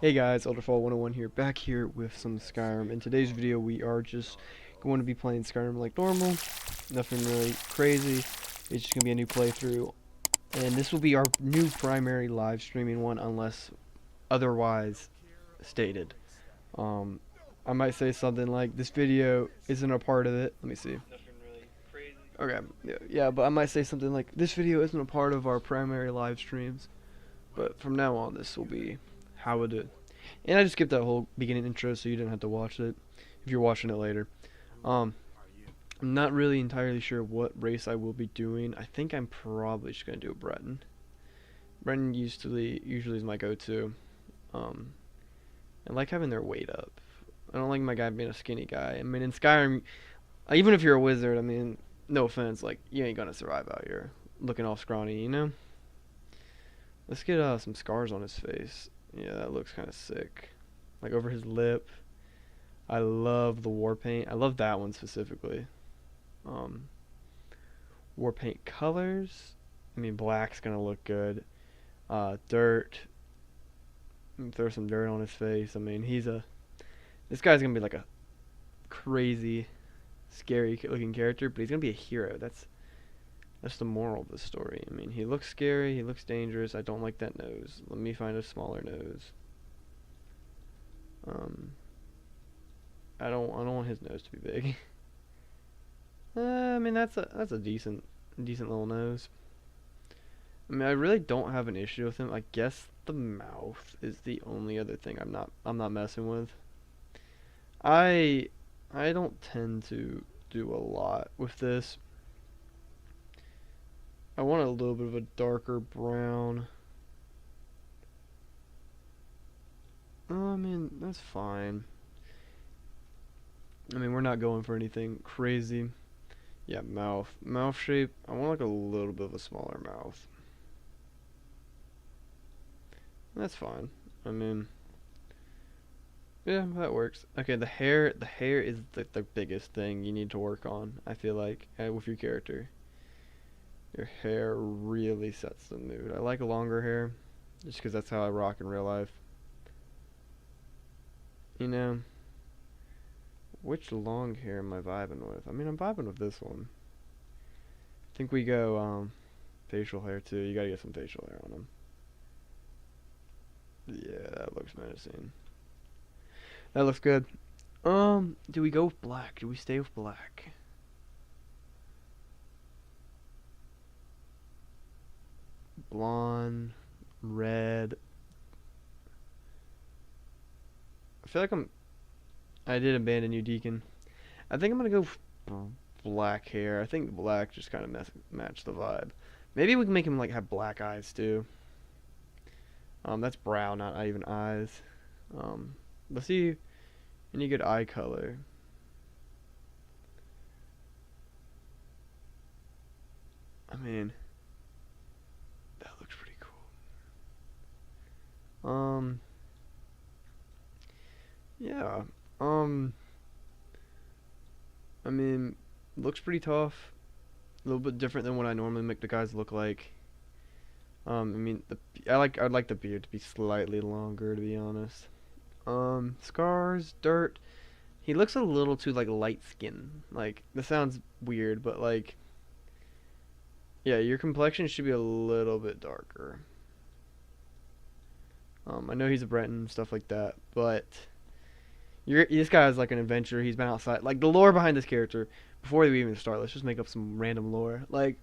Hey guys, Elderfall 101 here, back here with some Skyrim. In today's video, we are just going to be playing Skyrim like normal. Nothing really crazy. It's just going to be a new playthrough. And this will be our new primary live streaming one, unless otherwise stated. I might say something like, this video isn't a part of it. Let me see. Okay, yeah, but I might say something like, this video isn't a part of our primary live streams. But from now on, this will be how we do it. And I just skipped that whole beginning intro so you didn't have to watch it if you're watching it later. I'm not really entirely sure what race I will be doing. I think I'm probably just going to do a Breton. Breton usually is my go-to. I like having their weight up. I don't like my guy being a skinny guy. I mean, in Skyrim, even if you're a wizard, I mean, no offense, like, you ain't going to survive out here looking all scrawny, you know? Let's get some scars on his face. Yeah, that looks kind of sick. Like over his lip. I love the war paint. I love that one specifically. War paint colors. I mean, black's gonna look good. Dirt. Throw some dirt on his face. I mean, this guy's gonna be like a crazy, scary looking character, but he's gonna be a hero. That's the moral of the story. I mean, he looks scary, he looks dangerous. I don't like that nose. Let me find a smaller nose. I don't want his nose to be big. I mean, that's a decent little nose. I mean, I really don't have an issue with him. I guess the mouth is the only other thing I'm not messing with. I don't tend to do a lot with this. I want a little bit of a darker brown. I mean, that's fine. I mean, we're not going for anything crazy. Yeah, mouth. Mouth shape, I want like a little bit of a smaller mouth. That's fine. I mean, yeah, that works. Okay, the hair is the biggest thing you need to work on, I feel like, with your character. Your hair really sets the mood. I like longer hair, just because that's how I rock in real life. You know, which long hair am I vibing with? I mean, I'm vibing with this one. I think we go facial hair too. You gotta get some facial hair on him. Yeah, that looks menacing. That looks good. Do we go with black? Do we stay with black? Blonde, red. I feel like I did abandon you, Deacon. I think I'm gonna go black hair. I think black just kind of match the vibe. Maybe we can make him like have black eyes too. That's brown, not even eyes. Let's see any good eye color. I mean, that looks pretty cool. Yeah. I mean, looks pretty tough. A little bit different than what I normally make the guys look like. I mean, I'd like the beard to be slightly longer, to be honest. Scars, dirt. He looks a little too like light skin. Like, this sounds weird, but like, yeah, your complexion should be a little bit darker. I know he's a Breton and stuff like that, but this guy is like an adventurer. He's been outside. Like, the lore behind this character, before we even start, let's just make up some random lore. Like,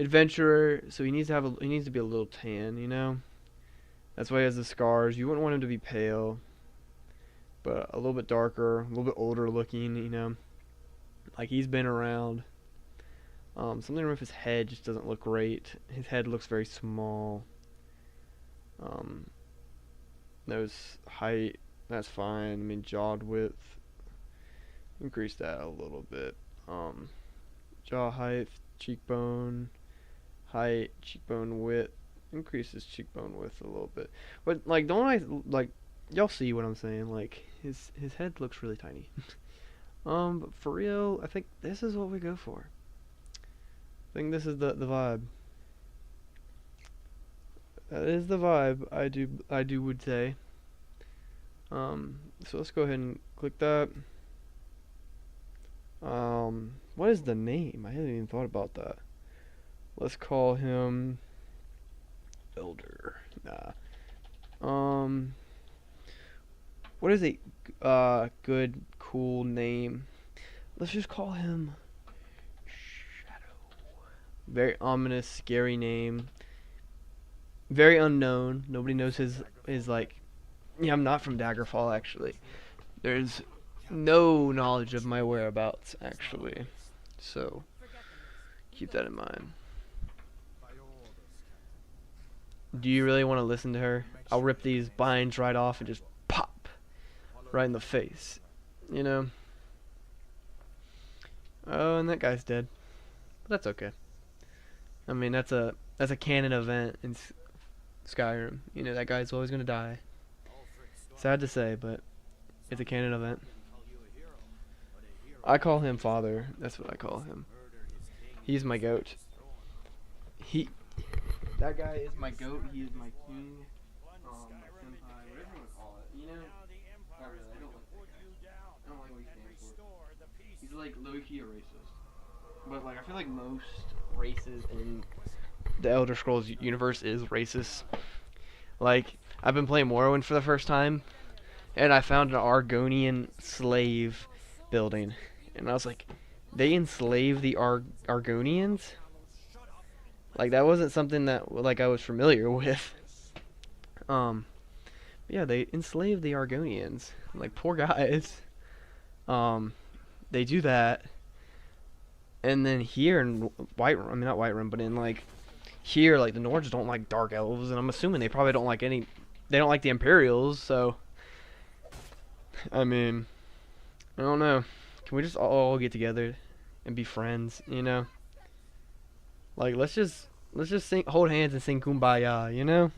adventurer, so he needs to be a little tan, you know? That's why he has the scars. You wouldn't want him to be pale, but a little bit darker, a little bit older looking, you know? Like, he's been around. Something wrong with his head just doesn't look great. His head looks very small. Nose height, that's fine. I mean, jaw width, increase that a little bit. Jaw height, cheekbone height, cheekbone width, increases cheekbone width a little bit. But like, don't I like, y'all see what I'm saying? Like, his head looks really tiny. But for real, I think this is what we go for. I think this is the vibe. That is the vibe. I do would say. So let's go ahead and click that. What is the name? I haven't even thought about that. Let's call him Elder. Nah. What is a good, cool name? Let's just call him Shadow. Very ominous, scary name. Very unknown. Nobody knows his like. Yeah, I'm not from Daggerfall actually. There's no knowledge of my whereabouts actually. So keep that in mind. Do you really want to listen to her? I'll rip these binds right off and just pop right in the face. You know? Oh, and that guy's dead. But that's okay. I mean, that's a canon event in Skyrim. You know, that guy's always gonna die. Sad to say, but it's a canon event. I call him Father. That's what I call him. He's my goat. That guy is my goat. He is my king. Senpai, whatever you want to call it. You know? Not really. I don't like that guy. I don't like what he stands for. He's like low-key a racist. But like, I feel like most races in the Elder Scrolls universe is racist. Like, I've been playing Morrowind for the first time, and I found an Argonian slave building, and I was like, they enslaved the Argonians? Like, that wasn't something that like I was familiar with. Yeah, they enslaved the Argonians. Like, poor guys. They do that, and then here in Whiterun, I mean not Whiterun, but in like here, like the Nords don't like dark elves, and I'm assuming they probably don't like any. They don't like the Imperials, so I mean, I don't know. Can we just all get together and be friends? You know, like let's just sing, hold hands and sing Kumbaya. You know,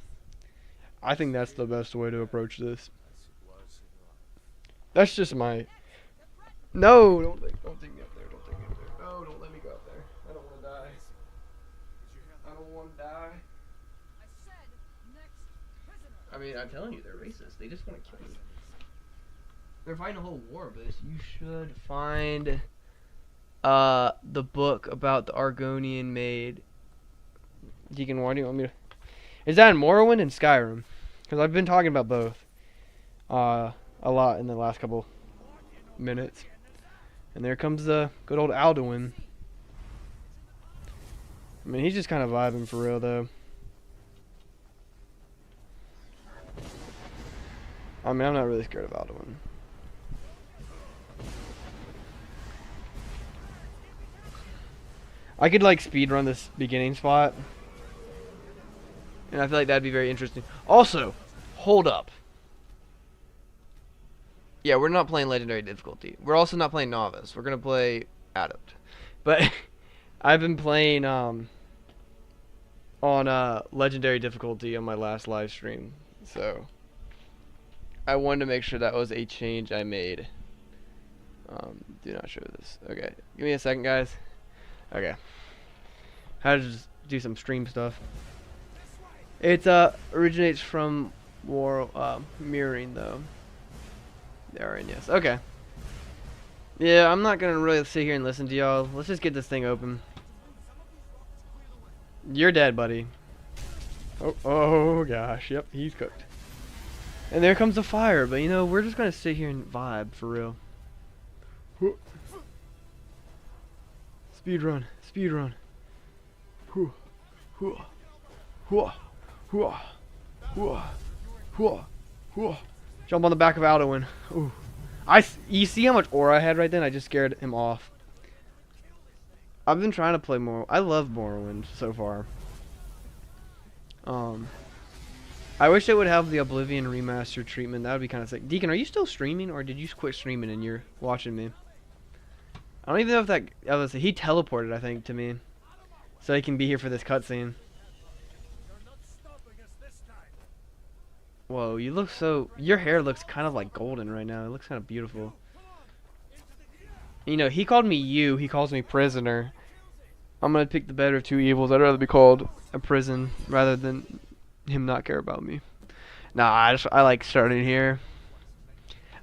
I think that's the best way to approach this. That's just my. No, don't take me up there. Don't take me up there. No, don't let me go up there. I don't want to die. I don't want to die. I mean, I'm telling you, they're racist. They just want to kill you. They're fighting a whole war, but you should find the book about the Argonian maid. Deacon, why do you want me to? Is that in Morrowind and Skyrim? Because I've been talking about both a lot in the last couple minutes. And there comes the good old Alduin. I mean, he's just kind of vibing for real, though. I mean, I'm not really scared of Alduin. I could, like, speedrun this beginning spot. And I feel like that'd be very interesting. Also, hold up. Yeah, we're not playing Legendary difficulty. We're also not playing Novice. We're going to play Adept. But I've been playing on Legendary difficulty on my last live stream. So I wanted to make sure that was a change I made. Do not show this. Okay, give me a second, guys. Okay. How to just do some stream stuff. It originates from mirroring, though. There, and yes. Okay. Yeah, I'm not gonna really sit here and listen to y'all. Let's just get this thing open. You're dead, buddy. Oh gosh. Yep, he's cooked. And there comes the fire. But you know, we're just gonna sit here and vibe for real. Speed run. Speed run. Jump on the back of Alduin. Ooh. You see how much aura I had right then? I just scared him off. I've been trying to play more. I love Morrowind so far. I wish it would have the Oblivion remaster treatment. That would be kind of sick. Deacon, are you still streaming, or did you quit streaming and you're watching me? I don't even know if that. He teleported, I think, to me, so he can be here for this cutscene. Whoa, you look so... Your hair looks kind of like golden right now. It looks kind of beautiful. You know, he called me you. He calls me prisoner. I'm going to pick the better of two evils. I'd rather be called a prison rather than him not care about me. Nah, I like starting here.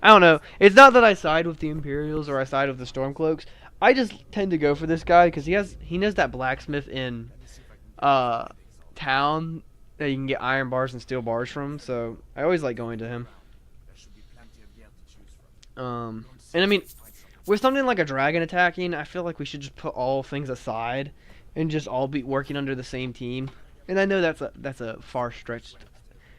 I don't know. It's not that I side with the Imperials or I side with the Stormcloaks. I just tend to go for this guy because he knows that blacksmith in uh town that you can get iron bars and steel bars from. So I always like going to him. And I mean, with something like a dragon attacking, I feel like we should just put all things aside and just all be working under the same team. And I know that's a far stretched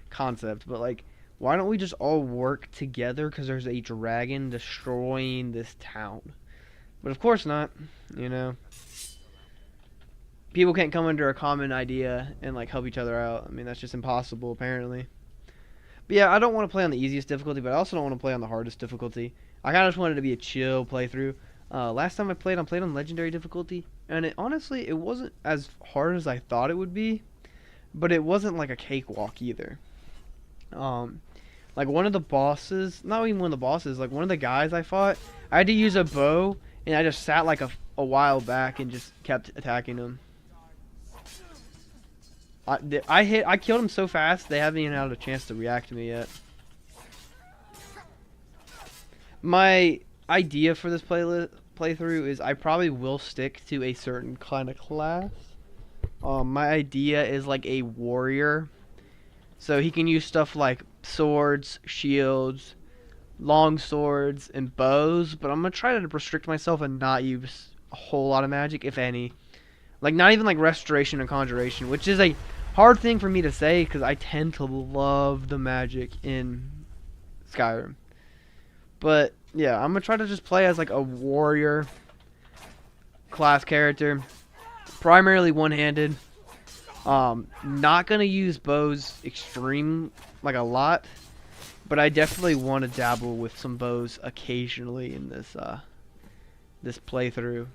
concept, but like, why don't we just all work together because there's a dragon destroying this town? But of course not, you know. People can't come under a common idea and like help each other out. I mean, that's just impossible apparently. But yeah, I don't want to play on the easiest difficulty, but I also don't want to play on the hardest difficulty. I kind of just wanted it to be a chill playthrough. Last time I played on legendary difficulty, and honestly, it wasn't as hard as I thought it would be, but it wasn't like a cakewalk either. Like one of the bosses, not even one of the bosses, like one of the guys I fought, I had to use a bow, and I just sat like a while back and just kept attacking him. I killed him so fast, they haven't even had a chance to react to me yet. My idea for this playthrough is I probably will stick to a certain kind of class. My idea is like a warrior. So he can use stuff like swords, shields, long swords, and bows. But I'm going to try to restrict myself and not use a whole lot of magic, if any. Like not even like restoration and conjuration, which is a hard thing for me to say because I tend to love the magic in Skyrim. But yeah, I'm gonna try to just play as like a warrior class character, primarily one-handed. Not gonna use bows extreme like a lot, but I definitely want to dabble with some bows occasionally in this this playthrough.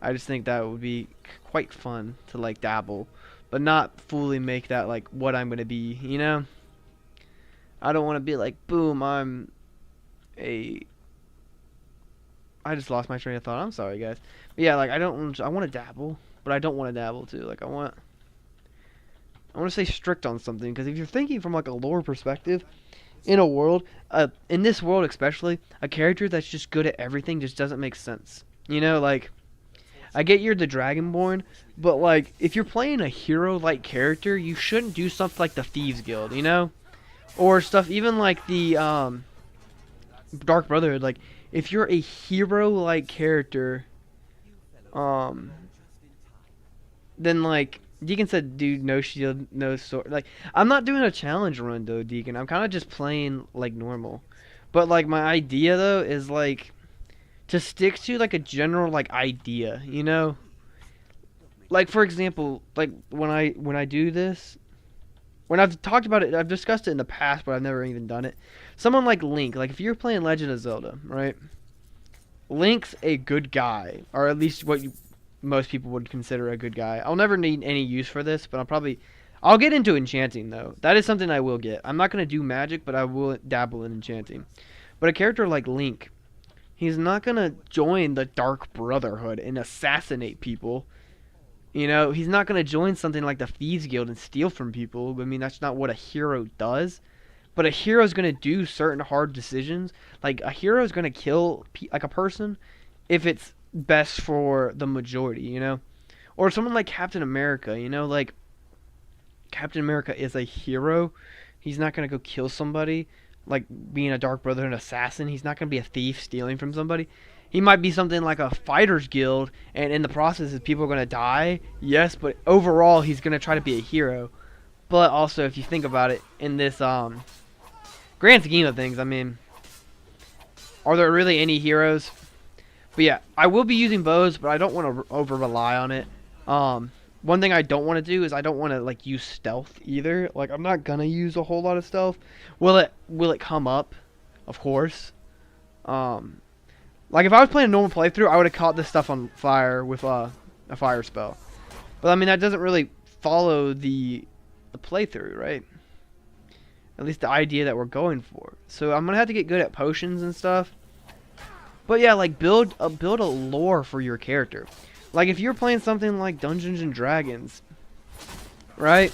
I just think that would be quite fun to like dabble, but not fully make that like what I'm gonna be, you know? I don't want to be like, boom, I just lost my train of thought. I'm sorry, guys. But yeah, like I want to dabble, but I don't want to dabble too. Like I want to stay strict on something because if you're thinking from like a lore perspective, in a world, in this world especially, a character that's just good at everything just doesn't make sense. You know, like I get you're the Dragonborn, but like if you're playing a hero-like character, you shouldn't do stuff like the Thieves Guild, you know, or stuff even like the Dark Brotherhood. Like if you're a hero-like character, then like Deacon said, dude, no shield, no sword. Like I'm not doing a challenge run though, Deacon. I'm kind of just playing like normal. But like my idea though is like to stick to like a general like idea, you know? Like for example, like when I do this, when I've talked about it, I've discussed it in the past, but I've never even done it. Someone like Link, like if you're playing Legend of Zelda, right? Link's a good guy, or at least what most people would consider a good guy. I'll never need any use for this, but I'll get into enchanting though. That is something I will get. I'm not going to do magic, but I will dabble in enchanting. But a character like Link, he's not going to join the Dark Brotherhood and assassinate people. You know, he's not going to join something like the Thieves Guild and steal from people. I mean, that's not what a hero does. But a hero is going to do certain hard decisions. Like, a hero is going to kill like a person if it's best for the majority, you know? Or someone like Captain America, you know? Like, Captain America is a hero. He's not going to go kill somebody. Like, being a Dark Brotherhood assassin, he's not going to be a thief stealing from somebody. He might be something like a fighters guild, and in the process, people are going to die. Yes, but overall, he's going to try to be a hero. But also, if you think about it, in this grand scheme of things, I mean, are there really any heroes? But yeah, I will be using bows, but I don't want to over-rely on it. One thing I don't want to do is I don't want to like use stealth either. Like, I'm not going to use a whole lot of stealth. Will it come up? Of course. Like, if I was playing a normal playthrough, I would have caught this stuff on fire with a fire spell. But, I mean, that doesn't really follow the playthrough, right? At least the idea that we're going for. So, I'm going to have to get good at potions and stuff. But, yeah, like, build a lore for your character. Like, if you're playing something like Dungeons and Dragons, right?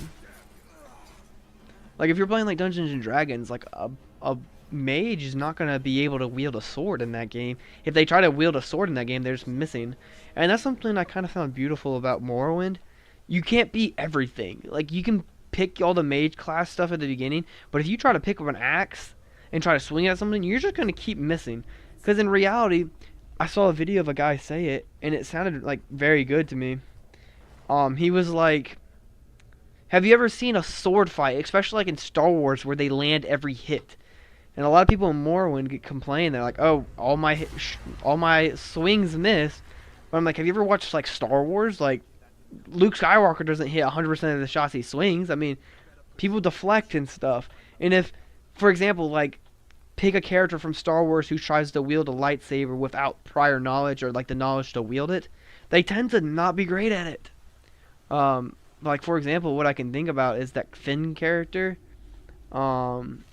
Like, if you're playing, like, Dungeons and Dragons, like, a mage is not gonna be able to wield a sword in that game. If they try to wield a sword in that game, they're just missing. And that's something I kind of found beautiful about Morrowind. You can't be everything. Like, you can pick all the mage class stuff at the beginning, but if you try to pick up an axe and try to swing at something, you're just gonna keep missing. Because in reality, I saw a video of a guy say it, and it sounded like very good to me. He was like, have you ever seen a sword fight, especially like in Star Wars, where they land every hit? And a lot of people in Morrowind complain. They're like, "Oh, all my swings miss." But I'm like, have you ever watched like Star Wars? Like, Luke Skywalker doesn't hit 100% of the shots he swings. I mean, people deflect and stuff. And if, for example, like, pick a character from Star Wars who tries to wield a lightsaber without prior knowledge or like the knowledge to wield it, they tend to not be great at it. Like, for example, what I can think about is that Finn character, from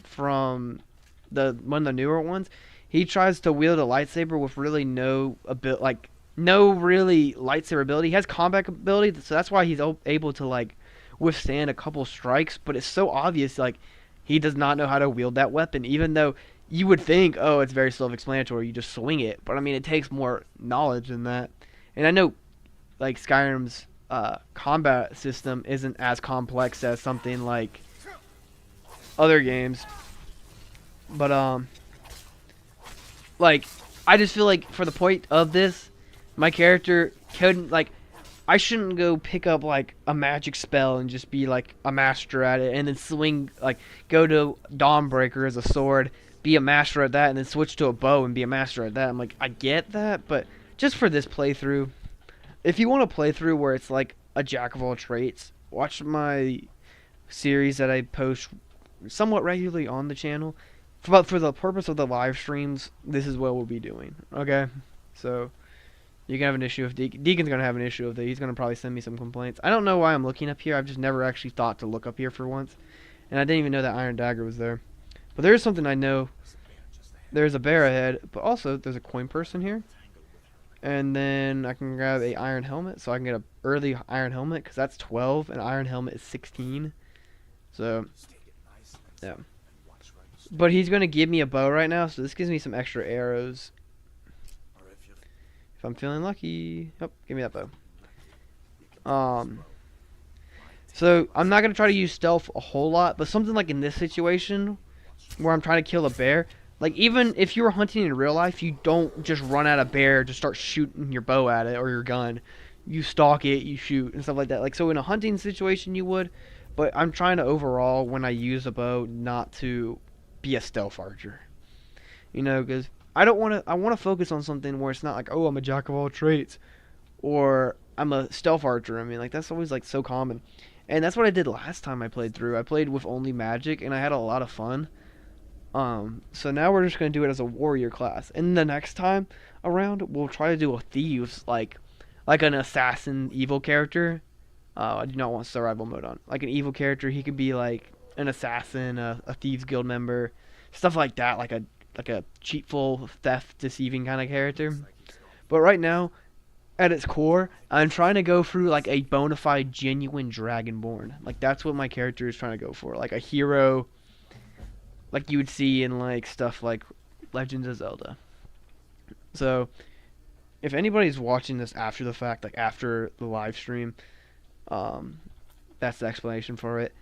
one of the newer ones. He tries to wield a lightsaber with really no really lightsaber ability. He has combat ability, so that's why he's able to like withstand a couple strikes. But it's so obvious, like, he does not know how to wield that weapon. Even though you would think, oh, it's very self-explanatory, you just swing it. But I mean, it takes more knowledge than that. And I know, like, Skyrim's combat system isn't as complex as something like other games. But like, I just feel like for the point of this, my character couldn't, like, I shouldn't go pick up like a magic spell and just be like a master at it, and then swing, like, go to Dawnbreaker as a sword, be a master at that, and then switch to a bow and be a master at that. I'm like, I get that, but just for this playthrough, if you want a playthrough where it's like a jack of all trades, watch my series that I post somewhat regularly on the channel. But for the purpose of the live streams, this is what we'll be doing. Okay? So, you can have an issue with Deacon. Deacon's going to have an issue with it. He's going to probably send me some complaints. I don't know why I'm looking up here. I've just never actually thought to look up here for once. And I didn't even know that Iron Dagger was there. But there is something I know. There's a bear ahead, but also there's a coin purse in here. And then I can grab a iron helmet, so I can get a early iron helmet, because that's 12, and iron helmet is 16. So, yeah. But he's going to give me a bow right now, so this gives me some extra arrows. If I'm feeling lucky. Oh, give me that bow. So I'm not going to try to use stealth a whole lot, but something like in this situation, where I'm trying to kill a bear, like, even if you were hunting in real life, you don't just run at a bear, just start shooting your bow at it, or your gun. You stalk it, you shoot, and stuff like that. Like, so in a hunting situation you would, but I'm trying to overall, when I use a bow, not to be a stealth archer, you know, because I want to focus on something where it's not like, oh, I'm a jack of all trades, or I'm a stealth archer. I mean, like, that's always like so common, and that's what I did last time I played through. I played with only magic, and I had a lot of fun. So now we're just gonna do it as a warrior class, and the next time around we'll try to do a thieves, like an assassin evil character. I do not want survival mode on. Like an evil character, he could be like an assassin, a thieves guild member, stuff like that, like a cheatful, theft, deceiving kind of character. But right now, at its core, I'm trying to go through like a bona fide, genuine Dragonborn. Like, that's what my character is trying to go for, like a hero, like you would see in like stuff like Legends of Zelda. So, if anybody's watching this after the fact, like after the live stream, that's the explanation for it.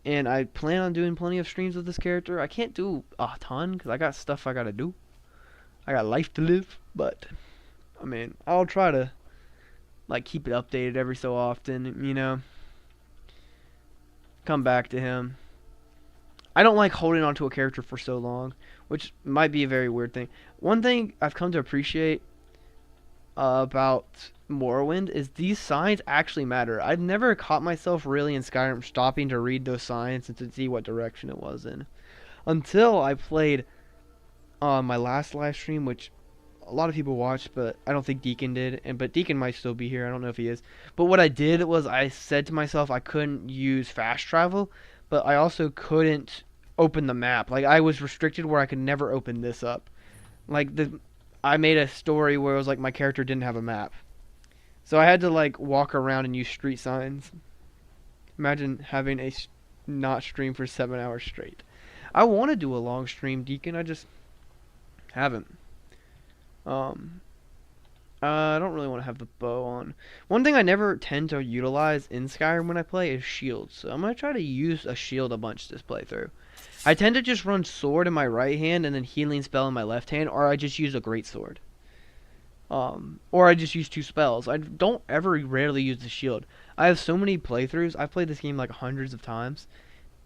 And I plan on doing plenty of streams with this character. I can't do a ton because I got stuff I gotta do. I got life to live, but I mean, I'll try to like keep it updated every so often, you know. Come back to him. I don't like holding on to a character for so long, which might be a very weird thing. One thing I've come to appreciate about Morrowind is these signs actually matter. I've never caught myself really in Skyrim stopping to read those signs and to see what direction it was in, until I played my last live stream, which a lot of people watched, but I don't think Deacon did. But Deacon might still be here. I don't know if he is. But what I did was I said to myself I couldn't use fast travel, but I also couldn't open the map. Like, I was restricted where I could never open this up. Like, I made a story where it was like my character didn't have a map. So I had to like walk around and use street signs. Imagine having a not stream for 7 hours straight. I want to do a long stream, Deacon. I just haven't. I don't really want to have the bow on. One thing I never tend to utilize in Skyrim when I play is shields. So I'm going to try to use a shield a bunch this playthrough. I tend to just run sword in my right hand and then healing spell in my left hand, or I just use a great sword. Or I just use 2 spells. I don't ever rarely use the shield. I have so many playthroughs. I've played this game like hundreds of times.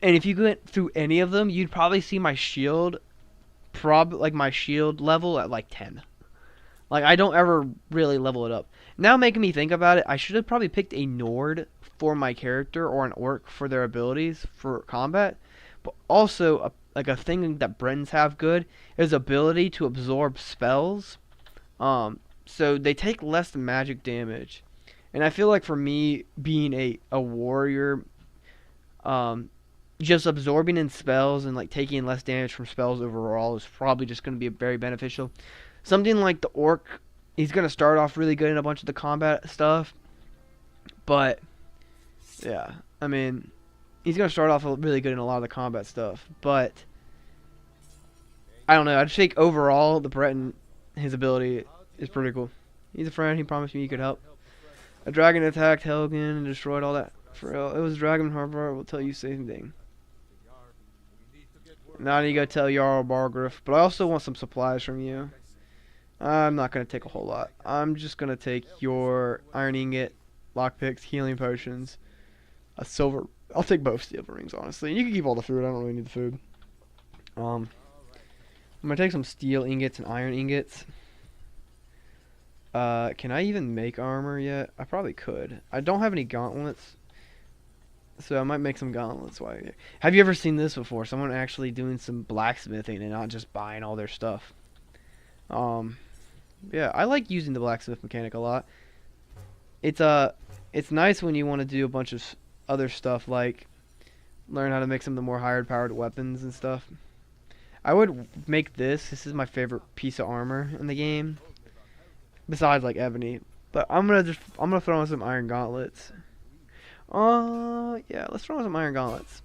And if you went through any of them, you'd probably see my shield, my shield level at like 10. Like, I don't ever really level it up. Now making me think about it, I should have probably picked a Nord for my character or an Orc for their abilities for combat. But also, a thing that Bretons have good is ability to absorb spells. So they take less magic damage. And I feel like for me, being a warrior, just absorbing in spells and like taking less damage from spells overall is probably just going to be very beneficial. Something like the Orc, he's going to start off really good in a bunch of the combat stuff. But, yeah, I mean, he's going to start off really good in a lot of the combat stuff. But, I don't know. I just think overall, the Breton, his ability is pretty cool. He's a friend. He promised me he could help. A dragon attacked Helgen and destroyed all that. For real, it was Dragon Harbor. I will tell you same thing. Now I need to go tell Jarl Bargriff. But I also want some supplies from you. I'm not going to take a whole lot. I'm just going to take your iron ingot, lockpicks, healing potions, a silver. I'll take both silver rings, honestly. And you can keep all the food. I don't really need the food. I'm going to take some steel ingots and iron ingots. Can I even make armor yet? I probably could. I don't have any gauntlets. So I might make some gauntlets while you're here. Have you ever seen this before? Someone actually doing some blacksmithing and not just buying all their stuff. Yeah, I like using the blacksmith mechanic a lot. It's nice when you want to do a bunch of other stuff like learn how to make some of the more higher powered weapons and stuff. I would make this. This is my favorite piece of armor in the game. Besides like ebony. But I'm gonna throw on some iron gauntlets. Yeah, let's throw on some iron gauntlets.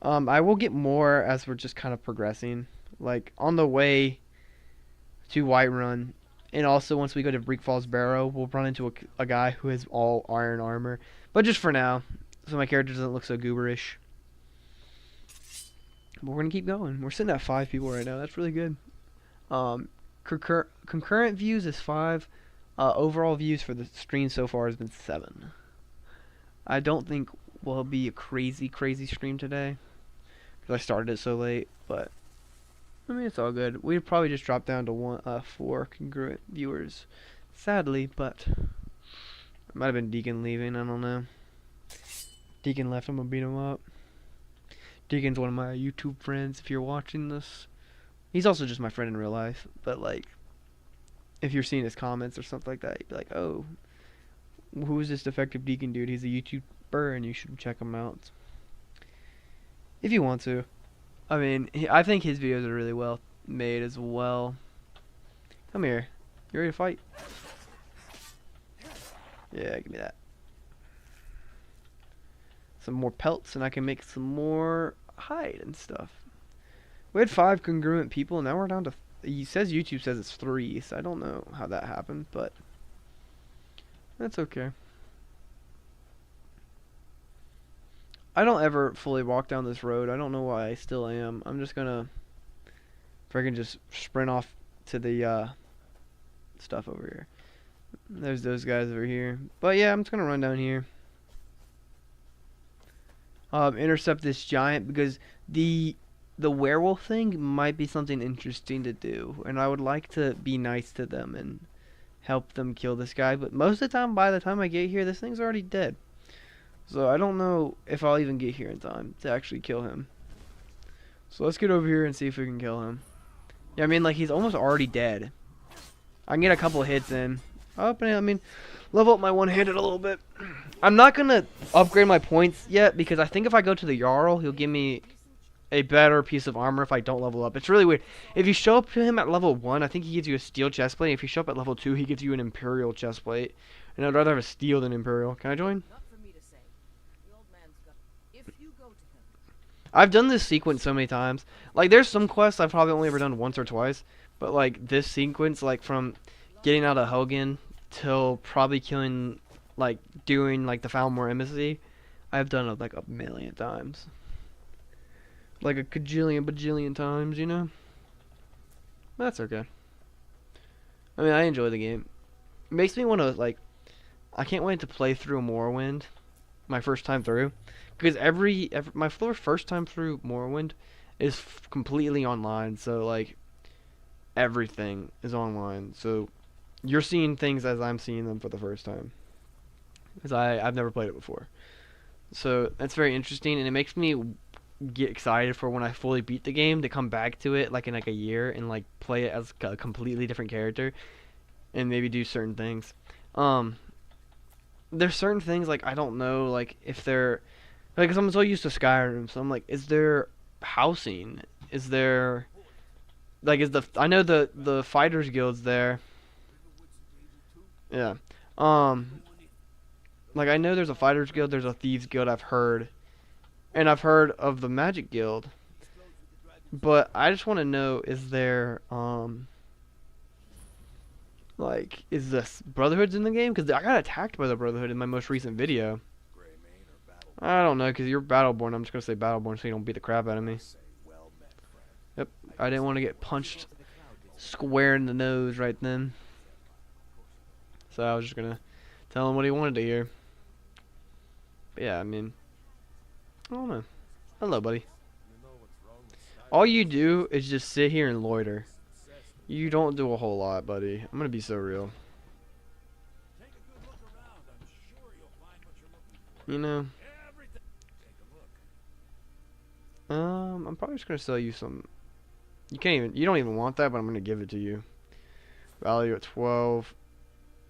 I will get more as we're just kind of progressing. Like on the way to Whiterun, and also once we go to Bleak Falls Barrow, we'll run into a guy who has all iron armor. But just for now, so my character doesn't look so gooberish. But we're gonna keep going. We're sitting at 5 people right now. That's really good. Concurrent views is 5. Overall views for the stream so far has been 7. I don't think will be a crazy stream today because I started it so late, but I mean it's all good. We'd probably just drop down to 4 congruent viewers, sadly, but it might have been Deacon leaving. I don't know. Deacon left. I'm gonna beat him up. Deacon's one of my YouTube friends. If you're watching this, he's also just my friend in real life. But like, if you're seeing his comments or something like that, you'd be like, oh, who is this defective Deacon dude? He's a YouTuber and you should check him out if you want to. I mean, I think his videos are really well made as well. Come here. You ready to fight? Yeah, give me that. Some more pelts and I can make some more hide and stuff. We had 5 congruent people and now we're down to... He says YouTube says it's 3, so I don't know how that happened, but... That's okay. I don't ever fully walk down this road. I don't know why I still am. I'm just gonna freaking just sprint off to the stuff over here. There's those guys over here. But yeah, I'm just gonna run down here. Intercept this giant because the werewolf thing might be something interesting to do, and I would like to be nice to them and help them kill this guy, but most of the time, by the time I get here, this thing's already dead. So I don't know if I'll even get here in time to actually kill him. So let's get over here and see if we can kill him. Yeah, I mean, like, he's almost already dead. I can get a couple of hits in. I mean, level up my one-handed a little bit. I'm not going to upgrade my points yet, because I think if I go to the Jarl, he'll give me a better piece of armor if I don't level up. It's really weird. If you show up to him at level 1, I think he gives you a steel chestplate. If you show up at level 2, he gives you an imperial chestplate. And I'd rather have a steel than imperial. Can I join? I've done this sequence so many times. Like, there's some quests I've probably only ever done once or twice, but like this sequence, like from getting out of Hogan till probably killing, like doing like the Falmore Embassy, I've done it like a million times, like a bajillion times, you know. That's okay. I mean, I enjoy the game. It makes me want to like. I can't wait to play through Morrowind, my first time through, because my first time through Morrowind is completely online. So like everything is online. So you're seeing things as I'm seeing them for the first time, because I've never played it before. So that's very interesting, and it makes me get excited for when I fully beat the game to come back to it like in like a year and like play it as a completely different character and maybe do certain things. Um, there's certain things like I don't know like if they're like, 'cause I'm so used to Skyrim, so I'm like, is there housing? Is there like is the I know the fighters guild's there. Yeah. Um, like I know there's a fighters guild, there's a thieves guild I've heard, and I've heard of the magic guild. But I just want to know, is there like is this Brotherhood's in the game? Because I got attacked by the Brotherhood in my most recent video. I don't know, because you're Battleborn. I'm just gonna say Battleborn so you don't beat the crap out of me. Yep, I didn't want to get punched square in the nose right then. So I was just gonna tell him what he wanted to hear. But yeah, I mean, I don't know. Hello, buddy. All you do is just sit here and loiter. You don't do a whole lot, buddy. I'm gonna be so real. You know. I'm probably just gonna sell you some. You don't even want that, but I'm gonna give it to you. Value at 12.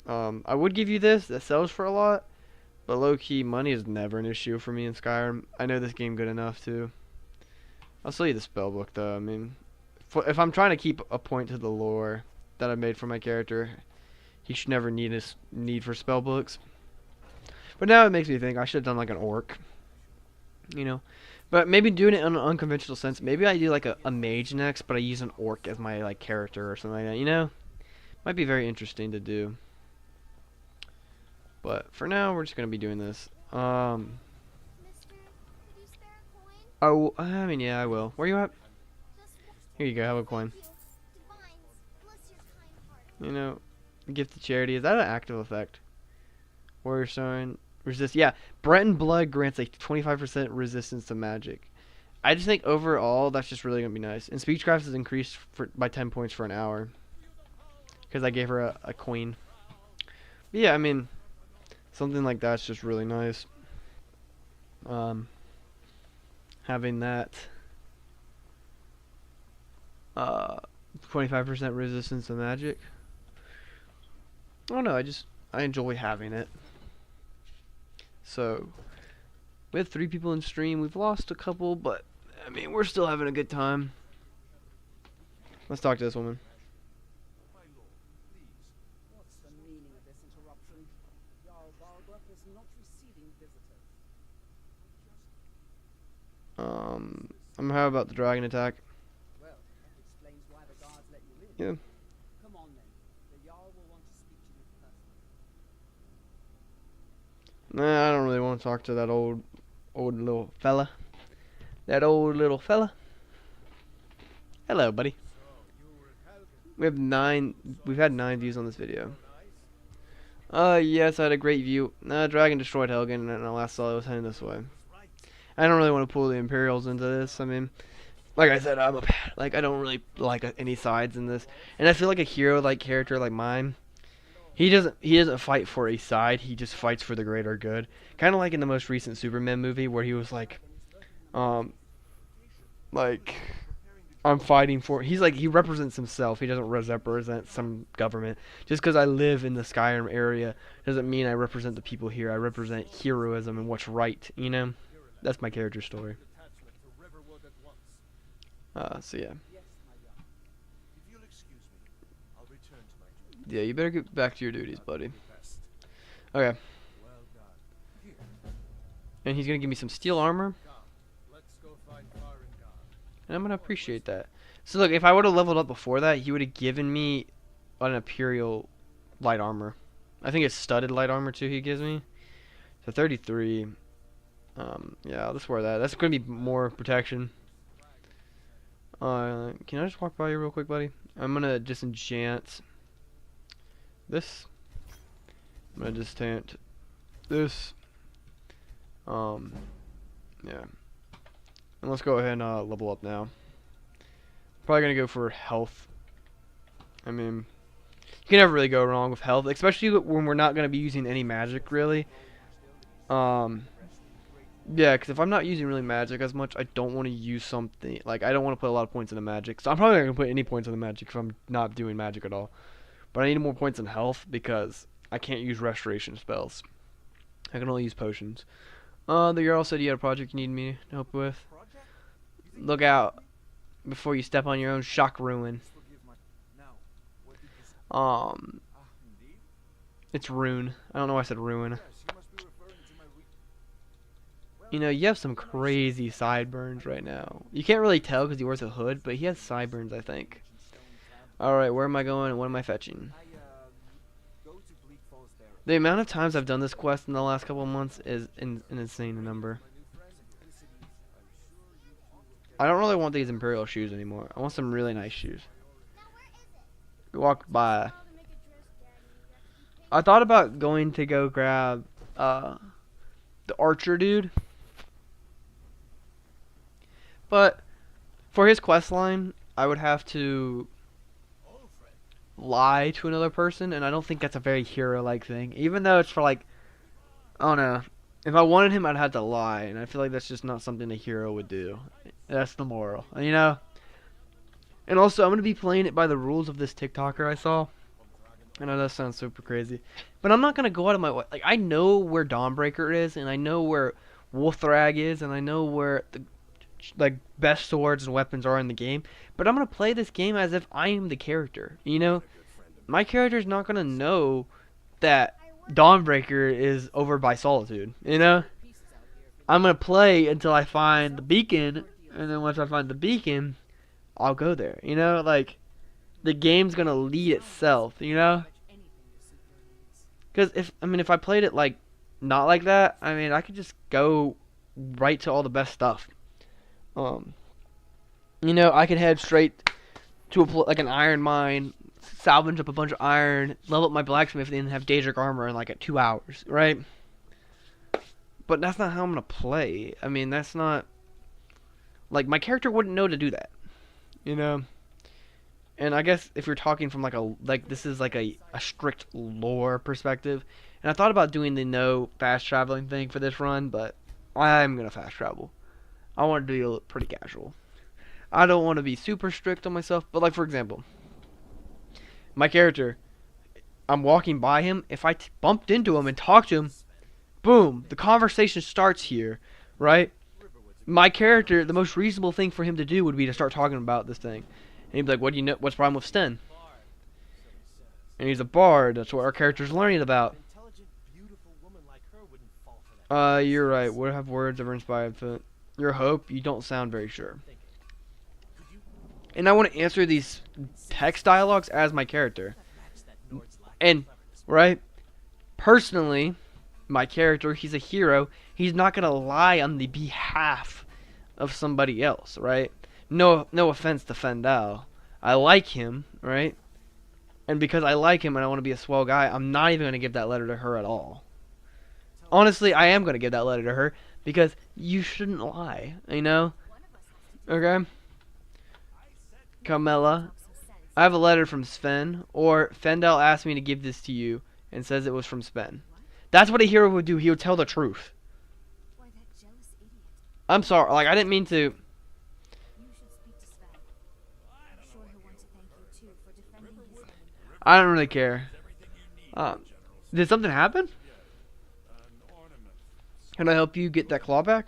I would give you this. That sells for a lot, but low key, money is never an issue for me in Skyrim. I know this game good enough too. I'll sell you the spellbook though. I mean, if I'm trying to keep a point to the lore that I made for my character, he should never need for spellbooks. But now it makes me think I should have done like an orc. You know. But maybe doing it in an unconventional sense. Maybe I do like a mage next, but I use an orc as my like character or something like that. You know, might be very interesting to do. But for now, we're just gonna be doing this. I mean, yeah, I will. Where you at? Here you go. Have a coin. You know, gift to charity. Is that an active effect? Warrior Stone. Resist. Yeah, Breton Blood grants a 25% resistance to magic. I just think overall that's just really gonna be nice. And Speechcraft is increased by 10 points for an hour because I gave her a queen. But yeah, I mean, something like that's just really nice. Having that 25% resistance to magic. I don't know. I enjoy having it. So, we had 3 people in stream. We've lost a couple, but, I mean, we're still having a good time. Let's talk to this woman. My lord, please. What's the meaning of this interruption? Jarl Balgruuf is not receiving visitors. How about the dragon attack? Well, that explains why the guards let you in. Yeah. Come on then. The Jarl will want to speak to you personally. Nah, I don't really want to talk to that old little fella. That old little fella. Hello, buddy. We've had 9 views on this video. Yes, I had a great view. Dragon destroyed Helgen, and I last saw it was heading this way. I don't really want to pull the Imperials into this. I mean, like I said, I don't really like any sides in this, and I feel like a hero-like character like mine. He doesn't fight for a side. He just fights for the greater good. Kind of like in the most recent Superman movie, where he was like, I'm fighting for. He represents himself. He doesn't represent some government. Just because I live in the Skyrim area doesn't mean I represent the people here. I represent heroism and what's right. You know, that's my character story. So yeah. Yeah, you better get back to your duties, buddy. Okay. And he's gonna give me some steel armor. And I'm gonna appreciate that. So look, if I would have leveled up before that, he would have given me an Imperial light armor. I think it's studded light armor too he gives me. So 33. Yeah, I'll just wear that. That's gonna be more protection. Can I just walk by you real quick, buddy? I'm gonna disenchant this. I'm gonna disenchant this. Yeah. And let's go ahead and level up now. Probably gonna go for health. I mean, you can never really go wrong with health, especially when we're not gonna be using any magic really. Yeah, because if I'm not using really magic as much, I don't want to use something like I don't want to put a lot of points into magic. So I'm probably not gonna put any points into magic if I'm not doing magic at all. But I need more points in health because I can't use restoration spells. I can only use potions. The girl said you had a project you need me to help with. Look out before you step on your own shock ruin. It's rune. I don't know why I said ruin. You know, you have some crazy sideburns right now. You can't really tell because he wears a hood, but he has sideburns, I think. Alright, where am I going and what am I fetching? The amount of times I've done this quest in the last couple of months is an insane number. I don't really want these Imperial shoes anymore. I want some really nice shoes. Walk by. I thought about going to go grab the archer dude. But for his quest line, I would have to lie to another person, and I don't think that's a very hero-like thing. Even though it's for like, I don't know. If I wanted him, I'd have to lie, and I feel like that's just not something a hero would do. That's the moral, you know? And also, I'm going to be playing it by the rules of this TikToker I saw. I know that sounds super crazy. But I'm not going to go out of my way. Like, I know where Dawnbreaker is, and I know where Wolfrag is, and I know where the like best swords and weapons are in the game, but I'm gonna play this game as if I am the character. You know, my character is not gonna know that Dawnbreaker is over by Solitude. You know, I'm gonna play until I find the beacon, and then once I find the beacon, I'll go there. You know, like the game's gonna lead itself. You know, because if I played it like not like that, I mean I could just go right to all the best stuff. You know, I could head straight to like an iron mine, salvage up a bunch of iron, level up my blacksmith, and have Daedric armor in like at 2 hours, right? But that's not how I'm gonna play. I mean, that's not like my character wouldn't know to do that, you know. And I guess if you're talking from like this is like a strict lore perspective, and I thought about doing the no fast traveling thing for this run, but I'm gonna fast travel. I want to do it pretty casual. I don't want to be super strict on myself, but like for example, my character, I'm walking by him. If I bumped into him and talked to him, boom, the conversation starts here, right? My character, the most reasonable thing for him to do would be to start talking about this thing, and he'd be like, "What do you know? What's the problem with Sten?" And he's a bard. That's what our character's learning about. You're right. What have words ever inspired for your hope? You don't sound very sure. And I want to answer these text dialogues as my character. And, right, personally, my character, he's a hero. He's not going to lie on the behalf of somebody else, right? No offense to Fendel. I like him, right? And because I like him and I want to be a swell guy, I'm not even going to give that letter to her at all. Honestly, I am going to give that letter to her because you shouldn't lie, you know? Okay? Carmela, I have a letter from Sven, or Fendel asked me to give this to you and says it was from Sven. That's what a hero would do. He would tell the truth. I'm sorry, like I didn't mean to. I don't really care. Did something happen? Can I help you get that claw back?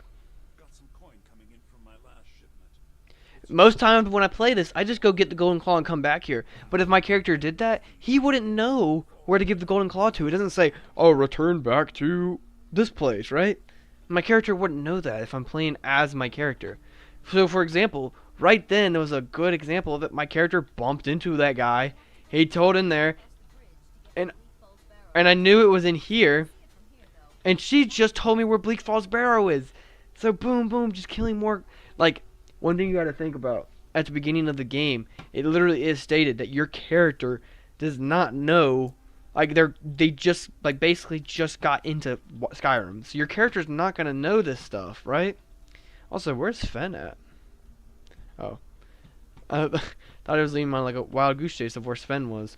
Most times when I play this, I just go get the golden claw and come back here. But if my character did that, he wouldn't know where to give the golden claw to. It doesn't say, "Oh, return back to this place," right? My character wouldn't know that if I'm playing as my character. So, for example, right then, there was a good example of it. My character bumped into that guy. He told in there, and I knew it was in here. And she just told me where Bleak Falls Barrow is. So boom, boom, just killing more. Like, one thing you gotta think about, at the beginning of the game, it literally is stated that your character does not know, like, they just, like, basically just got into Skyrim. So your character's not gonna know this stuff, right? Also, where's Fen at? Oh. I thought it was leaving on, like, a wild goose chase of where Sven was.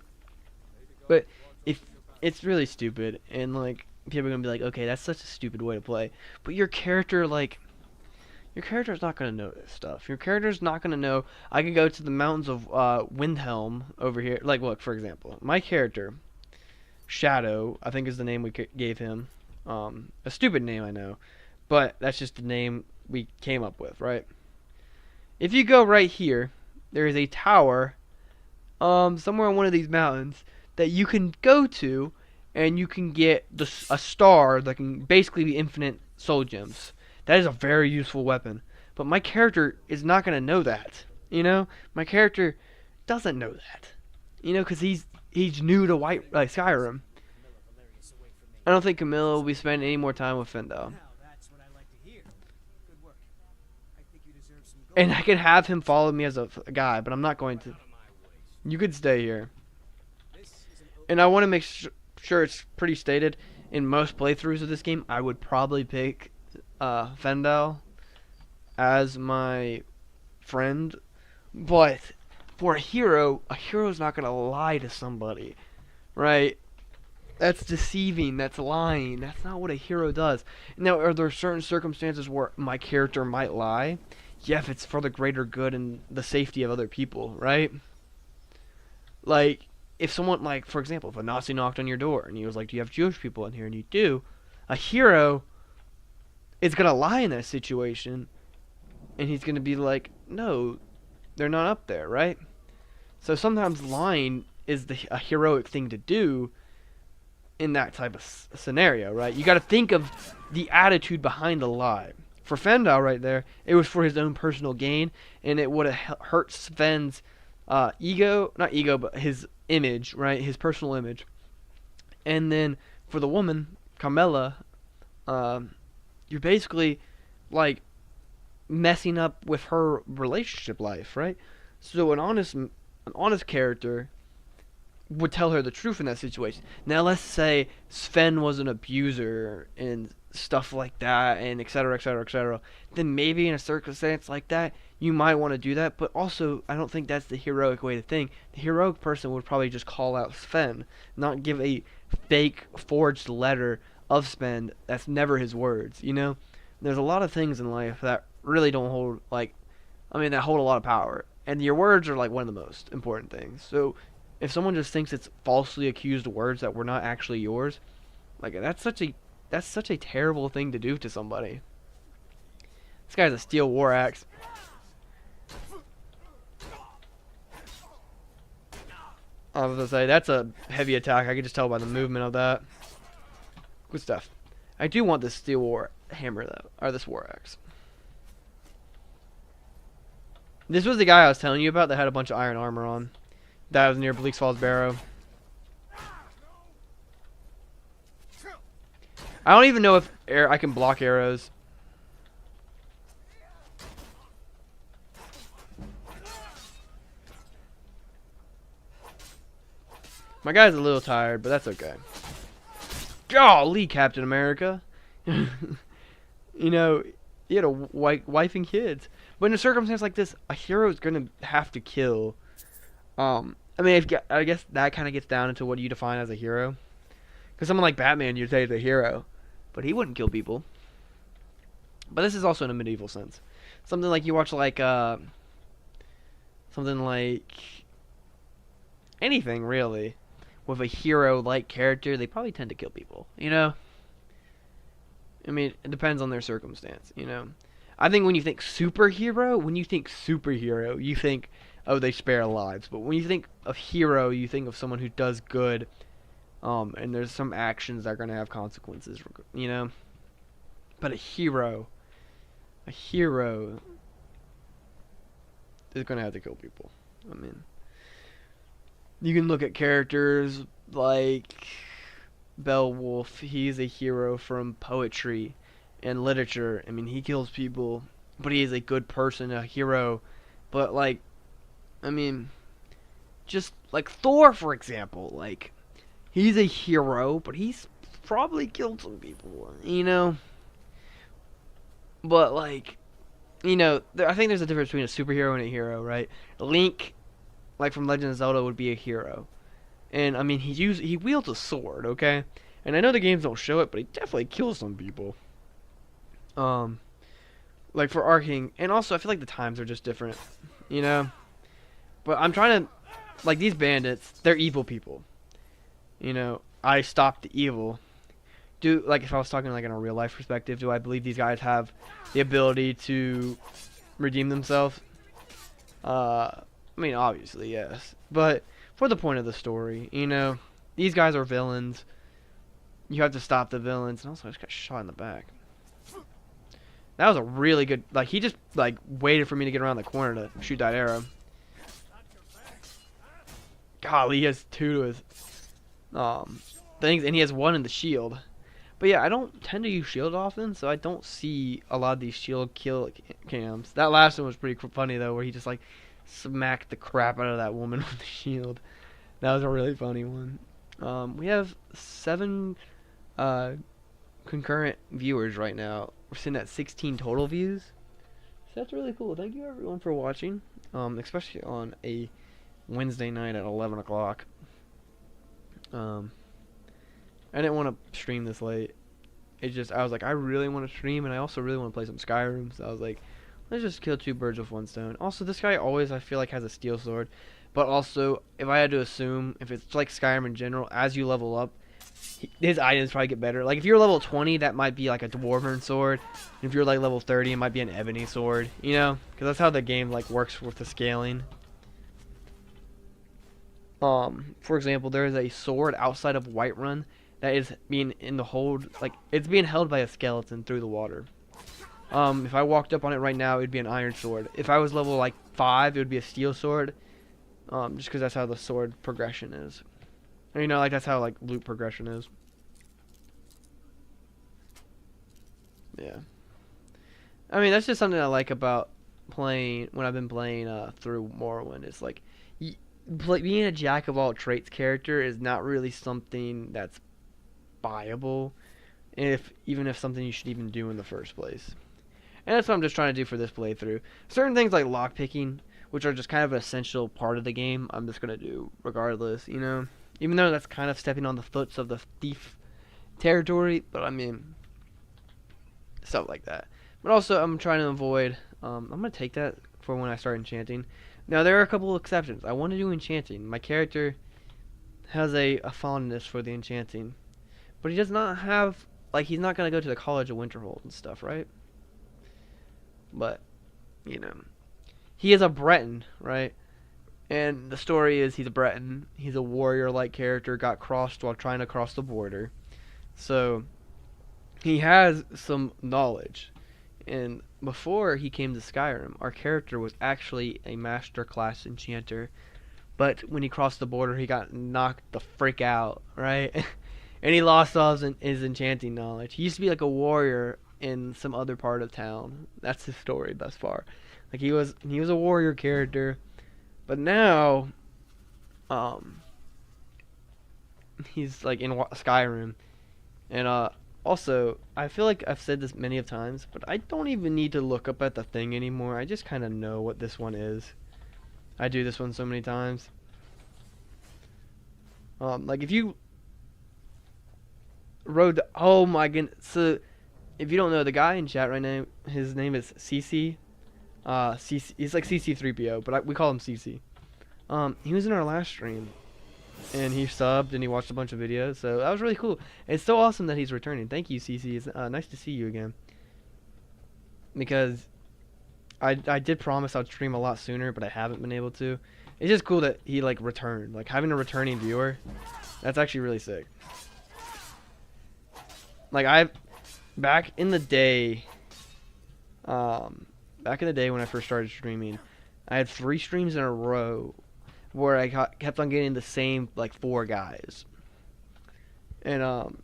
But, if it's really stupid, and, like, people are gonna be like, okay, that's such a stupid way to play. But your character, like, your character's not gonna know this stuff. Your character's not gonna know. I could go to the mountains of Windhelm over here. Like, look, for example, my character, Shadow, I think is the name we gave him. A stupid name, I know, but that's just the name we came up with, right? If you go right here, there is a tower, somewhere on one of these mountains that you can go to. And you can get a star that can basically be infinite soul gems. That is a very useful weapon. But my character is not going to know that. You know? My character doesn't know that. You know, because he's new to Skyrim. I don't think Camilla will be spending any more time with Fendel. And I can have him follow me as a guy, but I'm not going to. You could stay here. And I want to make sure it's pretty stated in most playthroughs of this game, I would probably pick Fendel as my friend, but for a hero's not gonna lie to somebody, right? That's deceiving, that's lying, that's not what a hero does. Now, are there certain circumstances where my character might lie? Yeah, if it's for the greater good and the safety of other people, right? Like, if someone, like, for example, if a Nazi knocked on your door and he was like, do you have Jewish people in here? And you do, a hero is going to lie in that situation. And he's going to be like, no, they're not up there, right? So sometimes lying is a heroic thing to do in that type of scenario, right? You got to think of the attitude behind the lie. For Fendel right there, it was for his own personal gain. And it would have hurt Sven's ego, not ego, but his image, right? His personal image. And then for the woman, Carmela, you're basically like messing up with her relationship life, right? So an honest character would tell her the truth in that situation. Now let's say Sven was an abuser and stuff like that, and etc., etc., etc. Then maybe in a circumstance like that, you might want to do that. But also, I don't think that's the heroic way to think. The heroic person would probably just call out Sven, not give a fake forged letter of Sven that's never his words. You know, there's a lot of things in life that really don't hold that hold a lot of power, and your words are like one of the most important things. So if someone just thinks it's falsely accused words that were not actually yours, like that's such a terrible thing to do to somebody. This guy's a steel war axe. I was gonna say that's a heavy attack. I can just tell by the movement of that. Good stuff. I do want this steel war hammer though, or this war axe. This was the guy I was telling you about that had a bunch of iron armor on. That was near Bleak Falls Barrow. I don't even know if I can block arrows. My guy's a little tired, but that's okay. Golly, Captain America. You know, he had a wife and kids. But in a circumstance like this, a hero is going to have to kill. I guess that kind of gets down into what you define as a hero. Because someone like Batman, you'd say is a hero. But he wouldn't kill people. But this is also in a medieval sense. Something like you watch like, something like anything really. With a hero-like character, they probably tend to kill people, you know? I mean, it depends on their circumstance, you know? I think when you think superhero, you think, oh, they spare lives. But when you think of hero, you think of someone who does good, and there's some actions that are going to have consequences, you know? But a hero, is gonna have to kill people. I mean, you can look at characters like Beowulf. He's a hero from poetry and literature. I mean, he kills people, but he is a good person, a hero. But like, I mean, just like Thor, for example, like he's a hero, but he's probably killed some people, you know. But like, you know, I think there's a difference between a superhero and a hero, right? Link, like from Legend of Zelda, would be a hero, and I mean he wields a sword, okay? And I know the games don't show it, but he definitely kills some people. Um, like for Arcane, and also I feel like the times are just different, you know. But I'm trying to, like these bandits, they're evil people. You know, I stopped the evil. Like if I was talking like in a real life perspective, do I believe these guys have the ability to redeem themselves? I mean, obviously yes, but for the point of the story, you know, these guys are villains. You have to stop the villains, and also I just got shot in the back. That was a really good. Like he just like waited for me to get around the corner to shoot that arrow. Golly, he has 2 to his things, and he has 1 in the shield. But yeah, I don't tend to use shield often, so I don't see a lot of these shield kill cams. That last one was pretty funny though, where he just like smacked the crap out of that woman with the shield. That was a really funny one. We have 7 concurrent viewers right now. We're sitting at 16 total views. So that's really cool. Thank you everyone for watching, especially on a Wednesday night at 11 o'clock. I didn't want to stream this late. I was like, I really want to stream, and I also really want to play some Skyrim. So I was like, let's just kill 2 birds with 1 stone. Also, this guy always, I feel like, has a steel sword. But also, if I had to assume, if it's like Skyrim in general, as you level up, his items probably get better. Like, if you're level 20, that might be like a dwarven sword. And if you're like level 30, it might be an ebony sword. You know? Because that's how the game like works with the scaling. For example, there is a sword outside of Whiterun that is being in the hold, like it's being held by a skeleton through the water. If I walked up on it right now, it'd be an iron sword. If I was level like 5, it would be a steel sword. Just because that's how the sword progression is. And, you know, like that's how like loot progression is. Yeah. I mean, that's just something I like about playing when I've been playing through Morrowind. It's like being a jack of all traits character is not really something that's viable, even if something you should even do in the first place. And that's what I'm just trying to do for this playthrough. Certain things like lockpicking, which are just kind of an essential part of the game, I'm just gonna do regardless, you know. Even though that's kind of stepping on the foots of the thief territory, but I mean, stuff like that. But also, I'm trying to avoid. I'm gonna take that for when I start enchanting. Now there are a couple of exceptions. I want to do enchanting. My character has a fondness for the enchanting, but he does not have, like, he's not gonna go to the College of Winterhold and stuff, right? But you know, he is a Breton, right? And the story is he's a Breton. He's a warrior-like character. Got crossed while trying to cross the border, so he has some knowledge. And before he came to Skyrim, our character was actually a master class enchanter. But when he crossed the border, he got knocked the frick out, right? And he lost all his enchanting knowledge. He used to be like a warrior in some other part of town. That's his story thus far. Like he was a warrior character, but now, he's like in Skyrim, and also, I feel like I've said this many of times, but I don't even need to look up at the thing anymore. I just kind of know what this one is. I do this one so many times. Like if you rode the, oh my goodness. So if you don't know, the guy in chat right now, his name is CC. CC, he's like CC3PO, but we call him CC. He was in our last stream. And he subbed and he watched a bunch of videos, so that was really cool. It's so awesome that he's returning. Thank you, CC. It's nice to see you again. Because I did promise I'd stream a lot sooner, but I haven't been able to. It's just cool that he like returned. Like having a returning viewer, that's actually really sick. Like back in the day when I first started streaming, I had 3 streams in a row where I kept on getting the same like 4 guys, and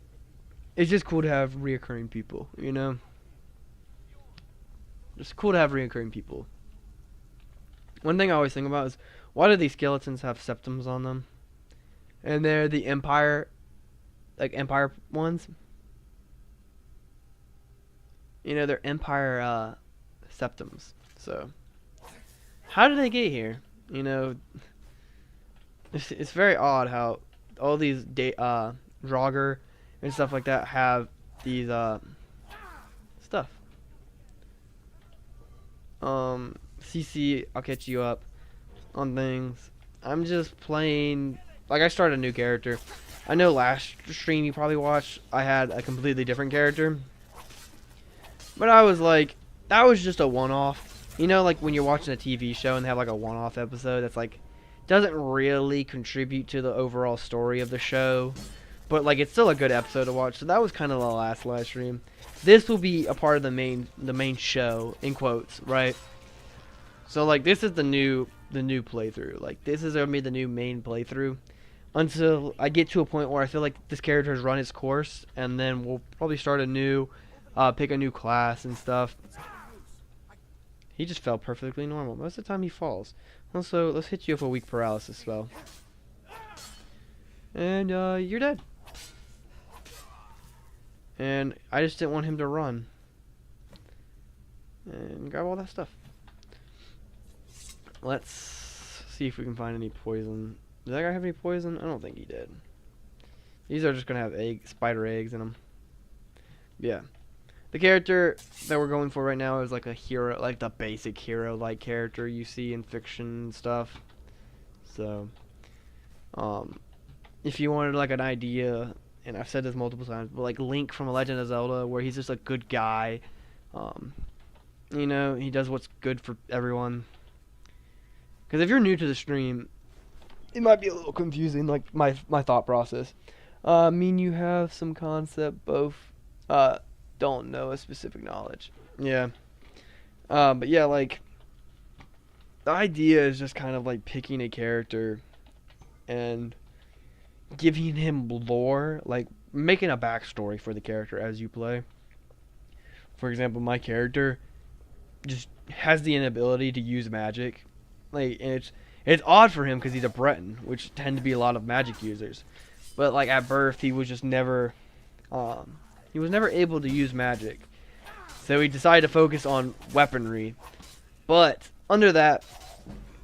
it's just cool to have reoccurring people, you know. It's cool to have reoccurring people. One thing I always think about is, why do these skeletons have septums on them? And they're the Empire, like Empire ones. You know, they're Empire septums. So, how did they get here? You know, it's very odd how all these Draugr and stuff like that have these stuff. CC, I'll catch you up on things. I'm just playing, like, I started a new character. I know last stream you probably watched, I had a completely different character. But I was like, that was just a one-off. You know, like when you're watching a TV show and they have like a one-off episode that's like, doesn't really contribute to the overall story of the show. But like, it's still a good episode to watch. So that was kind of the last live stream. This will be a part of the main show, in quotes, right? So like, this is the new playthrough. Like, this is gonna be the new main playthrough until I get to a point where I feel like this character has run its course, and then we'll probably start a new, pick a new class and stuff. He just fell perfectly normal. Most of the time he falls. Also, let's hit you with a weak paralysis spell. And you're dead. And I just didn't want him to run. And grab all that stuff. Let's see if we can find any poison. Did that guy have any poison? I don't think he did. These are just going to have spider eggs in them. Yeah. The character that we're going for right now is like a hero, like the basic hero-like character you see in fiction and stuff. So, if you wanted like an idea, and I've said this multiple times, but like Link from Legend of Zelda, where he's just a good guy. You know, he does what's good for everyone. Because if you're new to the stream, it might be a little confusing, like my thought process. I mean, you have some concept, both don't know a specific knowledge. Yeah. But yeah, like, the idea is just kind of like picking a character and giving him lore, like making a backstory for the character as you play. For example, my character just has the inability to use magic. Like, and it's odd for him because he's a Breton, which tend to be a lot of magic users. But like at birth, he was just never able to use magic. So he decided to focus on weaponry. But under that,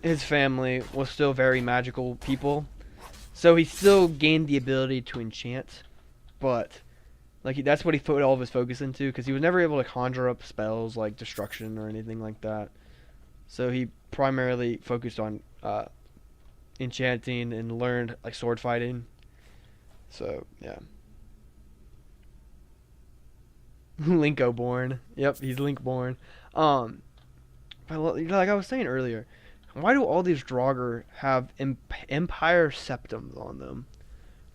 his family was still very magical people. So he still gained the ability to enchant. But like that's what he put all of his focus into, because he was never able to conjure up spells like destruction or anything like that. So he primarily focused on enchanting and learned like sword fighting. So yeah. Linkoborn. Yep, he's Linkborn. But like I was saying earlier, why do all these Draugr have Empire septums on them,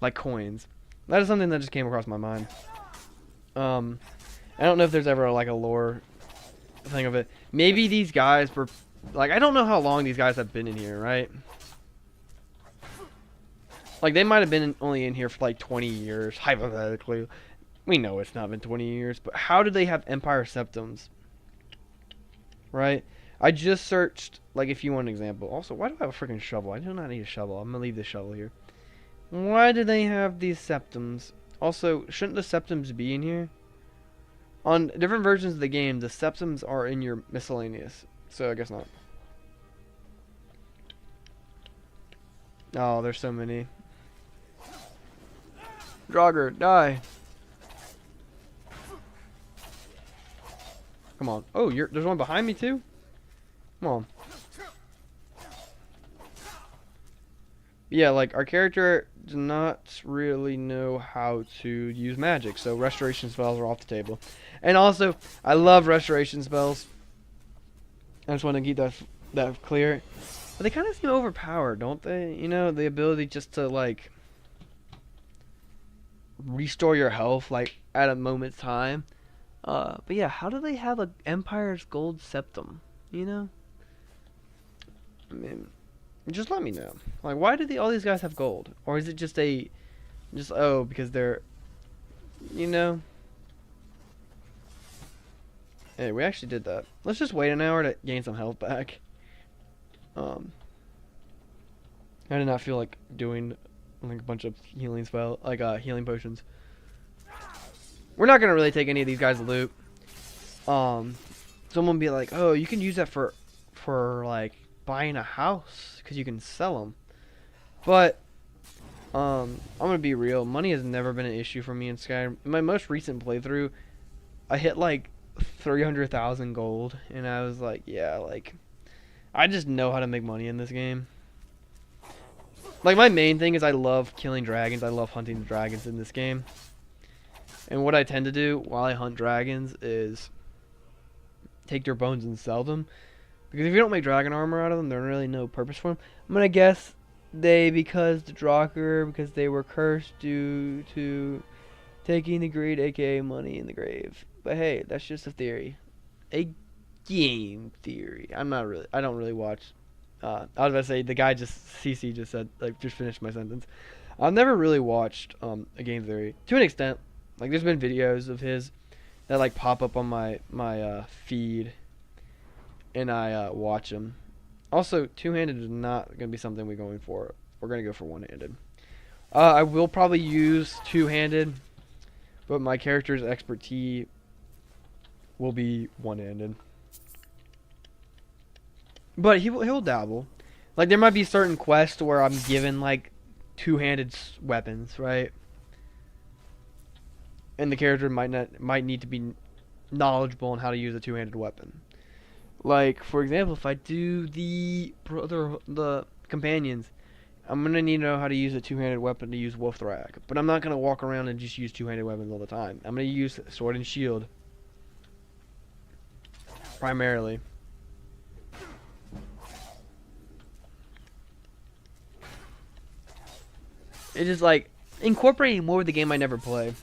like coins? That is something that just came across my mind. I don't know if there's ever like a lore thing of it. Maybe these guys were like, I don't know how long these guys have been in here, right? Like, they might have been only in here for like 20 years, hypothetically. We know it's not been 20 years, but how do they have Empire septums? Right? I just searched, like, if you want an example. Also, why do I have a freaking shovel? I do not need a shovel. I'm going to leave the shovel here. Why do they have these septums? Also, shouldn't the septums be in here? On different versions of the game, the septums are in your miscellaneous. So, I guess not. Oh, there's so many. Draugr, die. Come on. Oh, there's one behind me too? Come on. Yeah, like, our character does not really know how to use magic, so restoration spells are off the table. And also, I love restoration spells. I just want to keep that clear. But they kind of seem overpowered, don't they? You know, the ability just to, like, restore your health, like, at a moment's time. But yeah, how do they have an Empire's Gold Septum? You know? mean, just let me know. Like, why do all these guys have gold? Or is it just because they're, you know? Hey, we actually did that. Let's just wait an hour to gain some health back. I did not feel like doing like a bunch of healing healing potions. We're not gonna really take any of these guys' loot. Someone be like, "Oh, you can use that for like buying a house because you can sell them." But I'm gonna be real. Money has never been an issue for me in Skyrim. In my most recent playthrough, I hit like 300,000 gold, and I was like, yeah, like I just know how to make money in this game. Like, my main thing is I love killing dragons. I love hunting dragons in this game. And what I tend to do while I hunt dragons is take their bones and sell them. Because if you don't make dragon armor out of them, there's really no purpose for them. I'm gonna guess because they were cursed due to taking the greed, aka money in the grave. But hey, that's just a theory. A game theory. I don't really watch. I was about to say, the guy CC just said, like, just finished my sentence. I've never really watched a game theory. To an extent. Like, there's been videos of his that, like, pop up on my feed. And I watch them. Also, two-handed is not going to be something we're going for. We're going to go for one-handed. I will probably use two-handed. But my character's expertise will be one-handed. But he'll dabble. Like, there might be certain quests where I'm given, like, two-handed weapons, right? And the character might need to be knowledgeable on how to use a two-handed weapon. Like, for example, if I do the companions, I'm gonna need to know how to use a two-handed weapon to use Wolfthrak. But I'm not gonna walk around and just use two-handed weapons all the time. I'm gonna use sword and shield primarily. It's just like incorporating more of the game I never play.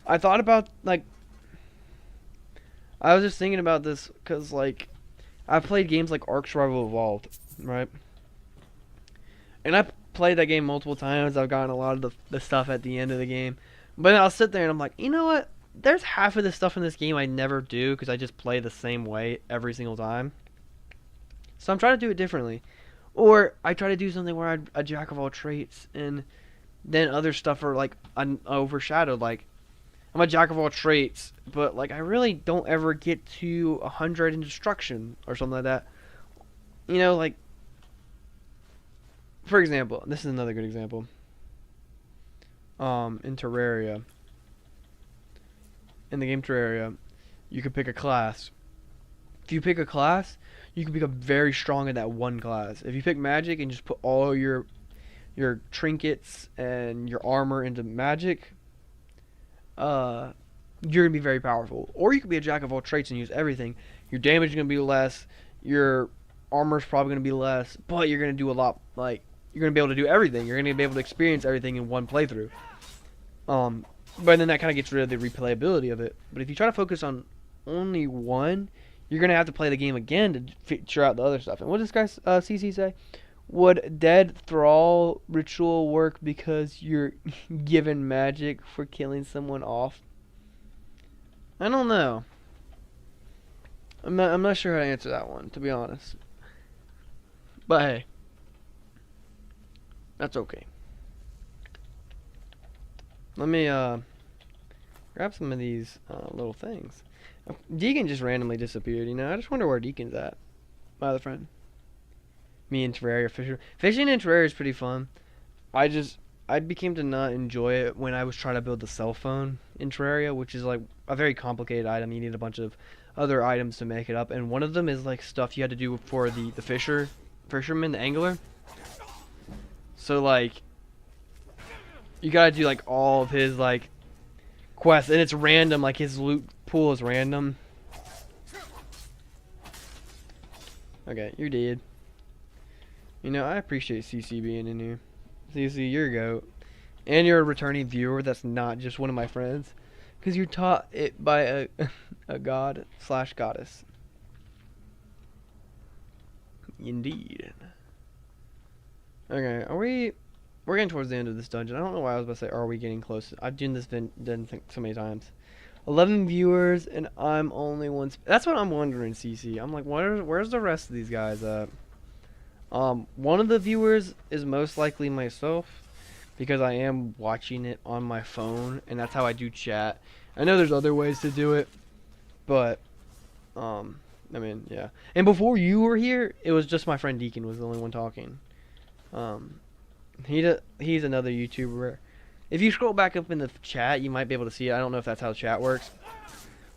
I thought about, like, I was just thinking about this because, like, I've played games like Ark Survival Evolved, right? And I played that game multiple times. I've gotten a lot of the stuff at the end of the game. But I'll sit there and I'm like, you know what? There's half of the stuff in this game I never do because I just play the same way every single time. So I'm trying to do it differently. Or I try to do something where I'm a jack of all trades and then other stuff are, like, overshadowed. Like, I'm a jack of all trades, but, like, I really don't ever get to 100 in destruction or something like that. You know, like, for example, this is another good example. In Terraria, in the game Terraria, you can pick a class. If you pick a class, you can become very strong in that one class. If you pick magic and just put all your trinkets and your armor into magic, you're gonna be very powerful. Or you could be a jack of all trades and use everything. Your damage is gonna be less, your armor's probably gonna be less, but you're gonna do a lot. Like, you're gonna be able to do everything. You're gonna be able to experience everything in one playthrough. But then that kind of gets rid of the replayability of it. But if you try to focus on only one, you're gonna have to play the game again to figure out the other stuff. And what does this guy CC say? Would dead thrall ritual work because you're given magic for killing someone off? I don't know. I'm not sure how to answer that one, to be honest. But hey, that's okay. Let me grab some of these little things. Deacon just randomly disappeared, you know. I just wonder where Deacon's at. My other friend. Me and Terraria fishing in Terraria is pretty fun. I became to not enjoy it when I was trying to build the cell phone in Terraria, which is like a very complicated item. You need a bunch of other items to make it up, and one of them is like stuff you had to do for the fisherman, the angler. So like, you gotta do like all of his like quests, and it's random. Like, his loot pool is random. Okay, you're dead. You know, I appreciate CC being in here. CC, you're a goat. And you're a returning viewer that's not just one of my friends. Because you're taught it by a god/goddess. Indeed. Okay, we're getting towards the end of this dungeon. I don't know why I was about to say, are we getting close? I've done this didn't think so many times. 11 viewers, and I'm only one. That's what I'm wondering, CC. I'm like, where's the rest of these guys at? One of the viewers is most likely myself, because I am watching it on my phone, and that's how I do chat. I know there's other ways to do it, but, I mean, yeah. And before you were here, it was just my friend Deacon was the only one talking. He's another YouTuber. If you scroll back up in the chat, you might be able to see it. I don't know if that's how chat works.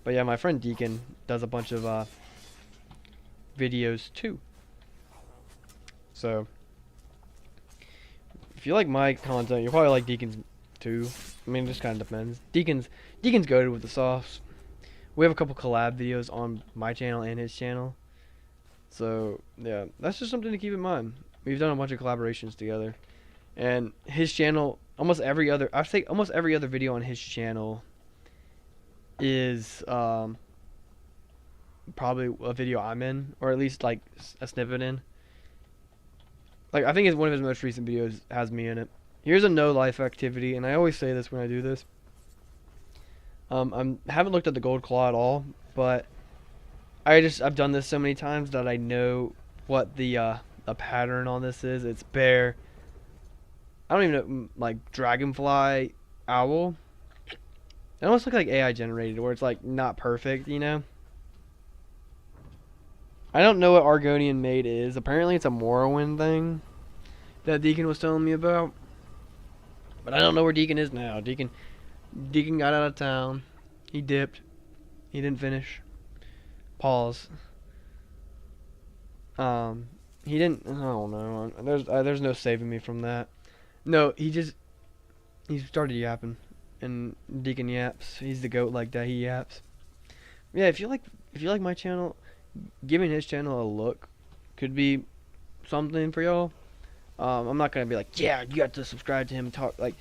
But yeah, my friend Deacon does a bunch of videos too. So, if you like my content, you'll probably like Deacon's too. I mean, it just kind of depends. Deacon's goated with the softs. We have a couple collab videos on my channel and his channel. So, yeah, that's just something to keep in mind. We've done a bunch of collaborations together. And his channel, almost every other video on his channel is probably a video I'm in, or at least like a snippet in. Like, I think it's one of his most recent videos has me in it. Here's a no life activity, and I always say this when I do this. I haven't looked at the gold claw at all, but I've done this so many times that I know what the pattern on this is. It's bear. I don't even know, like dragonfly, owl. It almost looks like AI generated, where it's like not perfect, you know. I don't know what Argonian Maid is. Apparently it's a Morrowind thing that Deacon was telling me about. But I don't know where Deacon is now. Deacon got out of town. He dipped. He didn't finish. Pause. He didn't. I don't know. There's no saving me from that. No, he started yapping, and Deacon yaps. He's the goat like that. He yaps. Yeah, if you like my channel, giving his channel a look could be something for y'all. I'm not gonna be like, yeah, you got to subscribe to him. Talk like,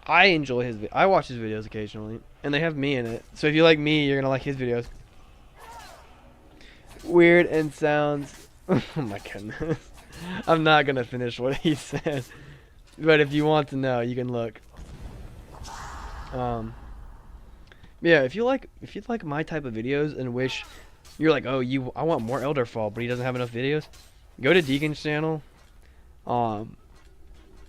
I enjoy I watch his videos occasionally, and they have me in it. So if you like me, you're gonna like his videos. Weird and sounds. Oh my goodness. I'm not gonna finish what he said. But if you want to know, you can look. Yeah, if you like my type of videos and wish you're like, oh, I want more Elderfall, but he doesn't have enough videos, go to Deacon's channel.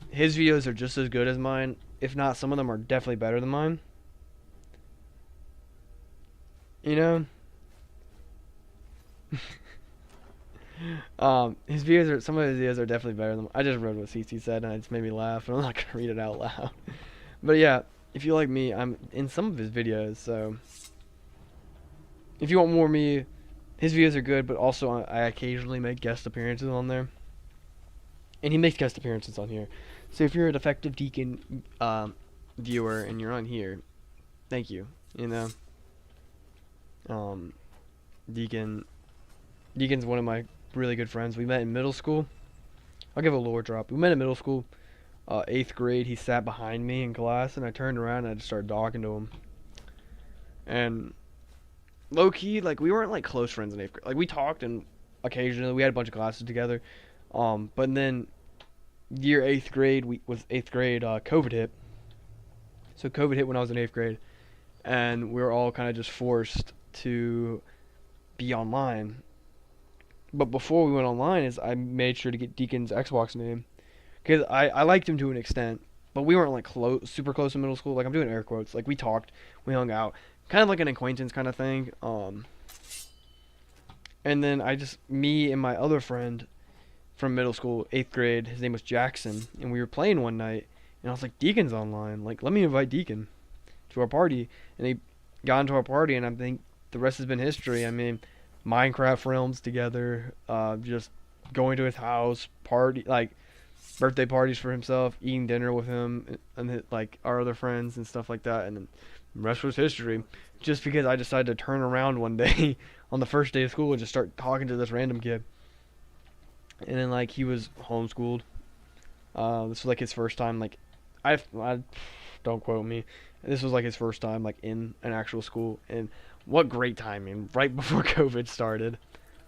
His videos are just as good as mine. If not, some of them are definitely better than mine. You know? Some of his videos are definitely better than mine. I just read what CC said and it just made me laugh, and I'm not gonna read it out loud. But yeah, if you like me, I'm in some of his videos, so if you want more of me, his videos are good, but also I occasionally make guest appearances on there. And he makes guest appearances on here. So if you're a defective Deacon viewer and you're on here, thank you. You know, Deacon's one of my really good friends. We met in middle school. I'll give a lore drop. We met in middle school, 8th grade. He sat behind me in class, and I turned around and I just started talking to him. And low key, like, we weren't like close friends in 8th grade. Like, we talked, and occasionally we had a bunch of classes together. But then year 8th grade, COVID hit. So COVID hit when I was in 8th grade, and we were all kind of just forced to be online. But before we went online, I made sure to get Deacon's Xbox name, because I liked him to an extent, but we weren't like super close in middle school. Like, I'm doing air quotes. Like, we talked, we hung out, kind of like an acquaintance kind of thing. And then me and my other friend from middle school, 8th grade, his name was Jackson, and we were playing one night, and I was like, Deacon's online, like, let me invite Deacon to our party. And he got into our party, and I think the rest has been history. I mean, Minecraft realms together, just going to his house, birthday parties for himself, eating dinner with him and like our other friends and stuff like that, and then the rest was history. Just because I decided to turn around one day on the first day of school and just start talking to this random kid. And then, like, he was homeschooled. This was like his first time, like, I don't quote me. This was like his first time, like, in an actual school, and what great timing, right before COVID started.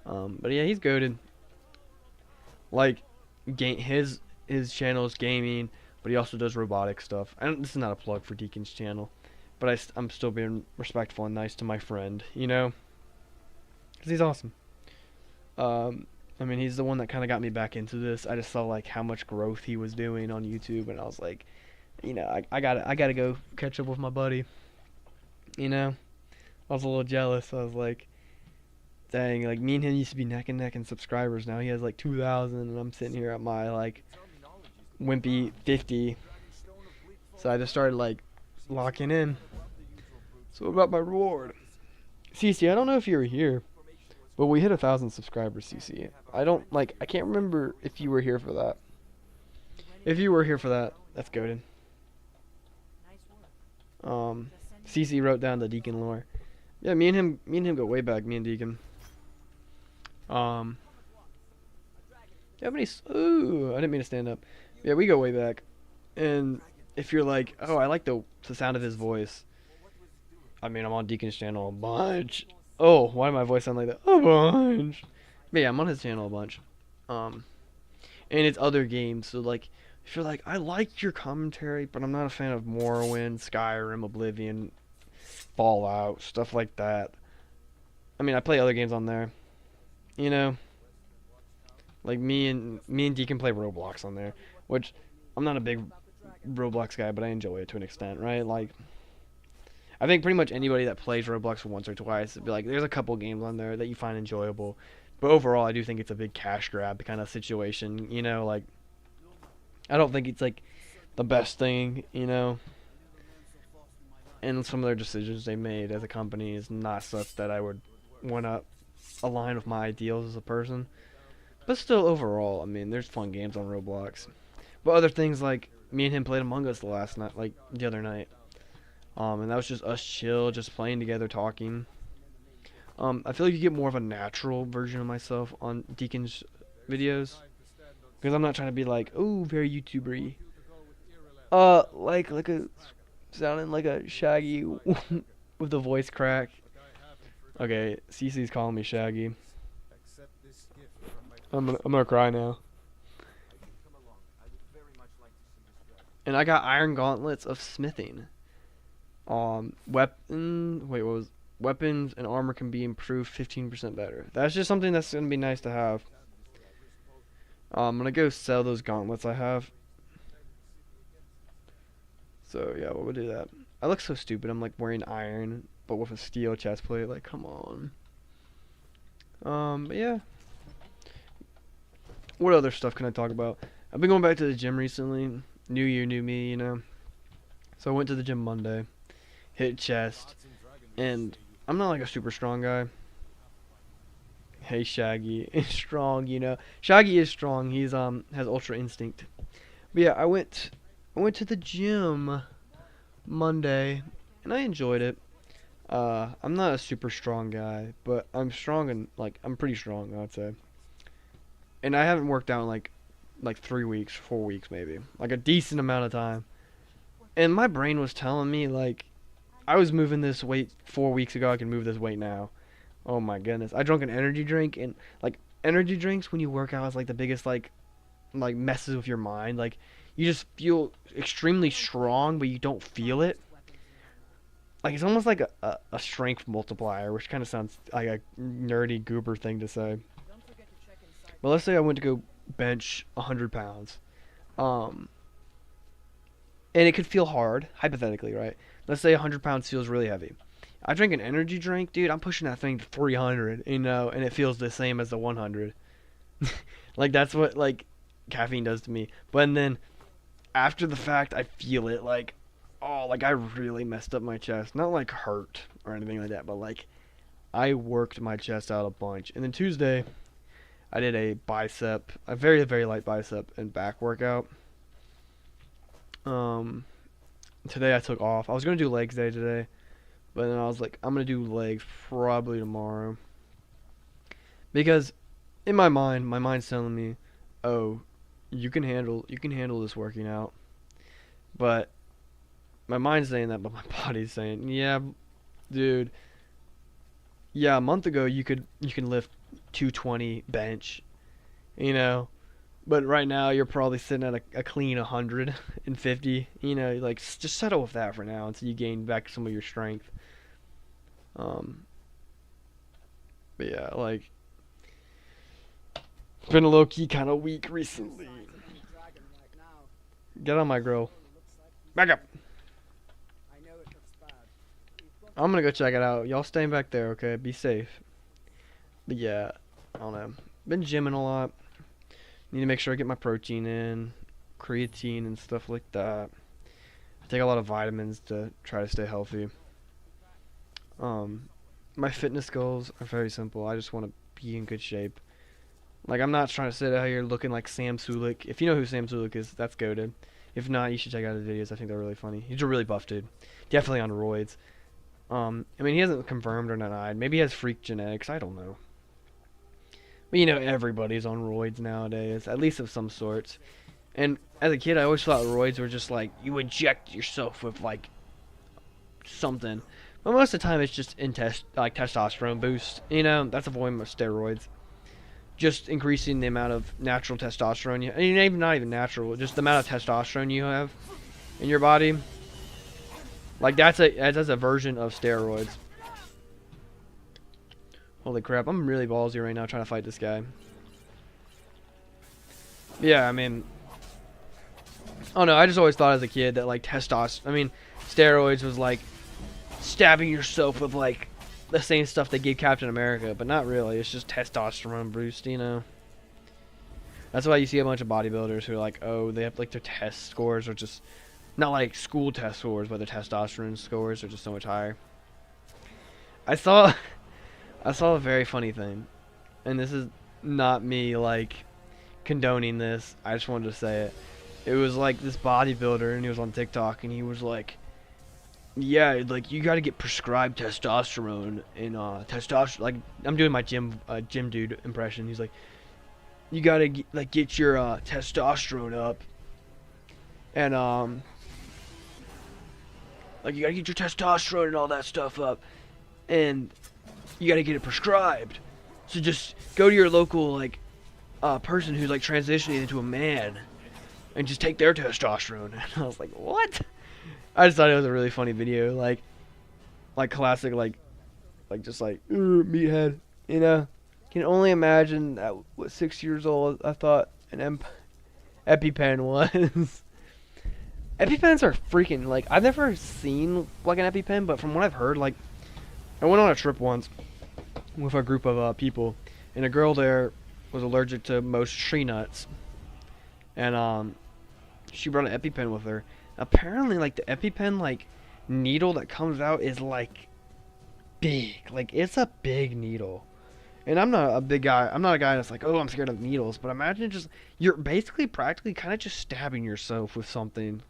But yeah, he's goated. Like, his channel is gaming, but he also does robotic stuff. And this is not a plug for Deacon's channel, but I'm still being respectful and nice to my friend, you know, because he's awesome. I mean, he's the one that kind of got me back into this. I just saw like how much growth he was doing on YouTube, and I was like, you know, I gotta go catch up with my buddy. You know, I was a little jealous. I was like, dang, like me and him used to be neck and neck in subscribers. Now he has like 2,000, and I'm sitting here at my like wimpy 50. So I just started like locking in. So about my reward, CC, I don't know if you were here, but we hit 1,000 subscribers, CC. I can't remember if you were here for that. If you were here for that, that's goated. CC wrote down the Deacon lore. Yeah, me and him go way back. Me and Deacon. You have any? Ooh, I didn't mean to stand up. Yeah, we go way back. And if you're like, oh, I like the sound of his voice. I mean, I'm on Deacon's channel a bunch. Oh, why did my voice sound like that? A bunch. But yeah, I'm on his channel a bunch. And it's other games. So like, if you're like, I like your commentary, but I'm not a fan of Morrowind, Skyrim, Oblivion, Fallout, stuff like that. I mean, I play other games on there. You know, like me and Deacon play Roblox on there, which I'm not a big Roblox guy, but I enjoy it to an extent, right? Like, I think pretty much anybody that plays Roblox once or twice, be like, there's a couple games on there that you find enjoyable, but overall, I do think it's a big cash grab kind of situation. You know, like, I don't think it's like the best thing, you know. And some of their decisions they made as a company is not such that I would want to align with my ideals as a person. But still, overall, I mean, there's fun games on Roblox. But other things like me and him played Among Us the other night. And that was just us chill, just playing together, talking. I feel like you get more of a natural version of myself on Deacon's videos. Because I'm not trying to be like, oh, very YouTuber-y. Sounding like a Shaggy with the voice crack. Okay, Cece's calling me Shaggy. I'm gonna cry now. And I got iron gauntlets of smithing. Weapons and armor can be improved 15% better. That's just something that's gonna be nice to have. I'm gonna go sell those gauntlets I have. So yeah, we'll do that. I look so stupid. I'm like wearing iron, but with a steel chest plate. Like, come on. But yeah. What other stuff can I talk about? I've been going back to the gym recently. New year, new me, you know. So I went to the gym Monday, hit chest, and I'm not like a super strong guy. Hey, Shaggy is strong, you know. Shaggy is strong. He's has ultra instinct. But yeah, I went to the gym Monday, and I enjoyed it. I'm not a super strong guy, but I'm strong and like I'm pretty strong, I'd say. And I haven't worked out in like 3 weeks, 4 weeks maybe, like a decent amount of time. And my brain was telling me like I was moving this weight 4 weeks ago. I can move this weight now. Oh my goodness! I drank an energy drink, and like energy drinks when you work out is like the biggest like messes with your mind. Like you just feel extremely strong, but you don't feel it. Like it's almost like a strength multiplier, which kind of sounds like a nerdy goober thing to say. But let's say I went to go bench 100 pounds, and it could feel hard, hypothetically, right? Let's say 100 pounds feels really heavy. I drink an energy drink, dude. I'm pushing that thing to 300, you know, and it feels the same as the 100. Like that's what like caffeine does to me. But then after the fact, I feel it like, oh, like I really messed up my chest. Not like hurt or anything like that, but like I worked my chest out a bunch. And then Tuesday, I did a very, very light bicep and back workout. Today I took off. I was going to do legs day today, but then I was like, I'm going to do legs probably tomorrow. Because in my mind's telling me, oh, you can handle this working out. But my mind's saying that, but my body's saying, yeah, dude. Yeah, a month ago you can lift 220 bench, you know, But right now, you're probably sitting at a clean 150. You know, like just settle with that for now until you gain back some of your strength. Um, but yeah, like been a low key kind of weak recently. Signs of any dragon right now. Get on my grill. Looks like he's Back up. I know it looks bad. We've got I'm gonna go check it out. Y'all stay back there, okay? Be safe. But yeah, I don't know. Been gymming a lot. Need to make sure I get my protein in, creatine and stuff like that. I take a lot of vitamins to try to stay healthy. My fitness goals are very simple. I just want to be in good shape. Like, I'm not trying to sit out here looking like Sam Sulik. If you know who Sam Sulik is, that's goated. If not, you should check out his videos. I think they're really funny. He's a really buff dude. Definitely on roids. I mean, he hasn't confirmed or denied. Maybe he has freak genetics. I don't know. But you know, everybody's on roids nowadays, at least of some sorts. And as a kid, I always thought roids were just like you inject yourself with like something. But most of the time, it's just like testosterone boost. You know, that's a form of steroids. Just increasing the amount of natural testosterone you, and not even natural, just the amount of testosterone you have in your body. Like that's a version of steroids. Holy crap, I'm really ballsy right now trying to fight this guy. Yeah, I mean, oh no, I just always thought as a kid that like steroids was like stabbing yourself with like the same stuff they gave Captain America, but not really. It's just testosterone boost, you know. That's why you see a bunch of bodybuilders who are like, oh, they have like their test scores are just not like school test scores, but their testosterone scores are just so much higher. I saw a very funny thing, and this is not me like condoning this. I just wanted to say it. It was like this bodybuilder, and he was on TikTok, and he was like, yeah, like you got to get prescribed testosterone and testosterone. Like I'm doing my gym dude impression. He's like, you got to get your testosterone up, and like you got to get your testosterone and all that stuff up, and you got to get it prescribed. So just go to your local like person who's like transitioning into a man, and just take their testosterone. And I was like, what? I just thought it was a really funny video, like classic, like just like meathead, you know. Can only imagine at 6 years old I thought an EpiPen was. EpiPens are freaking like I've never seen like an EpiPen, but from what I've heard, like I went on a trip once with a group of people, and a girl there was allergic to most tree nuts, and she brought an EpiPen with her. Apparently, like the EpiPen like needle that comes out is like big, like it's a big needle. And I'm not a big guy. I'm not a guy that's like, oh, I'm scared of needles. But imagine just you're basically practically kind of just stabbing yourself with something,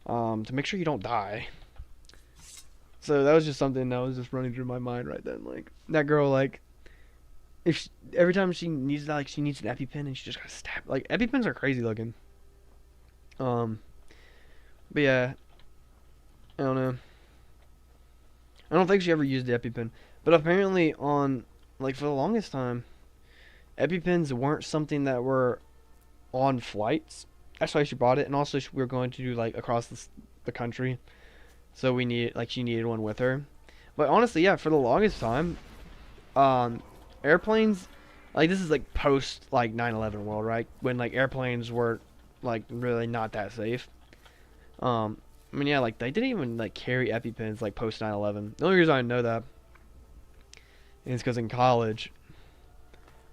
to make sure you don't die. So that was just something that was just running through my mind right then. Like that girl, like every time she needs that, like she needs an EpiPen, and she just got stabbed. Like EpiPens are crazy looking. But yeah, I don't know. I don't think she ever used the EpiPen, but apparently on like for the longest time, EpiPens weren't something that were on flights. That's why she bought it, and also we were going to do like across the country, so she needed one with her. But honestly, yeah, for the longest time, airplanes, like this is like post like 9/11 world, right? When like airplanes were like really not that safe. I mean, yeah, like they didn't even like carry EpiPens like post 9/11. The only reason I know that is because in college,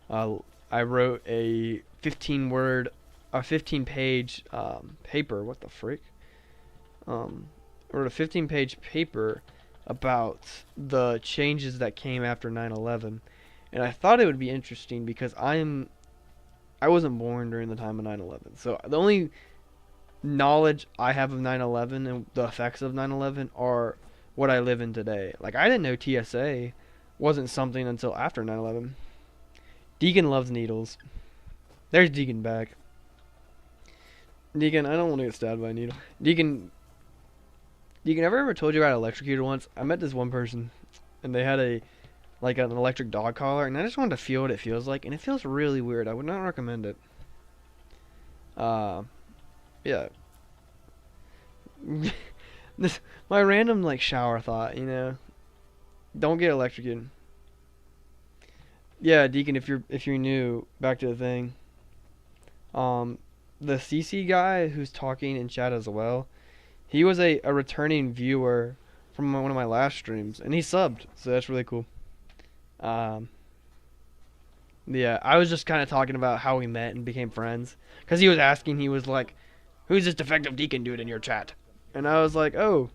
I wrote a 15-page paper. What the frick? I wrote a 15-page paper about the changes that came after 9/11, and I thought it would be interesting because I wasn't born during the time of 9/11, so the only knowledge I have of 9/11 and the effects of 9/11 are what I live in today. Like I didn't know TSA wasn't something until after 9/11. Deegan loves needles. There's Deegan back. Deegan, I don't want to get stabbed by a needle. Deegan, ever told you I got electrocuted once? I met this one person, and they had an electric dog collar, and I just wanted to feel what it feels like, and it feels really weird. I would not recommend it. Yeah. This my random like shower thought, you know. Don't get electrocuted. Yeah, Deacon, if you're new, back to the thing. Um, the CC guy who's talking in chat as well, he was a returning viewer from one of my last streams, and he subbed, so that's really cool. Um, yeah, I was just kind of talking about how we met and became friends, because he was asking, he was like, "Who's this defective Deacon dude in your chat?" And I was like, "Oh,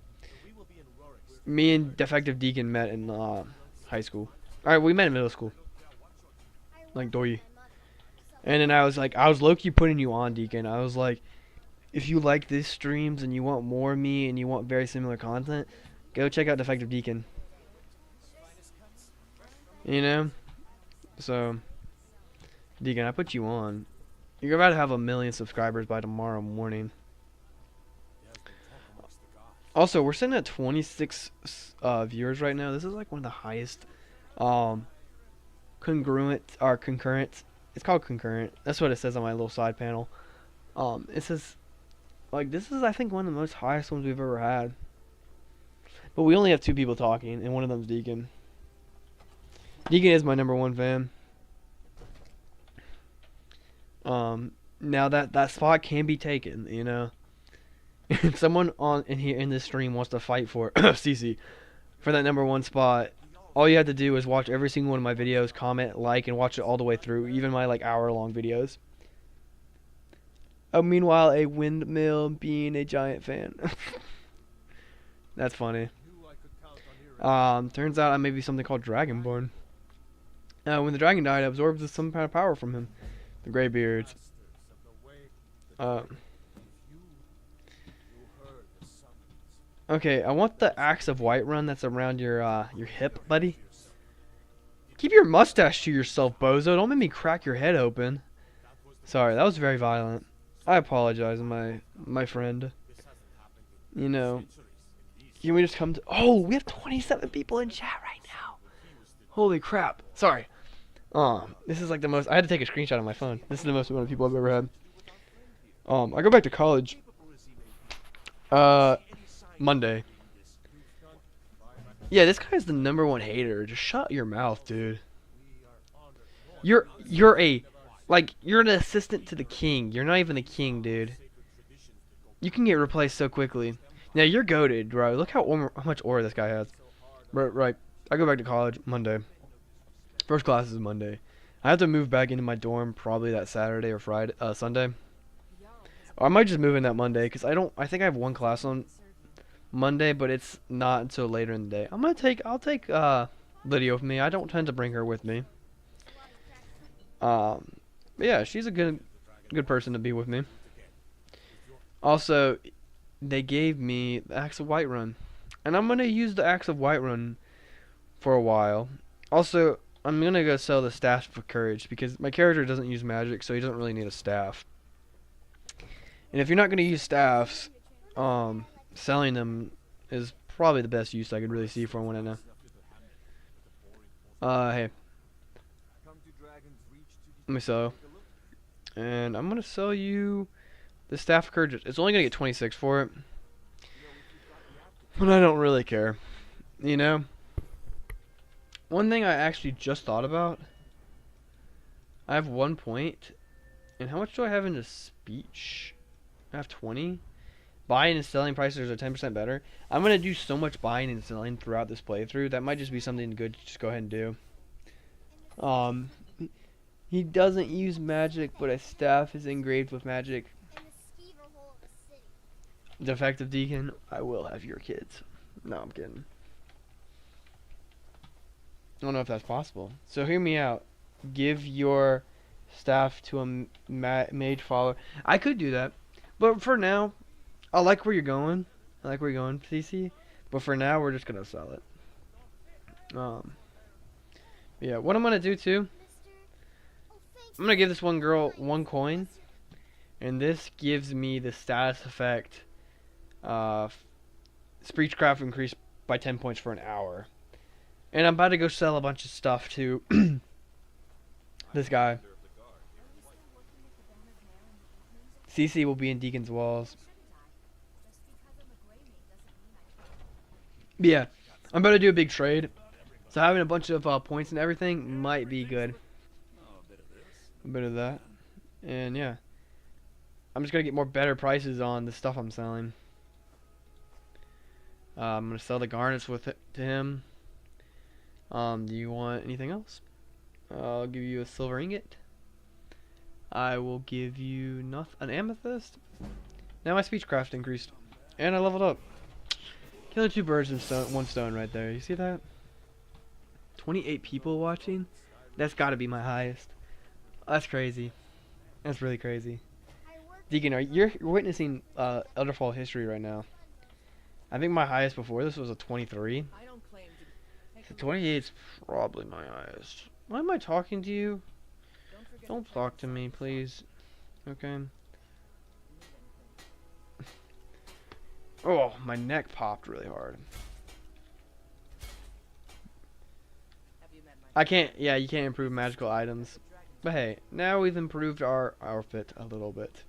me and defective Deacon met in high school. All right, we met in middle school, like Doi." And then I was like, I was low-key putting you on, Deacon. I was like, if you like these streams and you want more of me and you want very similar content, go check out Defective Deacon. You know? So, Deacon, I put you on. You're about to have 1 million subscribers by tomorrow morning. Also, we're sitting at 26 viewers right now. This is like one of the highest concurrent. It's called concurrent. That's what it says on my little side panel. It says, like, this is, I think, one of the most highest ones we've ever had. But we only have 2 people talking, and one of them's Deacon. Deacon is my #1 fan. Now that spot can be taken, you know. If someone in this stream wants to fight for CC for that #1 spot, all you have to do is watch every single one of my videos, comment, like, and watch it all the way through, even my like hour-long videos. Meanwhile, a windmill being a giant fan. That's funny. Turns out I may be something called Dragonborn. When the dragon died, I absorbed some kind of power from him. The Greybeards. Okay, I want the Axe of Whiterun that's around your hip, buddy. Keep your mustache to yourself, bozo. Don't make me crack your head open. Sorry, that was very violent. I apologize, my friend. You know, can we just come to... Oh, we have 27 people in chat right now. Holy crap. Sorry. This is like the most... I had to take a screenshot on my phone. This is the most amount of people I've ever had. I go back to college. Monday. Yeah, this guy's the #1 hater. Just shut your mouth, dude. You're an assistant to the king. You're not even the king, dude. You can get replaced so quickly. Now you're goated, bro. Look how much aura this guy has. Right. I go back to college Monday. First class is Monday. I have to move back into my dorm probably that Saturday or Sunday. Or I might just move in that Monday because I think I have 1 class on Monday, but it's not until later in the day. I'll take Lydia with me. I don't tend to bring her with me. But yeah, she's a good person to be with me. Also, they gave me the Axe of Whiterun, and I'm gonna use the Axe of Whiterun for a while. Also, I'm gonna go sell the Staff of Courage because my character doesn't use magic, so he doesn't really need a staff. And if you're not gonna use staffs, selling them is probably the best use I could really see for one right now. Hey. Let me sell. And I'm gonna sell you the Staff of Courage. It's only gonna get 26 for it. But I don't really care. You know? One thing I actually just thought about. I have 1 point. And how much do I have into speech? I have 20. Buying and selling prices are 10% better. I'm going to do so much buying and selling throughout this playthrough. That might just be something good to just go ahead and do. He doesn't use magic, but a staff is engraved with magic. Defective Deacon, I will have your kids. No, I'm kidding. I don't know if that's possible. So hear me out. Give your staff to a mage follower. I could do that. But for now, I like where you're going. CC. But for now, we're just going to sell it. Yeah, what I'm going to do too, I'm going to give this one girl 1 coin. And this gives me the status effect. Speechcraft increased by 10 points for an hour. And I'm about to go sell a bunch of stuff to this guy. CC will be in Deacon's walls. But yeah, I'm about to do a big trade. So having a bunch of points and everything might be good. A bit of that. And yeah. I'm just going to get more better prices on the stuff I'm selling. I'm going to sell the garnets with it to him. Do you want anything else? I'll give you a silver ingot. I will give you an amethyst. Now my speechcraft increased. And I leveled up. Killing 2 birds in one stone right there. You see that? 28 people watching? That's got to be my highest. That's crazy. That's really crazy. Deacon, you're witnessing Elderfall history right now. I think my highest before this was a 23. So 28 is probably my highest. Why am I talking to you? Don't talk to me, please. Okay. Oh, my neck popped really hard. I can't, yeah, you can't improve magical items. But hey, now we've improved our outfit a little bit.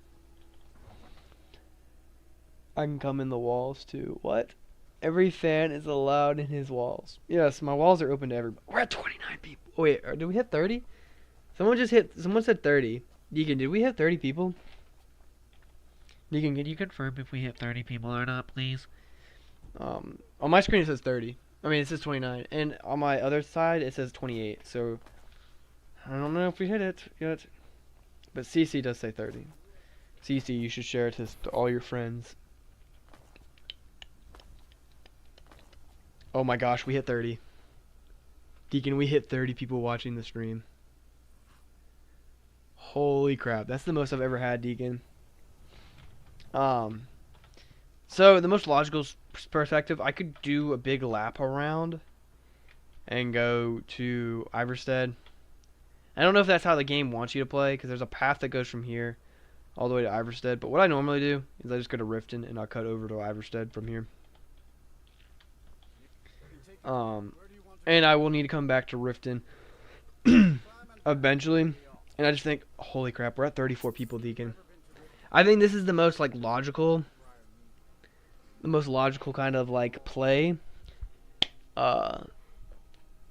I can come in the walls too. What? Every fan is allowed in his walls. Yes, my walls are open to everybody. We're at 29 people. Oh, wait, did we hit 30? Someone said 30. Deacon, did we hit 30 people? Deacon, can you confirm if we hit 30 people or not, please? On my screen it says 30. I mean, it says 29. And on my other side it says 28. So, I don't know if we hit it yet. But CC does say 30. CC, you should share it to all your friends. Oh my gosh, we hit 30. Deacon, we hit 30 people watching the stream. Holy crap, that's the most I've ever had, Deacon. So the most logical perspective, I could do a big lap around and go to Iverstead. I don't know if that's how the game wants you to play, because there's a path that goes from here all the way to Iverstead. But what I normally do is I just go to Riften and I'll cut over to Iverstead from here. And I will need to come back to Riften eventually. And I just think, holy crap, we're at 34 people, Deacon. I think this is the most logical kind of play.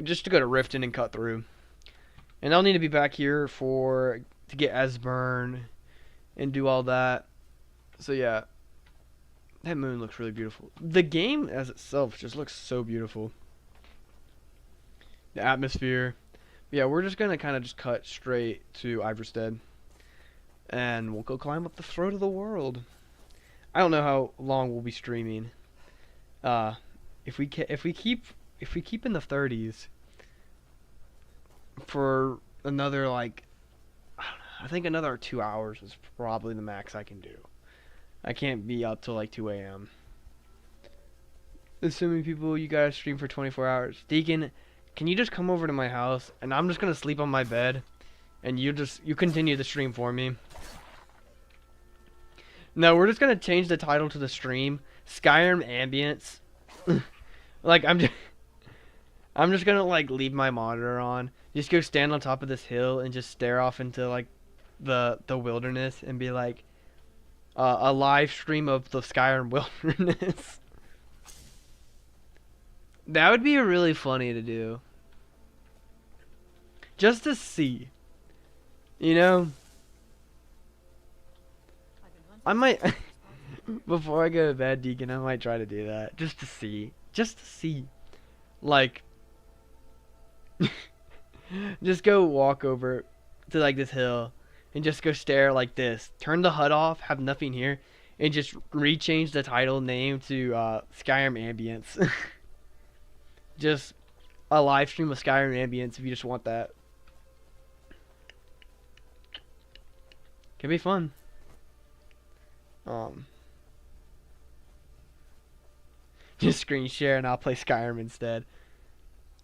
Just to go to Riften and cut through. And I'll need to be back here to get Esbern and do all that. So yeah, that moon looks really beautiful. The game as itself just looks so beautiful. The atmosphere. Yeah, we're just gonna kind of just cut straight to Iverstead, and we'll go climb up the throat of the world. I don't know how long we'll be streaming. If we keep in the 30s for another I think another 2 hours is probably the max I can do. I can't be up till 2 a.m. Assuming people, you guys stream for 24 hours. Deacon, can you just come over to my house and I'm just gonna sleep on my bed, and you continue the stream for me. No, we're just gonna change the title to the stream, Skyrim Ambience. I'm just gonna leave my monitor on, just go stand on top of this hill and just stare off into the wilderness and be a live stream of the Skyrim wilderness. That would be really funny to do. Just to see. You know? I might, before I go to bed, Deacon, I might try to do that. Just to see. Just to see. Just go walk over to this hill and just go stare like this. Turn the HUD off, have nothing here, and just rechange the title name to Skyrim Ambience. Just a live stream of Skyrim Ambience if you just want that. Could be fun. Just screen share and I'll play Skyrim instead.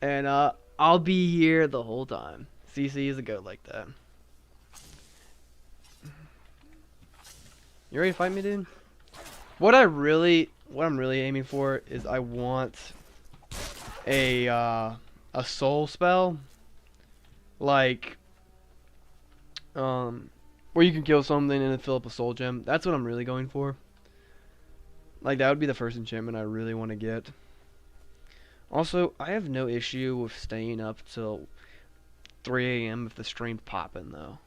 And I'll be here the whole time. CC is a goat like that. You ready to fight me, dude? What I'm really aiming for is I want a soul spell, where you can kill something and then fill up a soul gem. That's what I'm really going for. Like, that would be the first enchantment I really want to get. Also, I have no issue with staying up till 3 a.m. if the stream's popping, though.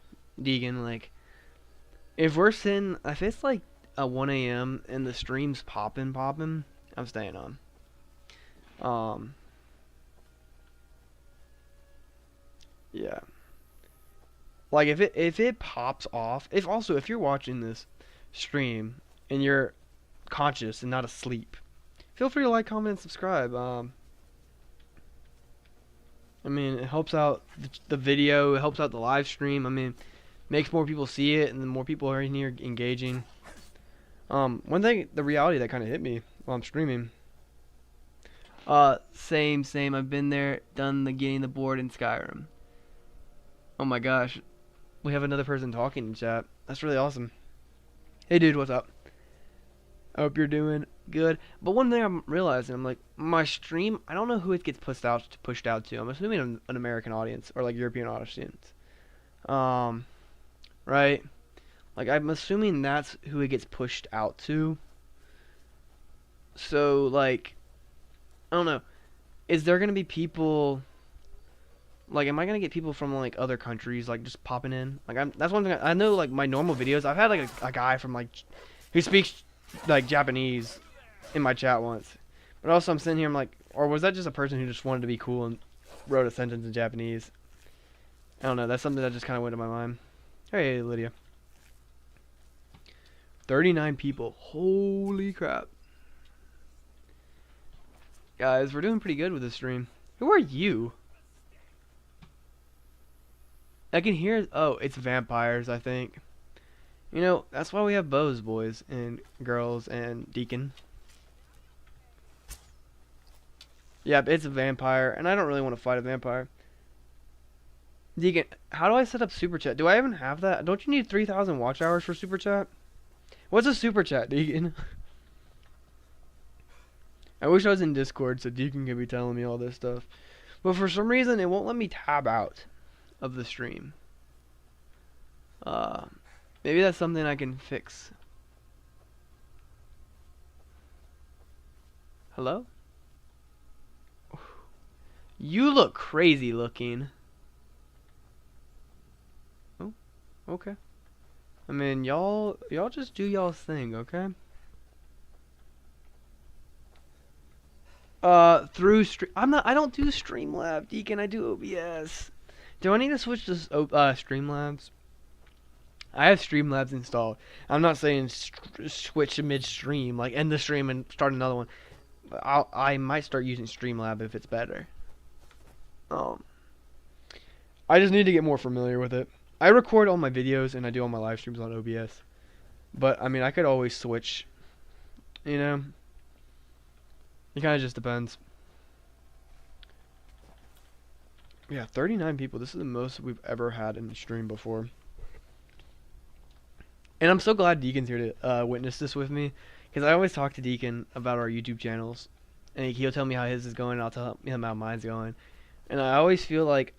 Deegan, like, if it's like a 1 a.m. and the stream's popping, I'm staying on. Yeah. Like, if it pops off, if you're watching this stream and you're conscious and not asleep, feel free to like, comment, and subscribe. I mean, it helps out the video, it helps out the live stream. I mean, makes more people see it, and then more people are in here engaging. One thing, the reality that kind of hit me while I'm streaming. Same. I've been there, done getting the board in Skyrim. Oh my gosh, we have another person talking in chat. That's really awesome. Hey dude, what's up? I hope you're doing good. But one thing I'm realizing, I'm like, my stream, I don't know who it gets pushed out to. I'm assuming an American audience or like European audience. Right? Like, I'm assuming that's who it gets pushed out to. So, like, I don't know. Is there gonna be people? Like, am I gonna get people from like other countries like just popping in? Like, that's one thing I know. Like my normal videos, I've had like a guy from like who speaks like Japanese in my chat once. But also I'm sitting here, I'm like, or was that just a person who just wanted to be cool and wrote a sentence in Japanese? I don't know. That's something that just kind of went to my mind. Hey, Lydia. 39 people. Holy crap. Guys, we're doing pretty good with this stream. Who are you? I can hear... Oh, it's vampires, I think. You know, that's why we have bows, boys and girls and Deacon. Yep, it's a vampire, and I don't really want to fight a vampire. Deacon, how do I set up Super Chat? Do I even have that? Don't you need 3,000 watch hours for Super Chat? What's a Super Chat, Deacon? I wish I was in Discord so Deacon could be telling me all this stuff. But for some reason, it won't let me tab out of the stream. Maybe that's something I can fix. Hello? You look crazy looking. Oh, okay. I mean, y'all just do y'all's thing, okay? Through stream. I don't do Streamlab, Deacon. I do OBS. Do I need to switch to Streamlabs? I have Streamlabs installed. I'm not saying switch midstream, like end the stream and start another one. But I might start using Streamlab if it's better. I just need to get more familiar with it. I record all my videos and I do all my live streams on OBS. But I mean, I could always switch. You know, it kind of just depends. Yeah, 39 people. This is the most we've ever had in the stream before. And I'm so glad Deacon's here to witness this with me, because I always talk to Deacon about our YouTube channels, and he'll tell me how his is going, and I'll tell him how mine's going. And I always feel like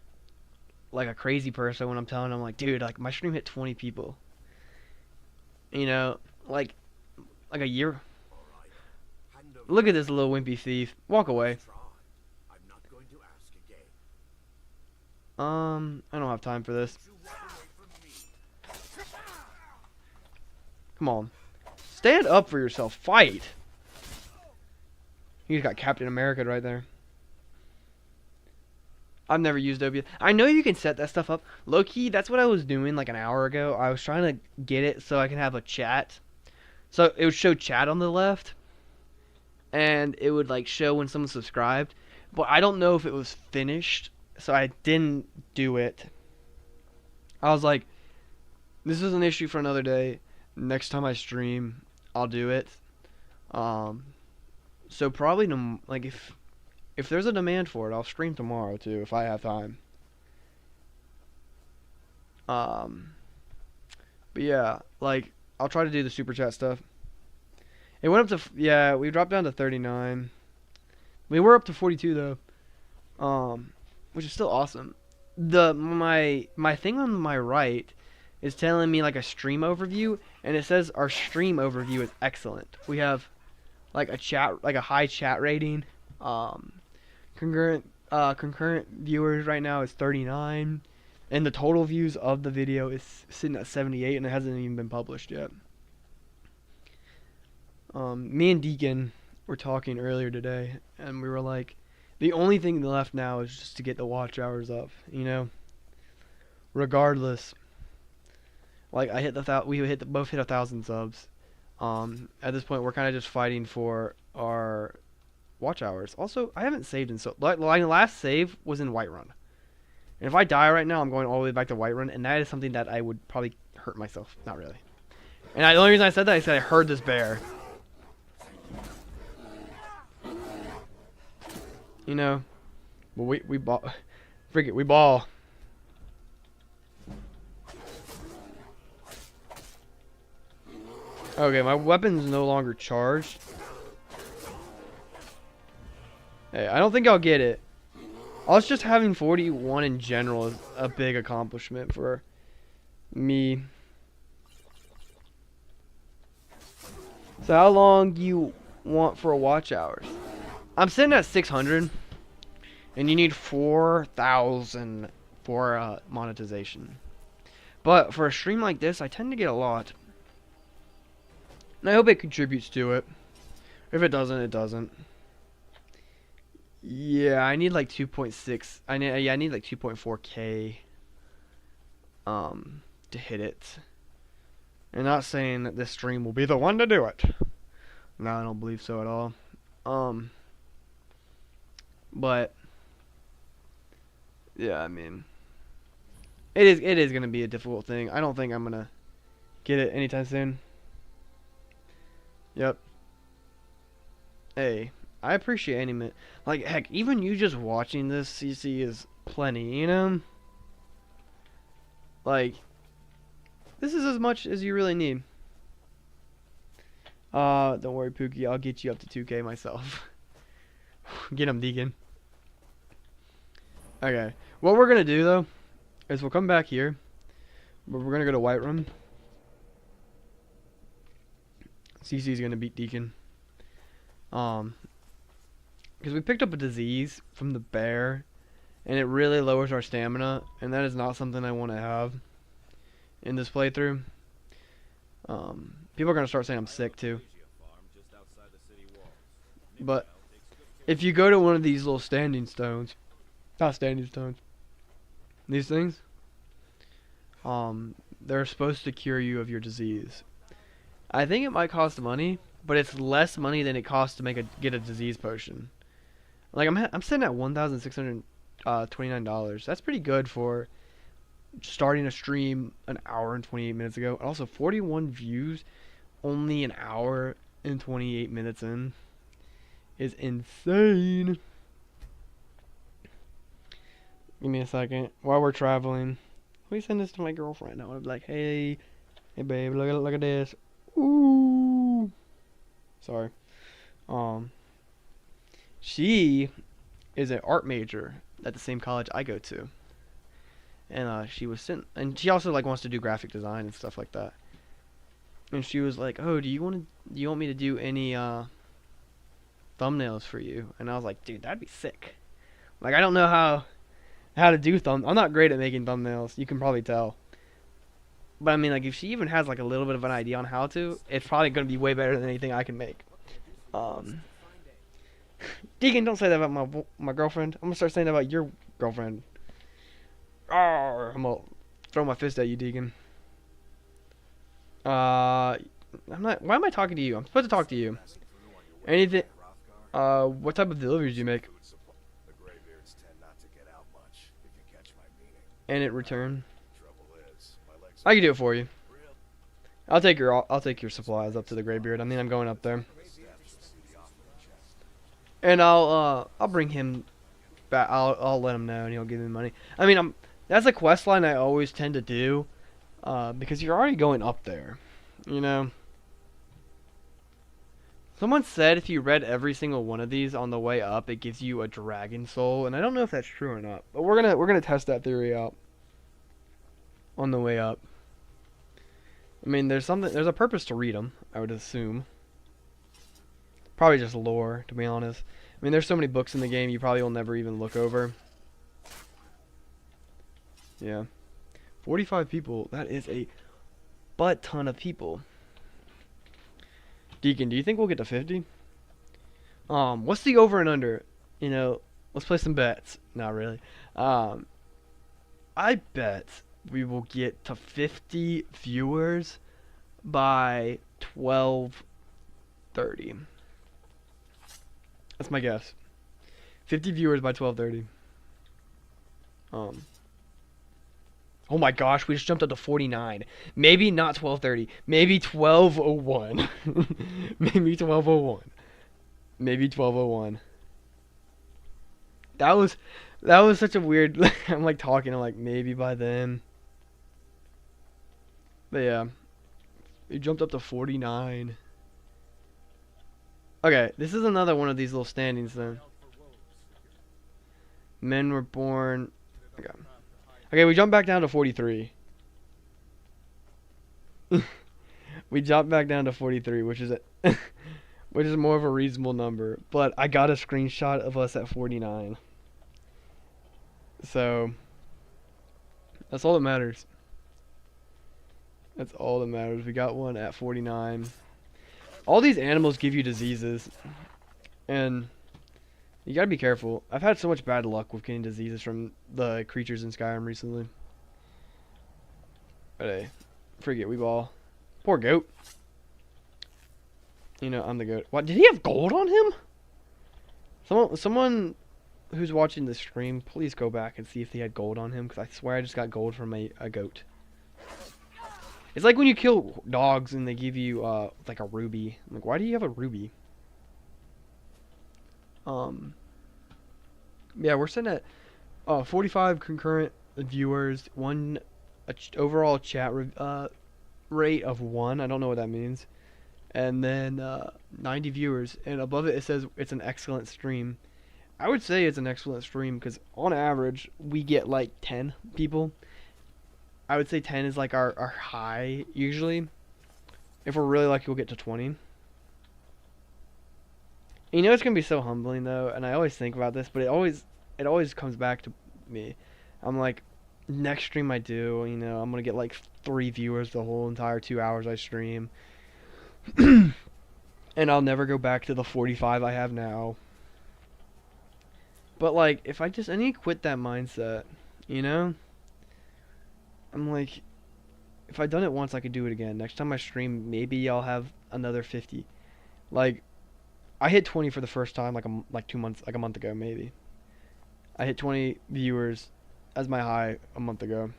a crazy person when I'm telling him, like, dude, like my stream hit 20 people. You know, like a year. Look at this little wimpy thief. Walk away. I don't have time for this. Come on. Stand up for yourself. Fight. You just got Captain America right there. I've never used OBS. I know you can set that stuff up. Low-key, that's what I was doing like an hour ago. I was trying to get it so I can have a chat. So it would show chat on the left. And it would like show when someone subscribed. But I don't know if it was finished. So I didn't do it. I was like, this is an issue for another day. Next time I stream, I'll do it. So probably like if there's a demand for it, I'll stream tomorrow too if I have time. But yeah, like I'll try to do the super chat stuff. It went up to yeah, we dropped down to 39. We were up to 42 though. Which is still awesome. My thing on my right is telling me like a stream overview, and it says our stream overview is excellent. We have like a high chat rating. Concurrent viewers right now is 39, and the total views of the video is sitting at 78, and it hasn't even been published yet. Me and Deacon were talking earlier today, and we were like, the only thing left now is just to get the watch hours up, you know. Regardless, like we both hit 1,000 subs. At this point, we're kind of just fighting for our watch hours. Also, I haven't saved in my last save was in Whiterun, and if I die right now, I'm going all the way back to Whiterun, and that is something that I would probably hurt myself. Not really. And the only reason I said that is because I heard this bear. You know, but we ball, freak it, we ball. Okay, my weapon's no longer charged. Hey, I don't think I'll get it. Also, just having 41 in general is a big accomplishment for me. So how long do you want for a watch hours? I'm sitting at 600, and you need 4,000 for monetization. But for a stream like this, I tend to get a lot. And I hope it contributes to it. If it doesn't, it doesn't. Yeah, I need like 2.6. I need like 2.4K to hit it. And not saying that this stream will be the one to do it. No, I don't believe so at all. But yeah, I mean, it is gonna be a difficult thing. I don't think I'm gonna get it anytime soon. Yep. Hey, I appreciate any minute. Like, heck, even you just watching this CC is plenty, you know? Like, this is as much as you really need. Don't worry, Pookie, I'll get you up to 2K myself. Get him, Deacon. Okay, what we're gonna do, though, is we'll come back here. But we're gonna go to Whiterun. CC's gonna beat Deacon. Because we picked up a disease from the bear, and it really lowers our stamina, and that is not something I want to have in this playthrough. People are gonna start saying I'm sick too. But if you go to one of these little standing stones, not standing stones, these things, they're supposed to cure you of your disease. I think it might cost money, but it's less money than it costs to get a disease potion. Like I'm sitting at $1,629. That's pretty good for starting a stream an hour and 28 minutes ago. Also, 41 views, only an hour and 28 minutes in, is insane. Give me a second. While we're traveling, let me send this to my girlfriend. I want to be like, hey babe, look at this. Ooh. Sorry. She is an art major at the same college I go to. And she was sitting, and she also like wants to do graphic design and stuff like that. And she was like, "Oh, do you want me to do any thumbnails for you?" And I was like, "Dude, that'd be sick." Like, I don't know how to do I'm not great at making thumbnails. You can probably tell. But I mean, like, if she even has like a little bit of an idea on how to, it's probably gonna be way better than anything I can make. Deacon, don't say that about my girlfriend. I'm gonna start saying that about your girlfriend. Arr, I'm gonna throw my fist at you, Deacon. I'm not. Why am I talking to you? I'm supposed to talk to you. Anything? What type of deliveries do you make? And in return, I can do it for you. I'll take your supplies up to the Greybeard. I mean, I'm going up there, and I'll bring him back. I'll let him know, and he'll give me money. I mean, that's a quest line I always tend to do, because you're already going up there, you know. Someone said if you read every single one of these on the way up, it gives you a dragon soul, and I don't know if that's true or not. But we're gonna test that theory out on the way up. I mean, there's a purpose to read them, I would assume. Probably just lore, to be honest. I mean, there's so many books in the game you probably will never even look over. Yeah. 45 people. That is a butt ton of people. Deacon, do you think we'll get to 50? What's the over and under? You know, let's play some bets. Not really. I bet we will get to 50 viewers by 12:30. That's my guess. 50 viewers by 12:30. Oh my gosh, we just jumped up to 49. Maybe not 12:30. Maybe 12:01. Maybe 12:01. Maybe 12:01. That was such a weird. I'm like talking. I'm like maybe by then. But yeah, we jumped up to 49. Okay, this is another one of these little standings then. Men were born. Okay. Okay, we jumped back down to 43. We jumped back down to 43, which is which is more of a reasonable number. But I got a screenshot of us at 49. So that's all that matters. That's all that matters. We got one at 49. All these animals give you diseases, and you gotta be careful. I've had so much bad luck with getting diseases from the creatures in Skyrim recently. But hey, forget we ball. Poor goat. You know, I'm the goat. What, did he have gold on him? Someone who's watching the stream, please go back and see if he had gold on him, because I swear I just got gold from a goat. It's like when you kill dogs and they give you like a ruby. I'm like, why do you have a ruby? Yeah, we're sitting at 45 concurrent viewers, overall chat rate of 1. I don't know what that means. And then 90 viewers, and above it says it's an excellent stream. I would say it's an excellent stream because on average we get like 10 people. I would say 10 is like our high usually. If we're really lucky, we'll get to 20. You know, it's gonna be so humbling though, and I always think about this, but it always comes back to me. I'm like, next stream I do, you know, I'm gonna get like 3 viewers the whole entire 2 hours I stream, and I'll never go back to the 45 I have now. But like, if I need to quit that mindset, you know. I'm like, if I'd done it once, I could do it again. Next time I stream, maybe I'll have another 50. Like, I hit 20 for the first time like a month ago, maybe. I hit 20 viewers as my high a month ago.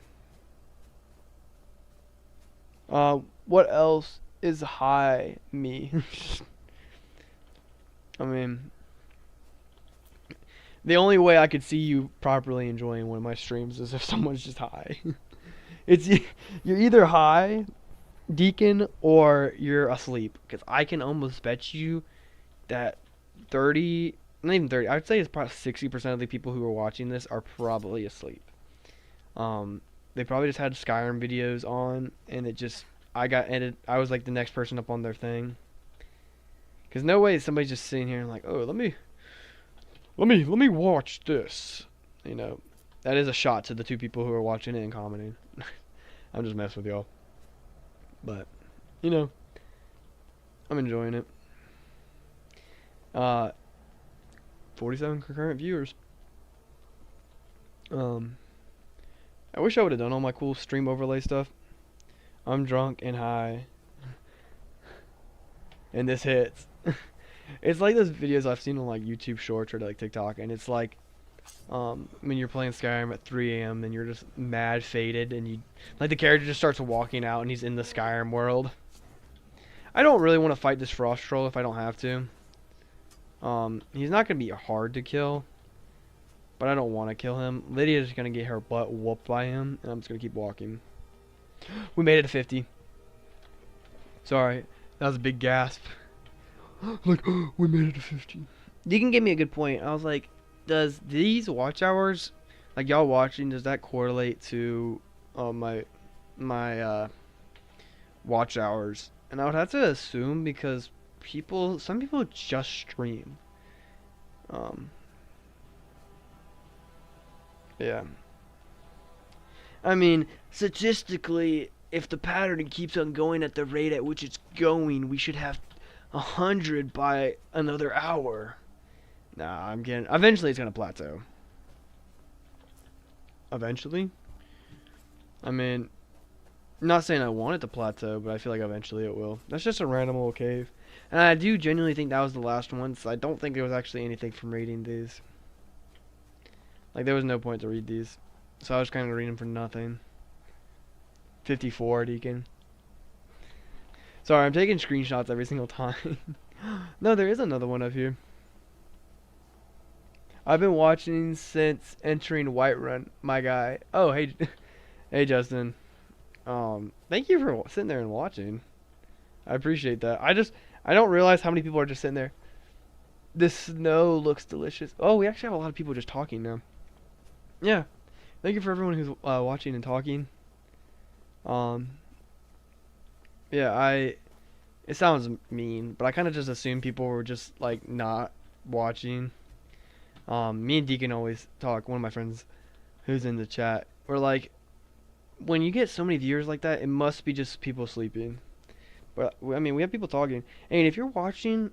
What else is high me? I mean, the only way I could see you properly enjoying one of my streams is if someone's just high. You're either high, Deacon, or you're asleep. Because I can almost bet you that 30, not even 30, I would say it's probably 60% of the people who are watching this are probably asleep. They probably just had Skyrim videos on, and I was like the next person up on their thing. Because no way somebody's just sitting here and like, oh, let me watch this. You know, that is a shot to the 2 people who are watching it and commenting. I'm just messing with y'all. But, you know, I'm enjoying it. 47 concurrent viewers. I wish I would have done all my cool stream overlay stuff. I'm drunk and high. And this hits. It's like those videos I've seen on like YouTube Shorts or like TikTok, and it's like when you're playing Skyrim at 3 a.m. and you're just mad faded, and you like the character just starts walking out and he's in the Skyrim world. I don't really want to fight this frost troll if I don't have to. He's not gonna be hard to kill, but I don't want to kill him. Lydia's gonna get her butt whooped by him, and I'm just gonna keep walking. We made it to 50. Sorry, that was a big gasp. Like, oh, we made it to 50. Deacon gave me a good point. I was like, does these watch hours, like y'all watching, does that correlate to my watch hours, and I would have to assume because some people just stream. Yeah. I mean, statistically, if the pattern keeps on going at the rate at which it's going, we should have 100 by another hour. Nah, I'm kidding. Eventually, it's gonna plateau. Eventually. I mean, not saying I want it to plateau, but I feel like eventually it will. That's just a random little cave. And I do genuinely think that was the last one, so I don't think there was actually anything from reading these. Like, there was no point to read these. So I was kind of reading for nothing. 54, Deacon. Sorry, I'm taking screenshots every single time. No, there is another one up here. I've been watching since entering Whiterun, my guy. Oh, hey, hey, Justin. Thank you for sitting there and watching. I appreciate that. I don't realize how many people are just sitting there. The snow looks delicious. Oh, we actually have a lot of people just talking now. Yeah. Thank you for everyone who's watching and talking. Yeah, it sounds mean, but I kind of just assumed people were just like not watching. Me and Deacon always talk. One of my friends who's in the chat, we're like, when you get so many viewers like that, it must be just people sleeping. But I mean, we have people talking. And if you're watching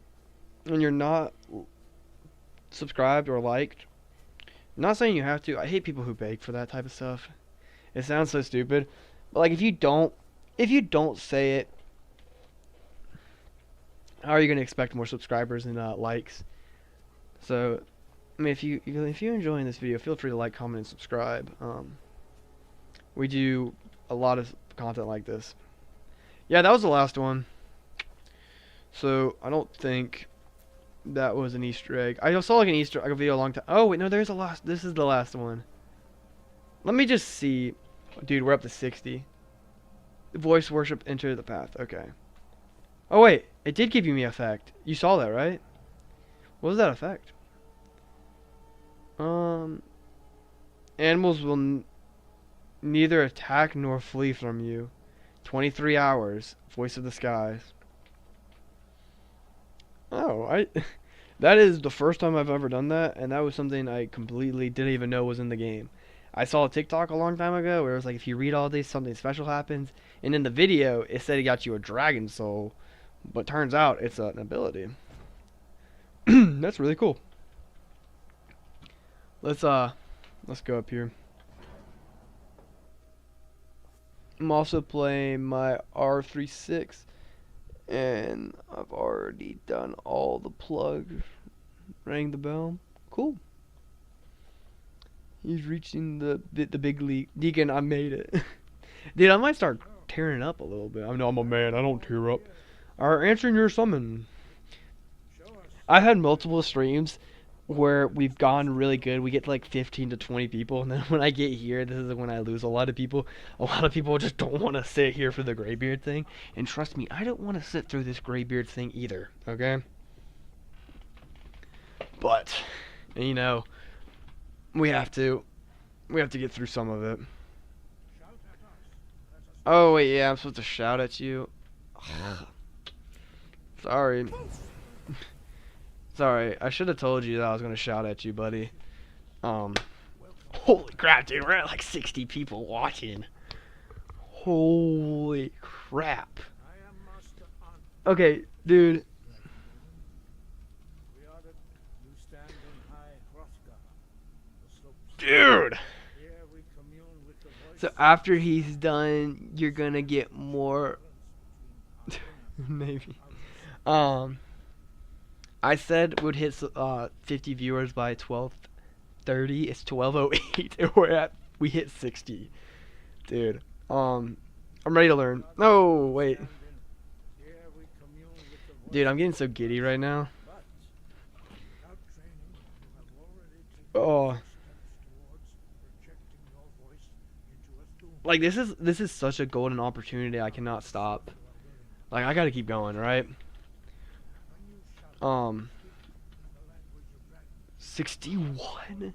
and you're not subscribed or liked, I'm not saying you have to. I hate people who beg for that type of stuff. It sounds so stupid. But like, if you don't say it, how are you gonna expect more subscribers and likes? So, I mean, if you're enjoying this video, feel free to like, comment, and subscribe. We do a lot of content like this. Yeah, that was the last one. So I don't think that was an Easter egg. I saw like an Easter egg video a long time. Oh wait, no, there's a last. This is the last one. Let me just see, dude. We're up to 60. Voice worship enter the path. Okay. Oh wait, it did give you me effect. You saw that, right? What was that effect? Animals will neither attack nor flee from you. 23 hours. Voice of the skies. Oh, that is the first time I've ever done that, and that was something I completely didn't even know was in the game. I saw a TikTok a long time ago where it was like, if you read all these, something special happens, and in the video it said it got you a dragon soul, but turns out it's an ability. That's really cool. Let's go up here. I'm also playing my R36, and I've already done all the plugs. Rang the bell. Cool. He's reaching the big league. Deacon, I made it. Dude, I might start tearing up a little bit. I know I'm a man. I don't tear up. Are answering your summon. I've had multiple streams where we've gone really good. We get to like 15 to 20 people, and then when I get here, this is when I lose a lot of people. A lot of people just don't want to sit here for the graybeard thing, and trust me, I don't want to sit through this graybeard thing either. Okay, but you know, we have to get through some of it. Oh wait, yeah, I'm supposed to shout at you. Sorry. Sorry, I should have told you that I was gonna shout at you, buddy. Holy crap, dude, we're at like 60 people watching. Holy crap. Okay, dude. Dude! So after he's done, you're gonna get more... Maybe. I said we'd hit 50 viewers by 12:30. It's 12:08, and we hit 60. Dude, I'm ready to learn. No, wait. Dude, I'm getting so giddy right now. Oh. Like, this is such a golden opportunity. I cannot stop. Like, I gotta keep going, right? 61.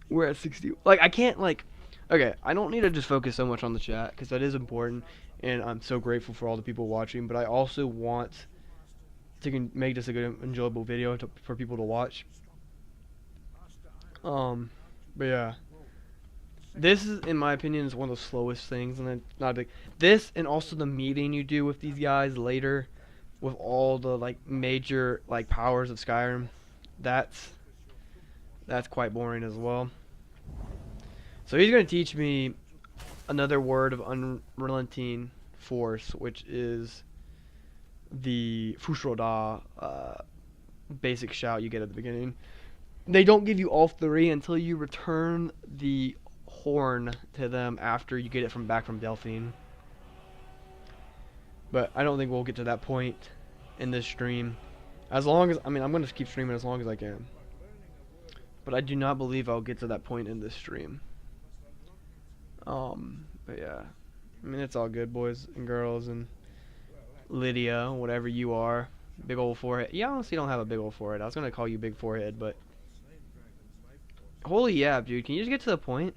We're at 60. Like, I can't, like, okay, I don't need to just focus so much on the chat because that is important, and I'm so grateful for all the people watching. But I also want to make this a good, enjoyable video for people to watch. But yeah, this is, in my opinion, is one of the slowest things, and then not big. This and also the meeting you do with these guys later, with all the like major like powers of Skyrim, that's quite boring as well. So he's gonna teach me another word of unrelenting force, which is the Fushroda basic shout you get at the beginning. They don't give you all three until you return the horn to them after you get it back from Delphine. But I don't think we'll get to that point in this stream. As long as, I mean, I'm going to keep streaming as long as I can. But I do not believe I'll get to that point in this stream. But yeah. I mean, it's all good, boys and girls and Lydia, whatever you are. Big old forehead. Yeah, honestly, don't have a big old forehead. I was going to call you Big Forehead, but... Holy yeah, dude. Can you just get to the point?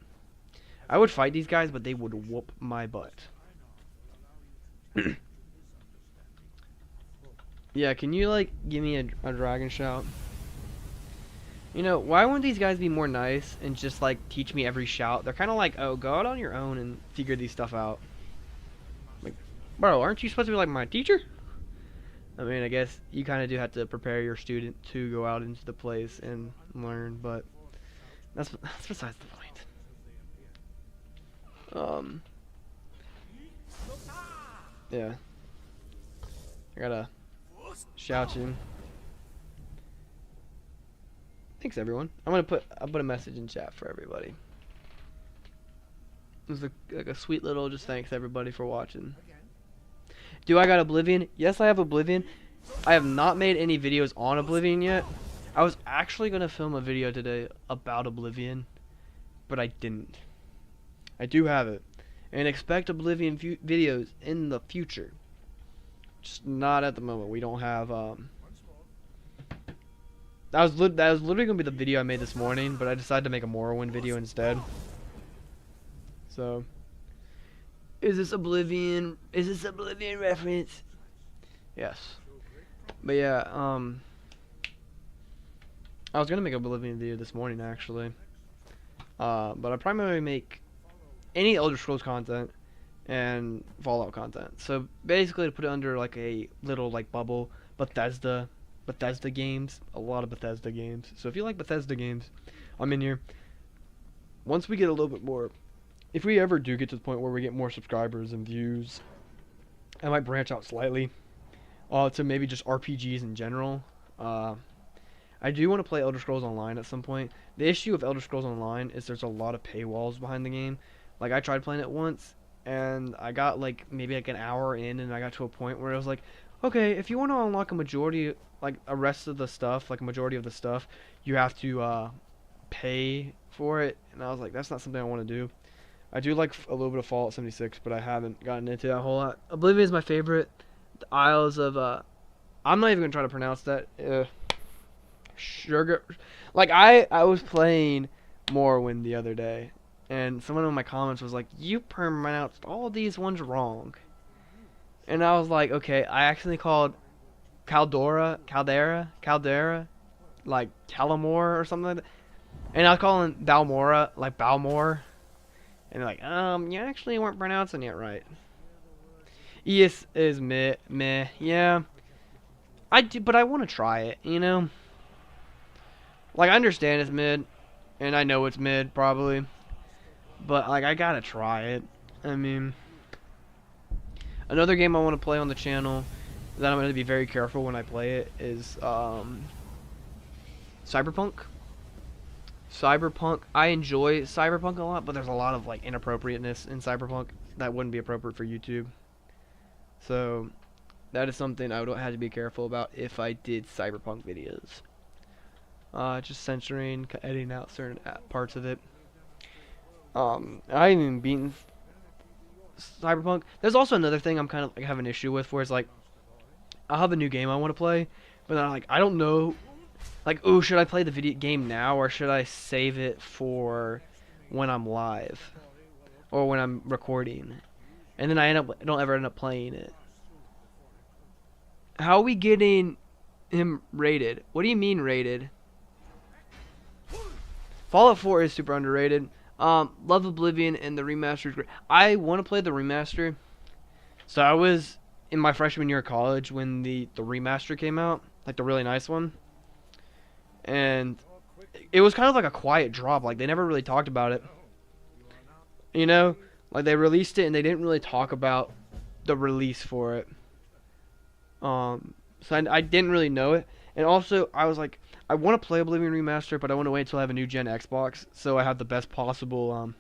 I would fight these guys, but they would whoop my butt. Yeah, can you, like, give me a dragon shout? You know, why wouldn't these guys be more nice and just, like, teach me every shout? They're kind of like, oh, go out on your own and figure these stuff out. Like, bro, aren't you supposed to be, like, my teacher? I mean, I guess you kind of do have to prepare your student to go out into the place and learn, but that's besides the point. Yeah. I gotta shout you. Thanks, everyone. I'll put a message in chat for everybody. It was like a sweet little just thanks everybody for watching. Do I got Oblivion? Yes, I have Oblivion. I have not made any videos on Oblivion yet. I was actually gonna film a video today about Oblivion, but I didn't. I do have it, and expect Oblivion videos in the future. Just not at the moment. We don't have that was literally gonna be the video I made this morning, but I decided to make a Morrowind video instead. So, is this Oblivion? Is this Oblivion reference? Yes. But yeah, I was gonna make a Oblivion video this morning actually, but I primarily make any Elder Scrolls content and Fallout content. So basically, to put it under like a little like bubble, Bethesda games, a lot of Bethesda games. So if you like Bethesda games, I'm in here. Once we get a little bit more, if we ever do get to the point where we get more subscribers and views, I might branch out slightly to maybe just RPGs in general. I do want to play Elder Scrolls Online at some point. The issue of Elder Scrolls Online is there's a lot of paywalls behind the game. Like, I tried playing it once, and I got like maybe like an hour in, and I got to a point where I was like, okay, if you want to unlock a majority, like a rest of the stuff, like a majority of the stuff, you have to pay for it. And I was like, that's not something I want to do. I do like a little bit of Fallout 76, but I haven't gotten into that a whole lot. Oblivion is my favorite. The Isles of I'm not even gonna try to pronounce that. Sugar. Like I was playing Morrowind the other day, and someone in my comments was like, "You pronounced all these ones wrong." And I was like, "Okay, I actually called Caldera, like Calamore or something like that." And I was calling Balmora like Balmore. And they're like, you actually weren't pronouncing it right. Yes is meh, yeah. I do, but I want to try it, you know? Like, I understand it's mid, and I know it's mid, probably. But, like, I gotta try it. I mean, another game I want to play on the channel that I'm going to be very careful when I play it is, Cyberpunk. I enjoy Cyberpunk a lot, but there's a lot of like inappropriateness in Cyberpunk that wouldn't be appropriate for YouTube. So that is something I would have to be careful about if I did Cyberpunk videos. Just censoring, editing out certain parts of it. I haven't even beaten Cyberpunk. There's also another thing I'm kind of like have an issue with, where it's like I'll have a new game I want to play, but then I don't know. Like, ooh, should I play the video game now, or should I save it for when I'm live, or when I'm recording? and then I don't ever end up playing it. How are we getting him rated? What do you mean rated? Fallout 4 is super underrated. Love Oblivion and the remaster is great. I want to play the remaster. So I was in my freshman year of college when the remaster came out, like the really nice one. And it was kind of like a quiet drop. Like they never really talked about it. You know, like they released it and they didn't really talk about the release for it. So I didn't really know it. And also, I was like, I want to play Oblivion Remaster, but I want to wait until I have a new gen Xbox, so I have the best possible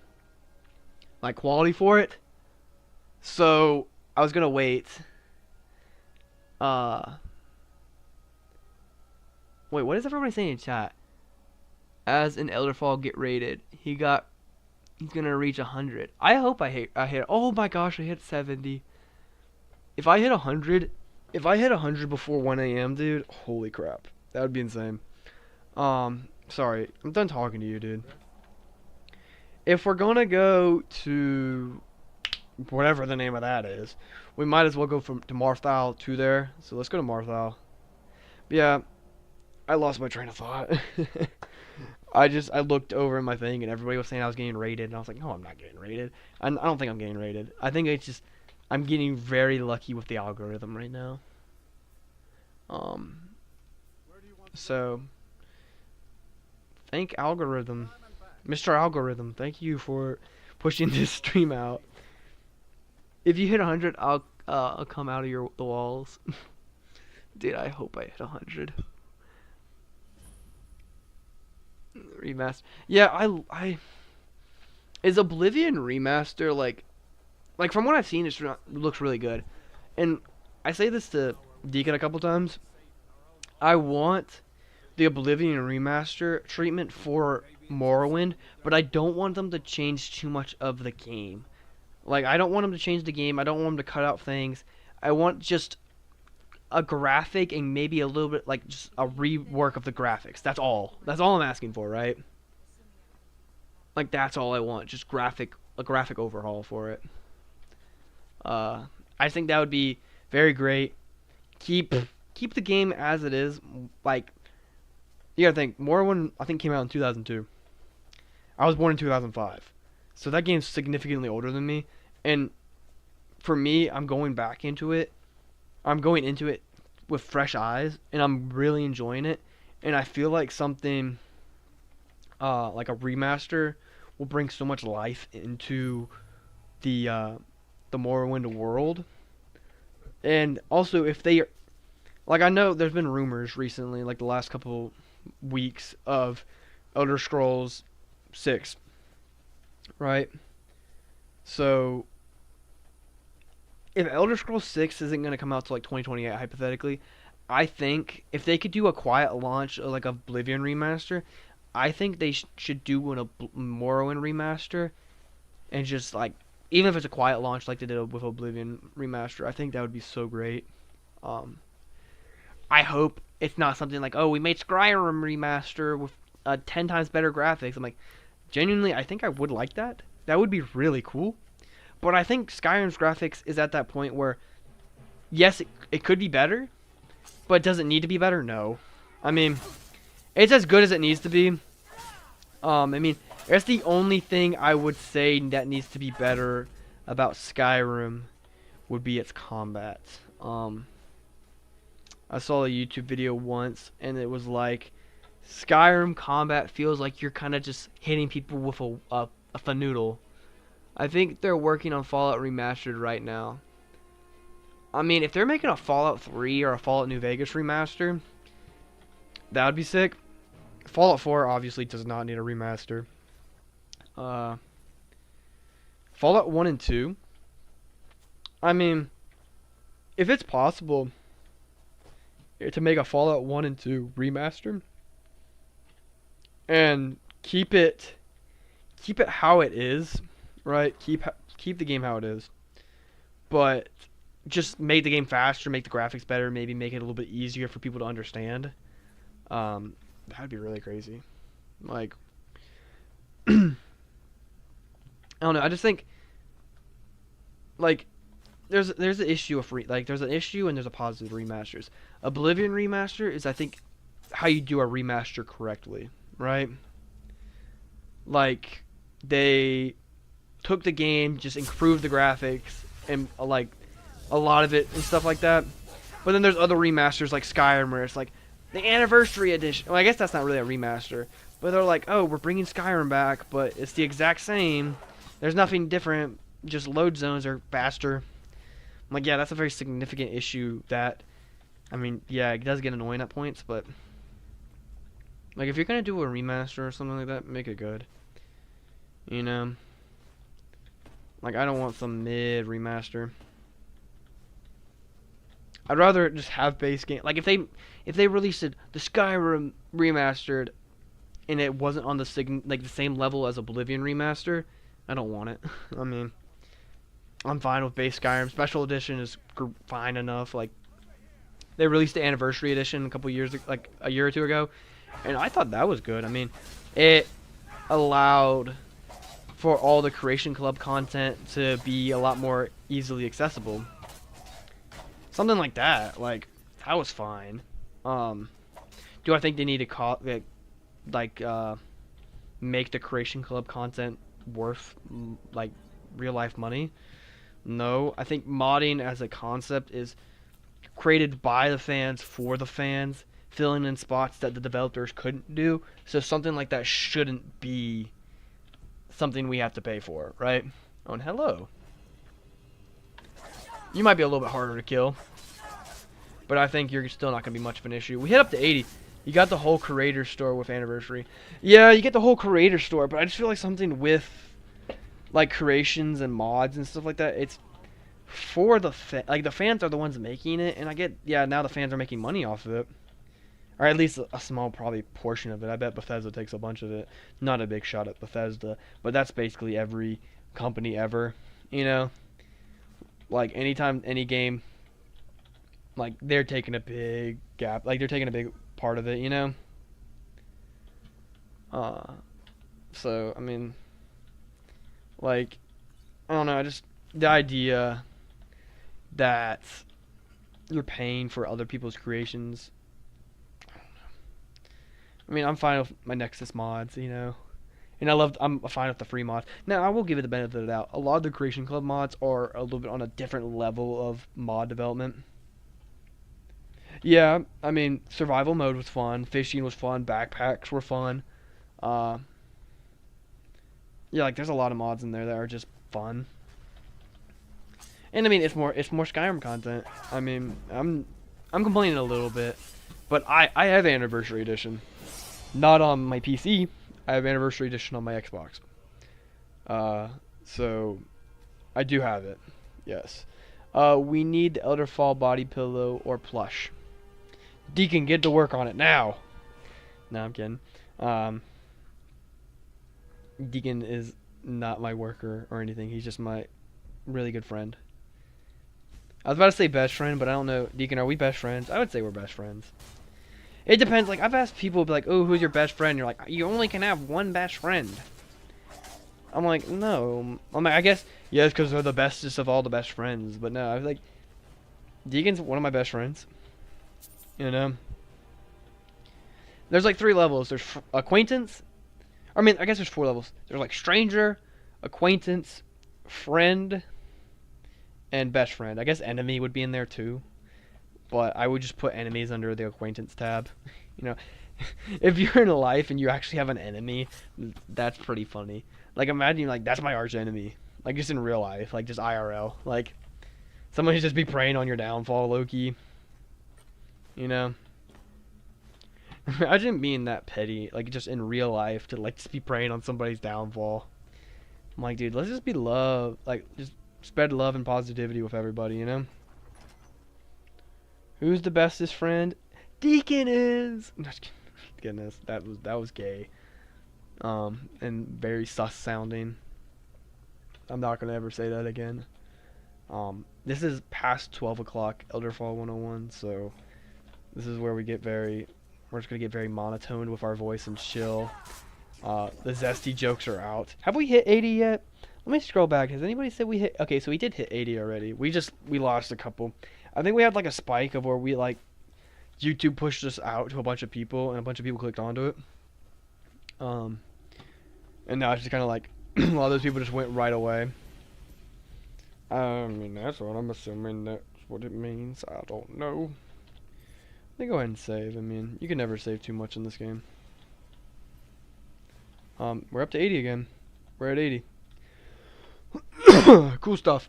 like quality for it. So I was gonna wait. Wait, what is everybody saying in chat? As an Elderfall get rated, he's gonna reach 100. I hope I hit. Oh my gosh, I hit 70. If I hit 100 before 1 a.m., dude, holy crap. That would be insane. Sorry. I'm done talking to you, dude. If we're gonna go to whatever the name of that is, we might as well go to Marthal to there. So let's go to Marthal. Yeah, I lost my train of thought. I looked over at my thing and everybody was saying I was getting rated, and I was like, no, I'm not getting rated. I don't think I'm getting rated. I think it's just I'm getting very lucky with the algorithm right now. So thank algorithm, Mr. Algorithm. Thank you for pushing this stream out. If you hit 100, I'll come out of the walls. Dude, I hope I hit 100. Remaster. Yeah, I is Oblivion Remaster like from what I've seen, it looks really good. And I say this to Deacon a couple times. I want the Oblivion Remaster treatment for Morrowind, but I don't want them to change too much of the game. Like, I don't want them to change the game. I don't want them to cut out things. I want just a graphic and maybe a little bit, like, just a rework of the graphics. That's all. That's all I'm asking for, right? Like, that's all I want. Just a graphic overhaul for it. I think that would be very great. Keep the game as it is. Like, you gotta think, Morrowind, I think, came out in 2002. I was born in 2005. So that game's significantly older than me. And for me, I'm going back into it. I'm going into it with fresh eyes, and I'm really enjoying it. And I feel like something like a remaster will bring so much life into the Morrowind world. And also, if they, like, I know there's been rumors recently, like the last couple weeks, of Elder Scrolls 6, right? So if Elder Scrolls 6 isn't going to come out till like 2028 hypothetically, I think if they could do a quiet launch like Oblivion remaster, I think they should do a Morrowind remaster, and just like, even if it's a quiet launch like they did with Oblivion remaster, I think that would be so great. I hope it's not something like, oh, we made Skyrim remaster with 10 times better graphics. I'm like, genuinely, I think I would like that. That would be really cool. But I think Skyrim's graphics is at that point where, yes, it could be better, but does it need to be better? No. I mean, it's as good as it needs to be. I mean, that's the only thing I would say that needs to be better about Skyrim would be its combat. I saw a YouTube video once, and it was like, Skyrim combat feels like you're kind of just hitting people with a fanoodle. I think they're working on Fallout Remastered right now. I mean, if they're making a Fallout 3 or a Fallout New Vegas remaster, that would be sick. Fallout 4 obviously does not need a remaster. Fallout 1 and 2, I mean, if it's possible to make a Fallout 1 and 2 remaster and keep it how it is, right? Keep the game how it is, but just make the game faster, make the graphics better, maybe make it a little bit easier for people to understand. That'd be really crazy. Like, I don't know. I just think like there's an issue of there's an issue and there's a positive remasters. Oblivion remaster is, I think, how you do a remaster correctly, right? Like they took the game, just improved the graphics and like a lot of it and stuff like that. But then there's other remasters like Skyrim where it's like the anniversary edition. Well, I guess that's not really a remaster, but they're like, oh, we're bringing Skyrim back, but it's the exact same. There's nothing different. Just load zones are faster. I'm like, yeah, that's a very significant issue. That, I mean, yeah, it does get annoying at points, but like if you're gonna do a remaster or something like that, make it good. You know, like I don't want some mid remaster. I'd rather just have base game. Like if they released the Skyrim remastered and it wasn't on the same level as Oblivion remaster, I don't want it. I mean, I'm fine with base Skyrim. Special edition is fine enough. Like they released the anniversary edition a couple years, like a year or two ago, and I thought that was good. I mean, it allowed for all the Creation Club content to be a lot more easily accessible. Something like that, like that was fine. Do I think they need to make the Creation Club content worth like real life money? No, I think modding as a concept is created by the fans for the fans, filling in spots that the developers couldn't do. So something like that shouldn't be something we have to pay for, right? Oh, and hello. You might be a little bit harder to kill, but I think you're still not going to be much of an issue. We hit up to 80. You got the whole creator store with anniversary. Yeah, you get the whole creator store, but I just feel like something with like creations and mods and stuff like that, it's for the the fans are the ones making it, and I get, yeah, now the fans are making money off of it, or at least a small probably portion of it. I bet Bethesda takes a bunch of it. Not a big shot at Bethesda, but that's basically every company ever, you know. Like anytime any game, like they're taking a big gap, like they're taking a big part of it, you know. So I mean, like, I don't know, just the idea that you're paying for other people's creations. I mean, I'm fine with my Nexus mods, you know. And I'm fine with the free mods. Now, I will give it the benefit of the doubt. A lot of the Creation Club mods are a little bit on a different level of mod development. Yeah, I mean, survival mode was fun. Fishing was fun. Backpacks were fun. Yeah, like there's a lot of mods in there that are just fun. And I mean, it's more Skyrim content. I mean, I'm complaining a little bit, but I have Anniversary Edition, not on my PC. I have Anniversary Edition on my Xbox. So I do have it. Yes. We need the Elderfall body pillow or plush. Deacon, get to work on it now. No, I'm kidding. Deacon is not my worker or anything. He's just my really good friend. I was about to say best friend, but I don't know. Deacon, are we best friends? I would say we're best friends. It depends. Like, I've asked people, be like, oh, who's your best friend? You're like, you only can have one best friend. I'm like, no. I'm like, I guess, yes, because they're the bestest of all the best friends. But no, I was like, Deacon's one of my best friends. You know? There's like 3 levels. There's acquaintance. I mean, I guess there's 4 levels. There's like stranger, acquaintance, friend, and best friend. I guess enemy would be in there too. But I would just put enemies under the acquaintance tab. You know, if you're in life and you actually have an enemy, that's pretty funny. Like, imagine, like, that's my arch enemy. Like, just in real life. Like, just IRL. Like, someone should just be preying on your downfall, Loki. You know? Imagine being that petty, like, just in real life, to, like, just be preying on somebody's downfall. I'm like, dude, let's just be love. Like, just spread love and positivity with everybody, you know? Who's the bestest friend? Deacon is. Goodness, that was gay. And very sus sounding. I'm not gonna ever say that again. This is past 12 o'clock, Elderfall 101, so this is where we're just gonna get very monotone with our voice and chill. The zesty jokes are out. Have we hit 80 yet? Let me scroll back. Has anybody said we hit? Okay, so we did hit 80 already. We lost a couple. I think we had like a spike of where we like YouTube pushed us out to a bunch of people, and a bunch of people clicked onto it. And now it's just kind of like a lot of those people just went right away. I mean, that's what I'm assuming. That's what it means. I don't know. Let me go ahead and save. I mean, you can never save too much in this game. We're up to 80 again. We're at 80. Cool stuff.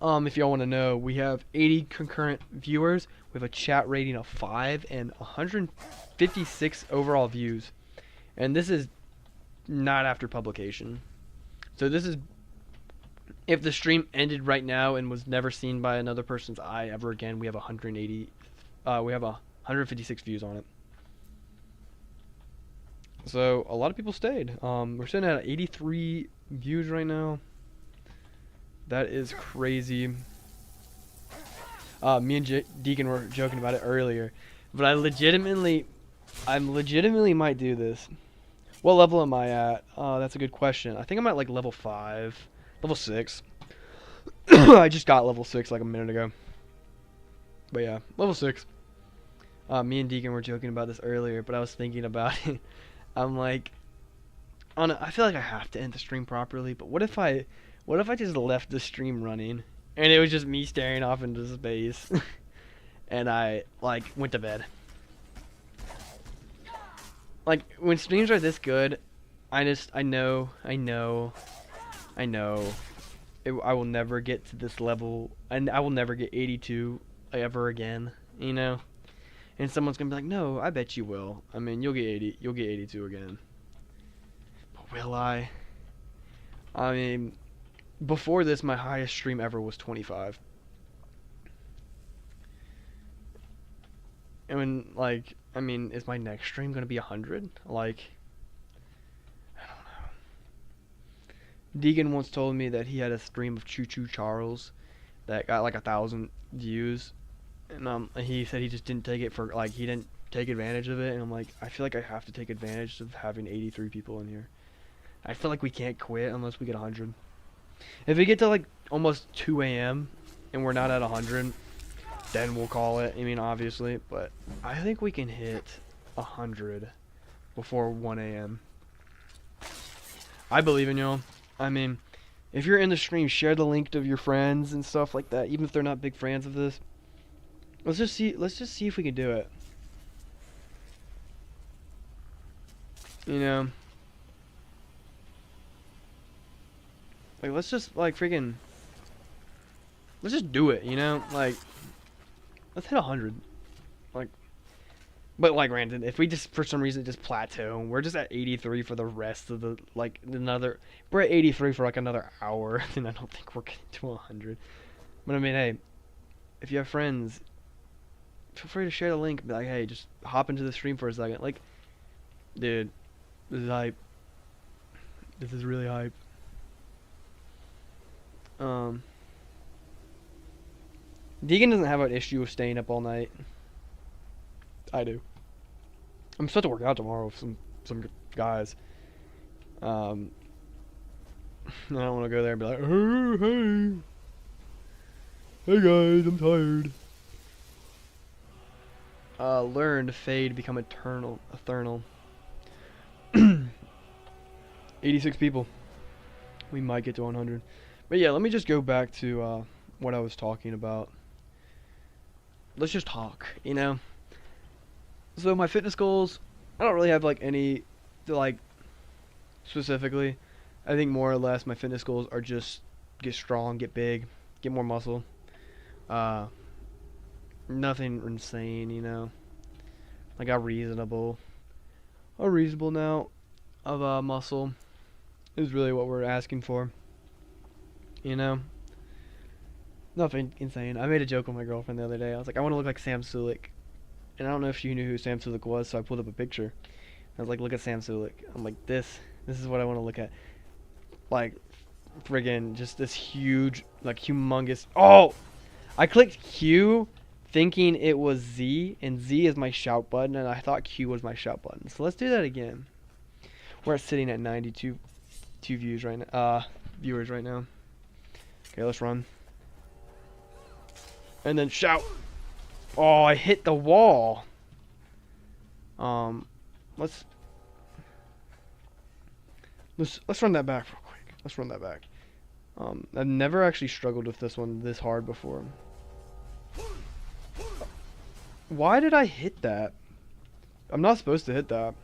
If y'all want to know, we have 80 concurrent viewers. We have a chat rating of 5 and 156 overall views. And this is not after publication. So this is if the stream ended right now and was never seen by another person's eye ever again. We have 180. We have 156 views on it. So a lot of people stayed. We're sitting at 83 views right now. That is crazy. Me and Deacon were joking about it earlier, but I legitimately might do this. What level am I at? That's a good question. I think I'm at like level 5, level 6. I just got level 6 like a minute ago. But yeah, level 6. Me and Deacon were joking about this earlier, but I was thinking about it. I'm like, I feel like I have to end the stream properly, but what if I just left the stream running and it was just me staring off into space and I like went to bed? Like when streams are this good, I know I will never get to this level, and I will never get 82 ever again, you know? And someone's gonna be like, no, I bet you will. I mean, you'll get 82 again. But will I? I mean, before this, my highest stream ever was 25. And when, like, I mean, is my next stream gonna be 100? Like, I don't know. Deegan once told me that he had a stream of Choo Choo Charles that got like 1,000 views, and he said he just didn't take it for, like, he didn't take advantage of it. And I'm like, I feel like I have to take advantage of having 83 people in here. I feel like we can't quit unless we get 100. If we get to like almost 2 a.m. and we're not at 100, then we'll call it. I mean, obviously, but I think we can hit 100 before 1 a.m. I believe in y'all. I mean, if you're in the stream, share the link to your friends and stuff like that, even if they're not big fans of this. Let's just see if we can do it. You know, like let's just do it. You know, like let's hit 100. Like, but like granted, if we just for some reason just plateau and we're just at 83 for the rest of the we're at 83 for like another hour, then I don't think we're getting to 100. But I mean, hey, if you have friends, feel free to share the link. Be like, hey, just hop into the stream for a second. Like, dude, this is hype. This is really hype. Deegan doesn't have an issue with staying up all night. I do. I'm supposed to work out tomorrow with some guys. I don't want to go there and be like, hey guys, I'm tired. Learn to fade, become eternal. 86 people. We might get to 100. But yeah, let me just go back to what I was talking about. Let's just talk, you know? So my fitness goals, I don't really have like any like specifically. I think more or less my fitness goals are just get strong, get big, get more muscle. Nothing insane, you know. Like a reasonable now of muscle is really what we're asking for. You know? Nothing insane. I made a joke with my girlfriend the other day. I was like, I want to look like Sam Sulik. And I don't know if she knew who Sam Sulik was, so I pulled up a picture. I was like, look at Sam Sulik. I'm like, this is what I want to look at. Like, friggin' just this huge, like, humongous. Oh! I clicked Q thinking it was Z, and Z is my shout button, and I thought Q was my shout button. So let's do that again. We're sitting at 92 views right now. viewers right now. Okay, let's run. And then shout. Oh, I hit the wall. Let's run that back real quick. Let's run that back. I've never actually struggled with this one this hard before. Why did I hit that? I'm not supposed to hit that.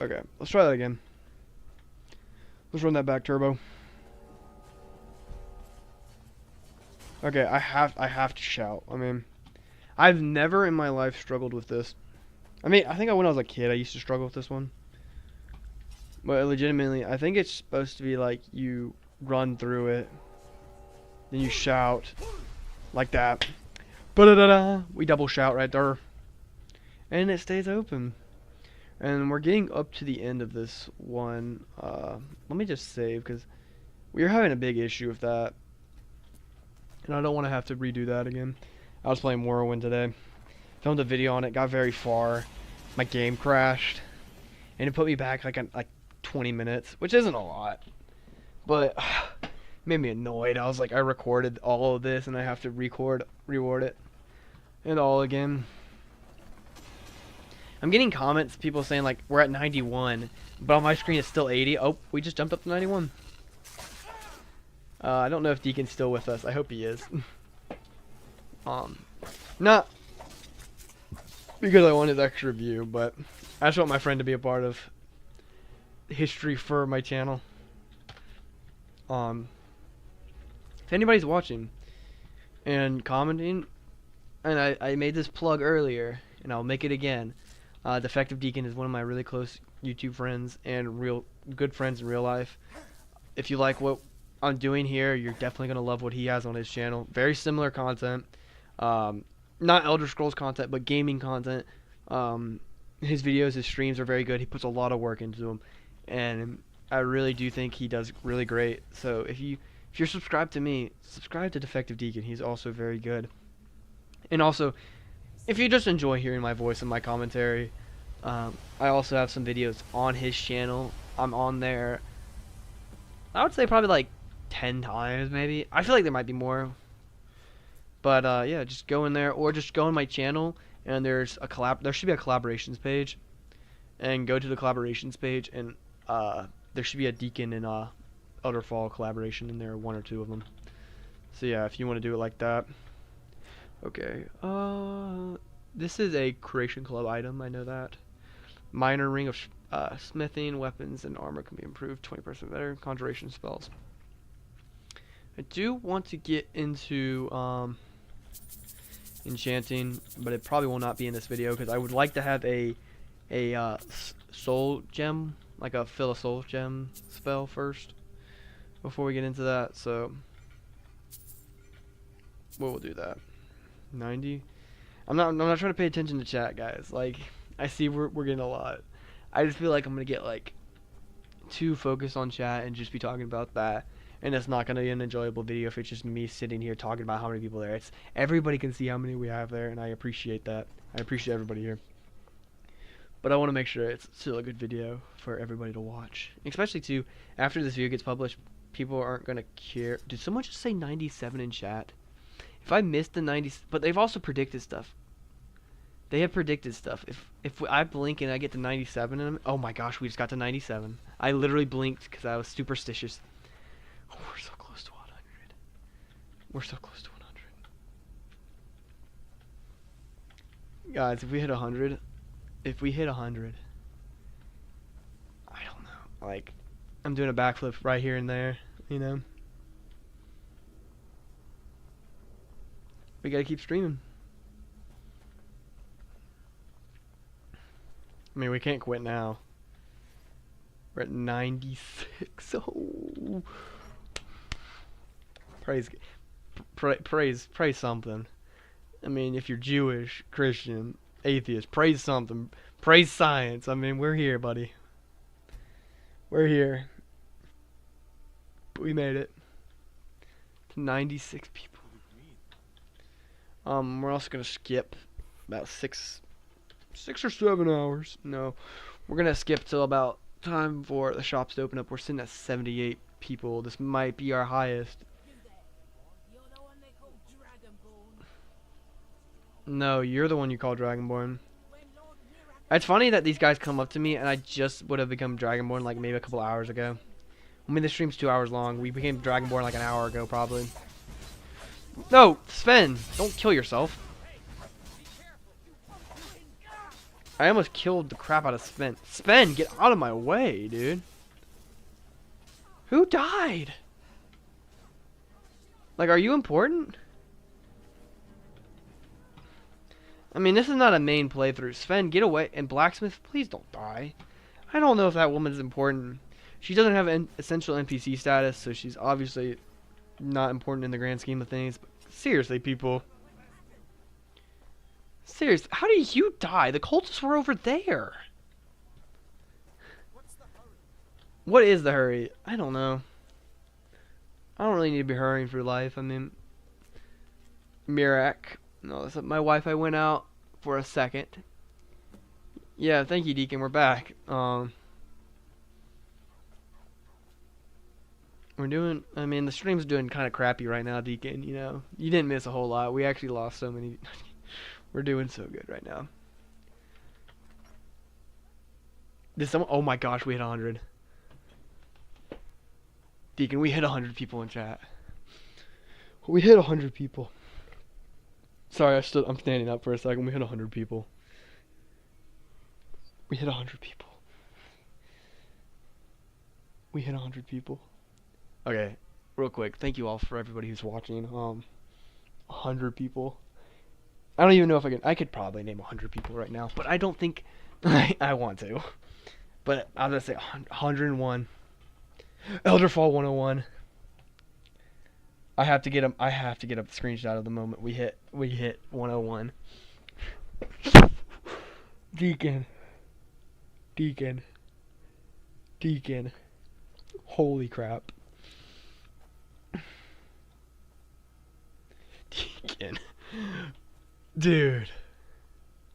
Okay, let's try that again. Let's run that back, turbo. Okay, I have to shout. I mean, I've never in my life struggled with this. I mean, I think when I was a kid, I used to struggle with this one. But legitimately, I think it's supposed to be like you run through it, then you shout like that. Ba-da-da-da. We double shout right there, and it stays open. And we're getting up to the end of this one. Let me just save because we were having a big issue with that, and I don't want to have to redo that again. I was playing Morrowind today, filmed a video on it, got very far, my game crashed, and it put me back like 20 minutes, which isn't a lot, but made me annoyed. I was like, I recorded all of this and I have to reward it and all again. I'm getting comments, people saying like we're at 91, but on my screen it's still 80. Oh, we just jumped up to 91. I don't know if Deacon's still with us. I hope he is. Not because I want his extra view, but I just want my friend to be a part of history for my channel. If anybody's watching and commenting, and I made this plug earlier and I'll make it again, Defective Deacon is one of my really close YouTube friends and real good friends in real life. If you like what I'm doing here, you're definitely gonna love what he has on his channel. Very similar content, not Elder Scrolls content, but gaming content. His videos, his streams are very good. He puts a lot of work into them, and I really do think he does really great. So if you're subscribed to me, subscribe to Defective Deacon. He's also very good. And also, if you just enjoy hearing my voice and my commentary, I also have some videos on his channel. I'm on there, I would say probably like 10 times maybe. I feel like there might be more. But yeah, just go in there or just go on my channel and there should be a collaborations page. And go to the collaborations page and there should be a Deacon and Elderfall collaboration in there, one or two of them. So yeah, if you want to do it like that. Okay, this is a Creation Club item, I know that. Minor ring of smithing, weapons, and armor can be improved 20% better. Conjuration spells. I do want to get into enchanting, but it probably will not be in this video because I would like to have a soul gem, like a fill a soul gem spell first before we get into that. So we'll do that. 90. I'm not trying to pay attention to chat, guys. Like, I see we're getting a lot. I just feel like I'm gonna get like too focused on chat and just be talking about that, and it's not gonna be an enjoyable video if it's just me sitting here talking about how many people there. It's everybody can see how many we have there, and I appreciate that. I appreciate everybody here. But I want to make sure it's still a good video for everybody to watch, especially too after this video gets published. People aren't gonna care. Did someone just say 97 in chat? If I missed the 90, but they've also predicted stuff. They have predicted stuff. If I blink and I get to 97 in them, oh my gosh, we just got to 97. I literally blinked because I was superstitious. Oh, we're so close to 100. We're so close to 100. Guys, if we hit 100, I don't know. Like, I'm doing a backflip right here and there, you know. We gotta keep streaming. I mean, we can't quit now. We're at 96. Oh, praise something. I mean, if you're Jewish, Christian, atheist, praise something. Praise science. I mean, we're here, buddy. We're here. But we made it to 96 people. We're also gonna skip about 6 or 7 hours. No, we're gonna skip till about time for the shops to open up. We're sitting at 78 people. This might be our highest. You there. You're the one they call Dragonborn. No, you're the one you call Dragonborn. When Lord Mirac It's funny that these guys come up to me and I just would have become Dragonborn like maybe a couple hours ago. I mean, the stream's 2 hours long. We became Dragonborn like an hour ago, probably. No, Sven, don't kill yourself. I almost killed the crap out of Sven. Sven, get out of my way, dude. Who died? Like, are you important? I mean, this is not a main playthrough. Sven, get away. And Blacksmith, please don't die. I don't know if that woman's important. She doesn't have an essential NPC status, so she's obviously not important in the grand scheme of things. But seriously, people. Seriously, how did you die? The cultists were over there. What is the hurry? I don't know. I don't really need to be hurrying through life. I mean, Mirac. No, that's my Wi-Fi went out for a second. Yeah, thank you, Deacon. We're back. We're doing. I mean, the stream's doing kind of crappy right now, Deacon. You know, you didn't miss a whole lot. We actually lost so many. We're doing so good right now. Did someone? Oh my gosh, we hit 100. Deacon, we hit 100 people in chat. We hit 100 people. Sorry, I'm standing up for a second. We hit 100 people. We hit 100 people. We hit 100 people. Okay, real quick. Thank you all for everybody who's watching. 100 people. I don't even know if I could probably name 100 people right now, but I don't think I want to. But I'm gonna say 101. Elderfall 101. I have to get a screenshot of the moment we hit 101. Deacon. Holy crap. Deacon. Dude.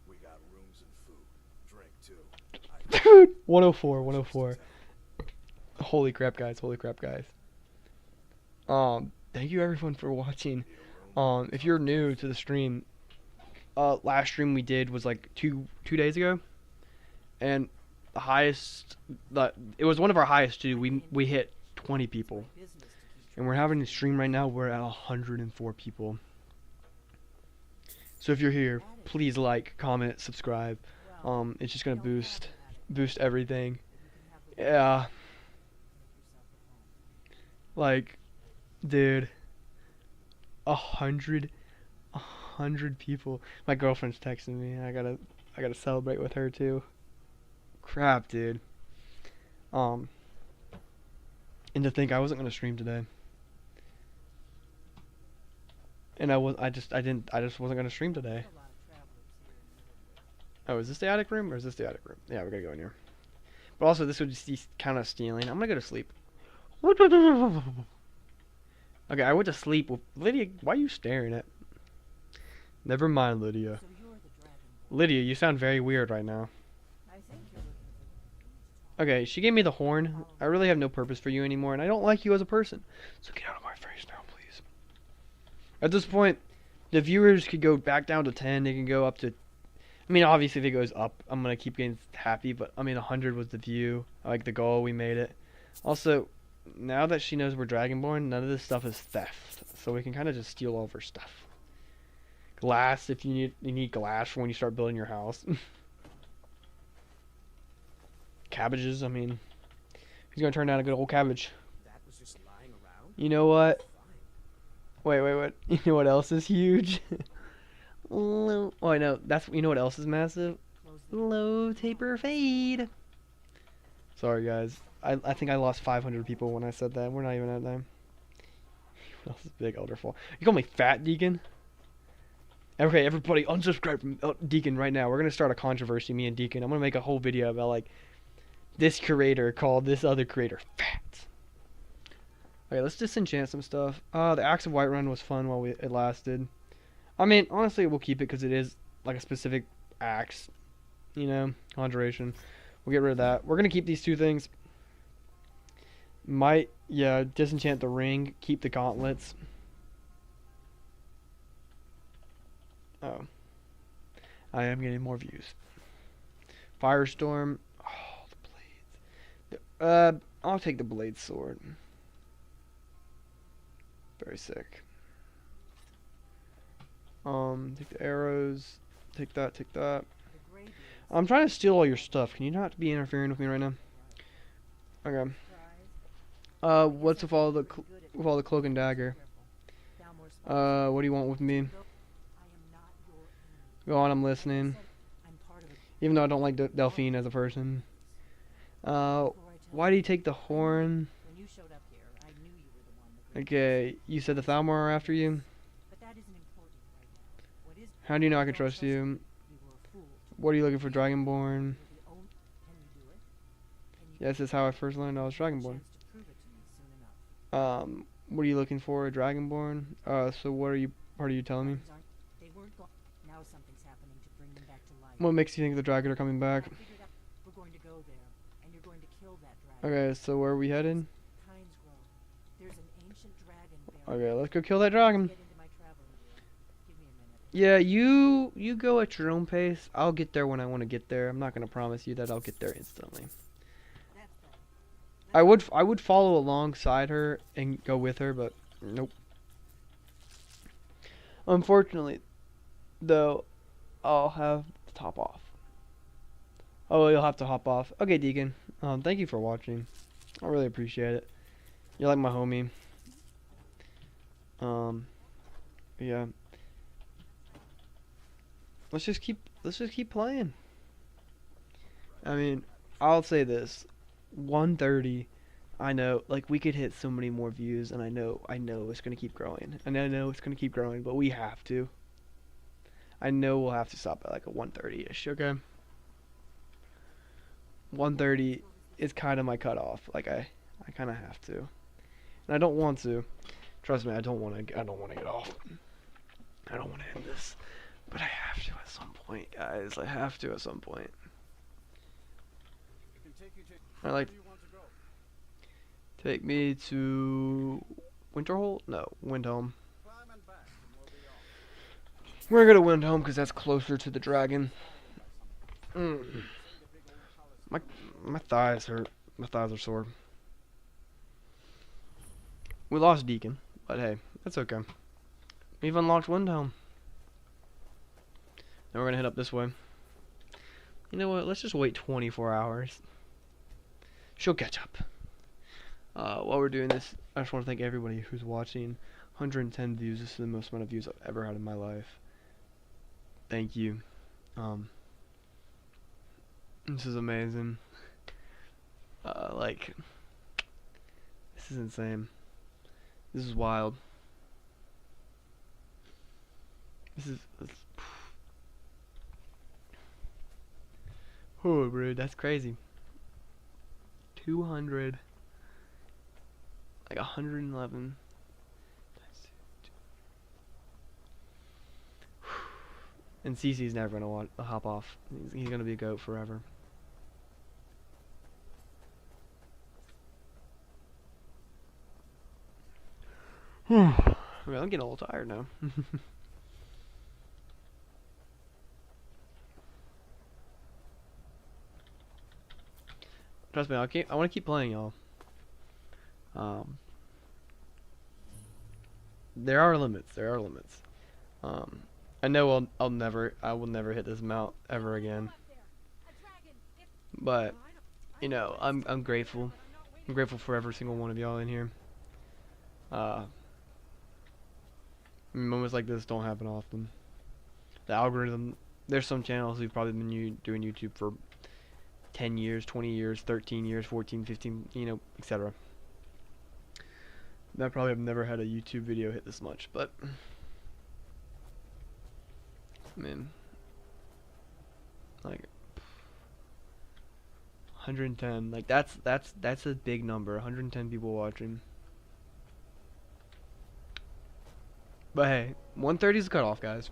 We got rooms and food. Drink too. Dude. 104. Holy crap, guys. Thank you everyone for watching. If you're new to the stream, last stream we did was like two days ago, and the highest, it was one of our highest too. We hit 20 people, and we're having a stream right now. We're at 104 people. So if you're here, please like, comment, subscribe. It's just gonna boost everything. Yeah. Like, dude, 100 people. My girlfriend's texting me. I gotta celebrate with her too. Crap, dude. And to think I wasn't gonna stream today. And I just wasn't gonna stream today. Oh, is this the attic room or is this the attic room? Yeah, we're gonna go in here. But also, this would just be kind of stealing. I'm gonna go to sleep. Okay, I went to sleep. Lydia, why are you staring at? Never mind, Lydia. So you're the Dragonborn. Lydia, you sound very weird right now. I think you're looking for Okay, she gave me the horn. I really have no purpose for you anymore, and I don't like you as a person. So get out of my face now, please. At this point, the viewers could go back down to 10. They can go up to... I mean, obviously, if it goes up, I'm going to keep getting happy, but, I mean, 100 was the view. I like the goal. We made it. Also, now that she knows we're Dragonborn, none of this stuff is theft. So we can kind of just steal all of her stuff. Glass, if you need glass for when you start building your house. Cabbages, I mean, he's gonna turn down a good old cabbage. That was just lying around. You know what? Fine. Wait, what? You know what else is huge? Oh, I know. You know what else is massive? close the Low taper fade. Sorry, guys. I think I lost 500 people when I said that. We're not even at time. What else is big? Elderfall. You call me fat, Deacon? Okay, everybody, unsubscribe from Deacon right now. We're gonna start a controversy, me and Deacon. I'm gonna make a whole video about like this creator called this other creator fat. Okay, let's disenchant some stuff. The Axe of Whiterun was fun while it lasted. I mean, honestly, we'll keep it because it is like a specific axe, you know, conjuration. We'll get rid of that. We're gonna keep these two things. Might, yeah, disenchant the ring. Keep the gauntlets. Oh. I am getting more views. Firestorm. Oh, the blades. I'll take the blade sword. Very sick. Take the arrows. Take that, take that. I'm trying to steal all your stuff. Can you not be interfering with me right now? Okay. What's with all the cloak and dagger? What do you want with me? Go on, I'm listening. Even though I don't like Delphine as a person. Why do you take the horn? Okay, you said the Thalmor are after you? How do you know I can trust you? What are you looking for, Dragonborn? Yes, that's how I first learned I was Dragonborn. What are you looking for, a Dragonborn? So what are you telling me? What makes you think the dragon are coming back? Okay, so where are we headed? Okay, let's go kill that dragon. Yeah, you go at your own pace. I'll get there when I want to get there. I'm not gonna promise you that I'll get there instantly. I would follow alongside her and go with her, but nope. Unfortunately, though, I'll have to top off. Oh, you'll have to hop off. Okay, Deacon. Thank you for watching. I really appreciate it. You're like my homie. Yeah. Let's just keep playing. I mean, I'll say this. 130. I know, like, we could hit so many more views, and I know it's gonna keep growing. And I know it's gonna keep growing, but we have to. I know we'll have to stop at like a 130-ish, okay? 130 is kind of my cutoff. Like, I kind of have to. And I don't want to. Trust me, I don't want to get off. I don't want to end this. But I have to at some point, guys. I have to at some point. I like... Take me to... Winterhold? No, Windhelm. We're gonna Windhelm because that's closer to the dragon. My thighs hurt. My thighs are sore. We lost Deacon, but hey, that's okay. We've unlocked Windhelm. Now we're gonna head up this way. You know what? Let's just wait 24 hours. She'll catch up. While we're doing this, I just want to thank everybody who's watching. 110 views. This is the most amount of views I've ever had in my life. Thank you. This is amazing. Like, this is insane. This is wild. Oh, bro, that's crazy. 200, like 111. And CC's never gonna hop off. He's gonna be a goat forever. I'm getting a little tired now. Trust me, I want to keep playing, y'all. There are limits. I know I will never hit this amount ever again. But you know, I'm grateful. I'm grateful for every single one of y'all in here. Moments like this don't happen often. The algorithm. There's some channels who've probably been doing YouTube for 10 years, 20 years, 13 years, 14, 15, you know, etc. I probably have never had a YouTube video hit this much, but I mean, like 110, like that's a big number. 110 people watching. But hey, 130 is the cutoff, guys.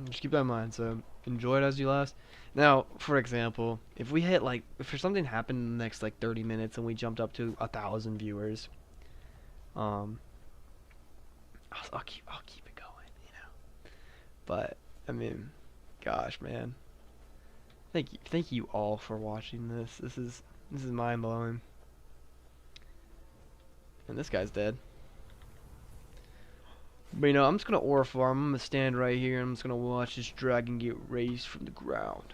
Just keep that in mind. So enjoy it as you last. Now, for example, if we hit like, if something happened in the next like 30 minutes and we jumped up to 1,000 viewers, I'll keep it going, you know. But I mean, gosh, man, thank you all for watching this. This is mind blowing. And this guy's dead. But you know, I'm just gonna ore farm. I'm gonna stand right here and I'm just gonna watch this dragon get raised from the ground.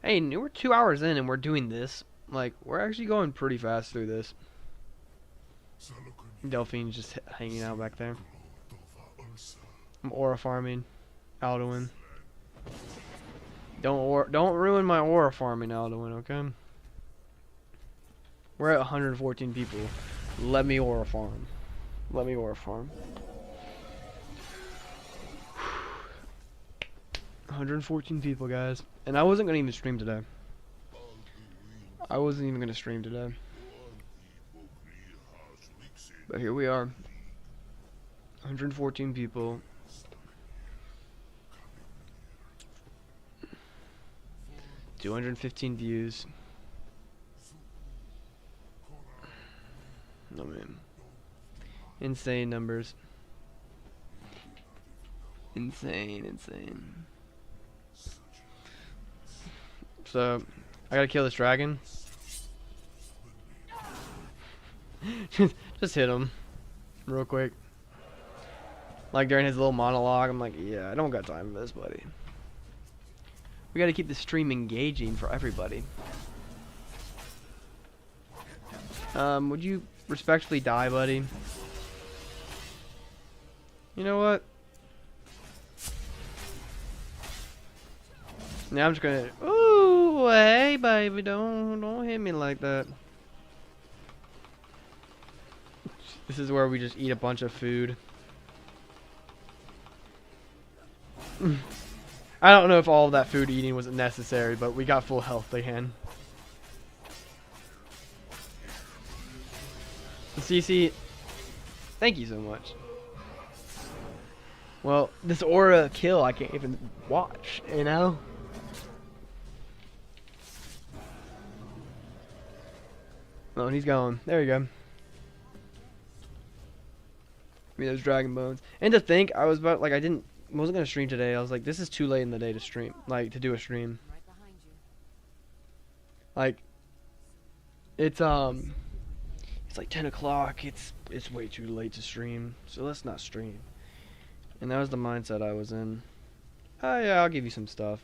Hey, we're 2 hours in and we're doing this. Like, we're actually going pretty fast through this. Delphine's just hanging out back there. I'm aura farming Alduin. Don't ruin my aura farming, Alduin, okay? We're at 114 people. Let me aura farm. Let me aura farm. 114 people, guys. And I wasn't gonna even stream today. I wasn't even gonna stream today. But here we are. 114 people. $215 views. Oh man. Insane numbers. Insane. So, I gotta kill this dragon. just hit him. Real quick. Like during his little monologue, I'm like, yeah, I don't got time for this, buddy. We gotta keep the stream engaging for everybody. Would you respectfully die, buddy? You know what? Now I'm just gonna. Ooh, hey, baby, don't hit me like that. This is where we just eat a bunch of food. I don't know if all of that food eating was necessary, but we got full health again. CC, thank you so much. Well, this aura kill I can't even watch, you know? Oh, and he's gone. There you go. I mean, those dragon bones. And to think, I was about, like, wasn't gonna stream today. I was like, this is too late in the day to stream, like, to do a stream. Like, it's like 10 o'clock. It's way too late to stream, so let's not stream. And that was the mindset I was in. Oh yeah, I'll give you some stuff.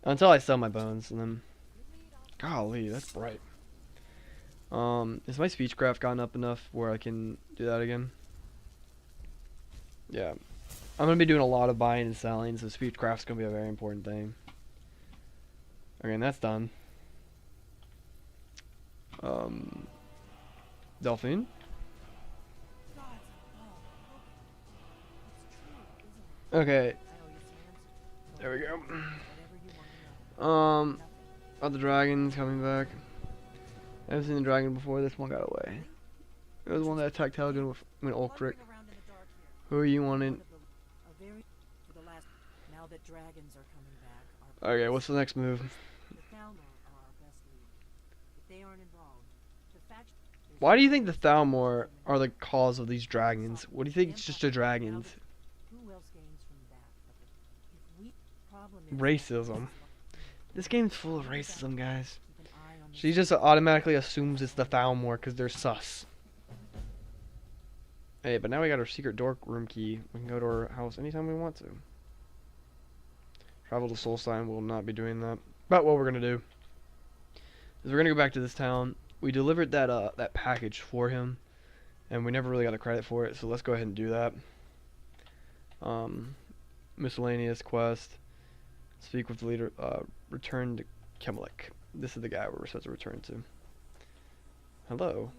Until I sell my bones, and then, golly, that's bright. Is my speechcraft gotten up enough where I can do that again? Yeah. I'm gonna be doing a lot of buying and selling, so speechcraft's gonna be a very important thing. Okay, and that's done. Delphine? Okay. There we go. Are the dragons coming back? I haven't seen the dragon before. This one got away. It was the one that attacked Helgen with an old crick. Who are you wanting? Okay, what's the next move? Why do you think the Thalmor are the cause of these dragons? What do you think it's just the dragons? Racism. This game's full of racism, guys. She just automatically assumes it's the Thalmor because they're sus. Hey, but now we got our secret door room key. We can go to our house anytime we want to. Travel to Solstheim. We'll not be doing that. But what we're gonna do is we're gonna go back to this town. We delivered that package for him, and we never really got a credit for it. So let's go ahead and do that. Miscellaneous quest. Speak with the leader. Return to Kemlik. This is the guy we're supposed to return to. Hello.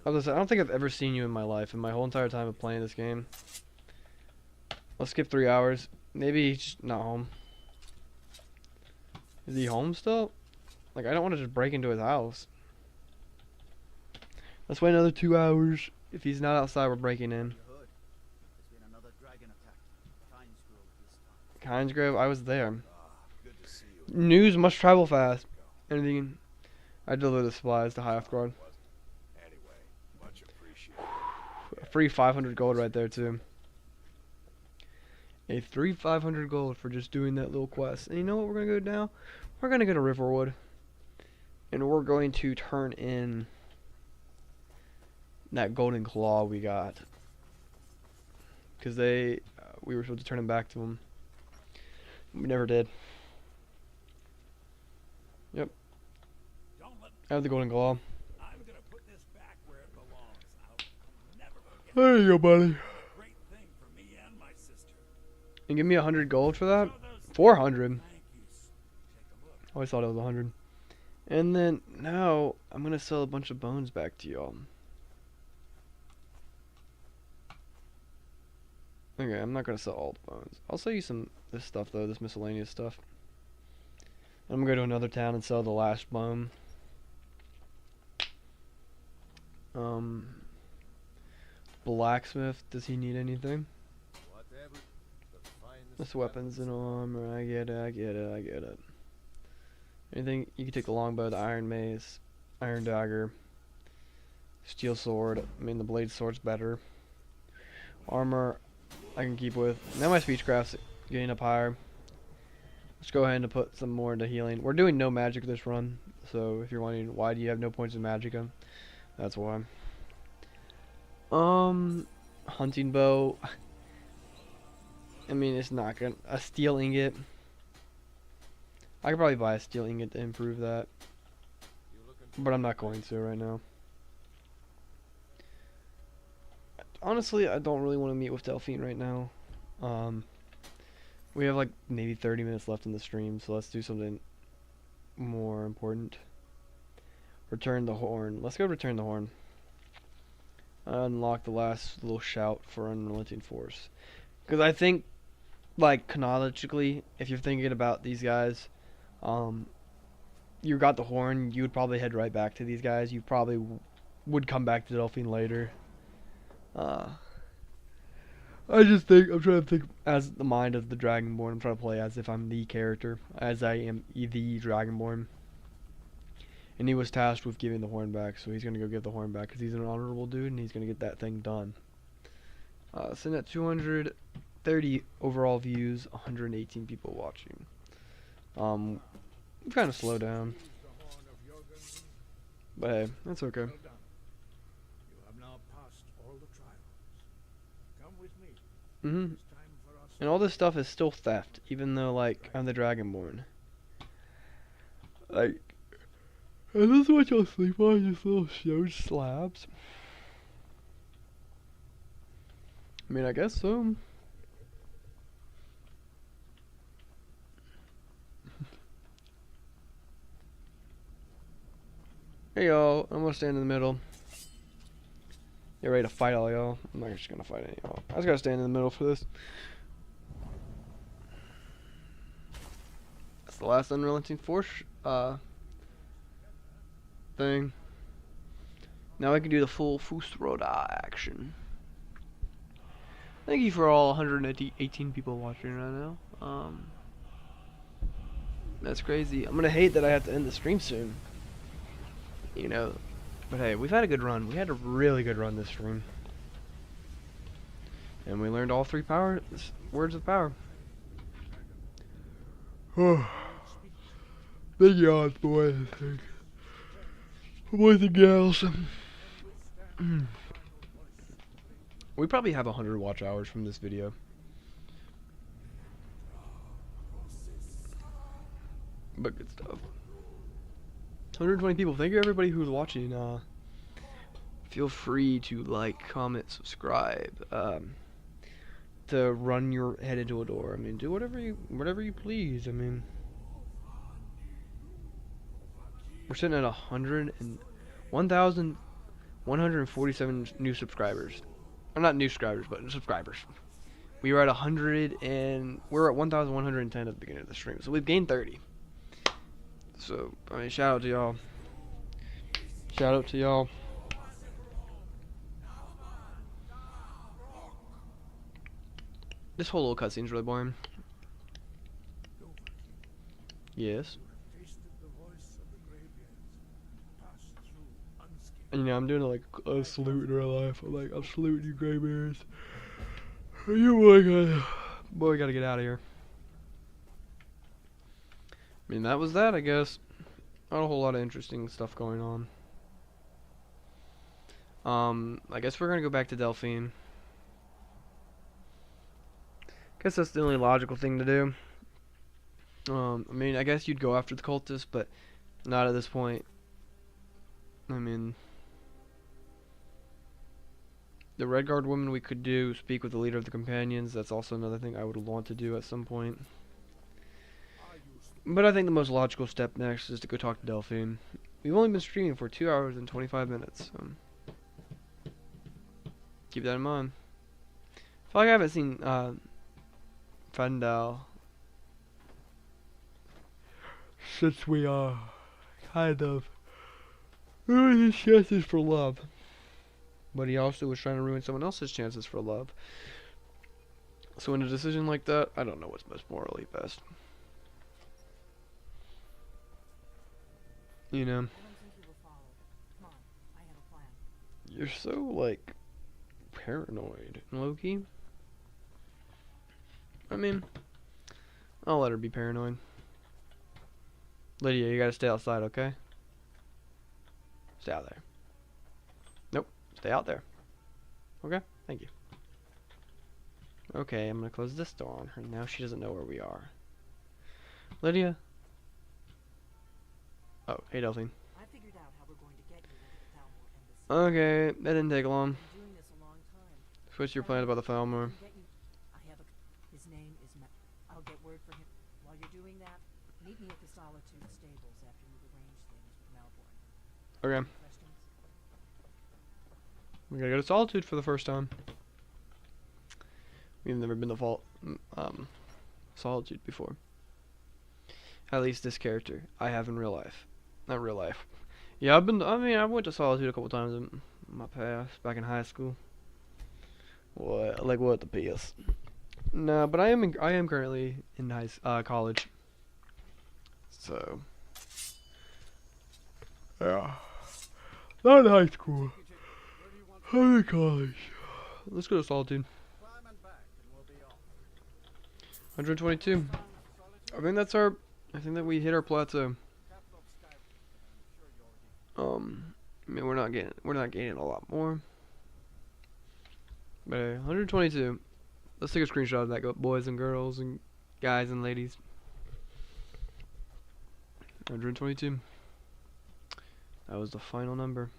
I don't think I've ever seen you in my life, in my whole entire time of playing this game. Let's skip 3 hours. Maybe he's just not home. Is he home still? Like, I don't want to just break into his house. Let's wait another 2 hours. If he's not outside, we're breaking in. You heard? There's been another dragon attack. Kyne's Grove this time. Kyne's Grove, I was there. Good to see you. News must travel fast. Anything? I deliver the supplies to Highguard. Anyway, much appreciated. A free 500 gold right there too. A free 500 gold for just doing that little quest. And you know what we're gonna go now? We're gonna go to Riverwood, and we're going to turn in that golden claw we got, because we were supposed to turn him back to him. We never did. Yep. I have the golden claw. I'm gonna put this back where it belongs. I'll never forget. There you go, buddy. Great thing for me and my sister. And give me 100 gold for that. Show those 400. thank yous. Take a look. I always thought it was 100. And then now I'm gonna sell a bunch of bones back to y'all. Okay, I'm not gonna sell all the bones. I'll sell you this stuff though, this miscellaneous stuff. I'm gonna go to another town and sell the last bone. Blacksmith, does he need anything? Whatever. The finest This weapons and armor, I get it. Anything, you can take the longbow, the iron mace, iron dagger, steel sword. I mean, the blade sword's better. Armor, I can keep with. Now my speechcraft's getting up higher. Let's go ahead and put some more into healing. We're doing no magic this run, so if you're wondering why do you have no points in magicka, that's why. Hunting bow. I mean, it's not gonna. A steel ingot. I could probably buy a steel ingot to improve that, but I'm not going to right now. Honestly, I don't really want to meet with Delphine right now. We have like maybe 30 minutes left in the stream, so let's do something more important. Return the horn. Let's go return the horn. Unlock the last little shout for Unrelenting Force. Because I think, like, chronologically, if you're thinking about these guys, you got the horn, you would probably head right back to these guys. You probably would come back to Delphine later. I just think, I'm trying to think as the mind of the Dragonborn. I'm trying to play as if I'm the character, as I am the Dragonborn. And he was tasked with giving the horn back, so he's going to go give the horn back because he's an honorable dude and he's going to get that thing done. Sitting at 230 overall views, 118 people watching. We've kind of slowed down. But hey, that's okay. Well done. You have now passed all the trials. Come with me. Mm-hmm. It's time for us. And all this stuff is still theft, even though, like, I'm the Dragonborn. Like, is this what y'all sleep on? Just little showed slabs? I mean, I guess so. Hey y'all, I'm gonna stand in the middle. Get ready to fight all y'all. I'm not just gonna fight any of y'all. I just gotta stand in the middle for this. That's the last Unrelenting Force thing. Now I can do the full Fusroda action. Thank you for all 118 people watching right now. That's crazy. I'm gonna hate that I have to end the stream soon. You know, but hey, we've had a good run. We had a really good run this stream. And we learned all 3 words of power. Big yawns, boys. Boys and gals. We probably have 100 watch hours from this video. But good stuff. 120 people. Thank you everybody who's watching. Feel free to like, comment, subscribe. To run your head into a door. I mean, do whatever you please. I mean, we're sitting at 1,147 new subscribers. Or not new subscribers, but subscribers. We were at 100 and we're at 1,110 at the beginning of the stream. So we've gained 30. So, I mean, shout out to y'all. Shout out to y'all. This whole little cutscene's really boring. Dovahkiin, Yes. you have tasted the voice of the graybeards, passed through unscathed. And, you know, I'm doing like a salute in real life. I'm like, I'm saluting you, graybeards. You boy, gotta get out of here. I mean, that was that, I guess. Not a whole lot of interesting stuff going on. I guess we're gonna go back to Delphine. Guess that's the only logical thing to do. I mean, I guess you'd go after the cultists, but not at this point. I mean, the Redguard woman we could do, speak with the leader of the companions. That's also another thing I would want to do at some point. But I think the most logical step next is to go talk to Delphine. We've only been streaming for 2 hours and 25 minutes, so keep that in mind. I feel like I haven't seen Fendal since we kind of ruined his chances for love. But he also was trying to ruin someone else's chances for love. So in a decision like that, I don't know what's most morally best. You know, I don't think you will follow. Come on, I have a plan. you're so like paranoid, low-key. I mean, I'll let her be paranoid. Lydia, you gotta stay outside, okay? Stay out there. Nope, stay out there. Okay, thank you. Okay, I'm gonna close this door on her. Now she doesn't know where we are. Lydia? Oh, hey Delphine. I figured out how we're going to get you into the Thalmor embassy. Okay, that didn't take long. I've been doing this a long time. What's your plan about the Falmor? Get you- I have his name is I'll get word for him. While you're doing that, meet me at the Solitude stables after you've arranged things with Malborn. Okay, Questions? we gotta go to Solitude for the first time. We've never been to Solitude before. At least this character. I have in real life. Not real life. Yeah, I went to Solitude a couple times in my past, back in high school. What? Like what? The PS? No, but I am currently in college. So. Yeah. Not in high school. I'm in college. Let's go to Solitude. Climb and back, and we'll be off. 122. I think that's our. I think that we hit our plateau. Capital of Skyrim, and I'm sure you already. I mean, we're not gaining a lot more. But 122. Let's take a screenshot of that, boys and girls and guys and ladies. 122. That was the final number.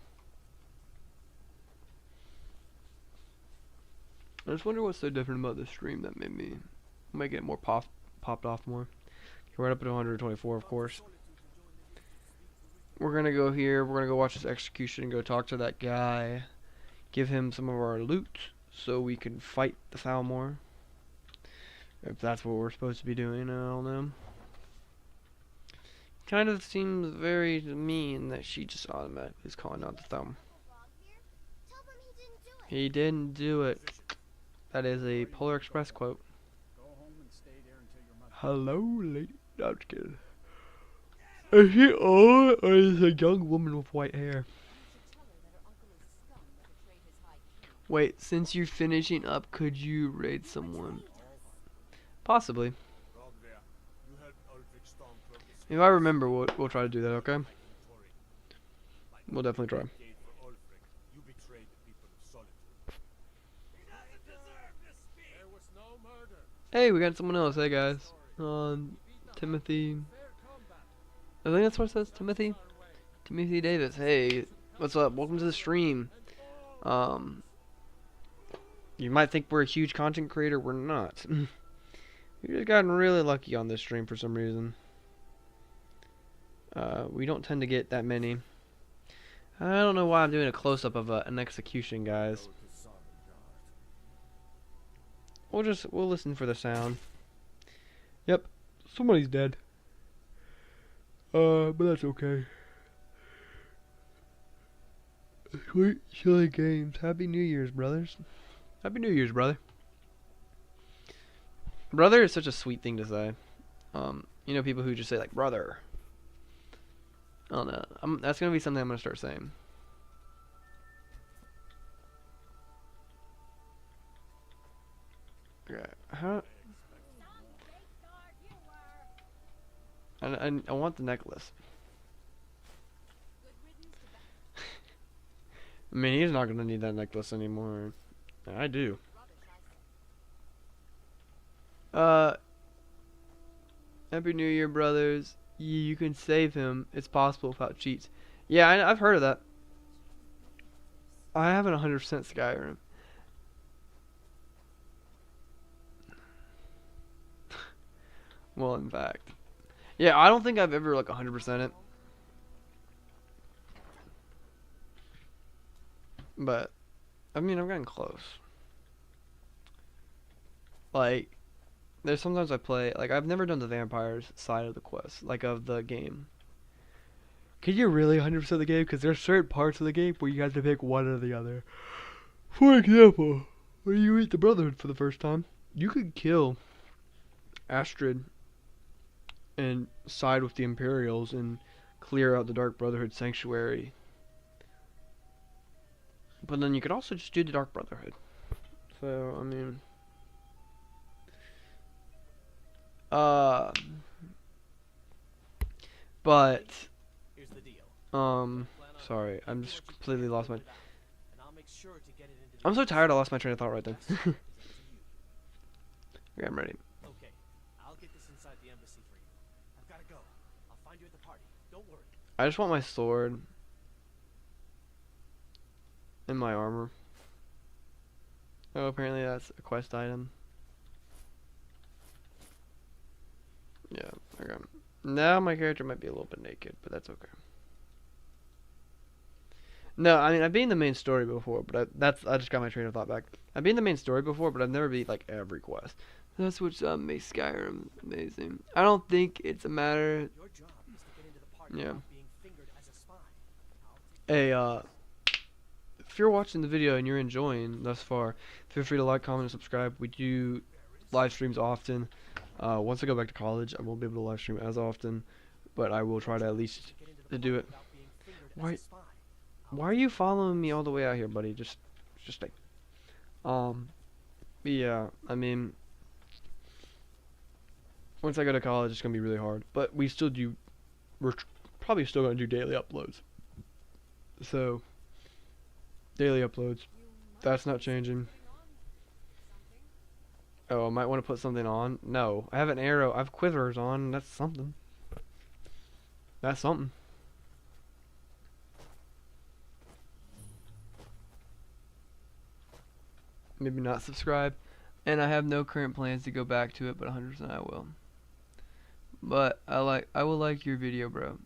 I just wonder what's so different about this stream that made me make it more popped off more. We're up to 124, of course. We're gonna go here. We're gonna go watch this execution and go talk to that guy. Give him some of our loot so we can fight the Thalmor. If that's what we're supposed to be doing, I don't know. Kind of seems very mean that she just automatically is calling out the Thalmor. He didn't do it. That is a Polar Express quote. Go home and stay there until your mother. Hello, lady. No, I'm just kidding. Is she old or is a young woman with white hair? Wait, since you're finishing up, could you raid someone? Possibly. If I remember, we'll try to do that, okay? We'll definitely try. Hey, we got someone else. Hey, guys. Timothy. I think that's what it says. Timothy Davis. Hey, what's up? Welcome to the stream. You might think we're a huge content creator. We're not. We've just gotten really lucky on this stream for some reason. We don't tend to get that many. I don't know why I'm doing a close-up of an execution, guys. We'll listen for the sound. Yep, somebody's dead. But that's okay. Sweet chilly games. Happy New Year's, brothers. Happy New Year's, brother. Brother is such a sweet thing to say. You know, people who just say like brother. I don't know. That's gonna be something I'm gonna start saying. Okay. How? I want the necklace. I mean, he's not gonna need that necklace anymore. I do. Happy New Year, brothers. You can save him. It's possible without cheats. Yeah, I've heard of that. I haven't 100% Skyrim. Well, in fact. Yeah, I don't think I've ever like 100% it. But, I mean, I'm getting close. Like, there's sometimes I play, like, I've never done the vampires side of the quest, like, of the game. Can you really 100% the game? Because there's certain parts of the game where you have to pick one or the other. For example, when you meet the Brotherhood for the first time, you could kill Astrid and side with the Imperials and clear out the Dark Brotherhood sanctuary. But then you could also just do the Dark Brotherhood. So, I mean... But... Here's the deal. Sorry, I'm just completely lost my... And I'll make sure to get it into I'm so tired I lost my train of thought right then. Okay, I'm ready. Okay, I'll get this inside the embassy for you. I've gotta go. I'll find you at the party. Don't worry. I just want my sword. And my armor. Oh, apparently that's a quest item. Yeah, okay. Now my character might be a little bit naked, but that's okay. No, I mean, I've been in the main story before, but I just got my train of thought back. I've been in the main story before, but I've never beat, like, every quest. That's what makes Skyrim amazing. I don't think it's a matter... Your job is to get into the party Yeah. without being fingered as a spy. Hey, if you're watching the video and you're enjoying thus far, feel free to like, comment, and subscribe. We do live streams often. Once I go back to college, I won't be able to live stream as often, but I will try to at least to do it. Why are you following me all the way out here, buddy? Just stay. Yeah, I mean, once I go to college, it's gonna be really hard, but we're probably still gonna do daily uploads. So, daily uploads. That's not changing. Oh, I might want to put something on. No, I have an arrow. I have quivers on. That's something. That's something. Maybe not subscribe. And I have no current plans to go back to it, but 100% I will. But I will like your video, bro.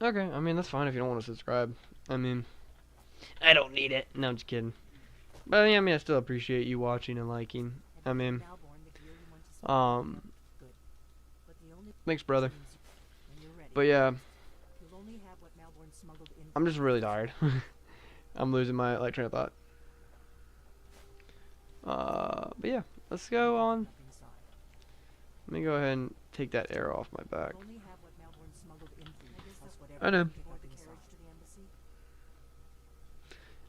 Okay, I mean, that's fine if you don't want to subscribe. I mean, I don't need it. No, I'm just kidding. But yeah, I mean, I still appreciate you watching and liking. I mean, thanks, brother. But yeah, I'm just really tired. I'm losing my train of thought. But yeah, let's go on. Let me go ahead and take that arrow off my back. I know.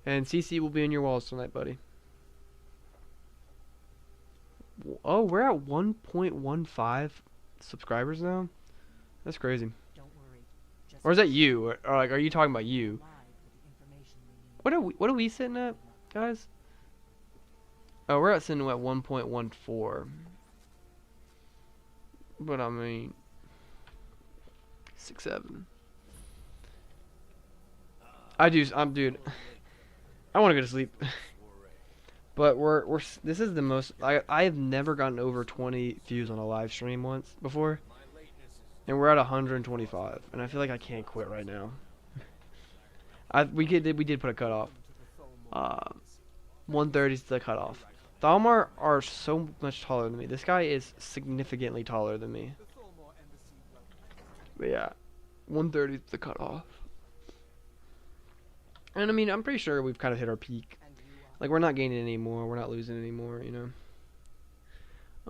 And CC will be in your walls tonight, buddy. Oh, we're at 1.15 subscribers now? That's crazy. Or is that you? Or like, are you talking about you? What are we sitting at, guys? Oh, we're sitting at 1.14. But I mean, 6-7. Dude. I want to go to sleep. But this is the most, I have never gotten over 20 views on a live stream once before. And we're at 125. And I feel like I can't quit right now. We did put a cutoff. 130 is the cutoff. Thalmar are so much taller than me. This guy is significantly taller than me. But yeah, 130 is the cutoff. And I mean, I'm pretty sure we've kind of hit our peak. Like, we're not gaining anymore, we're not losing anymore, you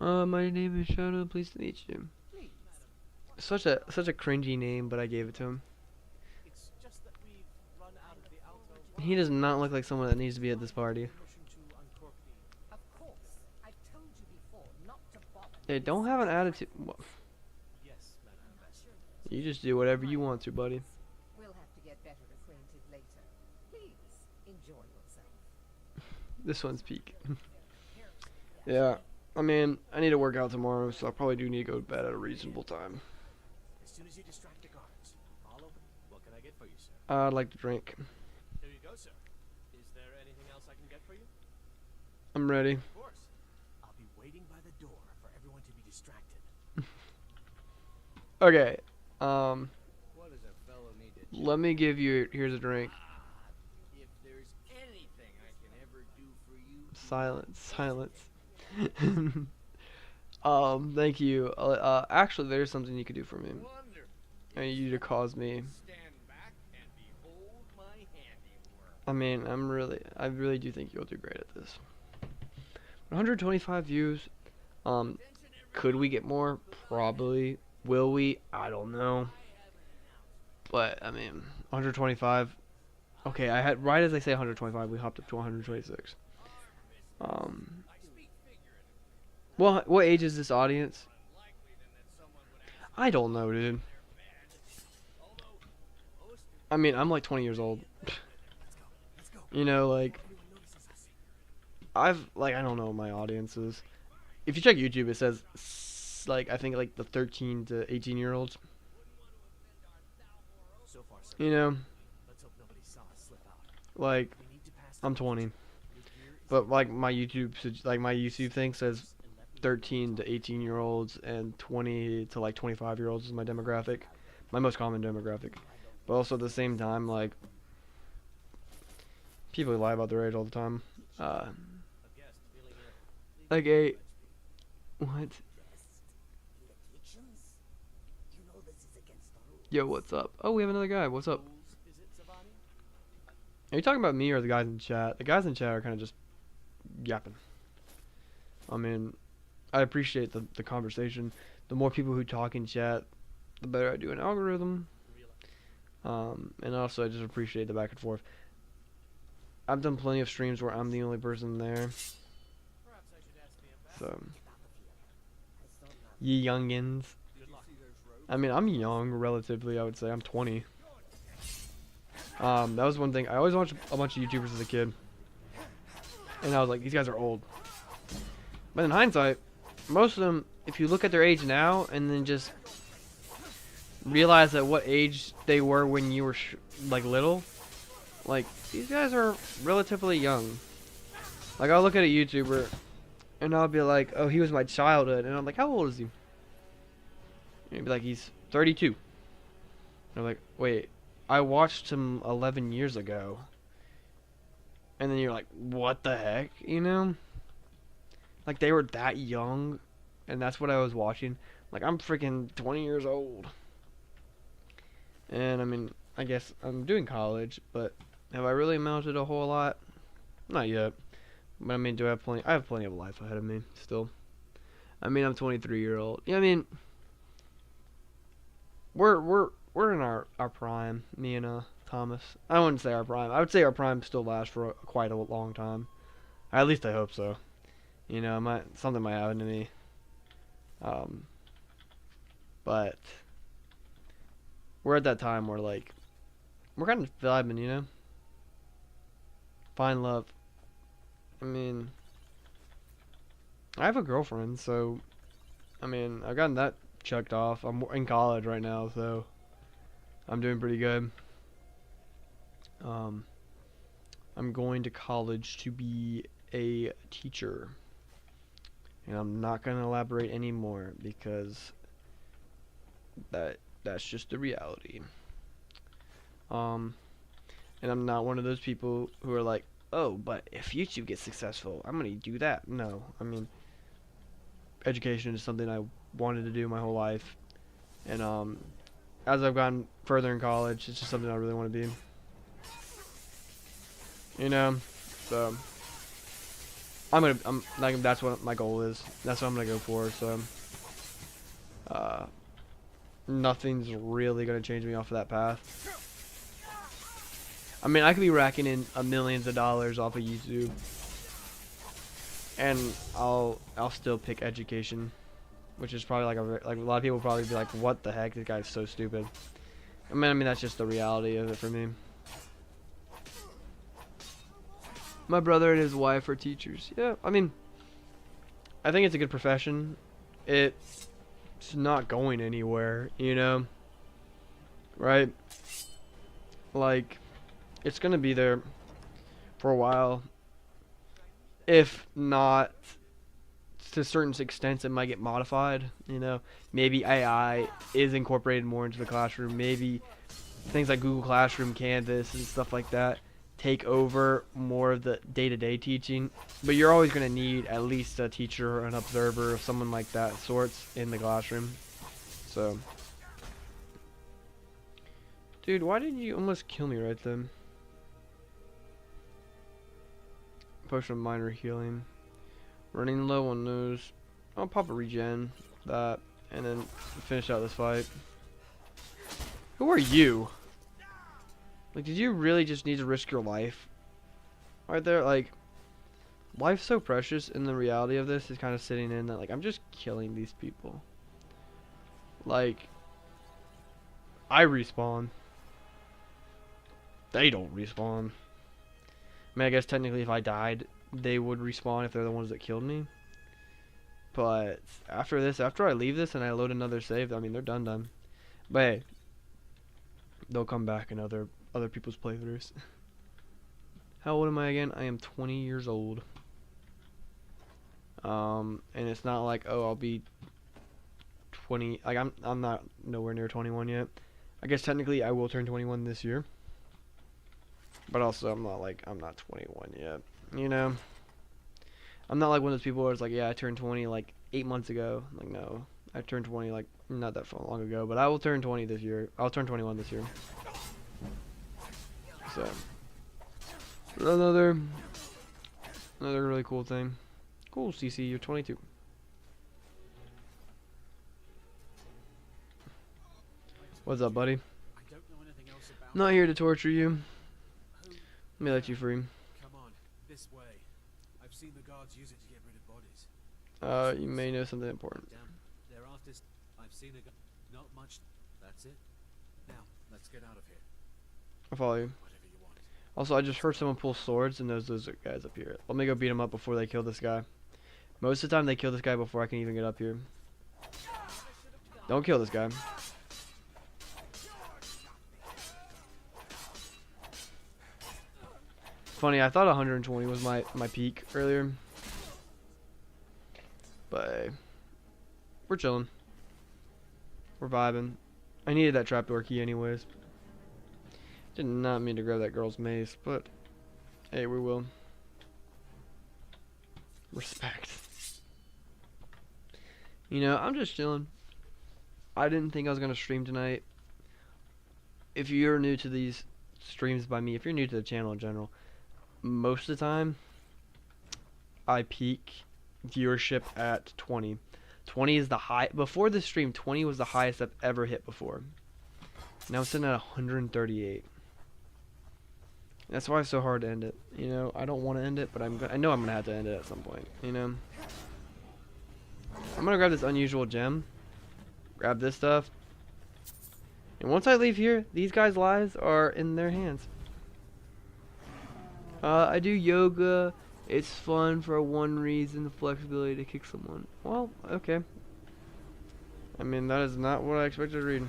My name is Shadow. Pleased to meet you. Please. Such a cringy name, but I gave it to him. It's just that we've run out of the Alto. He does not look like someone that needs to be at this party. Permission to uncork the. Of course. I've told you before not to bother. They don't have an attitude. Yes, Madam Ambassador. You just do whatever you want to, buddy. We'll have to get better acquainted later. Please enjoy yourself. This one's peak. Yeah, I mean, I need to work out tomorrow, so I probably do need to go to bed at a reasonable time. As soon as you distract the guards, I'll open. What can I get for you, sir? I'd like to drink. Here you go, sir. Is there anything else I can get for you? I'm ready. Of course. I'll be waiting by the door for everyone to be distracted. Okay, What does a fellow need to let me give you, here's a drink. If there's anything I can ever do for you, Silence. Thank you. Actually, there's something you could do for me. wonder. I need you to cause me. Stand back and behold my handiwork. I mean, I really do think you'll do great at this. 125 views. Could we get more? Probably. Will we? I don't know. But I mean, 125. Okay, I had right as I say 125, we hopped up to 126. Well, what age is this audience? I don't know, dude. I mean, I'm like 20 years old. You know, like, I don't know what my audience is. If you check YouTube, it says, like, I think, like, the 13 to 18-year-olds. So far, sir. You know, Let's hope nobody saw us slip out. like, We need to pass I'm 20. Your gear is But, like, my YouTube thing says 13 to 18-year-olds and 20 to, like, 25-year-olds is my demographic. My most common demographic. But also at the same time, like, people lie about their age all the time. a guest feeling Like a... What? Yo, what's up? Oh, we have another guy. What's up? rules. Is it Savani? Are you talking about me or the guys in chat? The guys in chat are kind of just yapping. I mean, I appreciate the conversation. The more people who talk in chat, the better I do an algorithm. And also I just appreciate the back and forth. I've done plenty of streams where I'm the only person there. Perhaps I should ask the ambassador. So, ye youngins. Good luck. I mean, I'm young relatively. I would say I'm 20. That was one thing. I always watched a bunch of YouTubers as a kid, and I was like, these guys are old. But in hindsight, most of them, if you look at their age now and then just realize at what age they were when you were like little, like these guys are relatively young. Like I'll look at a YouTuber and I'll be like, oh, he was my childhood, and I'm like, how old is he? And he'd be like, he's 32. And I'm like, wait, I watched him 11 years ago. And then you're like, what the heck, you know? Like they were that young, and that's what I was watching. Like I'm freaking 20 years old. And I mean, I guess I'm doing college, but have I really amounted a whole lot? Not yet. But I mean, do I have plenty? I have plenty of life ahead of me still. I mean, I'm 23-year-old. Yeah, I mean, we're in our prime, me and Thomas. I wouldn't say our prime. I would say our prime still lasts for quite a long time. At least I hope so. You know, something might happen to me. But we're at that time where like we're kind of vibing, you know. Find love. I mean, I have a girlfriend, so I mean, I've gotten that checked off. I'm in college right now, so I'm doing pretty good. I'm going to college to be a teacher, and I'm not going to elaborate anymore because that's just the reality. And I'm not one of those people who are like, oh, but if YouTube gets successful, I'm going to do that. No, I mean, education is something I wanted to do my whole life. And as I've gotten further in college, it's just something I really want to be. You know, so I'm like, that's what my goal is. That's what I'm gonna go for. So, nothing's really gonna change me off of that path. I mean, I could be racking in millions of dollars off of YouTube, and I'll still pick education, which is probably like a lot of people probably be like, "What the heck? This guy's so stupid." I mean that's just the reality of it for me. My brother and his wife are teachers. Yeah, I mean, I think it's a good profession. It's not going anywhere, you know? Right? Like, it's gonna be there for a while. If not, to certain extents, it might get modified, you know? Maybe AI is incorporated more into the classroom. Maybe things like Google Classroom, Canvas, and stuff like that take over more of the day-to-day teaching, but you're always going to need at least a teacher or an observer or someone like that sorts in the classroom. So, dude, why did you almost kill me right then? Potion of minor healing, running low on those. I'll pop a regen, that, and then finish out this fight. Who are you? Like, did you really just need to risk your life right there? Like, life's so precious, and the reality of this is kind of sitting in that, like, I'm just killing these people. Like, I respawn. They don't respawn. I mean, I guess technically if I died, they would respawn if they're the ones that killed me. But after this, after I leave this and I load another save, I mean, they're done. But hey, they'll come back in other people's playthroughs. How old am I again? I am 20 years old. And it's not like, oh, I'll be 20. Like, I'm not nowhere near 21 yet. I guess technically I will turn 21 this year. But also I'm not 21 yet. You know? I'm not like one of those people where it's like, yeah, I turned 20 like 8 months ago. Like, no. I turned 20 like not that long ago, but I will turn 20 this year. I'll turn 21 this year. So, another really cool thing. Cool, CC, you're 22. What's up, buddy? I'm not here to torture you. Let me let you free. Come on, this way. I've seen the guards use it to get rid of bodies. You may know something important. Damn, they're artists. I've seen a not much. That's it. Now, let's get out of here. I'll follow you. Whatever you want. Also, I just heard someone pull swords, and those are guys up here. Let me go beat them up before they kill this guy. Most of the time, they kill this guy before I can even get up here. Don't kill this guy. Funny, I thought 120 was my peak earlier. But hey, we're chilling. We're vibing. I needed that trapdoor key anyways. Did not mean to grab that girl's mace, but hey, we will. Respect. You know, I'm just chilling. I didn't think I was going to stream tonight. If you're new to these streams by me, if you're new to the channel in general, most of the time, I peak viewership at 20. 20 is the high. Before the stream, 20 was the highest I've ever hit before. Now I'm sitting at 138. That's why it's so hard to end it. You know, I don't want to end it, but I know I'm gonna have to end it at some point. You know, I'm gonna grab this unusual gem, grab this stuff, and once I leave here, these guys' lives are in their hands. I do yoga. It's fun for one reason: the flexibility to kick someone. Well, okay. I mean, that is not what I expected to read.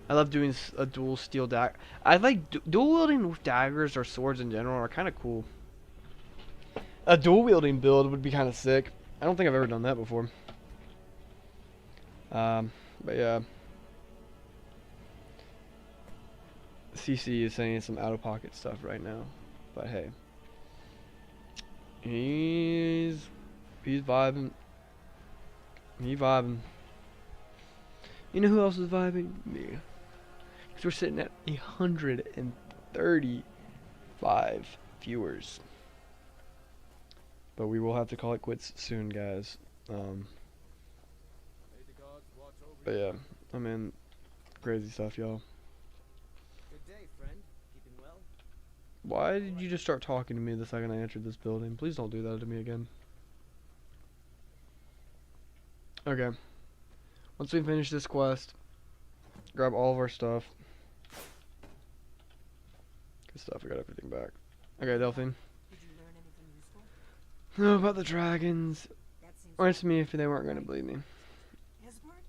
I love doing a dual steel dagger. I like dual wielding daggers or swords in general are kind of cool. A dual wielding build would be kind of sick. I don't think I've ever done that before. But yeah. CC is saying some out of pocket stuff right now, but hey, he's vibing. He's vibing. You know who else is vibing? Me. Because we're sitting at 135 viewers. But we will have to call it quits soon, guys. But yeah, I mean, crazy stuff, y'all. Good day, friend. Keeping well? Why did you just start talking to me the second I entered this building? Please don't do that to me again. Okay. Once we finish this quest, grab all of our stuff. Good stuff, I got everything back. Okay, Delphine. Did you learn anything useful? No, about the dragons. That seems Asked me if they weren't going to believe me. Esbern?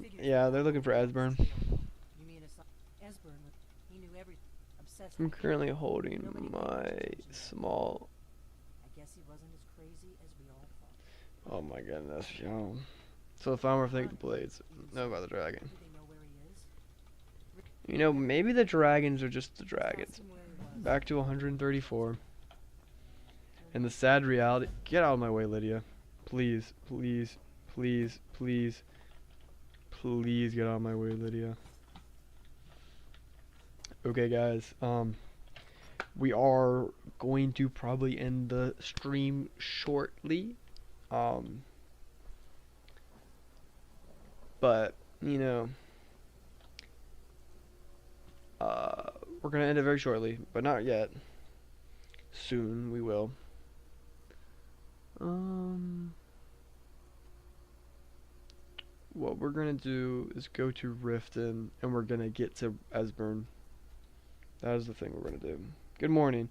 Figures Yeah, out they're looking for Esbern. You mean Esbern? He knew everything. Obsessed I'm with currently holding my small... I guess he wasn't as crazy as we all thought. Oh my goodness, yo. So the farmer take the blades. Know about the dragon. Do they know where he is? You know, maybe the dragons are just the Ask dragons. him where he was. Back to 134. And the sad reality... Get out of my way, Lydia. Please, please, please, please. Please get out of my way, Lydia. Okay, guys. We are going to probably end the stream shortly. But, you know... we're gonna end it very shortly, but not yet. Soon we will. What we're gonna do is go to Riften, and we're gonna get to Esbern. That is the thing we're gonna do. Good morning.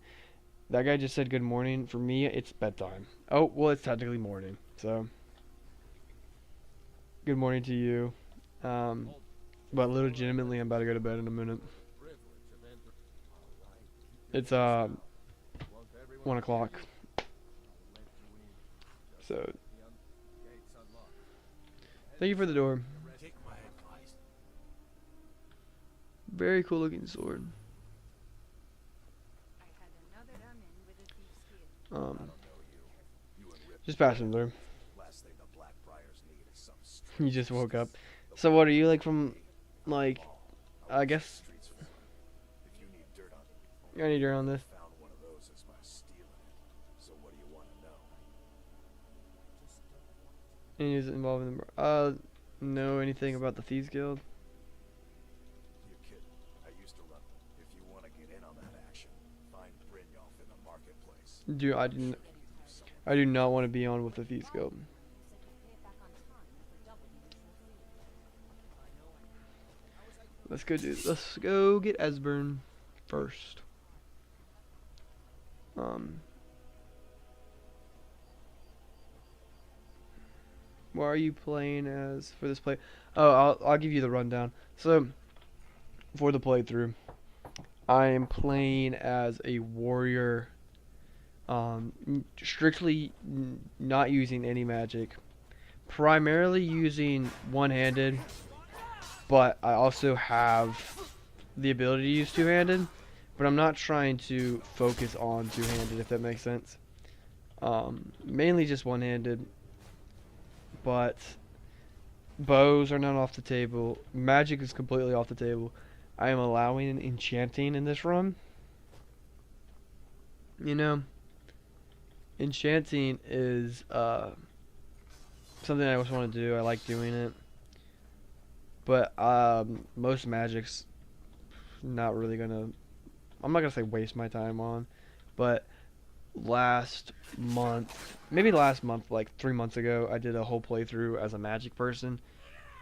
That guy just said good morning. For me, it's bedtime. Oh, well, it's technically morning, so. Good morning to you. But legitimately, I'm about to go to bed in a minute. It's 1 o'clock. So thank you for the door. Take my advice. Very cool looking sword. Just passing through. You just woke up. So what are you like from, like, I guess. You got any dirt on this? Any is involved in the know anything about the Thieves Guild? You kidding? I used to run them. If you want to get in on that action, find Brynjolf in the marketplace. I do not want to be on with the Thieves Guild. Let's go get Esbern first. What are you playing as for this play? Oh, I'll give you the rundown. So, for the playthrough, I am playing as a warrior, strictly not using any magic, primarily using one-handed, but I also have the ability to use two-handed, but I'm not trying to focus on two-handed, if that makes sense. Mainly just one-handed. But bows are not off the table. Magic is completely off the table. I am allowing enchanting in this run. You know, enchanting is something I always want to do. I like doing it. But most magic's not really gonna. I'm not gonna say waste my time on, but last month, like 3 months ago, I did a whole playthrough as a magic person.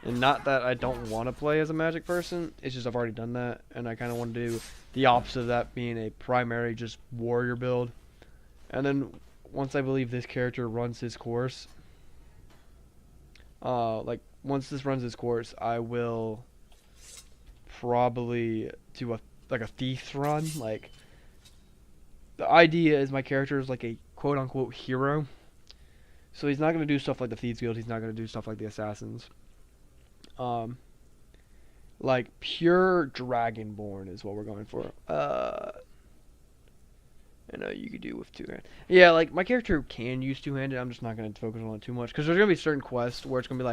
And not that I don't want to play as a magic person, it's just I've already done that, and I kind of want to do the opposite of that, being a primary just warrior build. And then once I believe this character runs his course, like once this runs its course, I will probably do a thief run. Like, the idea is my character is like a quote-unquote hero. So he's not going to do stuff like the Thieves Guild. He's not going to do stuff like the Assassins. Like, pure Dragonborn is what we're going for. I know you could do with two-handed. Yeah, like, my character can use two-handed. I'm just not going to focus on it too much. Because there's going to be certain quests where it's going to be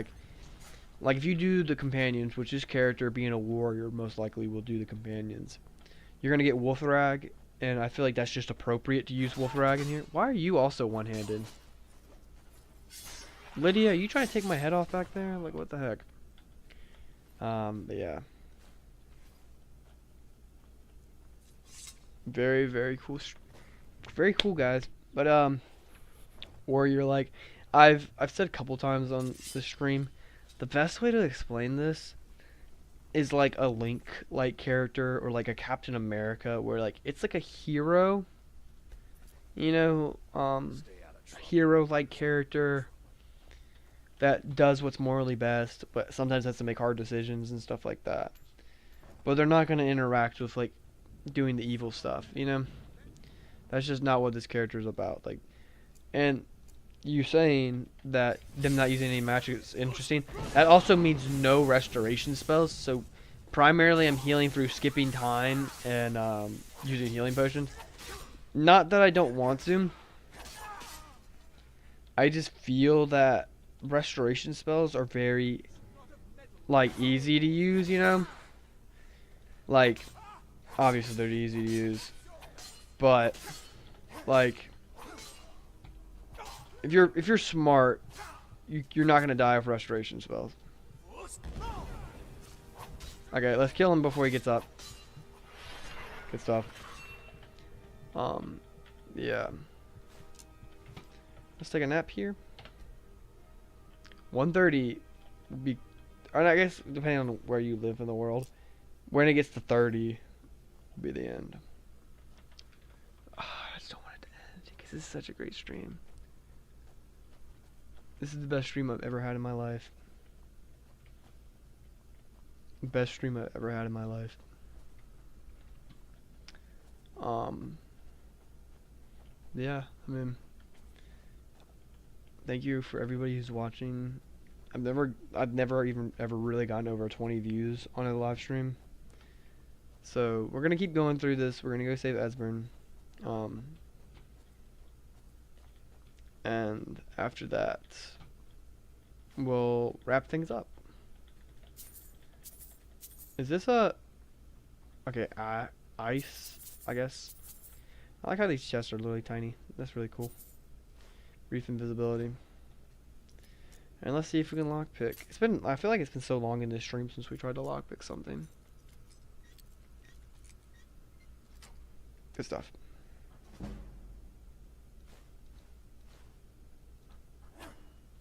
like if you do the companions, which this character being a warrior most likely will do the companions, you're going to get Wolfrag. And I feel like that's just appropriate to use Wolfrag in here. Why are you also one-handed? Lydia, you trying to take my head off back there? Like, what the heck? But yeah. Very, very cool. Very cool, guys. But, or you're like, I've said a couple times on the stream, the best way to explain this is like a Link like character or like a Captain America, where like it's like a hero, you know, hero like character that does what's morally best, but sometimes has to make hard decisions and stuff like that. But they're not going to interact with like doing the evil stuff, you know? That's just not what this character is about. Like, and you saying that them not using any magic is interesting. That also means no restoration spells. So primarily I'm healing through skipping time and using healing potions. Not that I don't want to. I just feel that restoration spells are very like easy to use, you know? Like obviously they're easy to use, but like if you're smart, you're not gonna die of restoration spells. Okay, let's kill him before he gets up. Good stuff. Yeah. Let's take a nap here. 1:30 would be, or I guess depending on where you live in the world, when it gets to 30 will be the end. Oh, I just don't want it to end because this is such a great stream. This is the best stream I've ever had in my life. Best stream I've ever had in my life. Yeah, I mean, thank you for everybody who's watching. I've never even ever really gotten over 20 views on a live stream. So we're gonna keep going through this. We're gonna go save Esbern. And after that, we'll wrap things up. Is this a... Okay, ice, I guess. I like how these chests are literally tiny. That's really cool. Brief invisibility. And let's see if we can lockpick. I feel like it's been so long in this stream since we tried to lockpick something. Good stuff.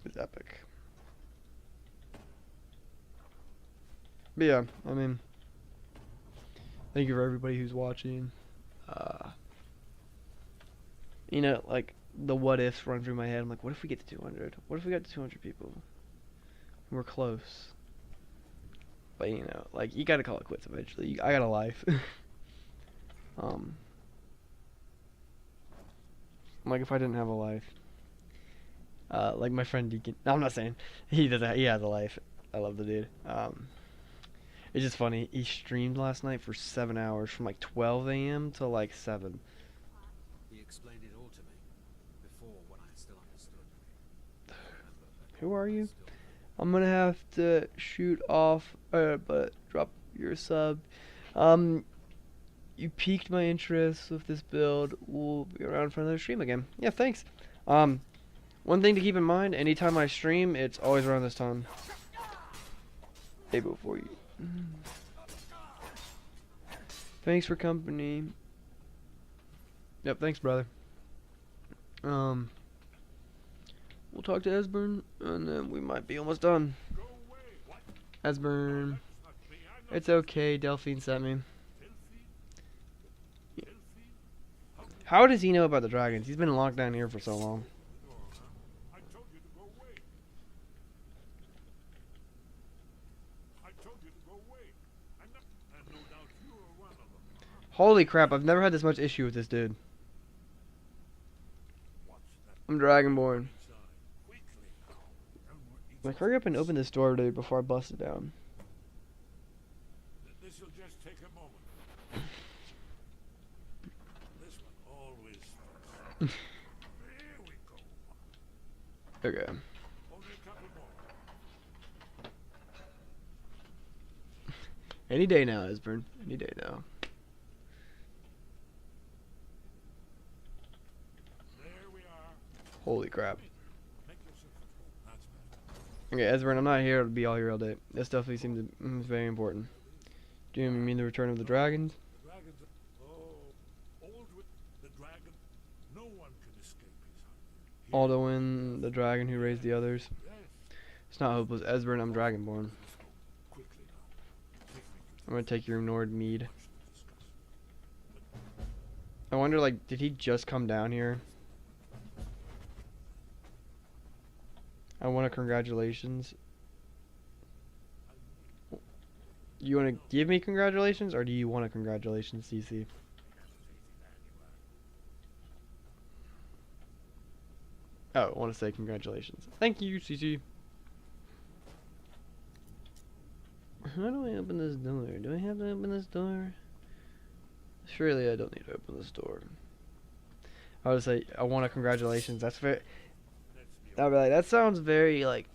It's epic. But yeah, I mean, thank you for everybody who's watching. You know, like, the what ifs run through my head. I'm like, what if we get to 200? What if we got to 200 people? We're close. But, you know, like, you gotta call it quits eventually. I got a life. Like, if I didn't have a life. Like my friend Deacon. No, I'm not saying. He has a life. I love the dude. It's just funny. He streamed last night for 7 hours, from like 12 a.m. to like 7. He explained it all to me before, when I still understood. Who are you? I'm gonna have to shoot off, but drop your sub. You piqued my interest with this build. We'll be around for another stream again. Yeah, thanks. One thing to keep in mind, anytime I stream, it's always around this time. Day before you. Thanks for company. Yep, thanks, brother. We'll talk to Esbern, and then we might be almost done. Esbern. It's okay, Delphine sent me. How does he know about the dragons? He's been locked down here for so long. Holy crap, I've never had this much issue with this dude. I'm Dragonborn. Like, hurry up and open this door, dude, before I bust it down. This'll just take a moment. This one always. There we go. Okay. Only a couple more. Any day now, Esbern. Any day now. There we are. Holy crap. Make yourself at home. That's Okay, Esbern, I'm not here to be all here all day. This definitely seems very important. Do you mean the return of the dragons? The dragons Alduin, the dragon. No one can escape his hunger. Alduin, the dragon who raised the others. Yes. It's not hopeless. Esbern, I'm Dragonborn. Let's go. Quickly now. Take me to I'm gonna take your ignored mead. much to discuss. I wonder, like, did he just come down here? I want a congratulations. You want to give me congratulations, or do you want a congratulations, CC? Oh, I want to say congratulations. Thank you, CC. How do I open this door? Do I have to open this door? Surely I don't need to open this door. I would say I want a congratulations. That's very. I'd be like, that sounds very like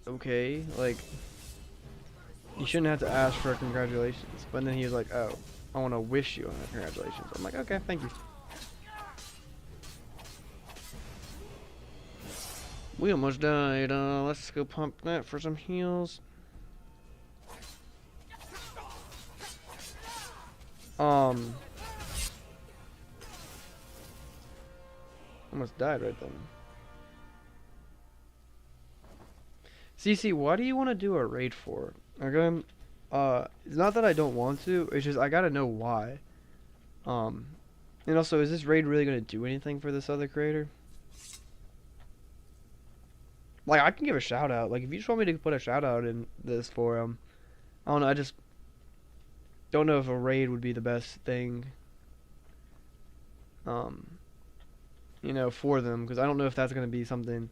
okay, like you shouldn't have to ask for a congratulations. But then he was like, oh, I want to wish you a congratulations. I'm like, okay, thank you. We almost died. Let's go pump that for some heals. Almost died right then. CC, why do you want to do a raid for? Okay, it's not that I don't want to. It's just I gotta know why. And also, is this raid really gonna do anything for this other creator? Like, I can give a shout out. Like, if you just want me to put a shout out in this for him, I don't know. I just don't know if a raid would be the best thing. You know, for them, because I don't know if that's gonna be something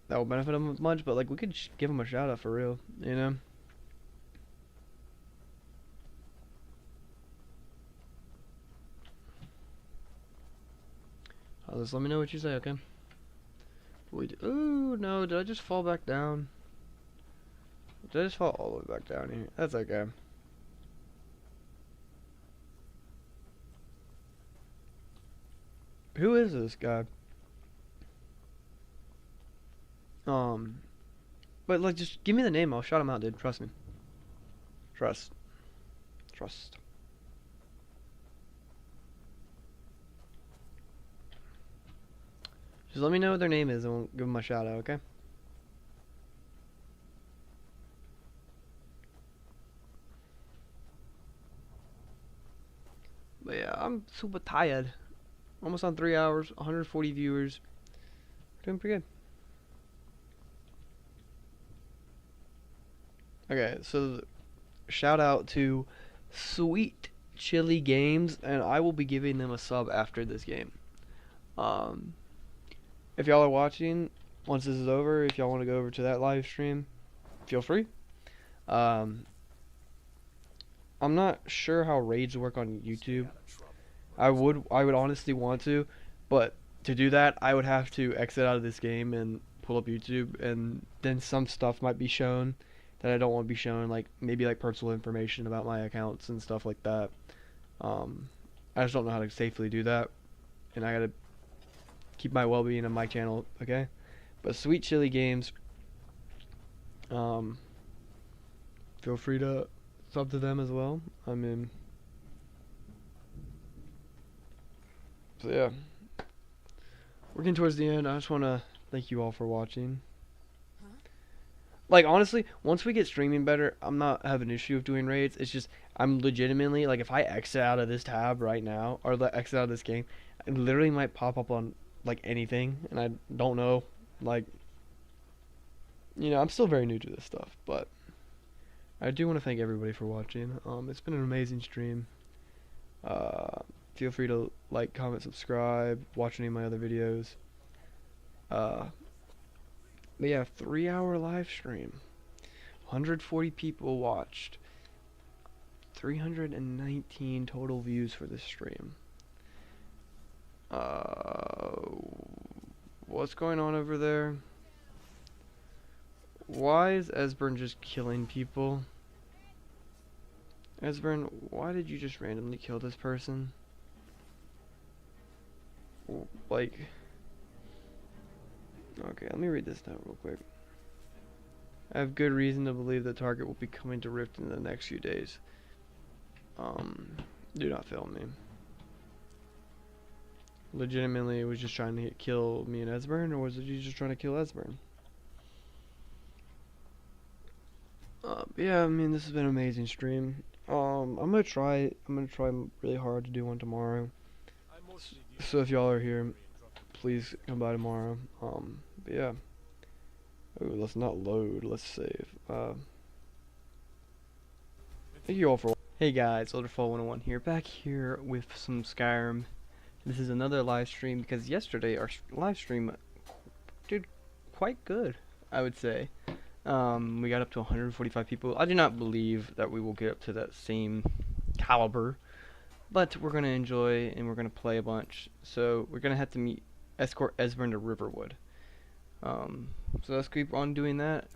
that will benefit him much, but like we could give him a shout out for real, you know. Just let me know what you say, okay? Ooh, no, did I just fall back down? Did I just fall all the way back down here? That's okay. Who is this guy? But like, just give me the name. I'll shout him out, dude. Trust me. Trust. Just let me know what their name is and we'll give them a shout out, okay? But yeah, I'm super tired. Almost on 3 hours, 140 viewers. Doing pretty good. Okay, so shout out to Sweet Chili Games, and I will be giving them a sub after this game. If y'all are watching, once this is over, if y'all want to go over to that live stream, feel free. I'm not sure how raids work on YouTube. I would honestly want to, but to do that, I would have to exit out of this game and pull up YouTube, and then some stuff might be shown that I don't want to be shown, like maybe like personal information about my accounts and stuff like that. I just don't know how to safely do that, and I gotta keep my well-being on my channel, okay? But Sweet Chili Games, feel free to sub to them as well. I mean, so yeah, we're getting towards the end. I just want to thank you all for watching. Like, honestly, once we get streaming better, I'm not having an issue of doing raids. It's just, I'm legitimately, like, if I exit out of this tab right now, or exit out of this game, it literally might pop up on, like, anything, and I don't know, like, you know, I'm still very new to this stuff, but I do want to thank everybody for watching. It's been an amazing stream. Feel free to like, comment, subscribe, watch any of my other videos. But yeah, 3-hour live stream. 140 people watched. 319 total views for this stream. What's going on over there? Why is Esbern just killing people? Esbern, why did you just randomly kill this person? Like, Okay, let me read this down real quick. I have good reason to believe the target will be coming to Rift in the next few days. Do not fail me. Legitimately, was just trying to kill me and Esbern, or was it you just trying to kill Esbern? Yeah, I mean, this has been an amazing stream. I'm gonna try really hard to do one tomorrow. So if y'all are here, please come by tomorrow. But yeah. Ooh, let's not load. Let's save. Thank you all for. Hey guys, Elderfall101 here, back here with some Skyrim. This is another live stream because yesterday our live stream did quite good, I would say. We got up to 145 people. I do not believe that we will get up to that same caliber, but we're gonna enjoy and we're gonna play a bunch. So we're gonna have to escort Esbern to Riverwood. So let's keep on doing that.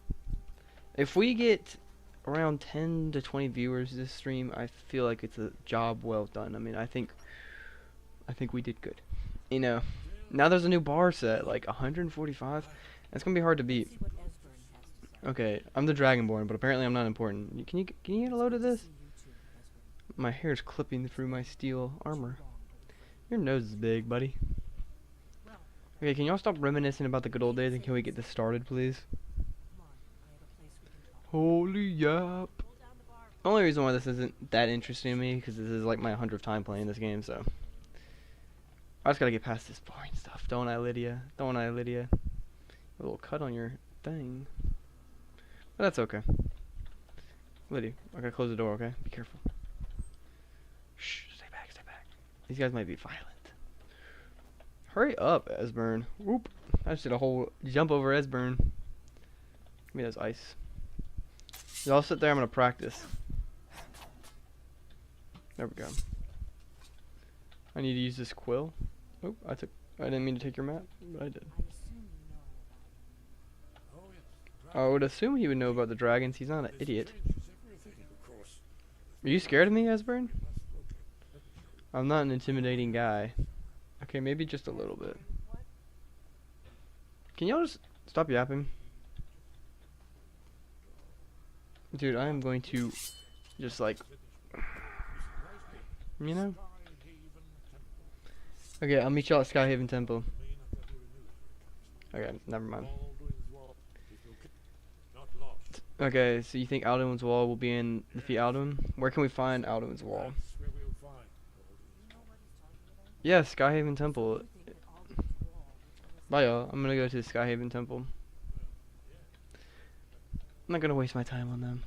If we get around 10 to 20 viewers this stream, I feel like it's a job well done. I mean, I think we did good. You know, now there's a new bar set, like 145. That's gonna be hard to beat. See what Esbern has to say. Okay, I'm the Dragonborn, but apparently I'm not important. Can you get a load of this? See you too, Esbern. My hair's clipping through my steel armor. Wrong, but Your nose is big, buddy. well, Okay, can y'all stop reminiscing about the good old days and can we get this started, please? come on. I have a place we can talk. Holy yap. Pull down the bar. The only reason why this isn't that interesting to me because this is like my 100th time playing this game, so I just gotta get past this boring stuff. Don't I, Lydia? Don't I, Lydia? A little cut on your thing. But that's okay. Lydia, I gotta close the door, okay? Be careful. Shh, stay back, stay back. These guys might be violent. Hurry up, Esbern. Whoop. I just did a whole jump over Esbern. Give me those ice. Y'all sit there, I'm gonna practice. There we go. I need to use this quill. Oh, I didn't mean to take your map, but I did. I assume you know about Oh, yes. I would assume he would know about the dragons. He's not an idiot. Everything, of course. Are you scared of me, Esbern? I'm not an intimidating guy. Okay, maybe just a little bit. what? Can y'all just stop yapping? Dude, I am going to just like, you know? Okay, I'll meet y'all at Skyhaven Temple. Okay, never mind. Not lost. Okay, so you think Alduin's wall will be in defeat Alduin? Where can we find Alduin's wall? That's where we'll find. You know what he's talking about? Yeah, Skyhaven Temple. You think that Alduin's wall, which was Bye y'all, I'm gonna go to the Skyhaven Temple. I'm not gonna waste my time on them.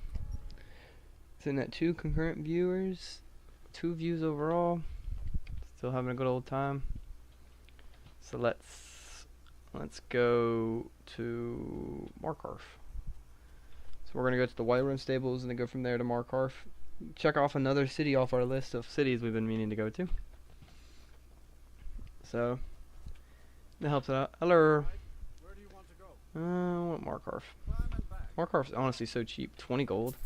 Sitting at 2 concurrent viewers, 2 views overall. Still having a good old time. So let's go to Markarth. So we're gonna go to the Whiterun Stables and then go from there to Markarth. Check off another city off our list of cities we've been meaning to go to. So that helps it out. Hello. Where do you want to go? I want Markarth. Climb and back. Markarth's honestly so cheap. 20 gold.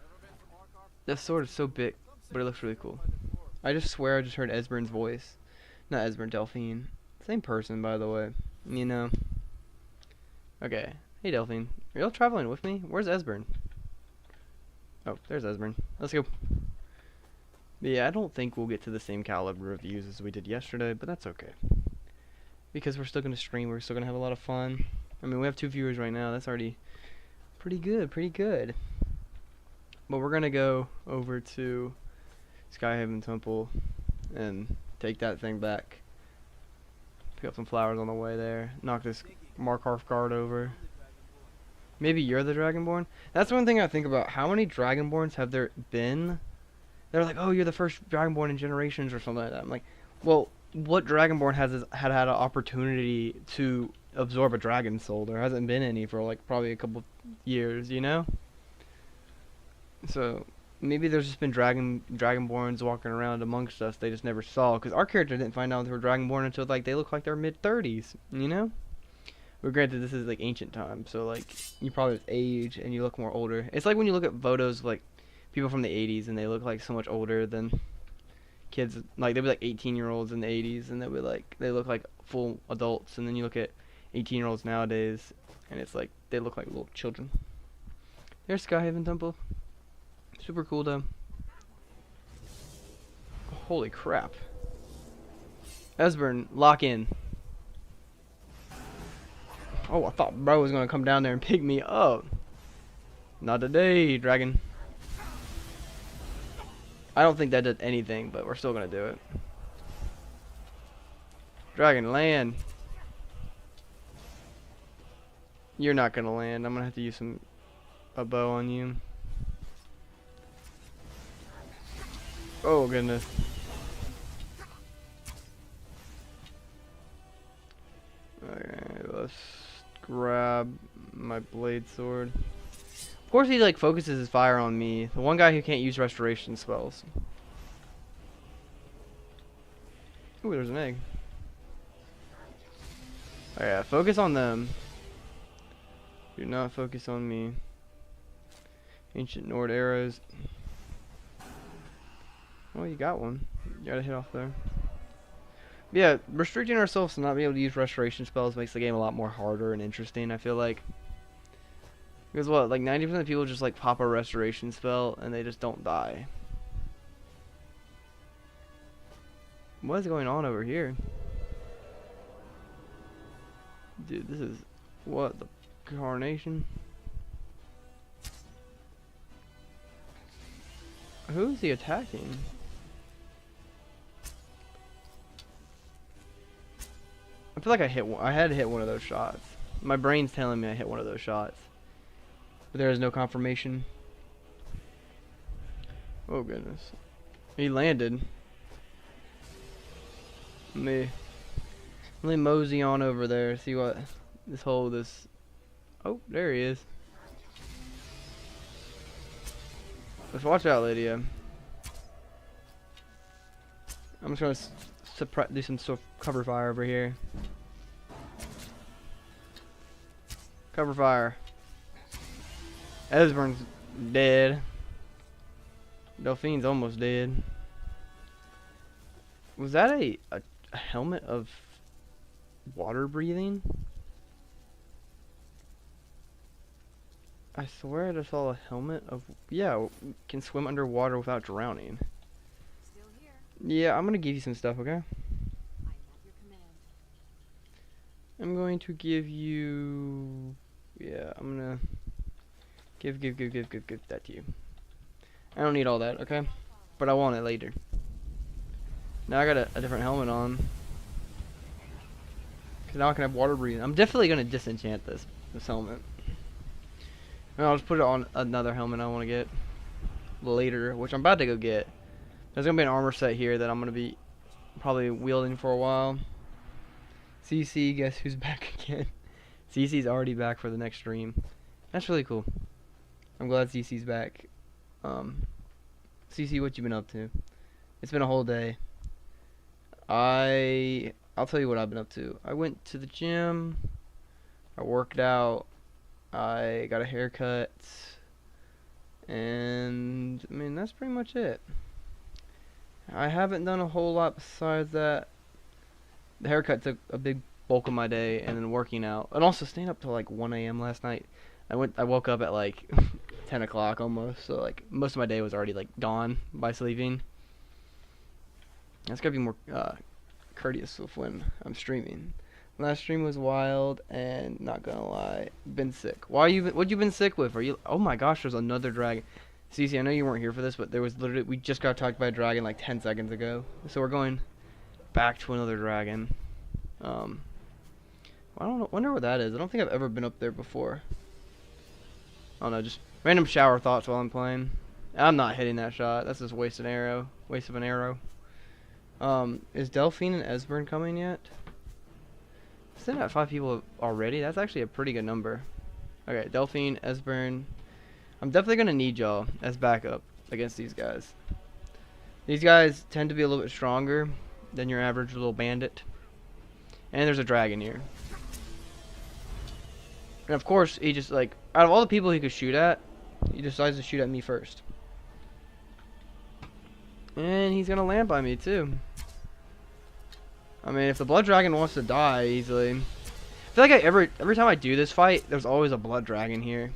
Ever been to Markarth? That sword is so big, Come sit but it looks really down cool. by the door. I just swear I just heard Esbern's voice. Not Esbern, Delphine. Same person, by the way. You know. Okay. Hey, Delphine. Are y'all traveling with me? Where's Esbern? Oh, there's Esbern. Let's go. But yeah, I don't think we'll get to the same caliber of views as we did yesterday, but that's okay. Because we're still going to stream. We're still going to have a lot of fun. I mean, we have 2 viewers right now. That's already pretty good, pretty good. But we're going to go over to Skyhaven Temple and take that thing back. Pick up some flowers on the way there. Knock this Markarth guard over. Maybe you're the Dragonborn? That's one thing I think about. How many Dragonborns have there been? They're like, oh, you're the first Dragonborn in generations or something like that. I'm like, well, what Dragonborn had an opportunity to absorb a dragon soul? There hasn't been any for like probably a couple years, you know? So maybe there's just been Dragonborns walking around amongst us they just never saw, because our character didn't find out they were Dragonborn until like they look like they're mid-30s, you know? But granted, this is like ancient times, so like you probably have age and you look more older. It's like when you look at photos of like people from the 80s and they look like so much older than kids. Like they'd be like 18-year-olds in the 80s and they look like full adults, and then you look at 18-year-olds nowadays, and it's like they look like little children. There's Skyhaven Temple. Super cool though. Holy crap. Esbern, lock in. Oh, I thought bro was gonna come down there and pick me up. Not today, dragon. I don't think that did anything, but we're still gonna do it. Dragon, land. You're not gonna land. I'm gonna have to use a bow on you. Oh goodness. Okay, let's grab my blade sword. Of course he like focuses his fire on me. The one guy who can't use restoration spells. Ooh, there's an egg. Oh yeah, focus on them. Do not focus on me. Ancient Nord arrows. Oh, you got one. You gotta hit off there. Yeah, restricting ourselves to not being able to use restoration spells makes the game a lot more harder and interesting, I feel like. Because what, like 90% of people just like pop a restoration spell and they just don't die. What is going on over here? Dude, this is what the carnation? Who is he attacking? I feel like I had to hit one of those shots. My brain's telling me I hit one of those shots. But there is no confirmation. Oh goodness. He landed. Let me mosey on over there, see what this oh, there he is. Let's watch out, Lydia. I'm just gonna do some sort of cover fire over here. Cover fire. Esbern's dead. Delphine's almost dead. Was that a helmet of water breathing? I swear I just saw a helmet of... Yeah, can swim underwater without drowning. Still here. Yeah, I'm gonna give you some stuff, okay? I am at your command. I'm going to give you... Yeah, I'm gonna... Give that to you. I don't need all that, okay? But I want it later. Now I got a different helmet on. Cause now I can have water breathing. I'm definitely gonna disenchant this helmet. And I'll just put it on another helmet I want to get later, which I'm about to go get. There's gonna be an armor set here that I'm gonna be probably wielding for a while. CC, guess who's back again? CC's already back for the next stream. That's really cool. I'm glad CC's back. CC, what you been up to? It's been a whole day. I'll tell you what I've been up to. I went to the gym. I worked out. I got a haircut. And I mean, that's pretty much it. I haven't done a whole lot besides that. The haircut took a big bulk of my day, and then working out, and also staying up till like 1 a.m. last night. I woke up at like 10 o'clock almost, so like most of my day was already like gone by sleeping. That's gotta be more courteous with when I'm streaming. Last stream was wild, and not gonna lie, been sick. What you been sick with? Are you? Oh my gosh, there's another dragon. Cece, I know you weren't here for this, but there was literally, we just got attacked by a dragon like 10 seconds ago. So we're going back to another dragon. I don't know, wonder what that is. I don't think I've ever been up there before. I don't know, just random shower thoughts while I'm playing. I'm not hitting that shot. That's just waste of an arrow. Is Delphine and Esbern coming yet? Sitting at 5 people already? That's actually a pretty good number. Okay, Delphine, Esbern. I'm definitely going to need y'all as backup against these guys. These guys tend to be a little bit stronger than your average little bandit. And there's a dragon here. And of course, he just like, out of all the people he could shoot at, he decides to shoot at me first. And he's going to land by me too. I mean, if the blood dragon wants to die easily. feel like every time I do this fight, there's always a blood dragon here.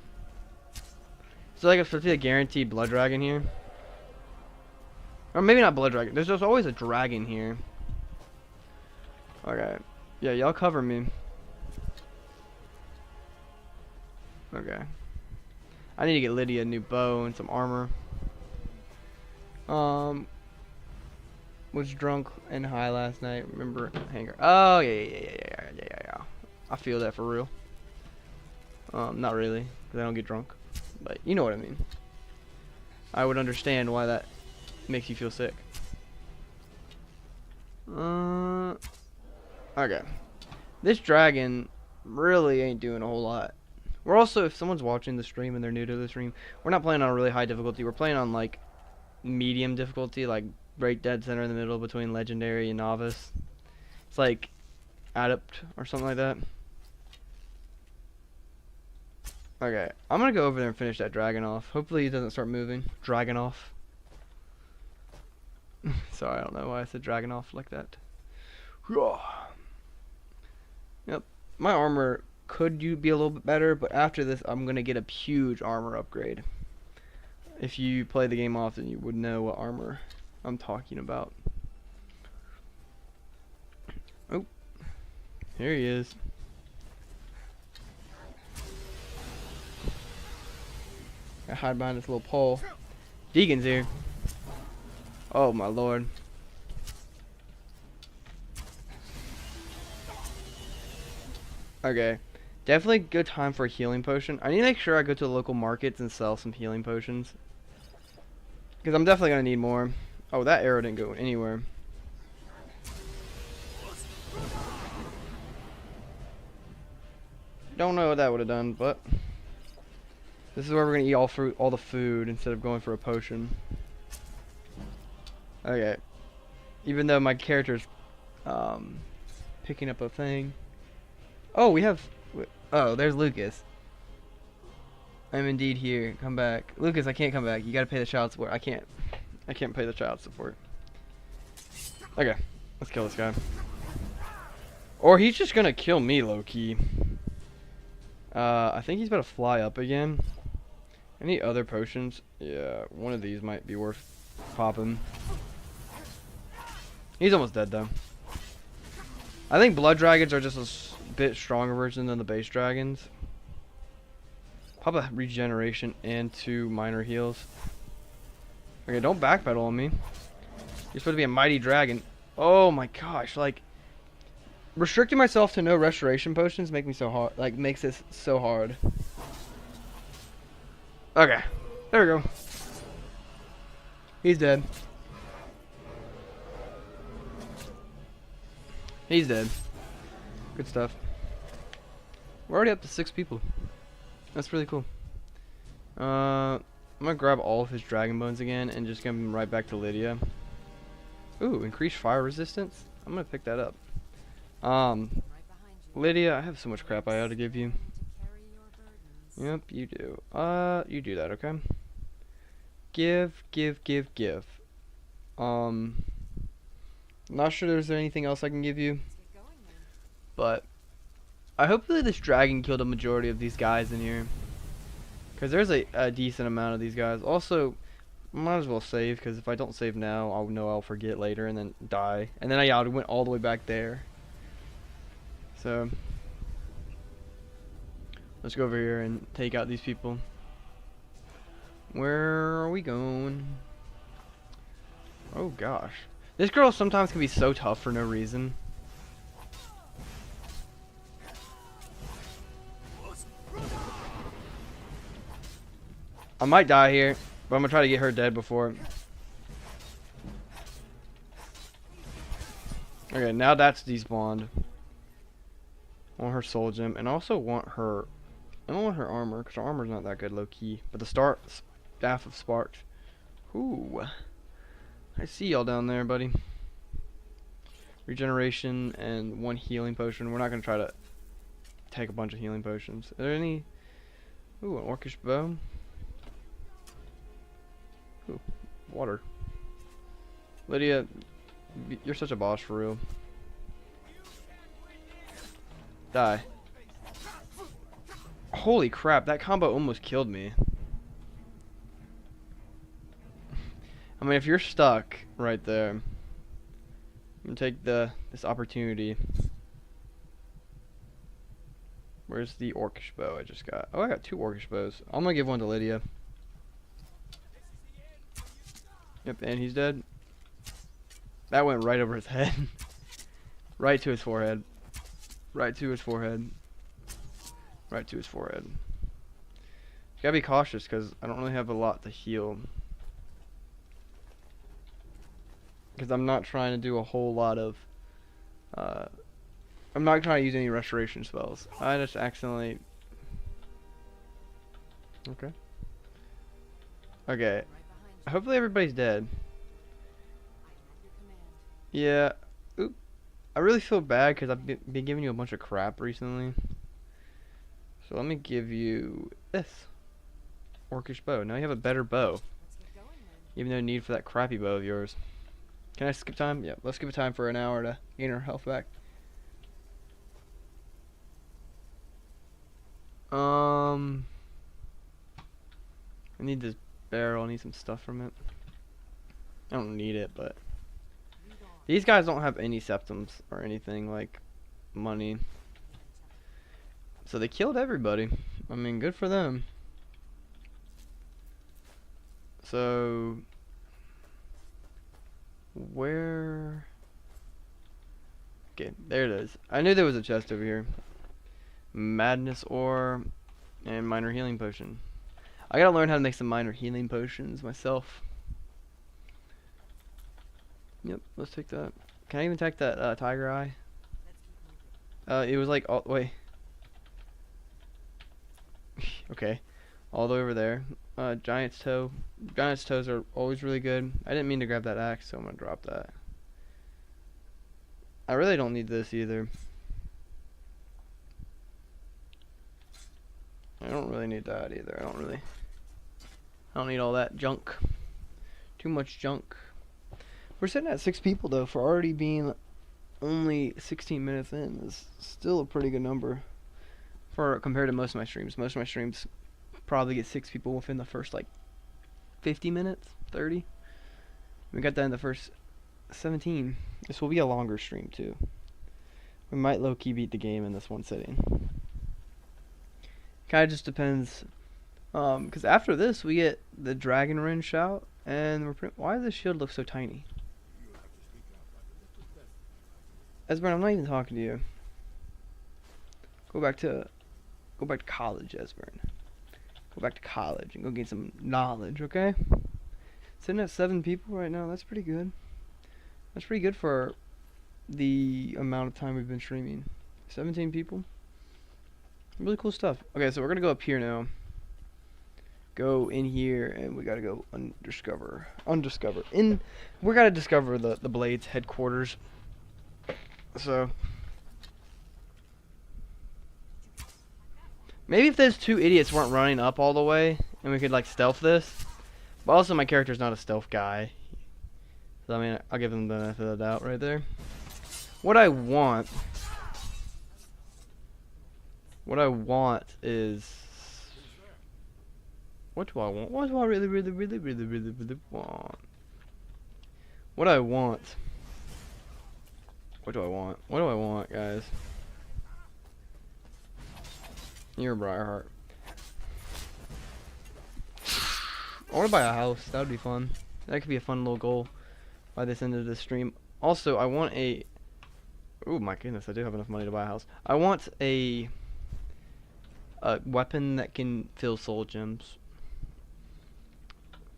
So like it's supposed to be a guaranteed blood dragon here. Or maybe not blood dragon. There's just always a dragon here. Okay. Yeah, y'all cover me. Okay. I need to get Lydia a new bow and some armor. Was drunk and high last night. Remember hanger. Oh yeah. I feel that for real. Not really, because I don't get drunk. But you know what I mean. I would understand why that makes you feel sick. Okay. This dragon really ain't doing a whole lot. We're also, if someone's watching the stream and they're new to the stream, we're not playing on a really high difficulty. We're playing on like medium difficulty, like right dead center in the middle between legendary and novice. It's like adept or something like that. Okay, I'm gonna go over there and finish that dragon off. Hopefully he doesn't start moving. Dragon off. Sorry, I don't know why I said dragon off like that. Yep, my armor could be a little bit better, but after this I'm gonna get a huge armor upgrade. If you play the game often, you would know what armor I'm talking about. Oh, here he is. I hide behind this little pole. Deegan's here. Oh my lord. Okay. Definitely good time for a healing potion. I need to make sure I go to the local markets and sell some healing potions. Because I'm definitely going to need more. Oh, that arrow didn't go anywhere. Don't know what that would have done, but this is where we're going to eat all the food instead of going for a potion. Okay. Even though my character's picking up a thing. Oh, we have... Oh, there's Lucas. I'm indeed here. Come back. Lucas, I can't come back. You gotta pay the child support. I can't pay the child support. Okay. Let's kill this guy. Or he's just gonna kill me, low-key. I think he's about to fly up again. Any other potions? Yeah, one of these might be worth popping. He's almost dead, though. I think blood dragons are just a bit stronger version than the base dragons. Pop a regeneration and 2 minor heals. Okay, don't backpedal on me. You're supposed to be a mighty dragon. Oh my gosh, like restricting myself to no restoration potions make me so hard, like makes this so hard. Okay, there we go. He's dead. He's dead. Good stuff. We're already up to 6 people. That's really cool. I'm gonna grab all of his dragon bones again and just give him right back to Lydia. Ooh, increased fire resistance. I'm gonna pick that up. Lydia, I have so much crap I ought to give you. Yep, you do. You do that, okay? Give. Not sure there's anything else I can give you, but hopefully this dragon killed a majority of these guys in here, because there's a decent amount of these guys. Also, might as well save, because if I don't save now, I'll know I'll forget later and then die, and then I went all the way back there. So let's go over here and take out these people. Where are we going? Oh gosh, this girl sometimes can be so tough for no reason. I might die here, but I'm gonna try to get her dead before. Okay, now that's despawned. I want her soul gem, and I also want her. I don't want her armor, because her armor's not that good, low key. But the staff of sparks. Ooh, I see y'all down there, buddy. Regeneration and 1 healing potion. We're not gonna try to take a bunch of healing potions. Are there any? Ooh, an orcish bow. Ooh, water. Lydia, you're such a boss for real. Die. Holy crap, that combo almost killed me. I mean, if you're stuck right there, I'm gonna take this opportunity. Where's the orcish bow I just got? Oh, I got 2 orcish bows. I'm gonna give one to Lydia. Yep, and he's dead. That went right over his head. Right to his forehead. Right to his forehead. Right to his forehead. You gotta be cautious because I don't really have a lot to heal. Because I'm not trying to do a whole lot of I'm not trying to use any restoration spells. I just accidentally... Okay. Okay. Hopefully everybody's dead. Yeah. Oop. I really feel bad because I've been giving you a bunch of crap recently. So let me give you this. Orcish bow. Now you have a better bow. Even no need for that crappy bow of yours. Can I skip time? Yeah, let's skip time for an hour to gain our health back. I need this barrel. I need some stuff from it. I don't need it, but these guys don't have any septums or anything like money. So they killed everybody. I mean, good for them. So where? Okay, there it is. I knew there was a chest over here. Madness ore and minor healing potion. I gotta learn how to make some minor healing potions myself. Yep, let's take that. Can I even take that tiger eye? It was like all the way. Okay, all the way over there. Giant's toe. Giant's toes are always really good. I didn't mean to grab that axe, so I'm gonna drop that. I really don't need this either. I don't really need that either. I don't need all that junk. Too much junk. We're sitting at 6 people though, for already being only 16 minutes in is still a pretty good number for compared to most of my streams. Most of my streams probably get 6 people within the first like 50 minutes, 30. We got that in the first 17. This will be a longer stream too. We might low-key beat the game in this one sitting. Kinda just depends. Because after this we get the Dragonborn shout, and why does this shield look so tiny? Esbern, I'm not even talking to you. Go back to college, Esbern. Go back to college and go gain some knowledge, okay? Sitting at 7 people right now, that's pretty good. That's pretty good for the amount of time we've been streaming. 17 people. Really cool stuff. Okay, so we're gonna go up here now. Go in here, and we gotta go undiscover. We gotta discover the Blade's headquarters. So maybe if those 2 idiots weren't running up all the way, and we could like stealth this. But also, my character's not a stealth guy. So I mean, I'll give him the benefit of the doubt right there. What I want is... What do I want? What do I really want? What I want? What do I want? What do I want, guys? You're Briarheart. I want to buy a house. That would be fun. That could be a fun little goal by this end of the stream. Also, I want a... Oh my goodness, I do have enough money to buy a house. I want a weapon that can fill soul gems.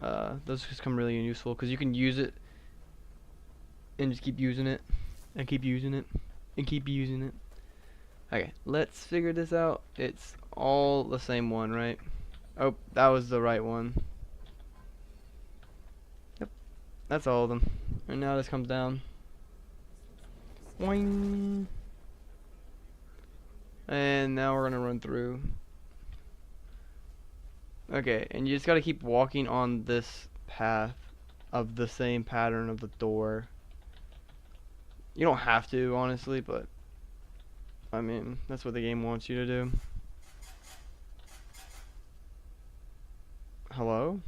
Those just come really useful because you can use it and just keep using it and keep using it and keep using it. Okay, let's figure this out. It's all the same one, right? Oh, that was the right one. Yep, that's all of them. And now this comes down. Boing. And now we're gonna run through. Okay, and you just gotta keep walking on this path of the same pattern of the door. You don't have to, honestly, but I mean, that's what the game wants you to do. Hello?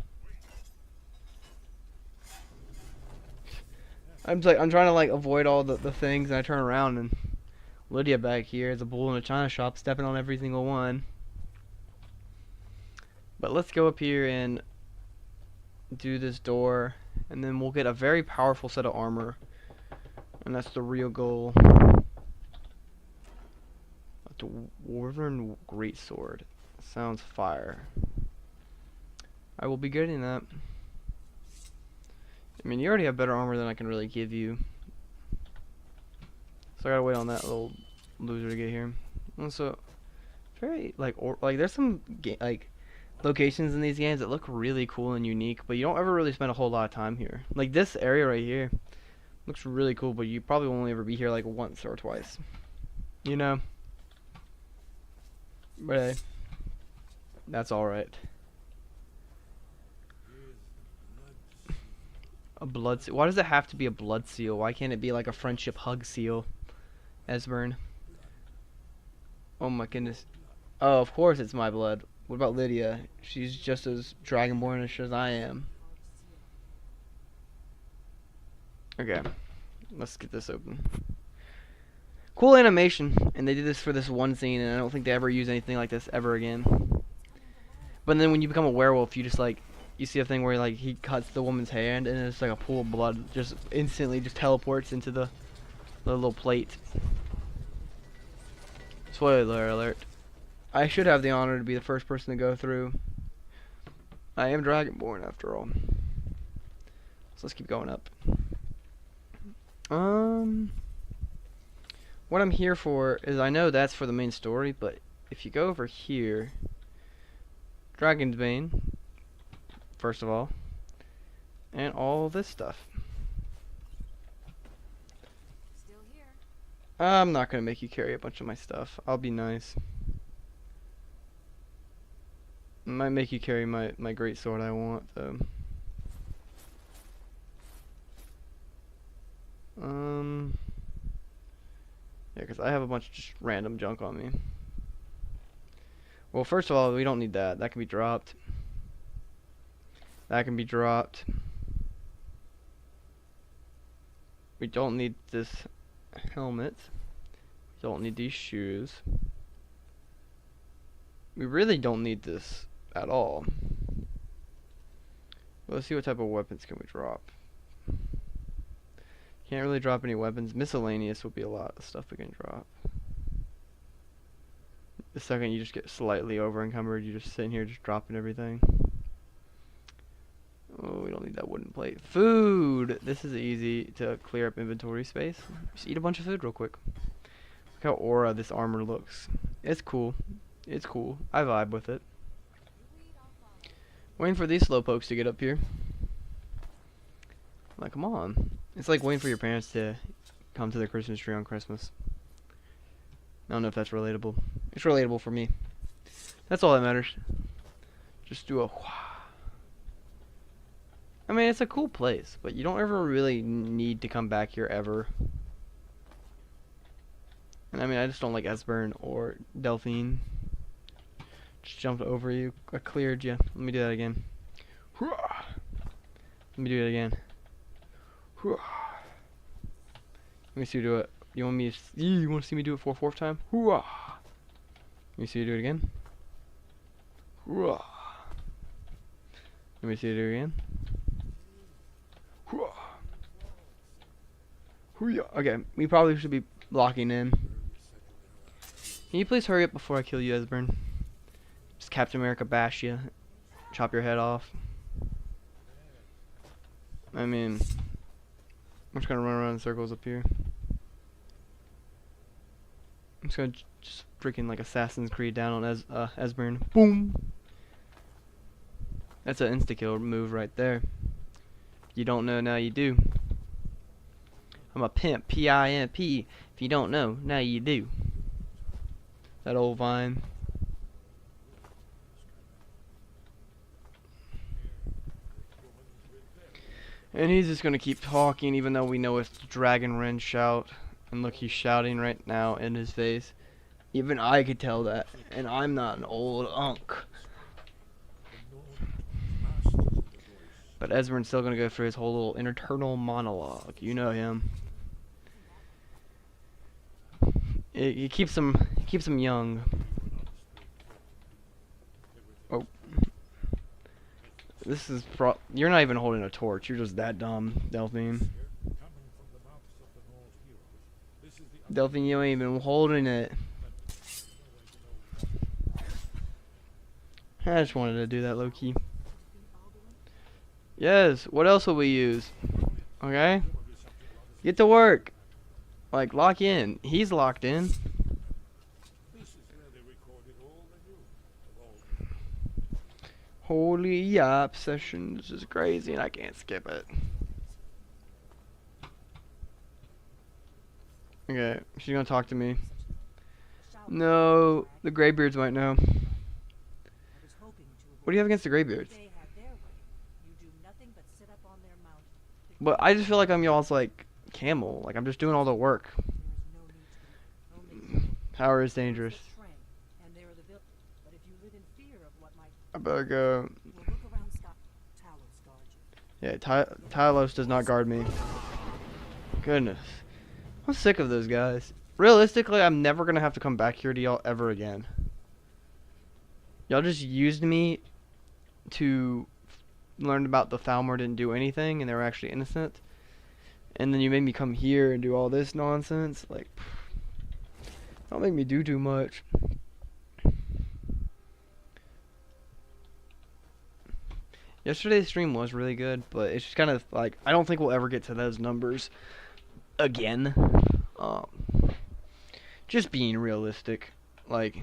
I'm trying to like avoid all the things, and I turn around and Lydia back here is a bull in a china shop stepping on every single one. But let's go up here and do this door, and then we'll get a very powerful set of armor, and that's the real goal. A dwarven greatsword sounds fire. I will be getting that. I mean, you already have better armor than I can really give you, so I gotta wait on that little loser to get here. Also, very like there's some like locations in these games that look really cool and unique, but you don't ever really spend a whole lot of time here. Like this area right here looks really cool, but you probably won't ever be here like once or twice, you know. But hey, that's all right. A blood seal. Why does it have to be a blood seal? Why can't it be like a friendship hug seal? Esbern. Oh my goodness. Oh, of course it's my blood. What about Lydia? She's just as Dragonbornish as I am. Okay. Let's get this open. Cool animation. And they did this for this one scene, and I don't think they ever use anything like this ever again. But then when you become a werewolf, you just like... You see a thing where like he cuts the woman's hand, and it's like a pool of blood just instantly just teleports into the little plate. Spoiler alert. I should have the honor to be the first person to go through. I am Dragonborn after all. So let's keep going up. What I'm here for is, I know that's for the main story, but if you go over here, Dragon's Bane, first of all, and all this stuff. Still here. I'm not gonna make you carry a bunch of my stuff. I'll be nice. I might make you carry my great sword I want though. Yeah, because I have a bunch of just random junk on me. Well, first of all, we don't need that. That can be dropped. That can be dropped. We don't need this helmet. We don't need these shoes. We really don't need this at all. Let's see what type of weapons can we drop. Can't really drop any weapons. Miscellaneous will be a lot of stuff we can drop. The second you just get slightly over encumbered, you're just sitting here just dropping everything. Oh, we don't need that wooden plate. Food! This is easy to clear up inventory space. Just eat a bunch of food real quick. Look how aura this armor looks. It's cool. It's cool. I vibe with it. Waiting for these slowpokes to get up here. Like, come on. It's like waiting for your parents to come to the Christmas tree on Christmas. I don't know if that's relatable. It's relatable for me. That's all that matters. Just do a... I mean, it's a cool place, but you don't ever really need to come back here ever. And I mean, I just don't like Esbern or Delphine. Just jumped over you. I cleared you. Let me do that again. Let me do it again. Let me see you do it. You want me to? You want to see me do it for a fourth time? Let me see you do it again. Let me see you do it again. Okay, we probably should be locking in. Can you please hurry up before I kill you, Esbern? Just Captain America bash you, chop your head off. I mean, I'm just gonna run around in circles up here. I'm just gonna just freaking like Assassin's Creed down on Esbern. Boom! That's an insta-kill move right there. You don't know, now you do. I'm a pimp, P-I-M-P. If you don't know, now you do. That old vine. And he's just gonna keep talking even though we know it's the Dragon Wren shout. And look, he's shouting right now in his face. Even I could tell that. And I'm not an old unk. But Esmond's still gonna go through his whole little internal monologue. You know him. It keeps him young. Oh, this is you're not even holding a torch. You're just that dumb, Delphine. Delphine, you ain't even holding it. I just wanted to do that low key. Yes. What else will we use? Okay. Get to work. Like, lock in. He's locked in. Holy yap session. This is crazy and I can't skip it. Okay, she's gonna talk to me. No, the Greybeards might know. What do you have against the Greybeards? But I just feel like I'm y'all's like camel. Like I'm just doing all the work. Power is dangerous. I better go. Yeah, Talos does not guard me. Goodness. I'm sick of those guys. Realistically, I'm never going to have to come back here to y'all ever again. Y'all just used me to learn about the Thalmor didn't do anything and they were actually innocent. And then you made me come here and do all this nonsense. Like, don't make me do too much. Yesterday's stream was really good, but it's just kind of like, I don't think we'll ever get to those numbers again. Just being realistic. Like,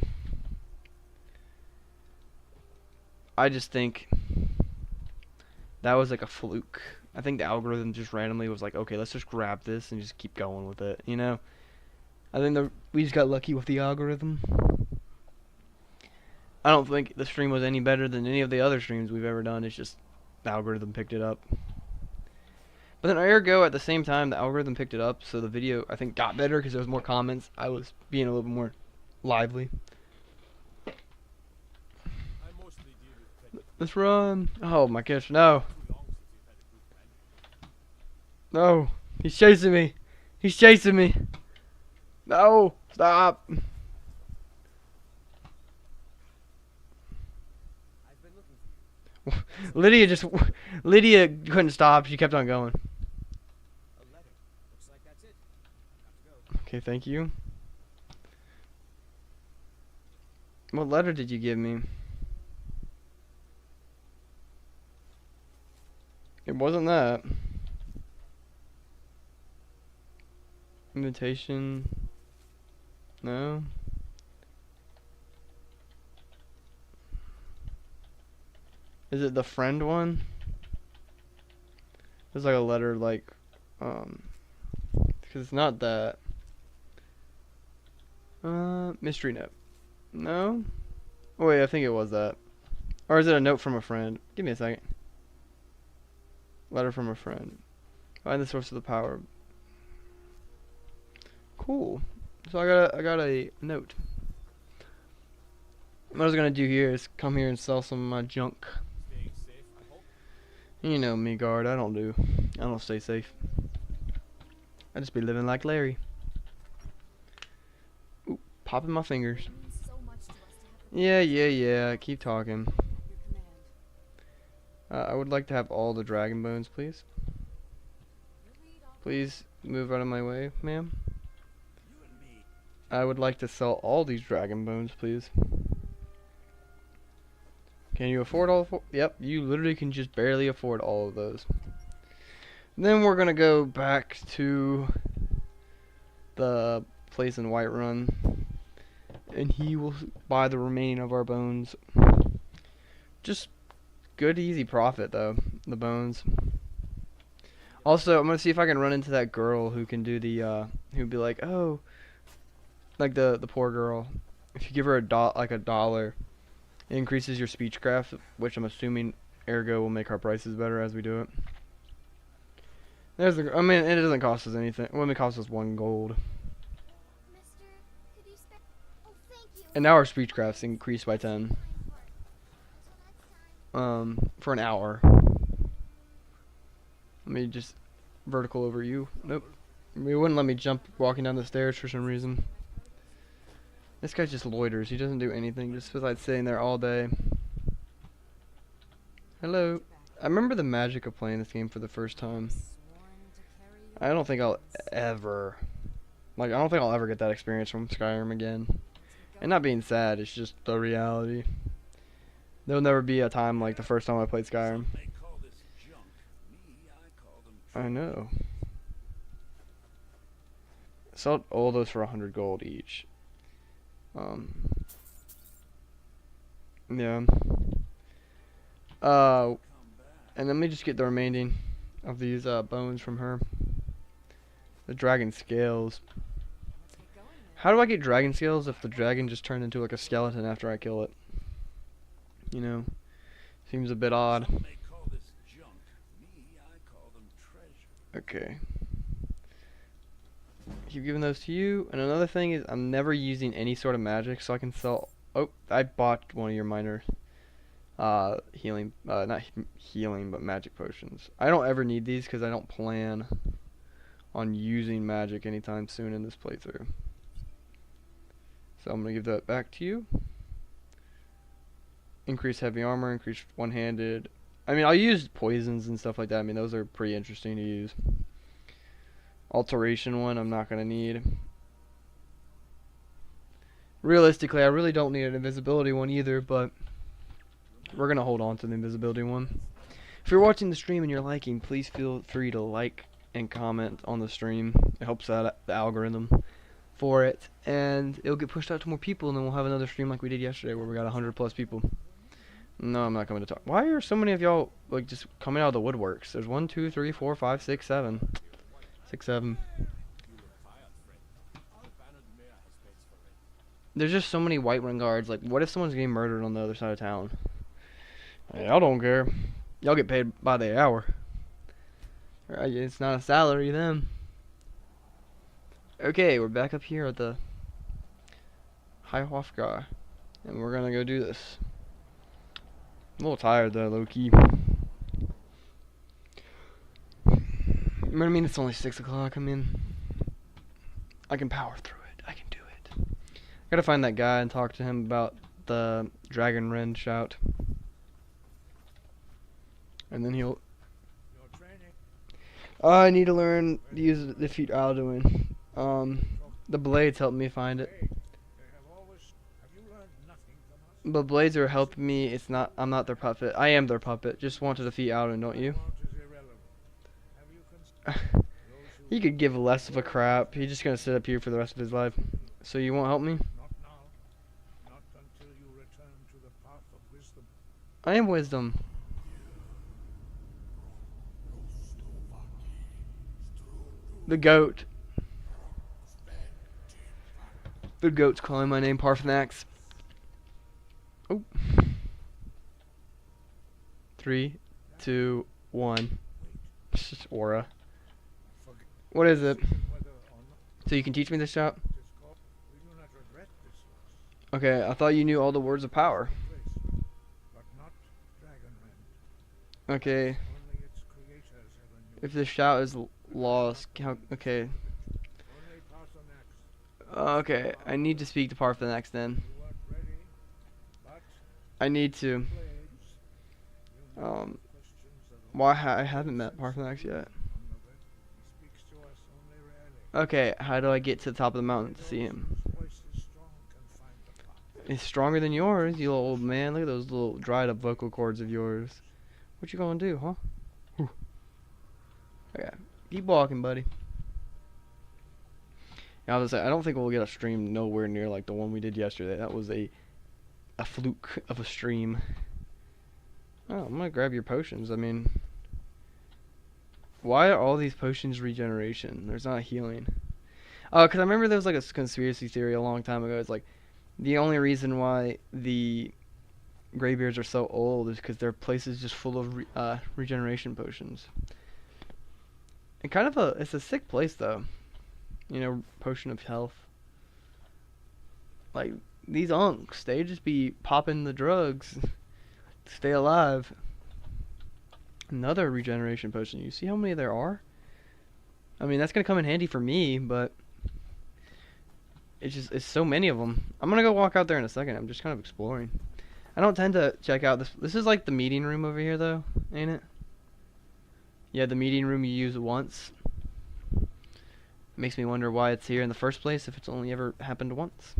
I just think that was like a fluke. I think the algorithm just randomly was like, okay, let's just grab this and just keep going with it, you know? I think we just got lucky with the algorithm. I don't think the stream was any better than any of the other streams we've ever done. It's just the algorithm picked it up. But then ergo, at the same time, the algorithm picked it up, so the video, I think, got better because there was more comments. I was being a little bit more lively. Let's run. Oh my gosh, no. No. He's chasing me. He's chasing me. No. Stop. Lydia couldn't stop. She kept on going. Okay, thank you. What letter did you give me? It wasn't that. Invitation. No. Is it the friend one? There's like a letter like, because it's not that. Mystery note. No? Oh wait, I think it was that. Or is it a note from a friend? Give me a second. Letter from a friend. Find the source of the power. Cool. So I got a note. What I was gonna do here is come here and sell some of my junk. You know me, guard. I don't stay safe. I just be living like Larry. Ooh, popping my fingers. Yeah. Keep talking. I would like to have all the dragon bones, please. Please move out of my way, ma'am. I would like to sell all these dragon bones, please. Can you afford all four? Yep, you literally can just barely afford all of those. Then we're gonna go back to the place in Whiterun, and he will buy the remaining of our bones. Just good, easy profit though. The bones. Also, I'm gonna see if I can run into that girl who can do the who'd be like, oh, like the poor girl. If you give her like a dollar. It increases your speechcraft, which I'm assuming ergo will make our prices better as we do it. There's the. I mean, it doesn't cost us anything. Well, it costs us 1 gold. And now our speechcraft's increased by 10. For an hour. Let me just vertical over you. Nope. It wouldn't let me jump walking down the stairs for some reason. This guy just loiters. He doesn't do anything just besides sitting there all day. Hello. I remember the magic of playing this game for the first time. I don't think I'll ever... I don't think I'll ever get that experience from Skyrim again. And not being sad, it's just the reality. There'll never be a time like the first time I played Skyrim. They call this junk. Me, I call them I know. Sold all those for 100 gold each. Yeah. And let me just get the remaining of these bones from her. The dragon scales. How do I get dragon scales if the dragon just turned into like a skeleton after I kill it? You know, seems a bit odd. Some may call this junk. Me, I call them treasure. Okay. Keep giving those to you. And another thing is I'm never using any sort of magic, so I can sell... Oh, I bought one of your minor healing, not healing, but magic potions. I don't ever need these because I don't plan on using magic anytime soon in this playthrough. So I'm going to give that back to you. Increase heavy armor, increase one-handed. I mean, I'll use poisons and stuff like that. I mean, those are pretty interesting to use. Alteration one, I'm not going to need. Realistically, I really don't need an invisibility one either, but we're going to hold on to the invisibility one. If you're watching the stream and you're liking, please feel free to like and comment on the stream. It helps out the algorithm for it, and it'll get pushed out to more people, and then we'll have another stream like we did yesterday where we got 100+ people. No, I'm not coming to talk. Why are so many of y'all like just coming out of the woodworks? There's 1, 2, 3, 4, 5, 6, 7. 6, 7. There's just so many Whiterun guards. Like, what if someone's getting murdered on the other side of town? Y'all don't care. Y'all get paid by the hour. Right, it's not a salary then. Okay, we're back up here at the High Hofgar, and we're gonna go do this. I'm a little tired though, low key. I mean, it's only 6 o'clock. I mean, I can power through it. I can do it. Gotta find that guy and talk to him about the Dragon Wren shout, and then he'll. I need to learn to use it to defeat Alduin. The blades helped me find it. But blades are helping me. It's not. I'm not their puppet. I am their puppet. Just want to defeat Alduin, don't you? He could give less of a crap. He's just gonna sit up here for the rest of his life. So you won't help me? Not now. Not until you return to the path of wisdom. I am wisdom. The goat. The goat's calling my name, Parthenax. Oh. 3, 2, 1. It's just aura. What is it? So you can teach me this shout? Okay, I thought you knew all the words of power. Okay. If the shout is lost, how, okay. Okay, I need to speak to Parthenax then. I need to. Why I haven't met Parthenax yet. Okay, how do I get to the top of the mountain to see him? It's stronger than yours, you little old man. Look at those little dried up vocal cords of yours. What you gonna do, huh? Whew. Okay, keep walking, buddy. Yeah, I was gonna say, I don't think we'll get a stream nowhere near like the one we did yesterday. That was a fluke of a stream. Oh, I'm gonna grab your potions. I mean, why are all these potions regeneration? There's not healing. Oh, because I remember there was like a conspiracy theory a long time ago. It's like the only reason why the Greybeards are so old is because their place is just full of regeneration potions. And kind of it's a sick place though. You know, potion of health. Like these unks, they just be popping the drugs to stay alive. Another regeneration potion. You see how many there are? I mean, that's gonna come in handy for me, but it's so many of them. I'm gonna go walk out there in a second. I'm just kind of exploring. I don't tend to check out this. This is like the meeting room over here, though, ain't it? Yeah, the meeting room you use once. Makes me wonder why it's here in the first place if it's only ever happened once.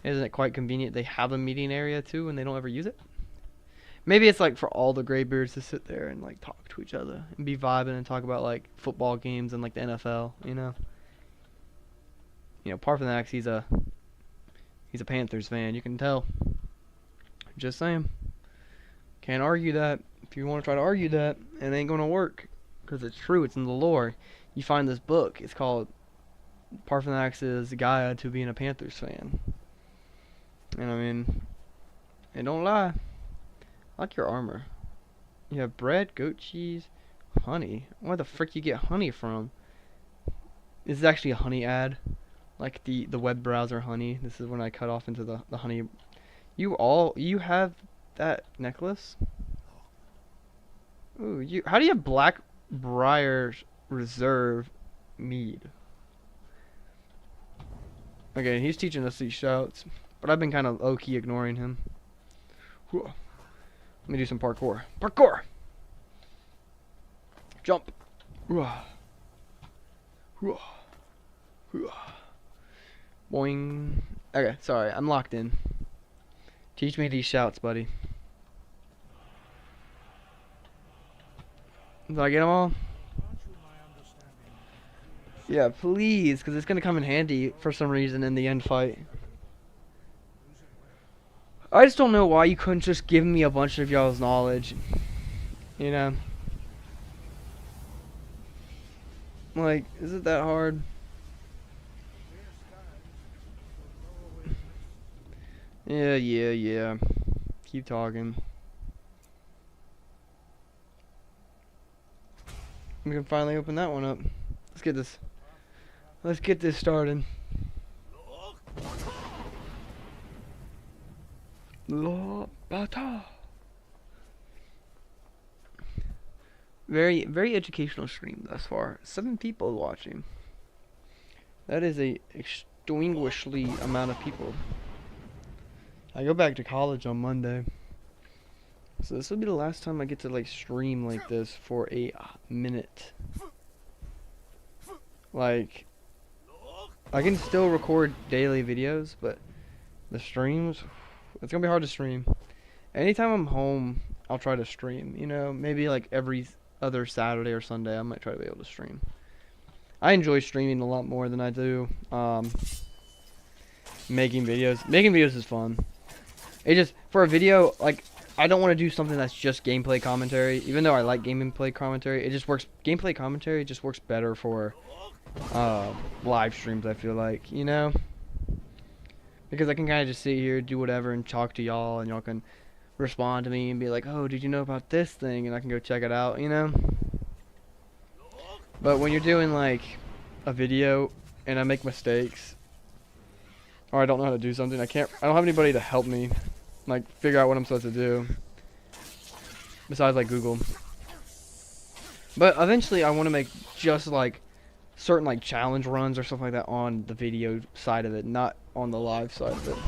Isn't it quite convenient they have a meeting area too and they don't ever use it? Maybe it's like for all the graybeards to sit there and like talk to each other and be vibing and talk about like football games and like the NFL, you know? You know, Parthenax, he's a Panthers fan, you can tell. Just saying. Can't argue that. If you want to try to argue that, it ain't gonna work. Because it's true, it's in the lore. You find this book, it's called Parthenax's Guide to Being a Panthers Fan. And I mean, and don't lie. I like your armor. You have bread, goat cheese, honey. Where the frick you get honey from? This is actually a honey ad. Like the web browser honey. This is when I cut off into the honey. You have that necklace? Ooh, how do you have Black Briar Reserve mead? Okay, he's teaching us these shouts, but I've been kind of low-key ignoring him. Let me do some parkour. Parkour! Jump! Boing. Okay, sorry, I'm locked in. Teach me these shouts, buddy. Did I get them all? Yeah, please, because it's going to come in handy for some reason in the end fight. I just don't know why you couldn't just give me a bunch of y'all's knowledge. You know? Like, is it that hard? Yeah. Keep talking. We can finally open that one up. Let's get this started. La Bata. Very educational stream thus far. 7 people watching. That is a extinguishingly amount of people. I go back to college on Monday. So this will be the last time I get to like stream like this for a minute. Like, I can still record daily videos, but the streams, it's gonna be hard to stream. Anytime I'm home, I'll try to stream, you know, maybe like every other Saturday or Sunday I might try to be able to stream. I enjoy streaming a lot more than I do making videos. Making videos is fun. It just, for a video, like, I don't want to do something that's just gameplay commentary. Even though I like gameplay commentary, it just works, gameplay commentary just works better for live streams, I feel like, you know? Because I can kind of just sit here, do whatever, and talk to y'all, and y'all can respond to me and be like, oh, did you know about this thing? And I can go check it out, you know? But when you're doing, like, a video, and I make mistakes, or I don't know how to do something, I don't have anybody to help me, like, figure out what I'm supposed to do, besides, like, Google. But eventually I want to make just, like, certain, like, challenge runs or stuff like that on the video side of it, not on the live side of it.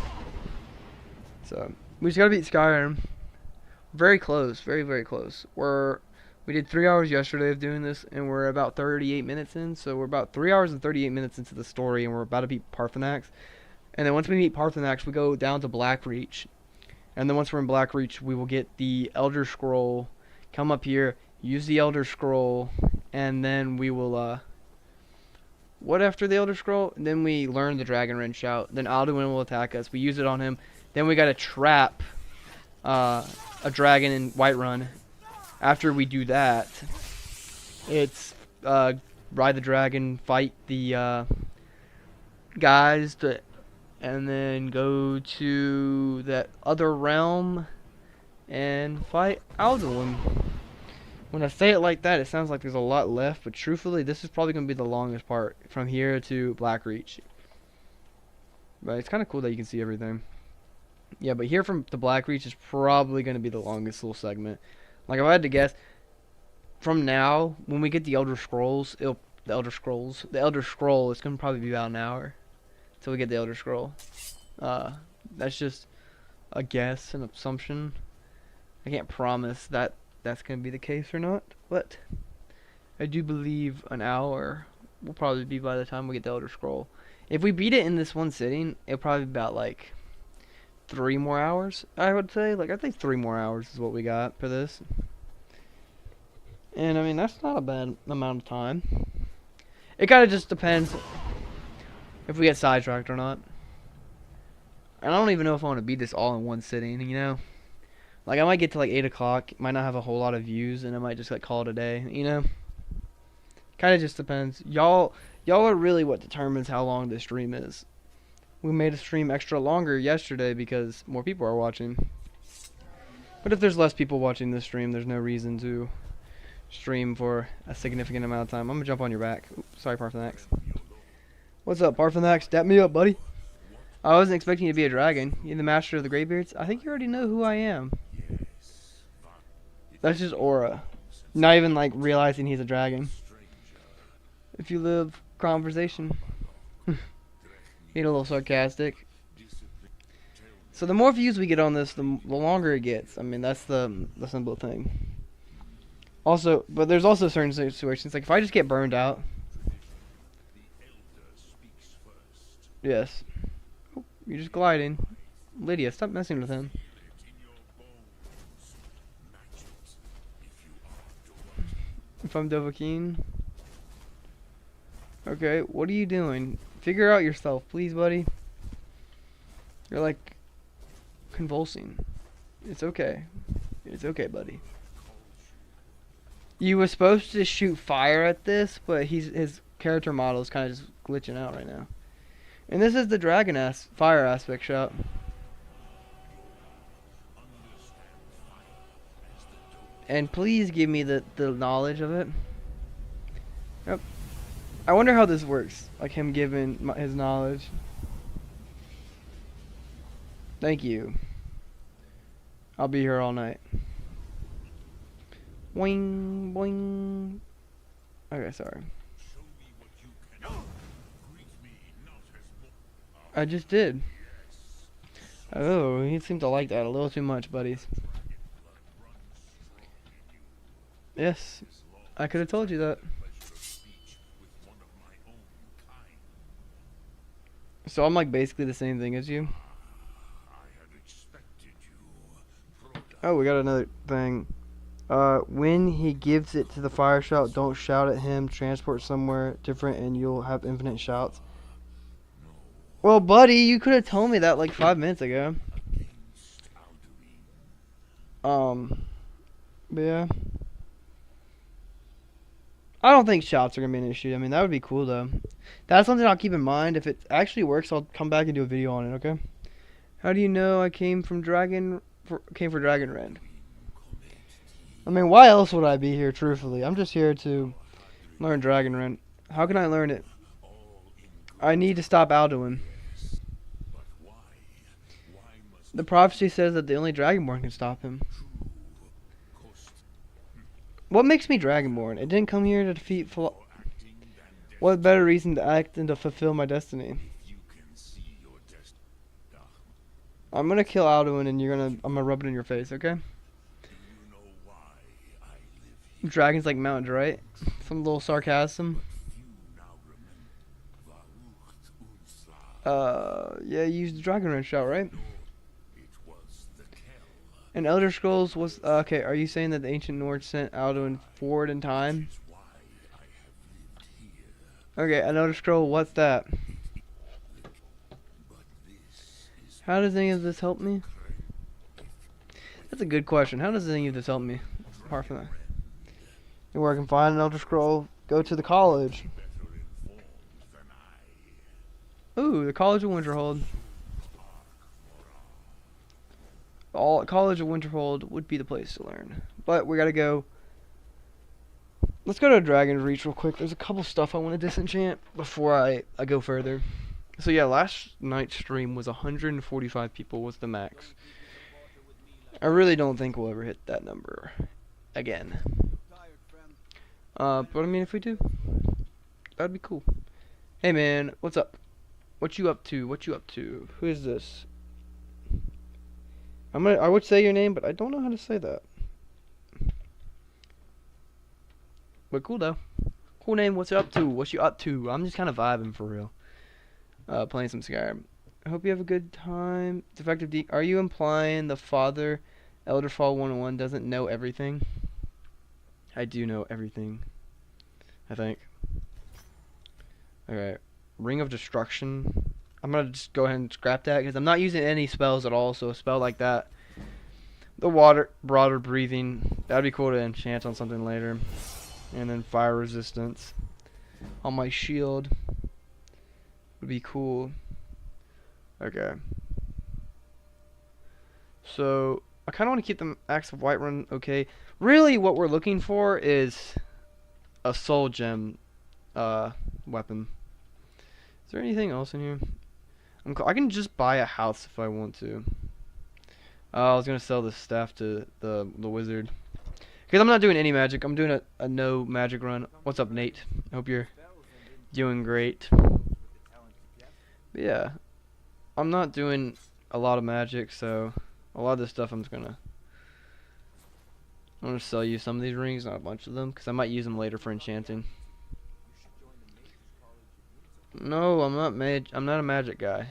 So, we just gotta beat Skyrim. Very close, very close. We did 3 hours yesterday of doing this, and we're about 38 minutes in, so we're about 3 hours and 38 minutes into the story, and we're about to beat Parthenax. And then once we meet Parthenax, we go down to Blackreach. And then once we're in Blackreach, we will get the Elder Scroll, come up here, use the Elder Scroll, and then we will, what after the Elder Scroll? Then we learn the Dragon Wrench shout. Then Alduin will attack us. We use it on him. Then we gotta trap a dragon in Whiterun. After we do that, it's ride the dragon, fight the guys, and then go to that other realm and fight Alduin. When I say it like that, it sounds like there's a lot left, but truthfully, this is probably going to be the longest part from here to Blackreach. But it's kind of cool that you can see everything. Yeah, but here from the Blackreach is probably going to be the longest little segment. Like, if I had to guess, from now, when we get the Elder Scrolls, the Elder Scroll, it's gonna probably be about an hour till we get the Elder Scroll. That's just a guess, an assumption. I can't promise that that's gonna be the case or not, but I do believe an hour will probably be by the time we get the Elder Scroll. If we beat it in this one sitting, it'll probably be about like 3 more hours, I would say. Like, I think 3 more hours is what we got for this. And I mean, that's not a bad amount of time. It kind of just depends if we get sidetracked or not. And I don't even know if I want to beat this all in one sitting, you know? Like, I might get to like 8 o'clock, might not have a whole lot of views, and I might just like call it a day, you know? Kind of just depends. Y'all are really what determines how long this stream is. We made a stream extra longer yesterday because more people are watching. But if there's less people watching this stream, there's no reason to stream for a significant amount of time. I'm gonna jump on your back. Oops, sorry, Parthenax. What's up, Parthenax? Dap me up, buddy. I wasn't expecting you to be a dragon. You're the master of the Greybeards. I think you already know who I am. That's just aura. Not even like realizing he's a dragon. If you live, conversation. Being a little sarcastic. So the more views we get on this, the longer it gets. I mean, that's the simple thing. Also, but there's also certain situations, like if I just get burned out. Yes. Oh, you're just gliding. Lydia, stop messing with him. If I'm Dovahkiin. Okay, what are you doing? Figure out yourself, please, buddy. You're like convulsing. It's okay. It's okay, buddy. You were supposed to shoot fire at this, but his character model is kind of just glitching out right now. And this is the dragon fire aspect shop. And please give me the knowledge of it. Yep. I wonder how this works. Like him giving his knowledge. Thank you. I'll be here all night. Boing, boing. Okay, sorry. I just did. Oh, he seemed to like that a little too much, buddies. Yes, I could have told you that. So I'm like basically the same thing as you. Oh, we got another thing. When he gives it to the fire shout, don't shout at him. Transport somewhere different and you'll have infinite shouts. Well, buddy, you could have told me that like 5 minutes ago. But yeah. I don't think shouts are going to be an issue. I mean, that would be cool, though. That's something I'll keep in mind. If it actually works, I'll come back and do a video on it, okay? How do you know I came for Dragon Rend? I mean, why else would I be here, truthfully? I'm just here to learn Dragon Rend. How can I learn it? I need to stop Alduin. The prophecy says that the only Dragonborn can stop him. What makes me Dragonborn? It didn't come here to defeat What better reason to act than to fulfill my destiny? I'm gonna kill Alduin and I'm gonna rub it in your face, okay? Dragons like mountains, right? Some little sarcasm. Yeah, you used the Dragon Rend shout, right? And Elder Scrolls was okay. Are you saying that the ancient Nords sent Alduin forward in time? Okay, an Elder Scroll. What's that? How does any of this help me? That's a good question. How does any of this help me? Apart from that, where I can find an Elder Scroll. Go to the college. Ooh, the College of Winterhold. College of Winterhold would be the place to learn. But we gotta go. Let's go to Dragon's Reach real quick. There's a couple stuff I want to disenchant before I go further. So yeah, last night's stream was 145 people was the max. I really don't think we'll ever hit that number again. But I mean, if we do, that'd be cool. Hey man, what's up? What you up to? What you up to? Who is this? I would say your name, but I don't know how to say that. But cool though. Cool name. What's you up to? What you up to? I'm just kind of vibing for real. Playing some Skyrim. I hope you have a good time. Defective D. Are you implying the father, Elderfall 101, doesn't know everything? I do know everything. I think. Alright. Ring of Destruction. I'm gonna just go ahead and scrap that because I'm not using any spells at all. So a spell like that. The water, broader breathing. That'd be cool to enchant on something later. And then fire resistance on my shield would be cool. Okay. So I kind of want to keep the Axe of Whiterun. Okay. Really, what we're looking for is a soul gem weapon. Is there anything else in here? I can just buy a house if I want to. I was gonna sell the staff to the wizard because I'm not doing any magic. I'm doing a no magic run. What's up, Nate? I hope you're doing great. But yeah, I'm not doing a lot of magic, so a lot of this stuff I'm gonna sell you some of these rings, not a bunch of them, because I might use them later for enchanting. No, I'm not a magic guy.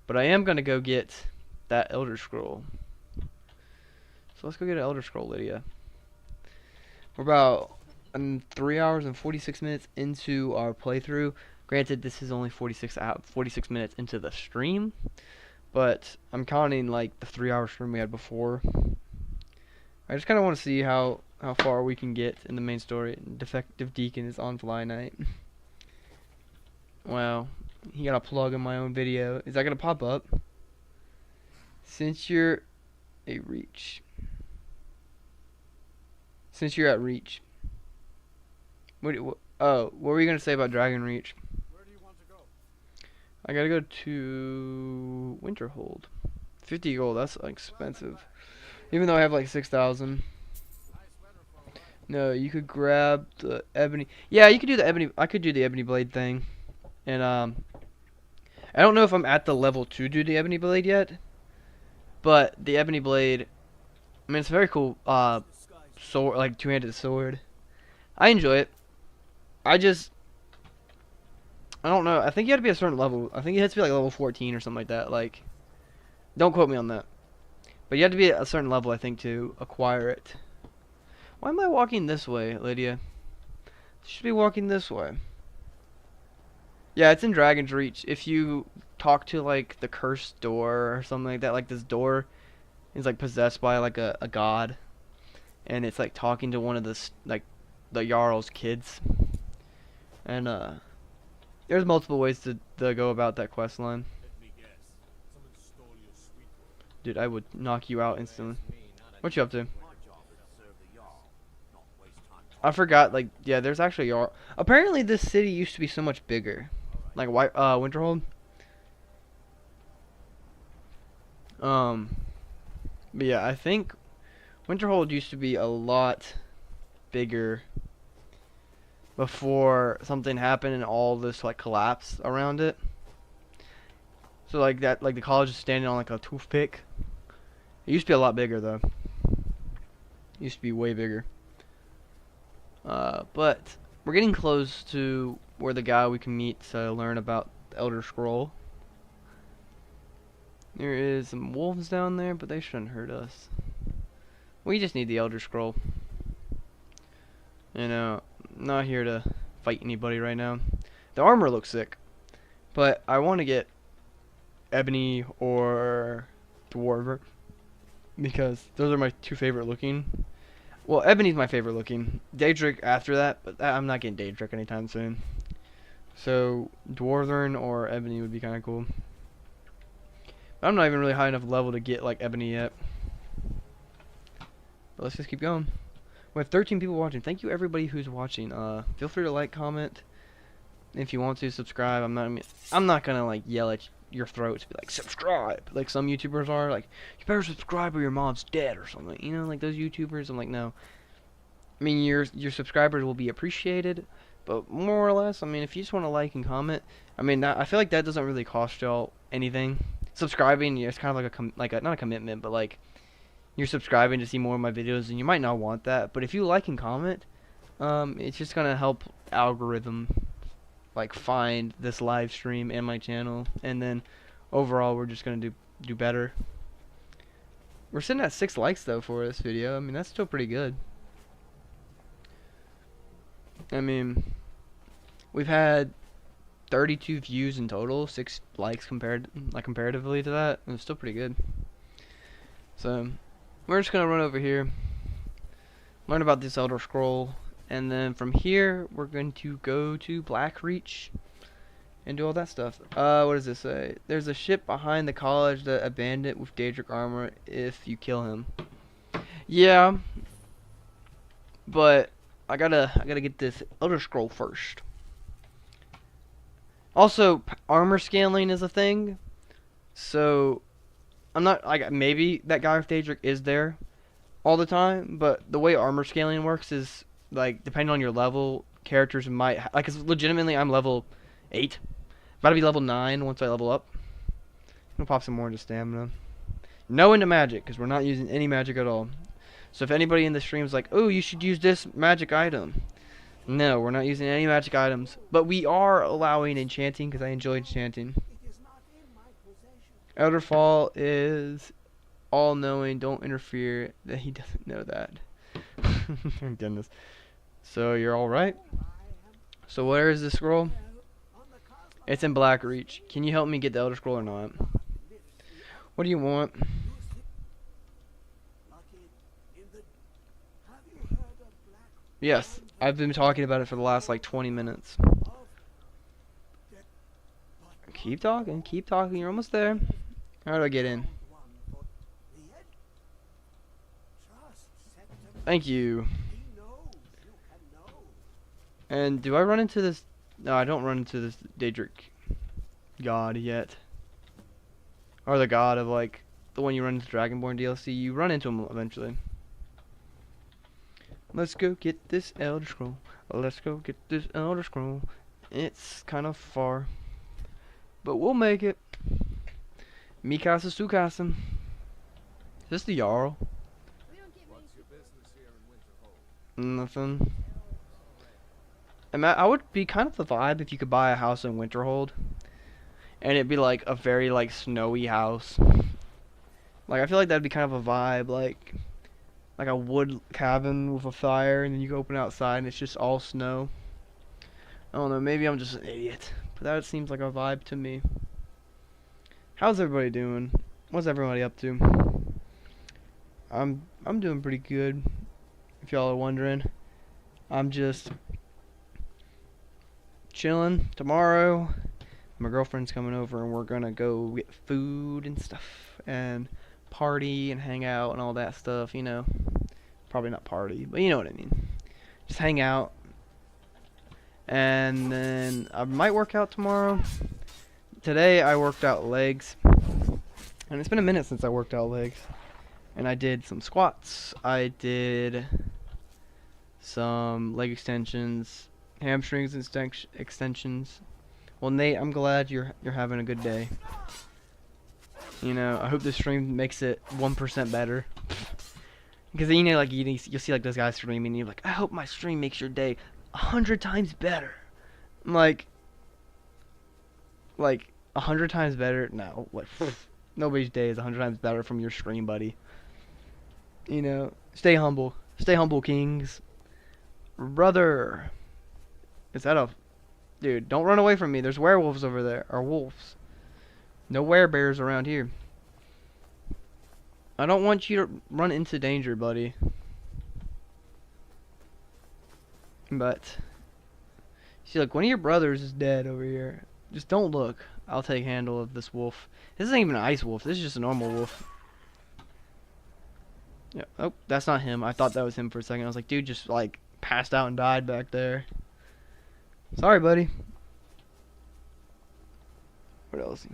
But I am gonna go get that Elder Scroll. So let's go get an Elder Scroll, Lydia. We're about 3 hours and 46 minutes into our playthrough. Granted, this is only 46 minutes into the stream, but I'm counting like the 3-hour stream we had before. I just kind of want to see how far we can get in the main story. Defective Deacon is on Fly Night. Wow, he got a plug in my own video. Is that gonna pop up? Since you're at reach. What were you gonna say about Dragon Reach? Where do you want to go? I gotta go to Winterhold. 50 gold, that's expensive. Even though I have like 6,000. No, you could grab the ebony. Yeah, you could do the ebony. I could do the ebony blade thing. And I don't know if I'm at the level to do the ebony blade yet. But the ebony blade, I mean, it's a very cool sword, like two-handed sword. I enjoy it. I don't know. I think you have to be a certain level. I think it has to be like level 14 or something like that. Like, don't quote me on that. But you have to be at a certain level, I think, to acquire it. Why am I walking this way, Lydia? I should be walking this way. Yeah, it's in Dragon's Reach. If you talk to like the cursed door or something like that, like this door is like possessed by like a god, and it's like talking to one of the Jarl's kids. And there's multiple ways to go about that quest line. Let me guess. Someone stole your sweet one. Dude, I would knock you out instantly. What you up to? My job is to serve the Jarl, not waste time. I forgot, like, yeah, there's actually Jarl. Apparently this city used to be so much bigger. Like Winterhold. But yeah, I think Winterhold used to be a lot bigger before something happened and all this like collapsed around it. So like that, like the college is standing on like a toothpick. It used to be a lot bigger though. It used to be way bigger. But we're getting close to where the guy we can meet to learn about the Elder Scroll. There is some wolves down there, but they shouldn't hurt us. We just need the Elder Scroll. You know, I'm not here to fight anybody right now. The armor looks sick, but I want to get Ebony or Dwarver because those are my two favorite looking. Well, Ebony's my favorite looking. Daedric after that, but I'm not getting Daedric anytime soon. So, Dwarven or Ebony would be kind of cool. But I'm not even really high enough level to get, like, Ebony yet. But let's just keep going. We have 13 people watching. Thank you, everybody who's watching. Feel free to like, comment. If you want to, subscribe. I'm not gonna, like, yell at your throat to be like, subscribe. Like some YouTubers are. Like, you better subscribe or your mom's dead or something. You know, like those YouTubers. I'm like, no. I mean, your subscribers will be appreciated, but more or less, I mean, if you just want to like and comment, I mean, I feel like that doesn't really cost y'all anything. Subscribing, yeah, it's kind of like a not a commitment, but like you're subscribing to see more of my videos, and you might not want that, but if you like and comment, it's just gonna help algorithm like find this live stream and my channel, and then overall we're just gonna do better. We're sitting at 6 likes though for this video. I mean, that's still pretty good. I mean, we've had 32 views in total, 6 likes comparatively to that. It's still pretty good. So we're just gonna run over here, learn about this Elder Scroll, and then from here we're going to go to Blackreach and do all that stuff. What does this say? There's a ship behind the college that abandoned with Daedric armor if you kill him. Yeah, but I gotta get this Elder Scroll first. Also, armor scaling is a thing, so I'm not like, maybe that guy with Daedric is there all the time, but the way armor scaling works is like depending on your level, characters might like, 'cause legitimately I'm level 8, about to be level 9 once I level up. I'm gonna pop some more into stamina. No into magic, because we're not using any magic at all. So if anybody in the stream is like, oh, you should use this magic item, no, we're not using any magic items, but we are allowing enchanting because I enjoy enchanting. Elderfall is all-knowing, don't interfere. That he doesn't know that. Oh goodness. So you're all right. So where is the scroll? It's in Blackreach. Can you help me get the Elder Scroll or not? What do you want? Yes, I've been talking about it for the last like 20 minutes. Keep talking, you're almost there. How do I get in? Thank you. And do I run into this? No, I don't run into this Daedric god yet. Or the god of like the one you run into Dragonborn DLC. You run into him eventually. Let's go get this Elder Scroll. Let's go get this Elder Scroll. It's kind of far, but we'll make it. Mikasa Sukasa. Is this the Jarl? Nothing. I would be kind of the vibe if you could buy a house in Winterhold, and it'd be like a very like snowy house. Like I feel like that'd be kind of a vibe, like a wood cabin with a fire, and then you can open outside and it's just all snow. I don't know, maybe I'm just an idiot, but that seems like a vibe to me. How's everybody doing? What's everybody up to? I'm doing pretty good, if y'all are wondering. I'm just chilling. Tomorrow my girlfriend's coming over and we're gonna go get food and stuff and party and hang out and all that stuff, you know. Probably not party, but you know what I mean. Just hang out. And then I might work out tomorrow. Today I worked out legs, and it's been a minute since I worked out legs. And I did some squats, I did some leg extensions, hamstrings extensions. Well, Nate, I'm glad you're having a good day. You know, I hope this stream makes it 1% better. Because you know, like you'll see like this guy streaming, and you're like, I hope my stream makes your day 100 times better. I'm like 100 times better? No, what? Nobody's day is 100 times better from your stream, buddy. You know, stay humble, kings. Brother, is that a dude? Don't run away from me. There's werewolves over there, or wolves. No werebears around here. I don't want you to run into danger, buddy. But see, look, one of your brothers is dead over here. Just don't look. I'll take handle of this wolf. This isn't even an ice wolf. This is just a normal wolf. Yeah. Oh, that's not him. I thought that was him for a second. I was like, dude, just like passed out and died back there. Sorry, buddy. What else?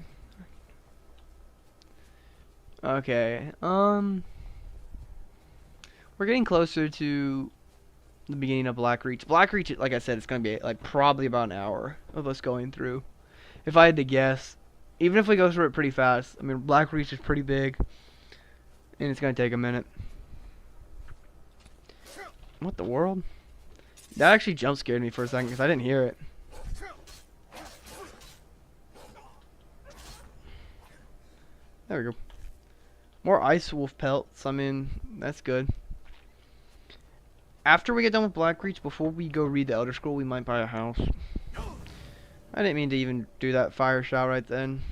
Okay. We're getting closer to the beginning of Blackreach. Blackreach, like I said, it's gonna be like probably about an hour of us going through. If I had to guess, even if we go through it pretty fast, I mean Blackreach is pretty big, and it's gonna take a minute. What the world? That actually jump scared me for a second because I didn't hear it. There we go. More ice wolf pelts. I mean, that's good. After we get done with Blackreach, before we go read the Elder Scroll, we might buy a house. I didn't mean to even do that fire shot right then.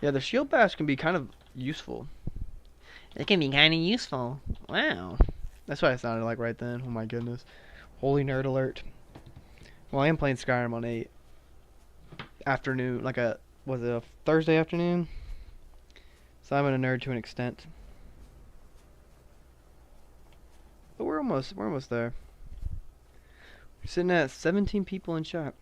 Yeah, the shield bash can be kind of useful. It can be kind of useful. Wow. That's what it sounded like right then. Oh my goodness. Holy nerd alert. Well, I am playing Skyrim on a afternoon, like a, was it a Thursday afternoon? So I'm a nerd to an extent. But we're almost there. We're sitting at 17 people in chat.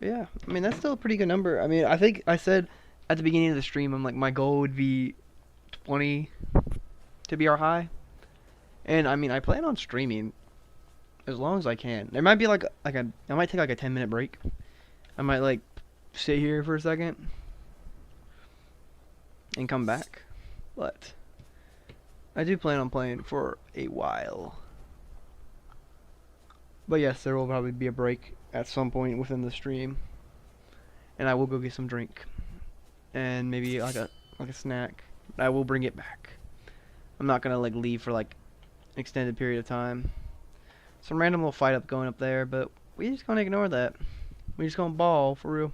Yeah, I mean that's still a pretty good number. I mean, I think I said at the beginning of the stream, I'm like my goal would be 20 to be our high. And I mean, I plan on streaming as long as I can. There might be I might take like a 10-minute break. I might like sit here for a second and come back. But I do plan on playing for a while. But yes, there will probably be a break at some point within the stream. And I will go get some drink. And maybe like a snack. I will bring it back. I'm not gonna like leave for like extended period of time. Some random little fight up going up there, but we just gonna ignore that. We just gonna ball for real.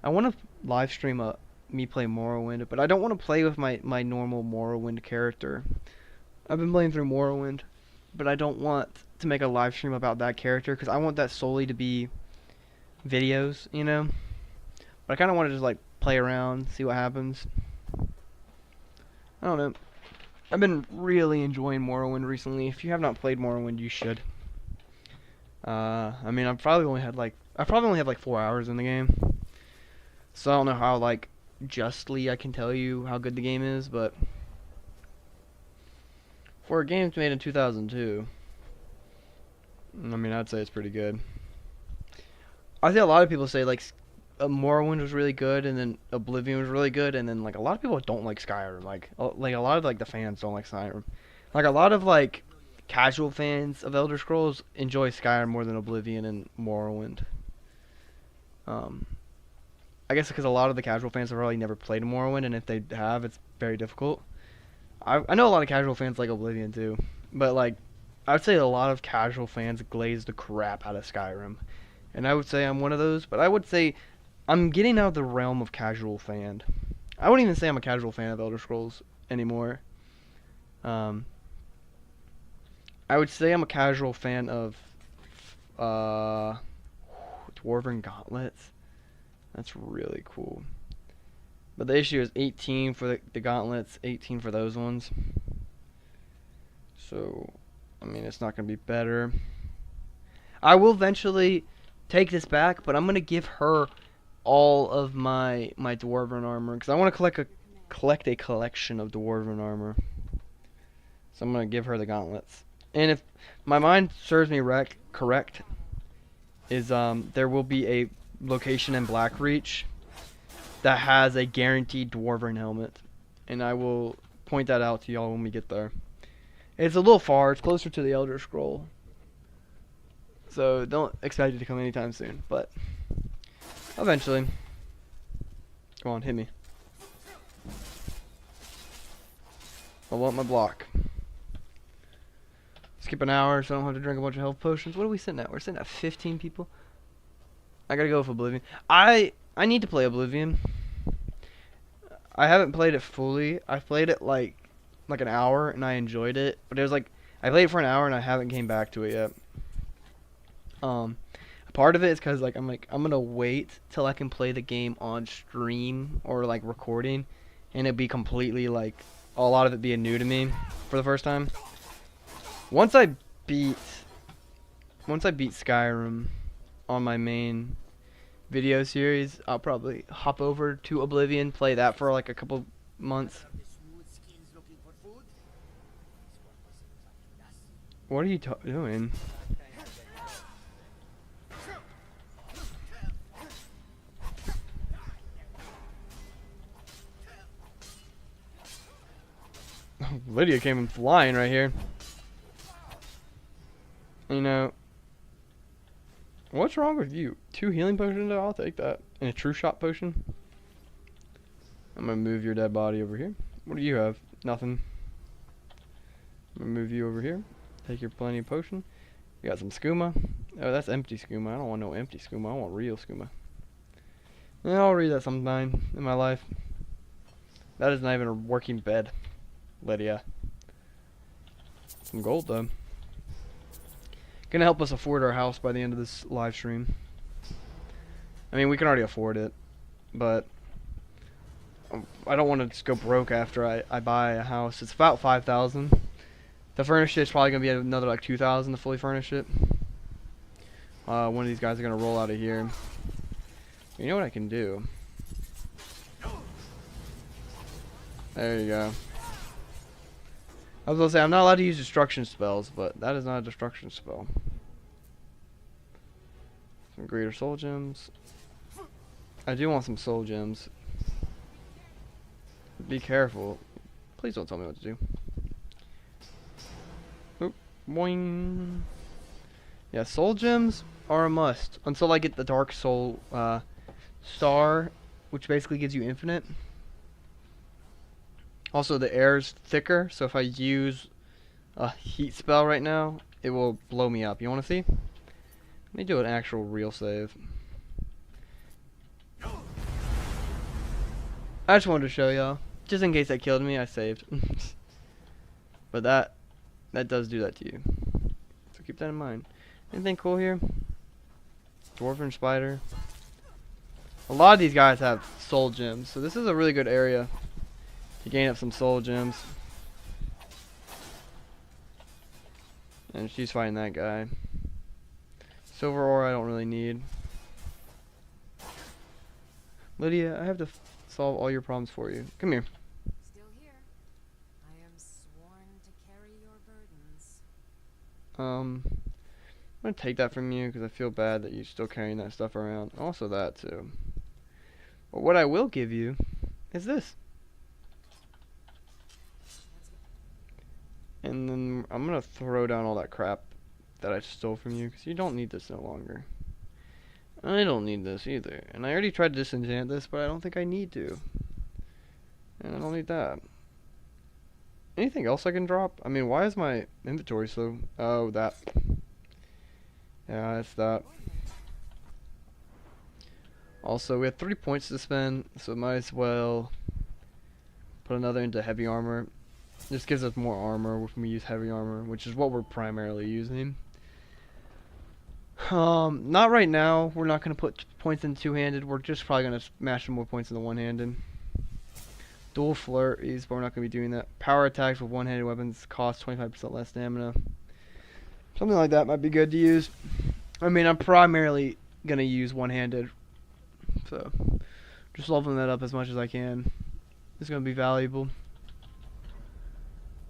I wanna live stream me play Morrowind, but I don't wanna play with my normal Morrowind character. I've been playing through Morrowind, but I don't want to make a live stream about that character because I want that solely to be videos, you know. But I kinda wanna just like play around, see what happens. I don't know. I've been really enjoying Morrowind recently. If you have not played Morrowind, you should. I mean, I probably only have like 4 hours in the game, so I don't know how like justly I can tell you how good the game is, but for a game made in 2002, I mean, I'd say it's pretty good. I think a lot of people say like Morrowind was really good, and then Oblivion was really good, and then like a lot of people don't like Skyrim. Like a lot of like the fans don't like Skyrim. Like a lot of like casual fans of Elder Scrolls enjoy Skyrim more than Oblivion and Morrowind. I guess because a lot of the casual fans have probably never played Morrowind, and if they have, it's very difficult. I know a lot of casual fans like Oblivion too, but like I would say a lot of casual fans glaze the crap out of Skyrim, and I would say I'm one of those. But I would say I'm getting out of the realm of casual fan. I wouldn't even say I'm a casual fan of Elder Scrolls anymore. I would say I'm a casual fan of Dwarven Gauntlets. That's really cool. But the issue is 18 for the gauntlets, 18 for those ones. So, I mean, it's not going to be better. I will eventually take this back, but I'm going to give her all of my Dwarven armor, because I want to collect a collection of Dwarven armor. So I'm going to give her the gauntlets. And if my mind serves me correct, is there will be a location in Blackreach that has a guaranteed Dwarven helmet, and I will point that out to y'all when we get there. It's a little far. It's closer to the Elder Scroll, so don't expect it to come anytime soon, but eventually. Come on, hit me. I want my block. Skip an hour so I don't have to drink a bunch of health potions. What are we sitting at? We're sitting at 15 people. I gotta go with Oblivion. I need to play Oblivion. I haven't played it fully. I played it like an hour and I enjoyed it, but it was like I played it for an hour and I haven't came back to it yet. Part of it is because like I'm gonna wait till I can play the game on stream or like recording, and it'd be completely like a lot of it being new to me for the first time. Once I beat Skyrim on my main video series, I'll probably hop over to Oblivion, play that for like a couple months. Are the smooth skins looking for food? This one was like us. What are you doing? Lydia came in flying right here. You know, what's wrong with you? 2 healing potions? I'll take that. And a true shot potion. I'm gonna move your dead body over here. What do you have? Nothing. I'm gonna move you over here. Take your plenty of potion. You got some skooma. Oh, that's empty skooma. I don't want no empty skooma. I want real skooma. Yeah, I'll read that sometime in my life. That is not even a working bed, Lydia. Some gold though. Gonna help us afford our house by the end of this live stream. I mean, we can already afford it, but I don't want to just go broke after I buy a house. It's about 5,000. To furnish it's probably gonna be another like 2,000 to fully furnish it. One of these guys are gonna roll out of here. You know what I can do? There you go. I was gonna say I'm not allowed to use destruction spells, but that is not a destruction spell. Some greater soul gems. I do want some soul gems. Be careful. Please don't tell me what to do. Oop. Boing. Yeah, soul gems are a must. Until I get the dark soul star, which basically gives you infinite. Also, the air's thicker, so if I use a heat spell right now, it will blow me up. You want to see? Let me do an actual real save. I just wanted to show y'all. Just in case that killed me, I saved. But that does do that to you. So keep that in mind. Anything cool here? Dwarven spider. A lot of these guys have soul gems, so this is a really good area to gain up some soul gems. And she's fighting that guy. Silver ore I don't really need. Lydia, I have to solve all your problems for you. Come here. Still here. I am sworn to carry your burdens. I'm gonna take that from you because I feel bad that you're still carrying that stuff around. Also that too. But what I will give you is this. And then I'm gonna throw down all that crap that I stole from you because you don't need this no longer. I don't need this either. And I already tried to disenchant this, but I don't think I need to. And I don't need that. Anything else I can drop? I mean, why is my inventory so... Oh, that. Yeah, it's that. Also, we have 3 points to spend, so might as well put another into heavy armor. This gives us more armor when we use heavy armor, which is what we're primarily using. Not right now. We're not going to put points in two-handed. We're just probably going to smash some more points in the one-handed. Dual flurries, but we're not going to be doing that. Power attacks with one-handed weapons cost 25% less stamina. Something like that might be good to use. I mean, I'm primarily going to use one-handed. So, just leveling that up as much as I can. It's going to be valuable.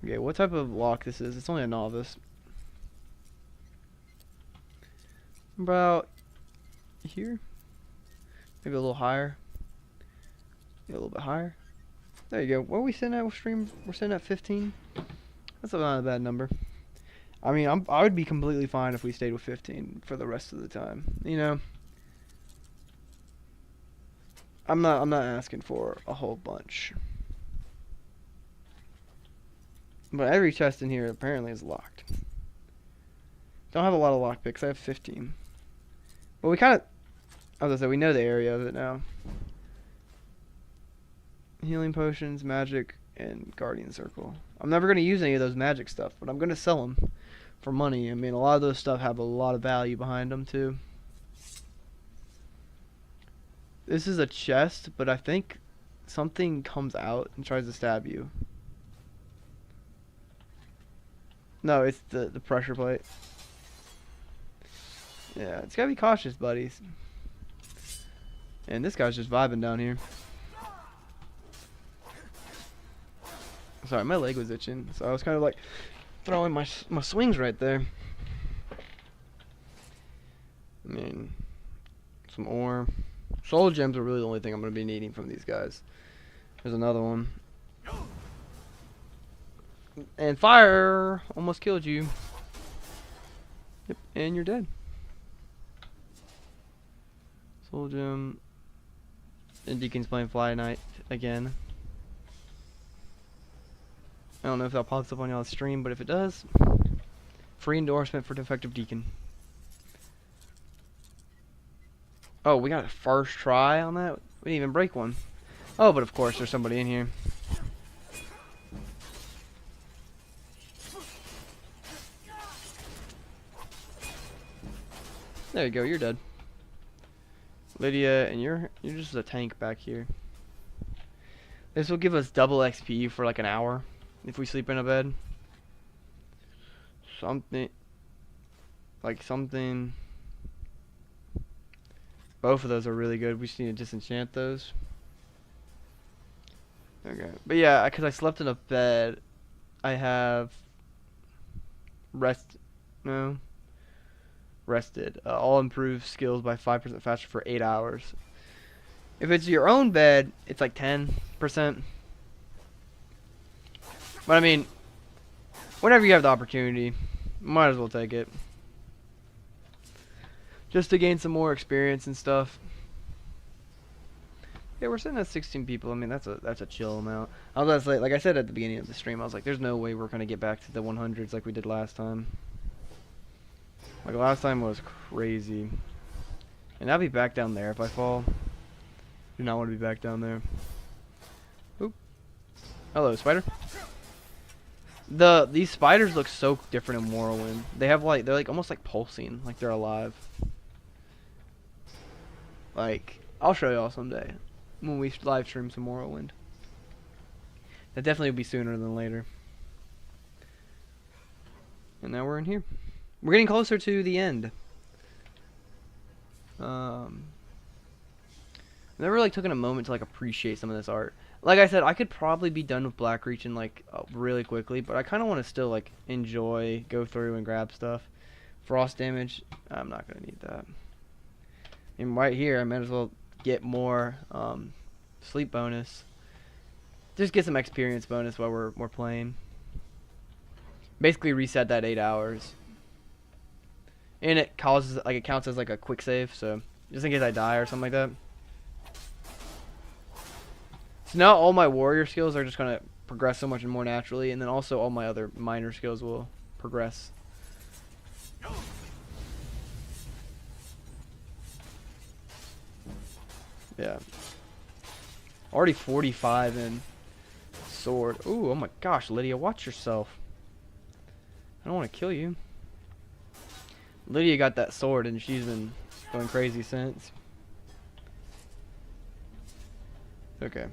Okay, what type of lock this is? It's only a novice. About here? Maybe a little higher. Yeah, a little bit higher. There you go. What are we sitting at with stream? We're sitting at 15. That's not a bad number. I mean, I would be completely fine if we stayed with 15 for the rest of the time. You know, I'm not asking for a whole bunch. But every chest in here apparently is locked. Don't have a lot of lockpicks. I have 15. But we kind of, as I said, we know the area of it now. Healing potions, magic, and guardian circle. I'm never going to use any of those magic stuff, but I'm going to sell them for money. I mean, a lot of those stuff have a lot of value behind them too. This is a chest, but I think something comes out and tries to stab you. No, it's the pressure plate. Yeah, it's gotta be cautious, buddies. And this guy's just vibing down here. Sorry, my leg was itching, so I was kind of like throwing my swings right there. I mean, some ore. Soul gems are really the only thing I'm going to be needing from these guys. There's another one. And fire almost killed you. Yep, and you're dead. Soul gem. And Deacon's playing Fly Night again. I don't know if that pops up on y'all's stream, but if it does, free endorsement for Defective Deacon. Oh, we got a first try on that? We didn't even break one. Oh, but of course there's somebody in here. There you go, you're dead. Lydia, and you're just a tank back here. This will give us double XP for like an hour if we sleep in a bed. Something. Both of those are really good. We just need to disenchant those. Okay. But yeah, because I slept in a bed, I have rested. All improved skills by 5% faster for 8 hours. If it's your own bed, it's like 10%. But I mean, whenever you have the opportunity, might as well take it. Just to gain some more experience and stuff. Yeah, we're sitting at 16 people. I mean, that's a chill amount. I was gonna say, like I said at the beginning of the stream, I was like, there's no way we're gonna get back to the 100s like we did last time. Like last time was crazy. And I'll be back down there if I fall. Do not want to be back down there. Oop. Hello, spider. These spiders look so different in Morrowind. They're like almost like pulsing, like they're alive. Like, I'll show y'all someday when we live stream some Morrowind. That definitely will be sooner than later. And now we're in here. We're getting closer to the end. Never like taken a moment to like appreciate some of this art. Like I said, I could probably be done with Blackreach in like really quickly, but I kind of want to still like enjoy, go through and grab stuff. Frost damage, I'm not gonna need that. And right here, I might as well get more sleep bonus. Just get some experience bonus while we're playing. Basically reset that 8 hours. And it counts as like a quick save, so just in case I die or something like that. So now all my warrior skills are just gonna progress so much more naturally, and then also all my other minor skills will progress. Yeah. Already 45 in sword. Ooh, oh my gosh, Lydia, watch yourself. I don't want to kill you. Lydia got that sword and she's been going crazy since. Okay.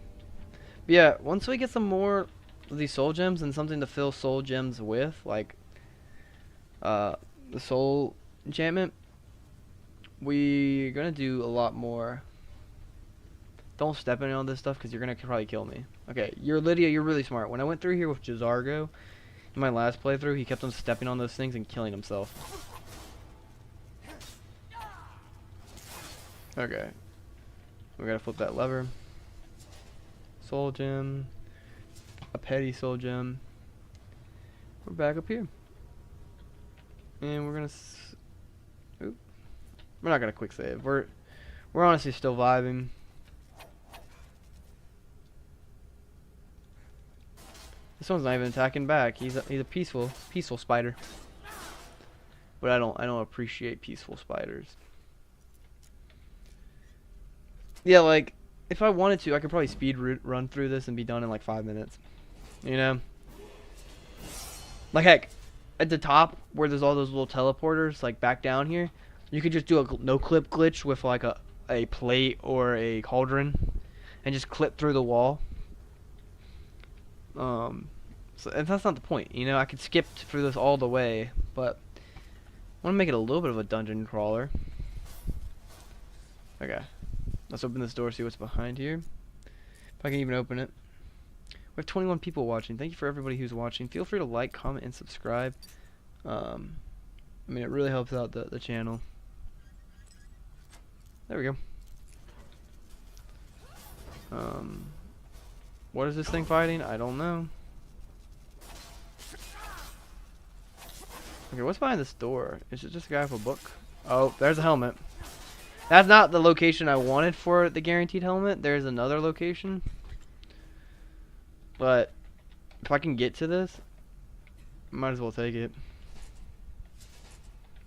But yeah, once we get some more of these soul gems and something to fill soul gems with, like the soul enchantment, we're gonna do a lot more. Don't step in all this stuff because you're gonna probably kill me. Okay, Lydia, you're really smart. When I went through here with Jazargo in my last playthrough, he kept on stepping on those things and killing himself. Okay. We gotta flip that lever. Soul gem. A petty soul gem. We're back up here. And we're gonna oop. We're not gonna quick save. We're honestly still vibing. This one's not even attacking back. He's a peaceful spider. But I don't appreciate peaceful spiders. Yeah, like if I wanted to, I could probably speed run through this and be done in like 5 minutes. You know? Like heck, at the top where there's all those little teleporters, like back down here, you could just do a no clip glitch with like a plate or a cauldron and just clip through the wall. So and that's not the point, you know. I could skip through this all the way, but I want to make it a little bit of a dungeon crawler. Okay, Let's open this door, see what's behind here. If I can even open it. We have 21 people watching. Thank you for everybody who's watching. Feel free to like, comment, and subscribe. I mean, it really helps out the channel. There we go. What is this thing fighting? I don't know. Okay, what's behind this door? Is it just a guy with a book? Oh, there's a helmet. That's not the location I wanted for the guaranteed helmet. There's another location. But if I can get to this, might as well take it.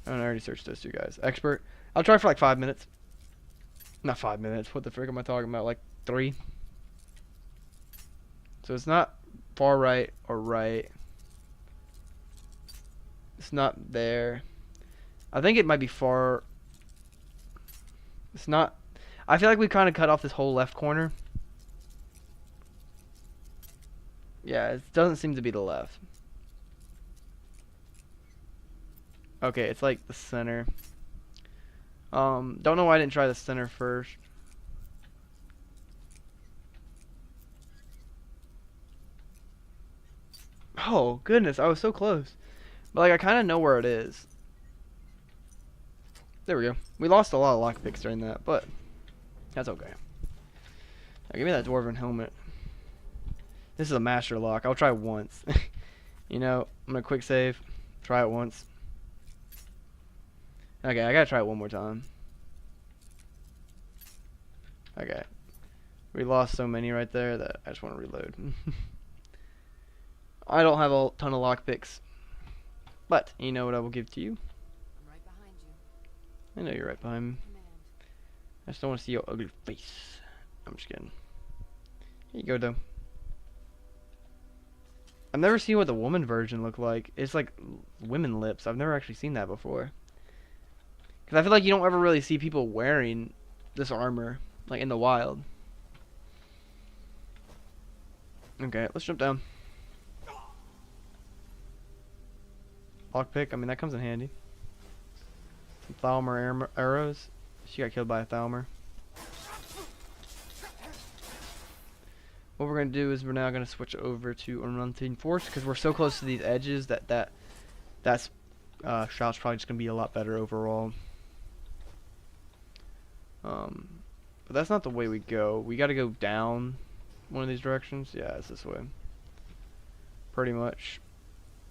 I already searched those two guys. Expert. I'll try for like 5 minutes. Not 5 minutes. What the frick am I talking about? Like 3. So it's not far right or right. It's not there. I think it might be far. It's not. I feel like we kind of cut off this whole left corner. Yeah, it doesn't seem to be the left. Okay, it's like the center. Don't know why I didn't try the center first. Oh, goodness, I was so close. But, like, I kind of know where it is. There we go. We lost a lot of lockpicks during that, but that's okay. Now, give me that dwarven helmet. This is a master lock. I'll try once. You know, I'm going to quick save. Try it once. Okay, I got to try it one more time. Okay. We lost so many right there that I just want to reload. I don't have a ton of lockpicks. But, you know what I will give to you? I'm right behind you. I know you're right behind me. Command. I just don't want to see your ugly face. I'm just kidding. Here you go, though. I've never seen what the woman version looked like. It's like women lips. I've never actually seen that before. Because I feel like you don't ever really see people wearing this armor, like in the wild. Okay, let's jump down. Lockpick, I mean that comes in handy. Some Thalmor arrows. She got killed by a Thalmor. What we're going to do is we're now going to switch over to Unrelenting Force because we're so close to these edges that shout's probably just going to be a lot better overall. But that's not the way we go. We got to go down one of these directions. Yeah, it's this way. Pretty much.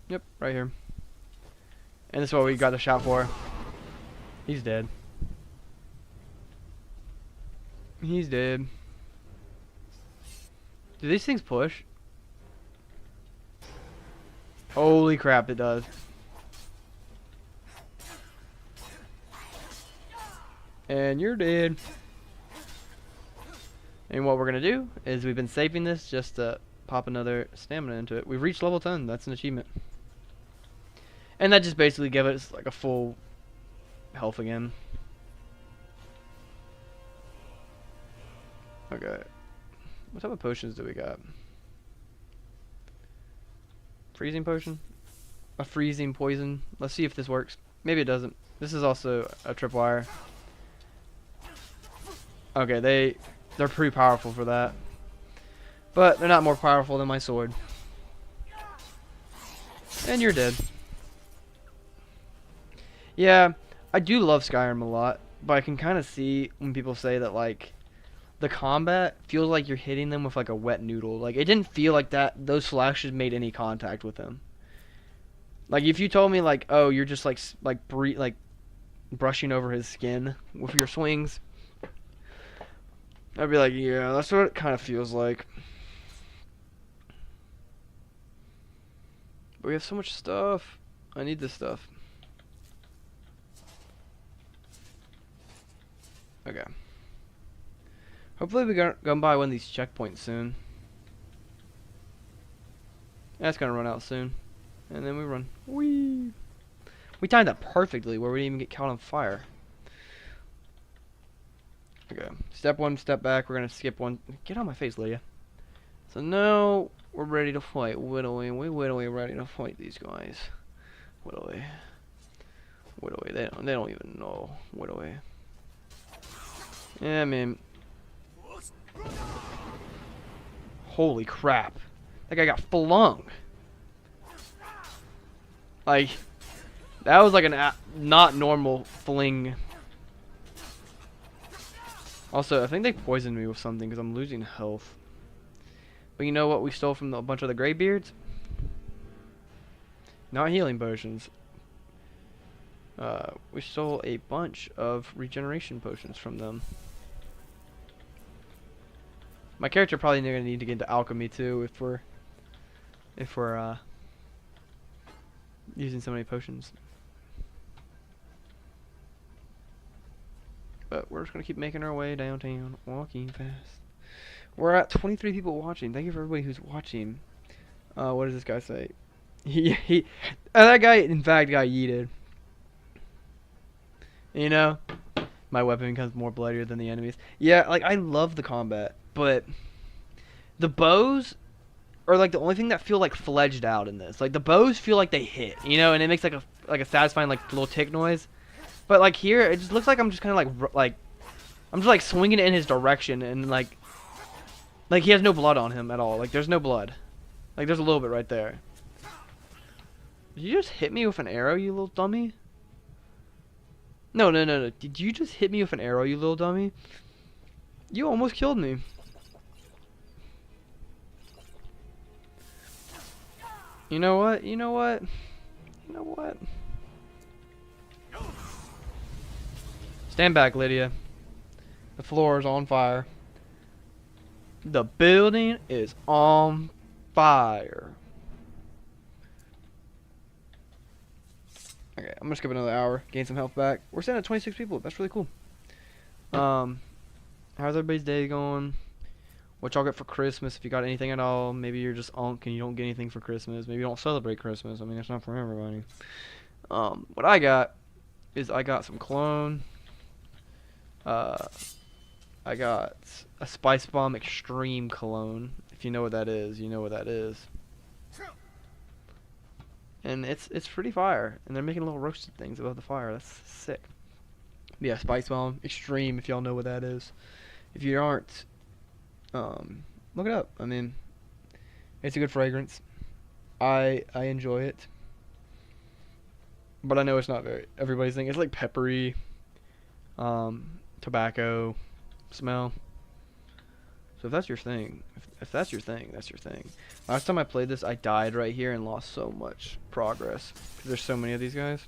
Yep, right here. And this is what we got the shout for. He's dead. He's dead. Do these things push? Holy crap, it does. And you're dead. And what we're going to do is we've been saving this just to pop another stamina into it. We've reached level 10. That's an achievement. And that just basically gives us like a full health again. Okay. What type of potions do we got? Freezing potion? A freezing poison. Let's see if this works. Maybe it doesn't. This is also a tripwire. Okay, they're pretty powerful for that. But they're not more powerful than my sword. And you're dead. Yeah, I do love Skyrim a lot, but I can kind of see when people say that like the combat feels like you're hitting them with like a wet noodle. Like it didn't feel like that those flashes made any contact with them. Like if you told me like, oh, you're just like brushing over his skin with your swings, I'd be like, yeah, that's what it kind of feels like. But we have so much stuff. I need this stuff. Okay. Hopefully we gonna buy one of these checkpoints soon. That's gonna run out soon. And then we run. Whee! We timed that perfectly where we didn't even get caught on fire. Okay. Step one, step back. We're gonna skip one. Get on my face, Lydia. So now we're ready to fight. What are we ready to fight these guys? What are we? They don't even know. What are we? Yeah, I mean, Holy crap. That guy got flung. Like, that was like an not normal fling. Also, I think they poisoned me with something because I'm losing health. But you know what we stole from a bunch of the Greybeards? Not healing potions. We stole a bunch of regeneration potions from them. My character probably gonna need to get into alchemy too if we're using so many potions. But we're just gonna keep making our way downtown, walking fast. We're at 23 people watching. Thank you for everybody who's watching. What does this guy say? That guy in fact got yeeted. You know, my weapon becomes more bloodier than the enemies. Yeah, like I love the combat, but the bows are like the only thing that feel like fledged out in this. Like the bows feel like they hit, you know, and it makes like a satisfying like little tick noise. But like here, it just looks like I'm just kind of like I'm just like swinging it in his direction, and like he has no blood on him at all. Like there's no blood. Like there's a little bit right there. Did you just hit me with an arrow, you little dummy? No. Did you just hit me with an arrow, you little dummy? You almost killed me. You know what? You know what? You know what? Stand back, Lydia. The floor is on fire. The building is on fire. Okay, I'm gonna skip another hour, gain some health back. We're sitting at 26 people. That's really cool. How's everybody's day going? What y'all get for Christmas, if you got anything at all? Maybe you're just unk and you don't get anything for Christmas. Maybe you don't celebrate Christmas. I mean, it's not for everybody. What I got is I got some cologne. I got a Spice Bomb Extreme cologne. If you know what that is, you know what that is. And it's pretty fire. And they're making little roasted things above the fire. That's sick. Yeah, Spice Bomb Extreme, if y'all know what that is. If you aren't, look it up. I mean, it's a good fragrance. I enjoy it. But I know it's not very everybody's thing. It's like peppery, tobacco smell. So if that's your thing, if that's your thing, that's your thing. Last time I played this, I died right here and lost so much progress because there's so many of these guys.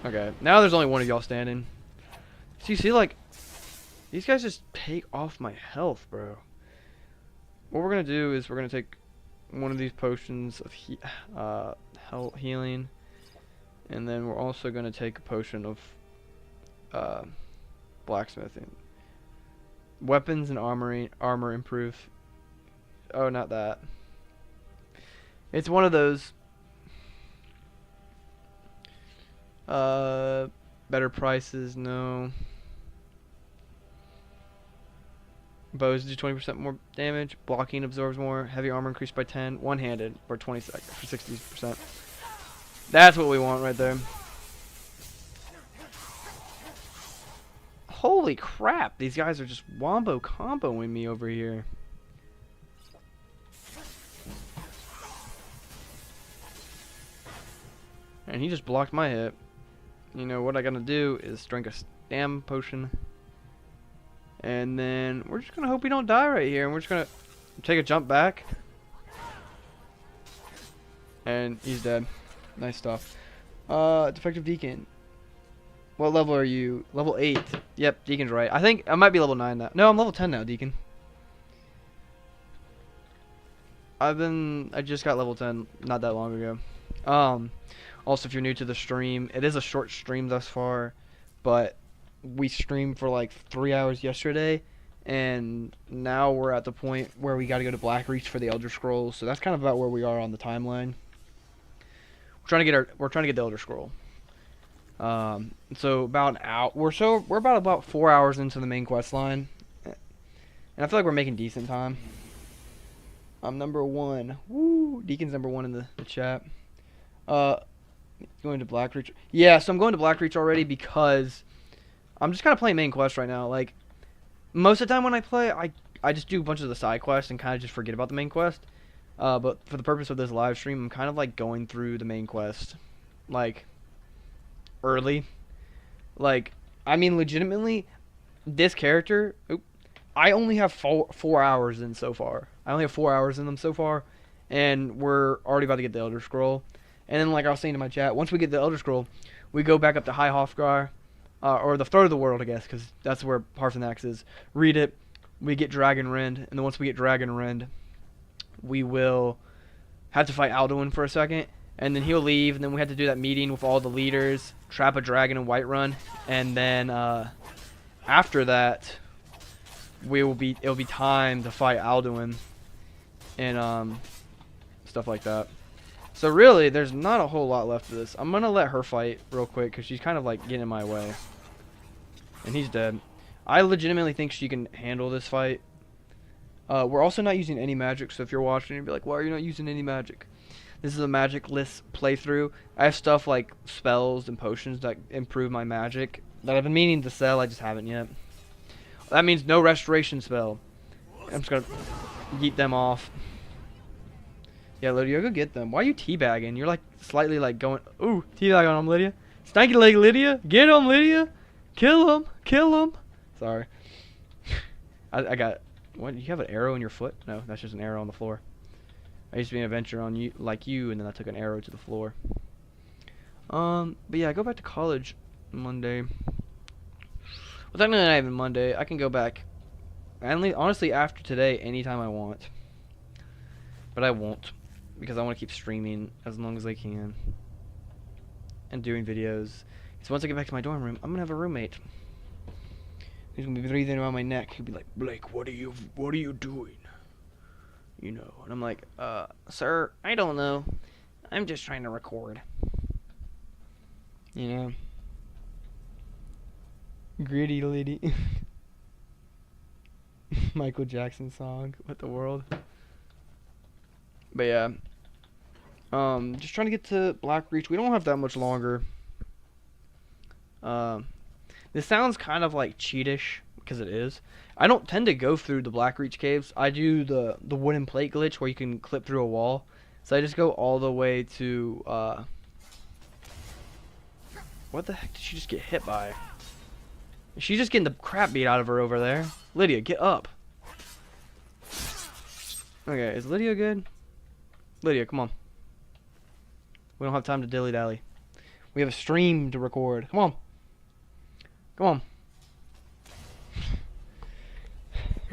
Okay, now there's only one of y'all standing. So you see, like, these guys just take off my health, bro. What we're gonna do is we're gonna take one of these potions of healing, and then we're also gonna take a potion of blacksmithing. Weapons and armor improve. Oh, not that. It's one of those. Better prices, no. Bows do 20% more damage. Blocking absorbs more. Heavy armor increased by 10. One-handed for 20 seconds for 60%. That's what we want right there. Holy crap! These guys are just wombo comboing me over here. And he just blocked my hit. You know what I gotta do is drink a stam potion. And then we're just gonna hope we don't die right here. And we're just gonna take a jump back. And he's dead. Nice stuff. Defective Deacon. What level are you? Level 8. Yep, Deacon's right. I think I might be level 9 now. No, I'm level 10 now, Deacon. I just got level 10 not that long ago. Also, if you're new to the stream, it is a short stream thus far, but we streamed for like 3 hours yesterday, and now we're at the point where we got to go to Blackreach for the Elder Scrolls. So that's kind of about where we are on the timeline. We're trying to get the Elder Scroll. So about an hour. We're about 4 hours into the main quest line, and I feel like we're making decent time. I'm number 1. Woo! Deacon's number 1 in the chat. Going to Blackreach. Yeah, so I'm going to Blackreach already because I'm just kind of playing main quest right now. Like, most of the time when I play, I just do a bunch of the side quests and kind of just forget about the main quest. But for the purpose of this live stream, I'm kind of like going through the main quest, like, early. Like, I mean, legitimately, this character, I only have 4 hours in so far. I only have 4 hours in them so far, and we're already about to get the Elder Scroll. And then, like I was saying to my chat, once we get the Elder Scroll, we go back up to High Hofgar, or the Throat of the World, I guess, because that's where Parthenax is. Read it, we get Dragon Rend, and then once we get Dragon Rend, we will have to fight Alduin for a second, and then he'll leave, and then we have to do that meeting with all the leaders, trap a dragon in Whiterun, and then after that, it'll be time to fight Alduin and stuff like that. So really, there's not a whole lot left of this. I'm gonna let her fight real quick because she's kind of like getting in my way, and he's dead. I legitimately think she can handle this fight. We're also not using any magic, so if you're watching, you'll be like, why are you not using any magic? This is a magic-less playthrough. I have stuff like spells and potions that improve my magic that I've been meaning to sell, I just haven't yet. That means no restoration spell. I'm just gonna yeet them off. Yeah, Lydia, go get them. Why are you teabagging? You're like slightly like going, ooh, teabag on him, Lydia. Stanky leg, Lydia. Get him, Lydia. Kill him. Kill him. Sorry. I got... What, you have an arrow in your foot? No, that's just an arrow on the floor. I used to be an adventurer on you, like you, and then I took an arrow to the floor. But yeah, I go back to college Monday. Well, technically not even Monday. I can go back, honestly, after today, anytime I want. But I won't, because I want to keep streaming as long as I can. And doing videos. Because once I get back to my dorm room, I'm going to have a roommate. He's gonna be breathing around my neck. He'll be like, Blake, what are you doing? You know. And I'm like, sir, I don't know. I'm just trying to record. You know. Gritty lady. Michael Jackson song. What the world? But yeah. Just trying to get to Blackreach. We don't have that much longer. This sounds kind of like cheatish, because it is. I don't tend to go through the Blackreach caves. I do the wooden plate glitch where you can clip through a wall. So I just go all the way to, what the heck did she just get hit by? She's just getting the crap beat out of her over there. Lydia, get up. Okay, is Lydia good? Lydia, come on. We don't have time to dilly-dally. We have a stream to record. Come on. Come on.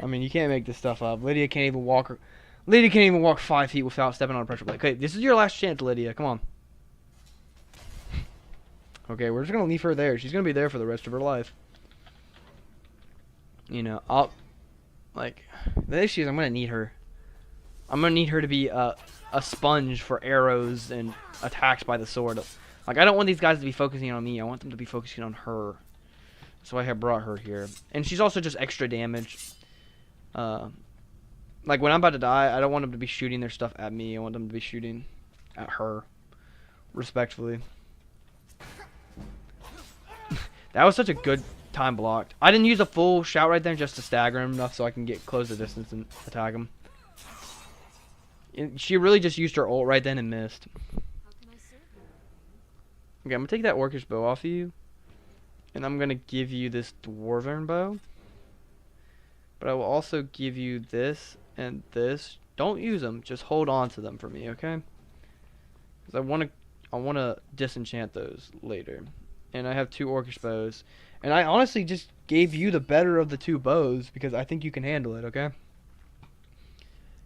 I mean, you can't make this stuff up. Lydia can't even walk. Lydia can't even walk 5 feet without stepping on a pressure plate. Okay, this is your last chance, Lydia. Come on. Okay, we're just gonna leave her there. She's gonna be there for the rest of her life. You know, the issue is I'm gonna need her. I'm gonna need her to be a sponge for arrows and attacks by the sword. Like, I don't want these guys to be focusing on me. I want them to be focusing on her. So I have brought her here. And she's also just extra damage. Like, when I'm about to die, I don't want them to be shooting their stuff at me. I want them to be shooting at her. Respectfully. That was such a good time blocked. I didn't use a full shout right there just to stagger him enough so I can get close the distance and attack him. She really just used her ult right then and missed. Okay, I'm going to take that orcish bow off of you. And I'm going to give you this dwarven bow. But I will also give you this and this. Don't use them. Just hold on to them for me, okay? Because I want to disenchant those later. And I have 2 orcish bows. And I honestly just gave you the better of the 2 bows because I think you can handle it, okay?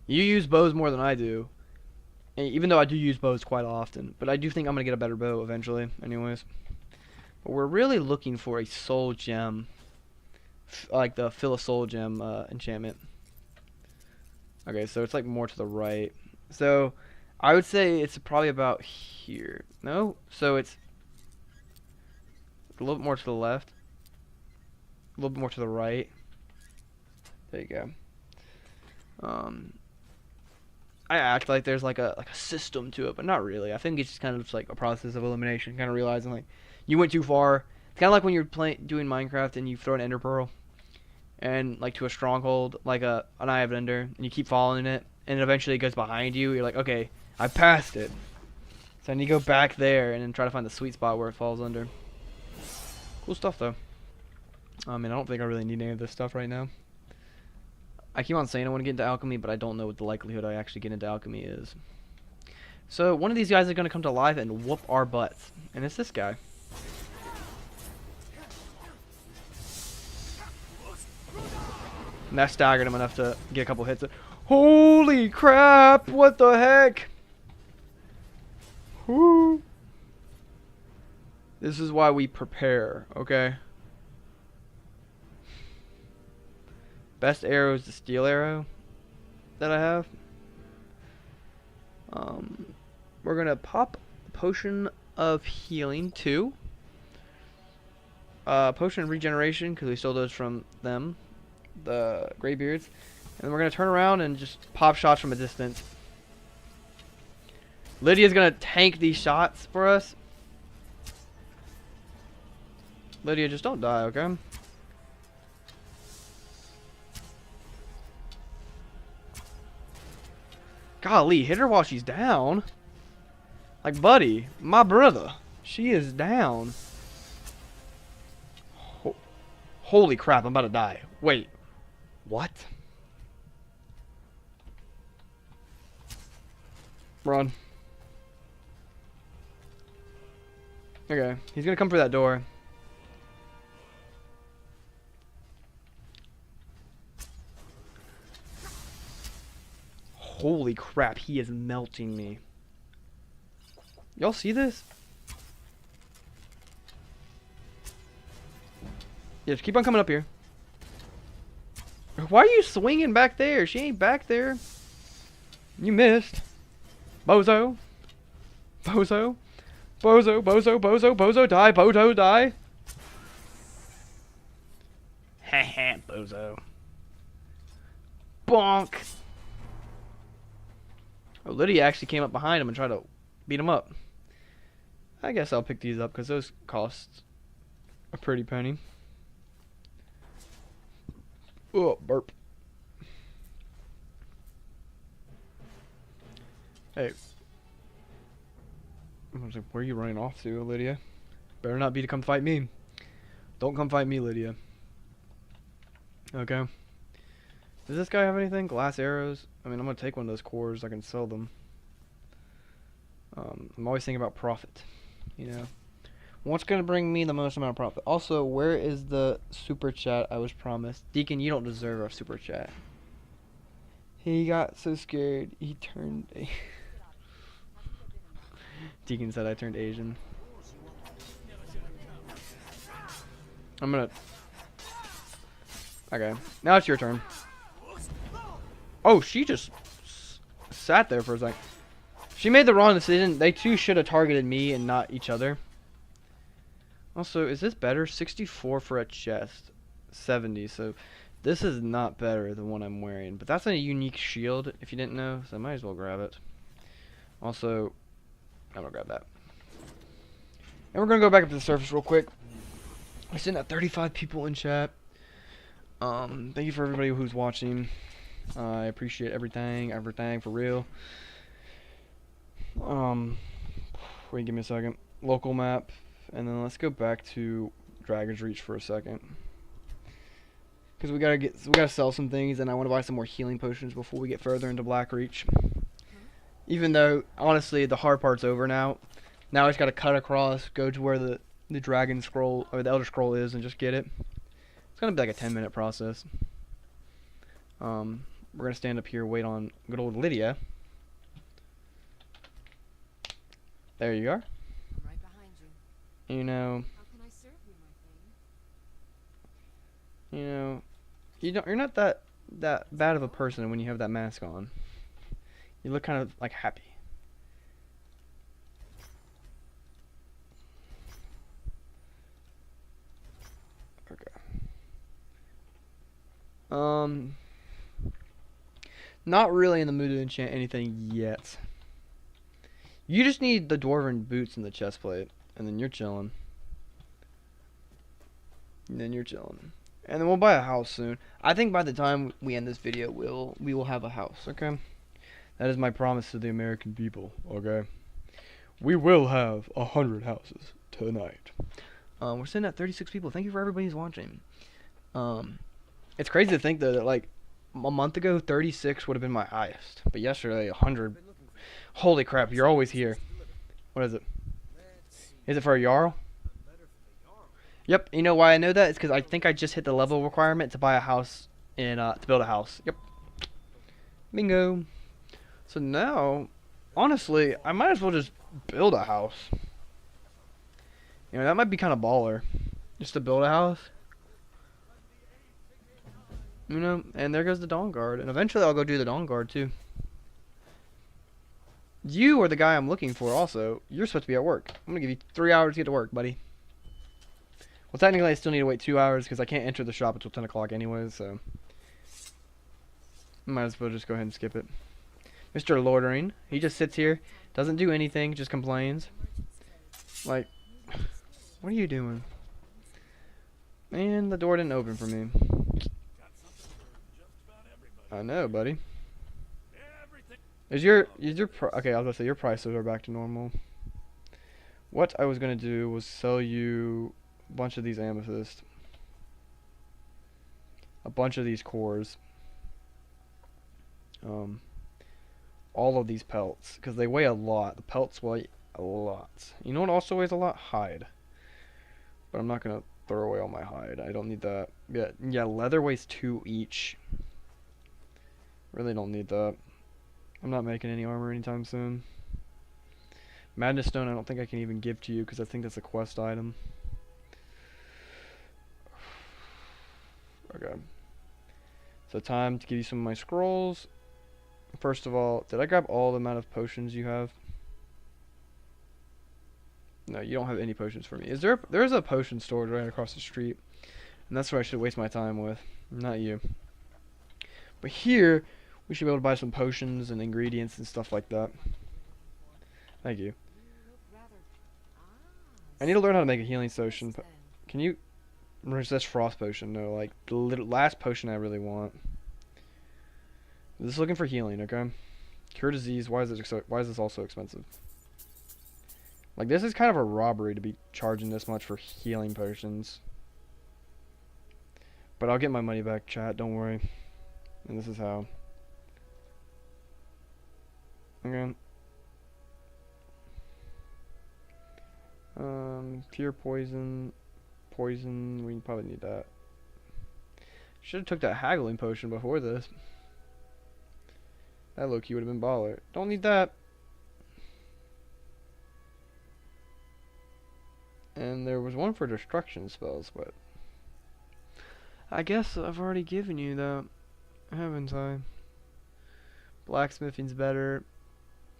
You use bows more than I do. And even though I do use bows quite often. But I do think I'm going to get a better bow eventually, anyways. But we're really looking for a soul gem. Like the fill a soul gem enchantment. Okay, so it's like more to the right. So I would say it's probably about here. No? So it's a little bit more to the left. A little bit more to the right. There you go. I act like there's like a system to it, but not really. I think it's just kind of just like a process of elimination. Kind of realizing like you went too far, It's kind of like when you're doing Minecraft and you throw an ender pearl and like to a stronghold, like an eye of ender, and you keep following it, and eventually it goes behind you. You're like, okay, I passed it. So I need to go back there and then try to find the sweet spot where it falls under. Cool stuff though. I mean, I don't think I really need any of this stuff right now. I keep on saying I want to get into alchemy, but I don't know what the likelihood I actually get into alchemy is. So one of these guys is going to come to life and whoop our butts, and it's this guy. And that staggered him enough to get a couple hits. Holy crap! What the heck? Whoo! This is why we prepare, okay? Best arrow is the steel arrow that I have. We're gonna pop a potion of healing too. Potion of regeneration, because we stole those from them, the Greybeards. And then we're gonna turn around and just pop shots from a distance. Lydia's gonna tank these shots for us. Lydia, just don't die, okay? Golly, hit her while she's down. Like, buddy, my brother, she is down. Holy crap, I'm about to die. Wait, what? Run. Okay, he's gonna come for that door. Holy crap, he is melting me. Y'all see this? Yeah, just keep on coming up here. Why are you swinging back there? She ain't back there. You missed. Bozo. Bozo. Bozo, bozo, bozo, bozo, die, bozo, die. Haha, bozo. Bonk. Oh, Lydia actually came up behind him and tried to beat him up. I guess I'll pick these up because those cost a pretty penny. Oh, burp. Hey. I was like, where are you running off to, Lydia? Better not be to come fight me. Don't come fight me, Lydia. Okay. Does this guy have anything? Glass arrows? I mean, I'm going to take one of those cores. I can sell them. I'm always thinking about profit. You know? What's going to bring me the most amount of profit? Also, where is the super chat I was promised? Deacon, you don't deserve our super chat. He got so scared. He turned... Deacon said I turned Asian. I'm going to... Okay. Now it's your turn. Oh, she just sat there for a second. She made the wrong decision. They two should have targeted me and not each other. Also, is this better? 64 for a chest. 70, so this is not better than what I'm wearing. But that's a unique shield, if you didn't know, so I might as well grab it. Also, I'm gonna grab that. And we're gonna go back up to the surface real quick. We're sitting at 35 people in chat. Thank you for everybody who's watching. I appreciate everything for real. Wait, give me a second. Local map, and then let's go back to Dragon's Reach for a second. Because we gotta sell some things, and I want to buy some more healing potions before we get further into Blackreach. Even though, honestly, the hard part's over now. Now I just gotta cut across, go to where the Dragon Scroll or the Elder Scroll is, and just get it. It's gonna be like a 10-minute process. We're gonna stand up here, wait on good old Lydia. There you are. I'm right behind you. You know. How can I serve you, my thing? You know. You're not that bad of a person when you have that mask on. You look kind of like happy. Okay. Not really in the mood to enchant anything yet. You just need the dwarven boots and the chest plate, and then you're chilling. And then you're chilling. And then we'll buy a house soon. I think by the time we end this video, we will have a house, okay? That is my promise to the American people, okay? We will have 100 houses tonight. We're sitting at 36 people. Thank you for everybody who's watching. It's crazy to think though that like a month ago 36 would have been my highest, but yesterday 100. Holy crap! You're always here. What is it? Is it for a Jarl? Yep. You know why I know that? It's because I think I just hit the level requirement to buy a house and to build a house. Yep. Bingo. So now, honestly, I might as well just build a house. You know, that might be kind of baller. Just to build a house. You know, and there goes the Dawn Guard. And eventually I'll go do the Dawn Guard too. You are the guy I'm looking for also. You're supposed to be at work. I'm going to give you 3 hours to get to work, buddy. Well, technically I still need to wait 2 hours because I can't enter the shop until 10 o'clock anyways, so. Might as well just go ahead and skip it. Mr. Loitering. He just sits here, doesn't do anything, just complains. Like, what are you doing? And the door didn't open for me. I know, buddy. Okay, I was gonna say your prices are back to normal. What I was gonna do was sell you a bunch of these amethysts, a bunch of these cores, all of these pelts, because they weigh a lot. The pelts weigh a lot. You know what also weighs a lot? Hide. But I'm not gonna throw away all my hide. I don't need that. Yeah, leather weighs 2 each. Really don't need that. I'm not making any armor anytime soon. Madness Stone I don't think I can even give to you because I think that's a quest item. Okay. So time to give you some of my scrolls. First of all, did I grab all the amount of potions you have? No, you don't have any potions for me. There's a potion storage right across the street. And that's where I should waste my time with. Not you. But here, we should be able to buy some potions and ingredients and stuff like that. Thank you. I need to learn how to make a healing potion. Can you resist frost potion? No, like the last potion I really want. This is looking for healing, okay? Cure disease. Why is this all so expensive? Like this is kind of a robbery to be charging this much for healing potions. But I'll get my money back, chat. Don't worry. And this is how. Okay. Pure poison. Poison. We probably need that. Should have took that haggling potion before this. That low-key would have been baller. Don't need that. And there was one for destruction spells, but I guess I've already given you that, haven't I? Blacksmithing's better.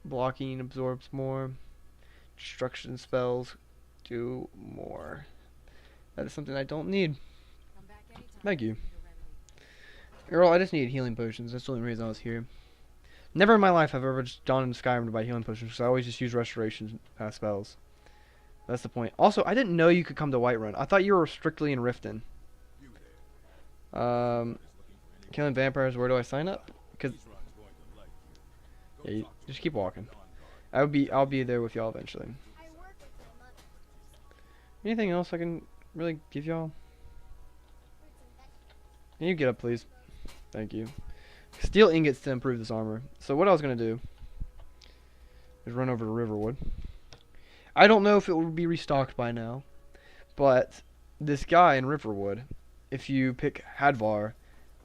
Blocking absorbs more. Destruction spells do more. That is something I don't need. Thank you. Girl, I just need healing potions. That's the only reason I was here. Never in my life have I ever just gone into Skyrim to buy healing potions, because I always just use restoration spells. That's the point. Also, I didn't know you could come to Whiterun. I thought you were strictly in Riften. Killing vampires, where do I sign up? Because yeah, just keep walking. I'll be there with y'all eventually. Anything else I can really give y'all? Can you get up, please? Thank you. Steel ingots to improve this armor. So what I was gonna do is run over to Riverwood. I don't know if it will be restocked by now, but this guy in Riverwood, if you pick Hadvar,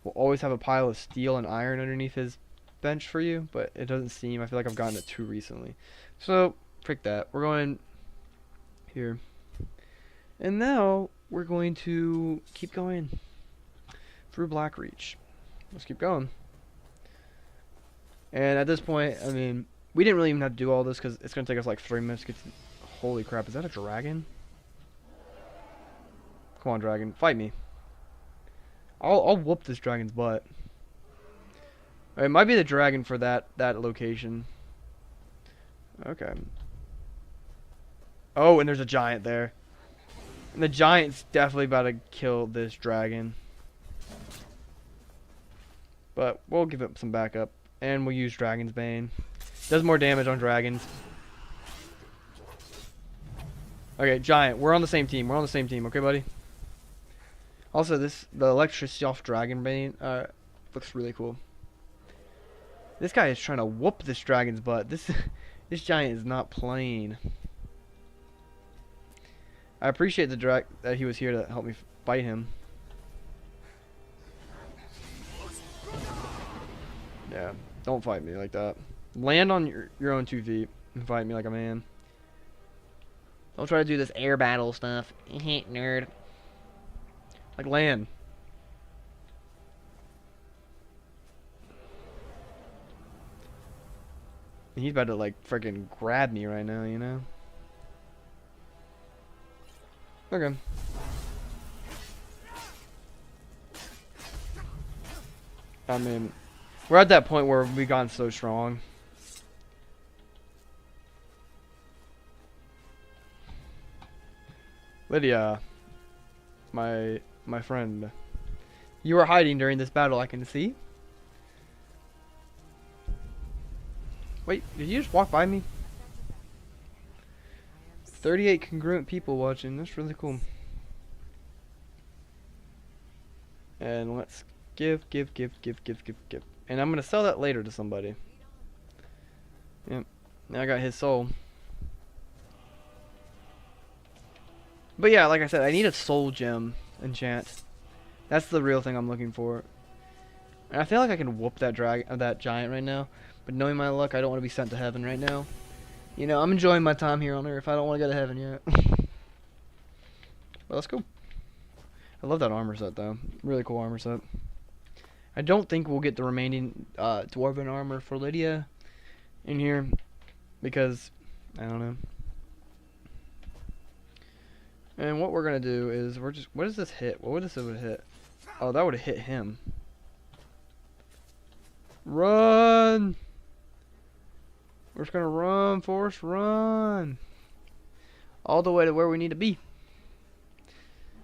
will always have a pile of steel and iron underneath his bench for you, but it doesn't seem. I feel like I've gotten it too recently. So, pick that. We're going here. And now, we're going to keep going through Blackreach. Let's keep going. And at this point, I mean, we didn't really even have to do all this because it's going to take us like 3 minutes to get to... Holy crap, is that a dragon? Come on, dragon. Fight me. I'll whoop this dragon's butt. It might be the dragon for that location. Okay. Oh, and there's a giant there. The giant's definitely about to kill this dragon. But we'll give it some backup. And we'll use Dragon's Bane. Does more damage on dragons. Okay, giant. We're on the same team. We're on the same team. Okay, buddy? Also, the electricity off Dragon Bane looks really cool. This guy is trying to whoop this dragon's butt. This giant is not playing. I appreciate that he was here to help me fight him. Yeah, don't fight me like that. Land on your own 2 feet and fight me like a man. Don't try to do this air battle stuff. Nerd. Like, land. He's about to, like, freaking grab me right now, you know? Okay. I mean, we're at that point where we've gotten so strong. Lydia, my friend, you were hiding during this battle, I can see. Wait, did you just walk by me? 38 congruent people watching. That's really cool. And let's give. And I'm gonna sell that later to somebody. Yep. Now I got his soul. But yeah, like I said, I need a soul gem enchant. That's the real thing I'm looking for. And I feel like I can whoop that giant right now. But knowing my luck, I don't want to be sent to heaven right now. You know, I'm enjoying my time here on Earth. I don't want to go to heaven yet. Well, let's go. I love that armor set, though. Really cool armor set. I don't think we'll get the remaining dwarven armor for Lydia in here. Because, I don't know. And what we're going to do is, what does this hit? What would this have hit? Oh, that would have hit him. Run! We're just gonna run, Forrest, run! All the way to where we need to be.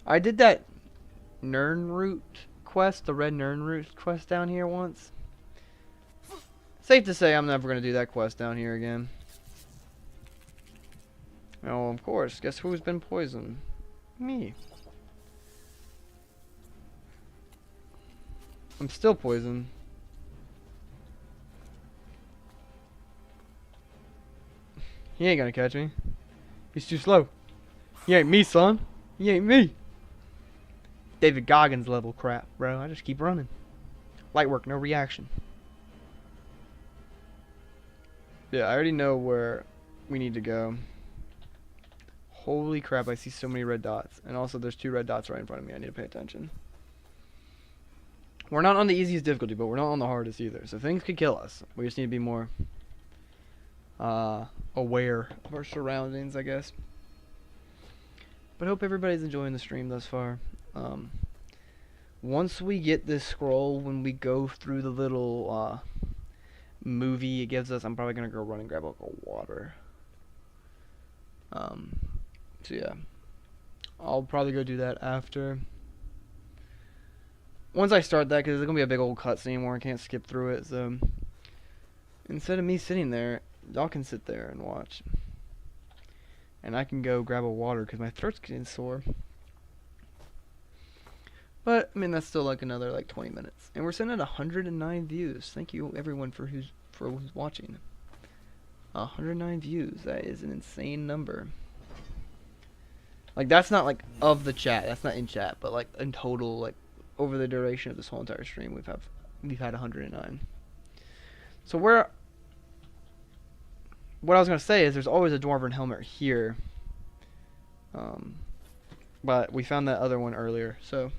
I did that Nirnroot quest, the red Nirnroot quest down here once. Safe to say I'm never gonna do that quest down here again. Oh, of course. Guess who's been poisoned? Me. I'm still poisoned. He ain't gonna catch me. He's too slow. He ain't me, son. He ain't me. David Goggins level crap, bro. I just keep running. Light work, no reaction. Yeah, I already know where we need to go. Holy crap, I see so many red dots. And also, there's 2 red dots right in front of me. I need to pay attention. We're not on the easiest difficulty, but we're not on the hardest either. So things could kill us. We just need to be more aware of our surroundings, I guess. But I hope everybody's enjoying the stream thus far. Once we get this scroll, when we go through the little movie it gives us, I'm probably gonna go run and grab like a water. So yeah, I'll probably go do that after. Once I start that, because it's gonna be a big old cutscene where I can't skip through it. So instead of me sitting there, y'all can sit there and watch. And I can go grab a water because my throat's getting sore. But I mean, that's still like another like 20 minutes, and we're sitting at 109 views. Thank you everyone for who's watching. 109 views. That is an insane number. Like, that's not like of the chat. That's not in chat, but like in total, like over the duration of this whole entire stream, we've had 109. So what I was gonna say is there's always a dwarven helmet here. But we found that other one earlier, so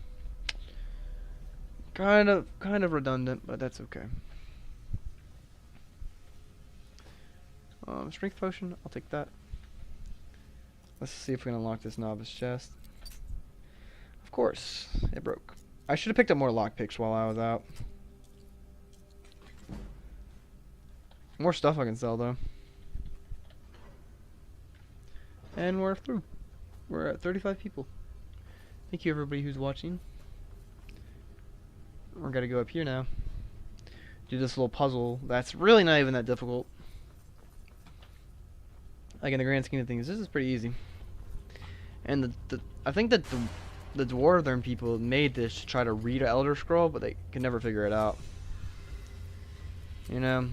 kind of redundant, but that's okay. Strength potion, I'll take that. Let's see if we can unlock this novice chest. Of course, it broke. I should have picked up more lockpicks while I was out. More stuff I can sell though. And we're through. We're at 35 people. Thank you everybody who's watching. We're gonna go up here now. Do this little puzzle that's really not even that difficult. Like in the grand scheme of things, this is pretty easy. And I think that the Dwarven people made this to try to read an Elder Scroll, but they could never figure it out. You know?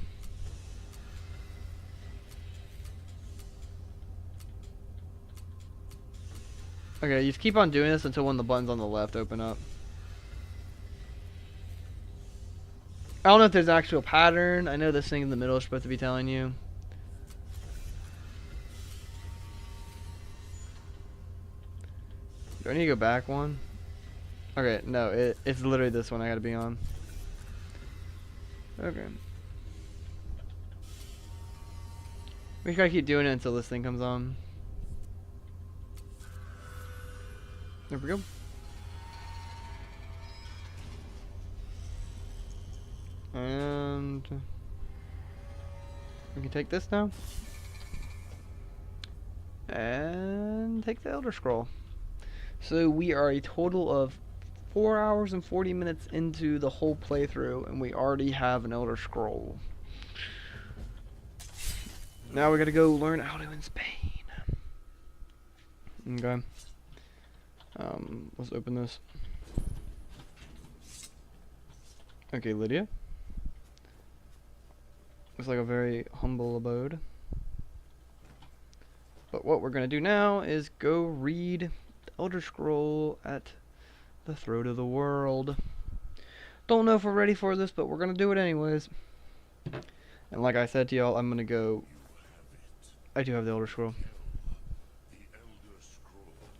Okay, you just keep on doing this until one of the buttons on the left open up. I don't know if there's an actual pattern. I know this thing in the middle is supposed to be telling you. Do I need to go back one? Okay, no, it's literally this one I gotta be on. Okay. We just gotta keep doing it until this thing comes on. There we go. And we can take this now. And take the Elder Scroll. So we are a total of 4 hours and 40 minutes into the whole playthrough, and we already have an Elder Scroll. Now we gotta go learn Alduin's Pain. Okay. Let's open this. Okay, Lydia. Looks like a very humble abode. But what we're gonna do now is go read the Elder Scroll at the throat of the world. Don't know if we're ready for this, but we're gonna do it anyways. And like I said to y'all, I'm gonna go. I do have the Elder Scroll.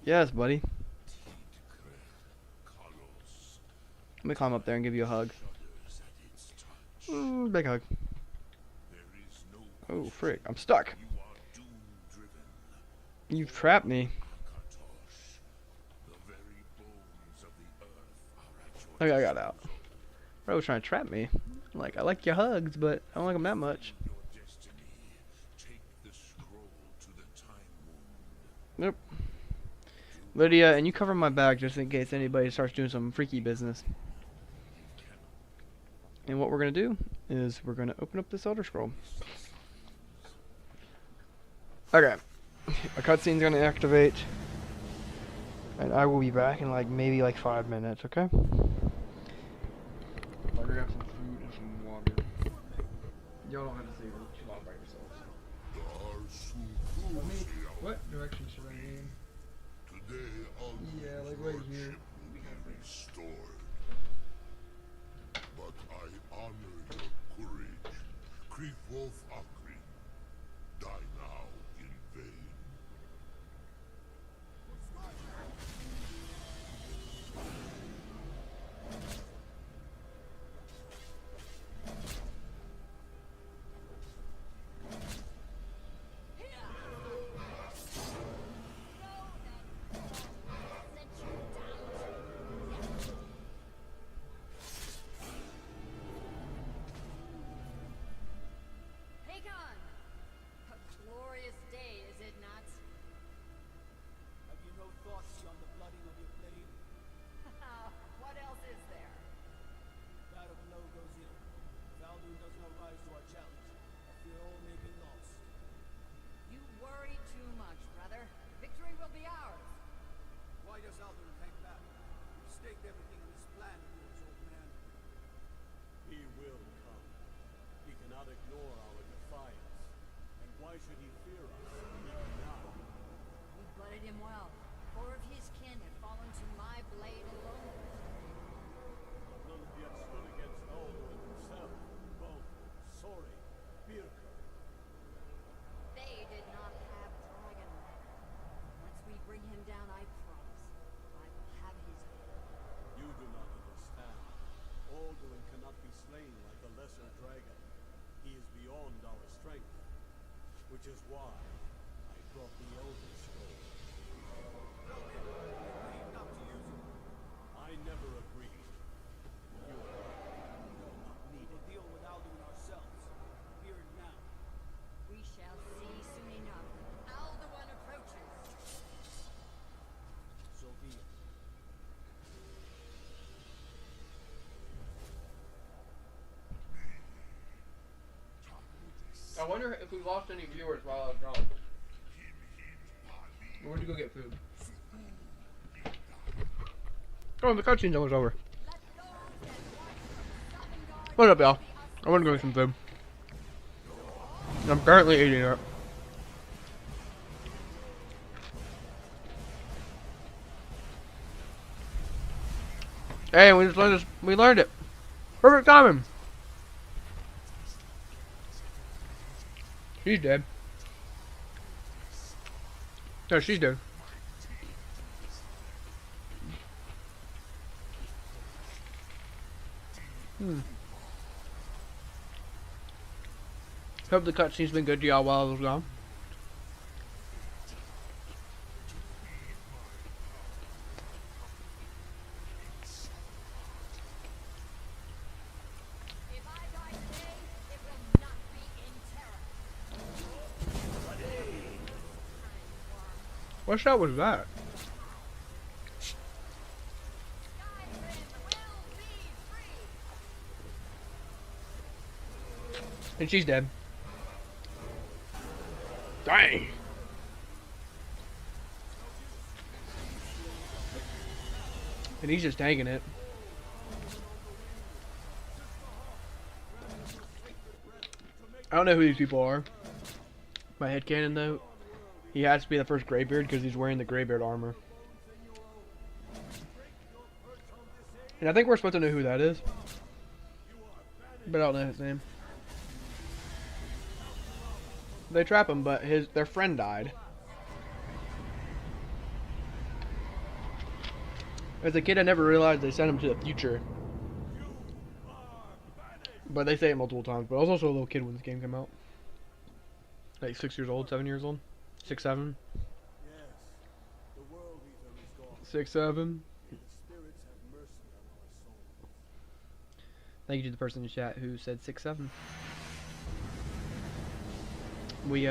Yes, buddy. Let me climb up there and give you a hug. Big hug. Oh, frick. I'm stuck. You've trapped me. Okay, I got out. Bro was trying to trap me. Like, I like your hugs, but I don't like them that much. Nope. Lydia, and you cover my back just in case anybody starts doing some freaky business. And what we're going to do is we're going to open up this Elder Scroll. Okay. A cutscene's going to activate. And I will be back in like maybe like 5 minutes, okay? I'll grab some food and some water. Y'all don't have to stay too long by yourselves. What direction should I aim? Yeah, like right here. But I honor your courage. Kriegwolf Akri. Die now in vain. Which is why I I wonder if we lost any viewers while I was gone. We went to go get food. Oh, the cutscene's almost over. What's up, y'all? I want to go get some food. I'm currently eating it. Hey, we just learned this. We learned it. Perfect timing. She's dead. No, she's dead. Hope the cutscene's been good to y'all while I was gone. If I die today, it will not be in terror. What shot was that? Skyrim will be free. And she's dead. Dang. And he's just taking it. I don't know who these people are. My headcanon though, he has to be the first Greybeard because he's wearing the Greybeard armor. And I think we're supposed to know who that is. But I don't know his name. They trap him, but their friend died. As a kid, I never realized they sent him to the future. But they say it multiple times. But I was also a little kid when this game came out. Like 6 years old, 7 years old, 6, 7. Yes, the world eater is gone. 6, 7. May the spirits have mercy on our souls. Thank you to the person in the chat who said 6, 7. We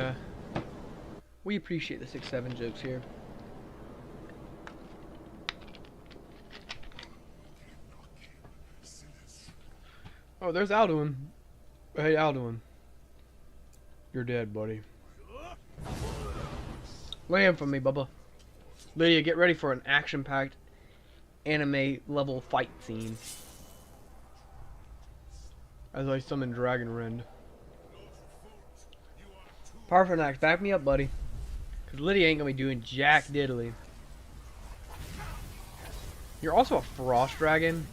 appreciate the 6, 7 jokes here. Oh, there's Alduin. Hey, Alduin. You're dead, buddy. Land from me, Bubba. Lydia, get ready for an action-packed anime level fight scene. As I summon Dragonborn. Parphonax, back me up, buddy. Cause Lydia ain't gonna be doing jack diddly. You're also a frost dragon.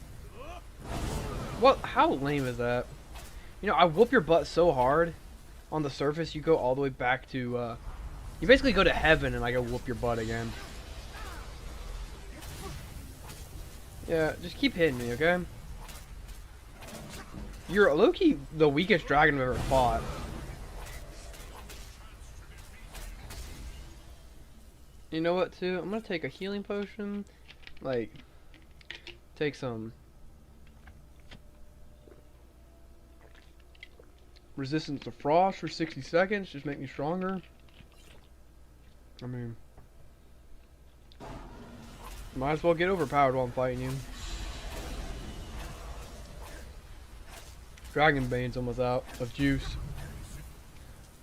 What? How lame is that? You know, I whoop your butt so hard on the surface, you go all the way back to. You basically go to heaven, and I go whoop your butt again. Yeah, just keep hitting me, okay? You're low-key the weakest dragon I've ever fought. You know what, too? I'm gonna take a healing potion. Like, take some resistance to frost for 60 seconds. Just make me stronger. I mean, might as well get overpowered while I'm fighting you. Dragonbane's almost out of juice.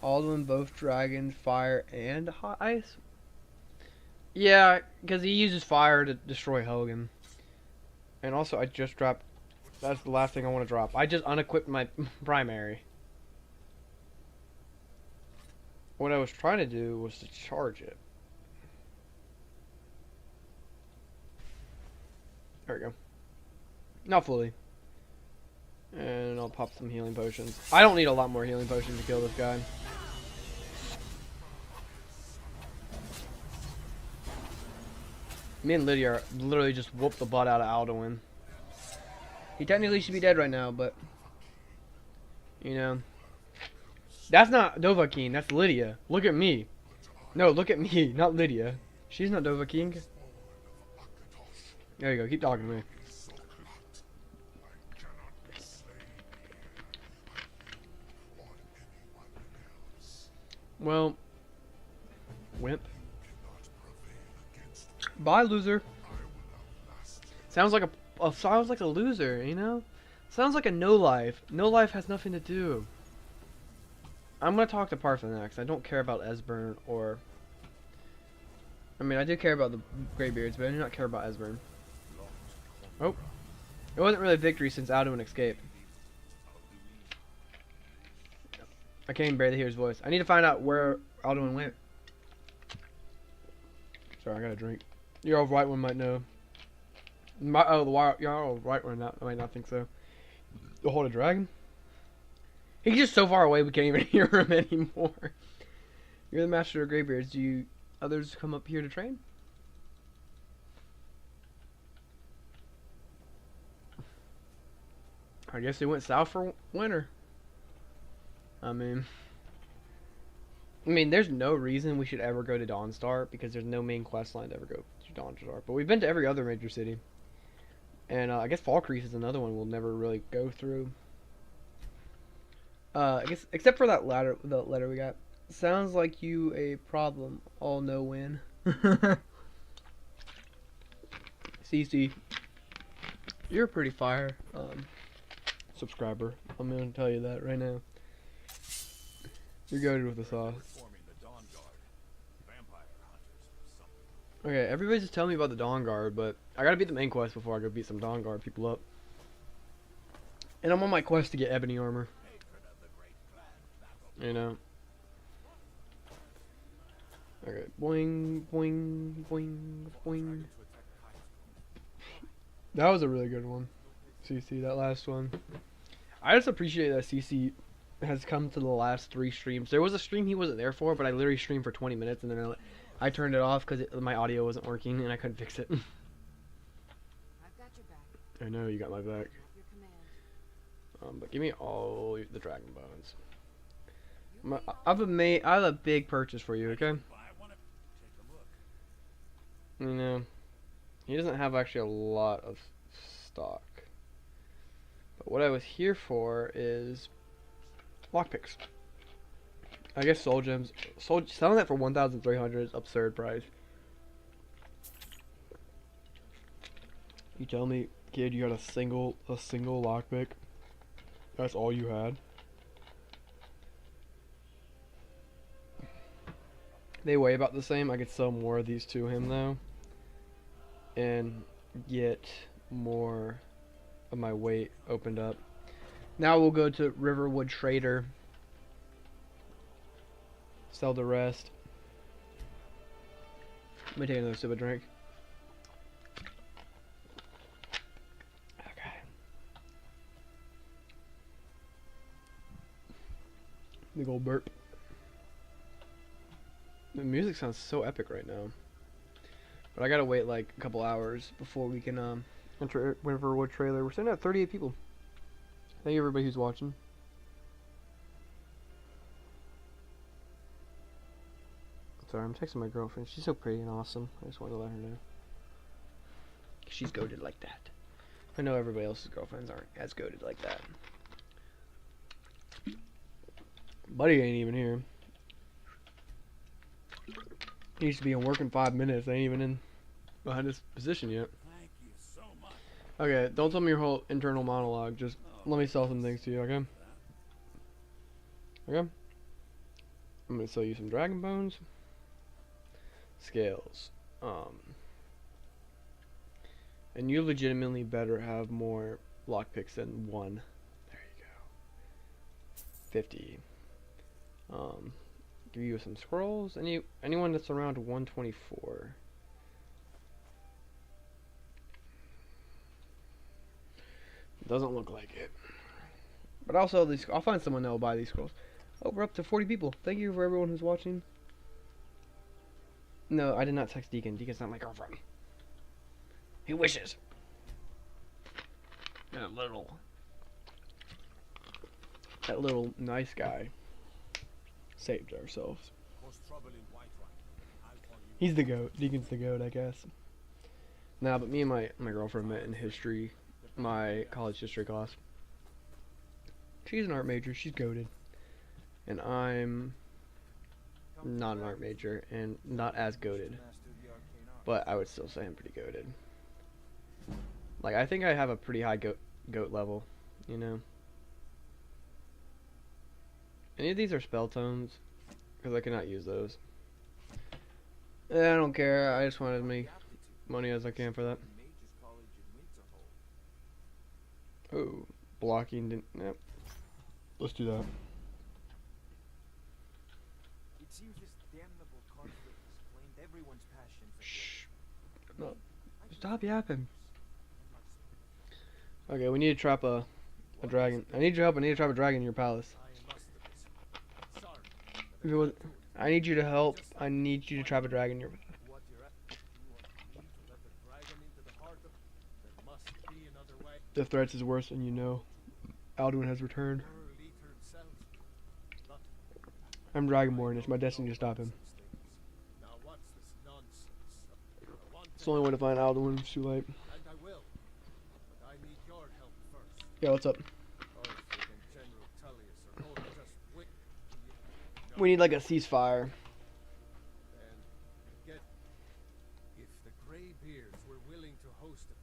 Alduin both dragon, fire, and hot ice. Yeah, because he uses fire to destroy Helgen. And also, I just dropped. That's the last thing I want to drop. I just unequipped my primary. What I was trying to do was to charge it. There we go. Not fully. And I'll pop some healing potions. I don't need a lot more healing potions to kill this guy. Me and Lydia are literally just whooped the butt out of Alduin. He technically should be dead right now, but you know. That's not Dovahkiin, that's Lydia. Look at me. No, look at me, not Lydia. She's not Dovahkiin. There you go, keep talking to me. Well, wimp. Bye, loser. Sounds like a loser, you know? Sounds like a no life. No life has nothing to do. I'm gonna talk to Parson next. I don't care about Esbern or. I mean, I do care about the Greybeards, but I do not care about Esbern. Oh, it wasn't really a victory since Alduin escaped. I can't even barely hear his voice. I need to find out where Alduin went. Sorry, I got a drink. Your old right one might know. Your old right one might not think so. The Hold a Dragon? He's just so far away we can't even hear him anymore. You're the master of Greybeards. Do you others come up here to train? I guess they went south for winter. I mean, there's no reason we should ever go to Dawnstar because there's no main quest line to ever go to Dawnstar. But we've been to every other major city. And I guess Falkreath is another one we'll never really go through. I guess except for that letter we got. Sounds like you a problem. All know when. CC, you're a pretty fire subscriber. I'm gonna tell you that right now. You're goated with the sauce. Forming the Dawn Guard. Vampire hunters or something. Okay, everybody's just telling me about the Dawn Guard, but I gotta beat the main quest before I go beat some Dawn Guard people up. And I'm on my quest to get ebony armor. You know. Okay, boing, boing, boing, boing. That was a really good one. CC, that last one. I just appreciate that CC has come to the last 3 streams. There was a stream he wasn't there for, but I literally streamed for 20 minutes and then I turned it off because my audio wasn't working and I couldn't fix it. I've got your back. I know you got my back. Your command. But give me all the dragon bones. I have a big purchase for you, okay? You know, he doesn't have actually a lot of stock. But what I was here for is lockpicks. I guess soul gems. Selling that for 1,300 is absurd price. You tell me, kid, you had a single lockpick. That's all you had. They weigh about the same. I could sell more of these to him though, and get more of my weight opened up. Now we'll go to Riverwood Trader. Sell the rest. Let me take another sip of drink. Okay. Big old burp. The music sounds so epic right now. But I gotta wait like a couple hours before we can enter Riverwood trailer. We're sitting at 38 people. Thank you everybody who's watching. Sorry, I'm texting my girlfriend. She's so pretty and awesome. I just wanted to let her know. She's goated like that. I know everybody else's girlfriends aren't as goated like that. Buddy ain't even here. He needs to be in work in 5 minutes. I ain't even in behind his position yet. Thank you so much. Okay, don't tell me your whole internal monologue. Just let me sell some things to you, okay? Okay? I'm gonna sell you some dragon bones. Scales. And you legitimately better have more lockpicks than 1. There you go. 50. Give you some scrolls. Anyone that's around 124. Doesn't look like it. But also I'll find someone that will buy these scrolls. Oh, we're up to 40 people. Thank you for everyone who's watching. No, I did not text Deacon. Deacon's not my girlfriend. He wishes. That little nice guy saved ourselves. He's the goat. Deacon's the goat, I guess. Nah, but me and my girlfriend met in history, my college history class. She's an art major. She's goated. And I'm not an art major and not as goated. But I would still say I'm pretty goated. Like, I think I have a pretty high goat level, you know? Any of these are spell tomes? Because I cannot use those. I don't care. I just want as many money as I can for that. Oh, blocking didn't. Yep. Let's do that. It seems this damnable conflict has claimed everyone's passion for Shh. No. Stop yapping. Okay, we need to trap a dragon. I need your help. I need to trap a dragon in your palace. If it was, I need you to help. I need you to trap a dragon in your. What you're at, you want me to let the dragon into the heart of... There must be another way. The threats is worse than you know. Alduin has returned. World Eater himself. But I'm Dragonborn. It's my destiny to stop him. now what's this nonsense? I want It's the only way to find Alduin. It's too late. and I will. But I need your help first. Yeah, what's up? Or if you can General Tullius or go to just wait. We need like a ceasefire. Then get if the Greybeards were willing to host a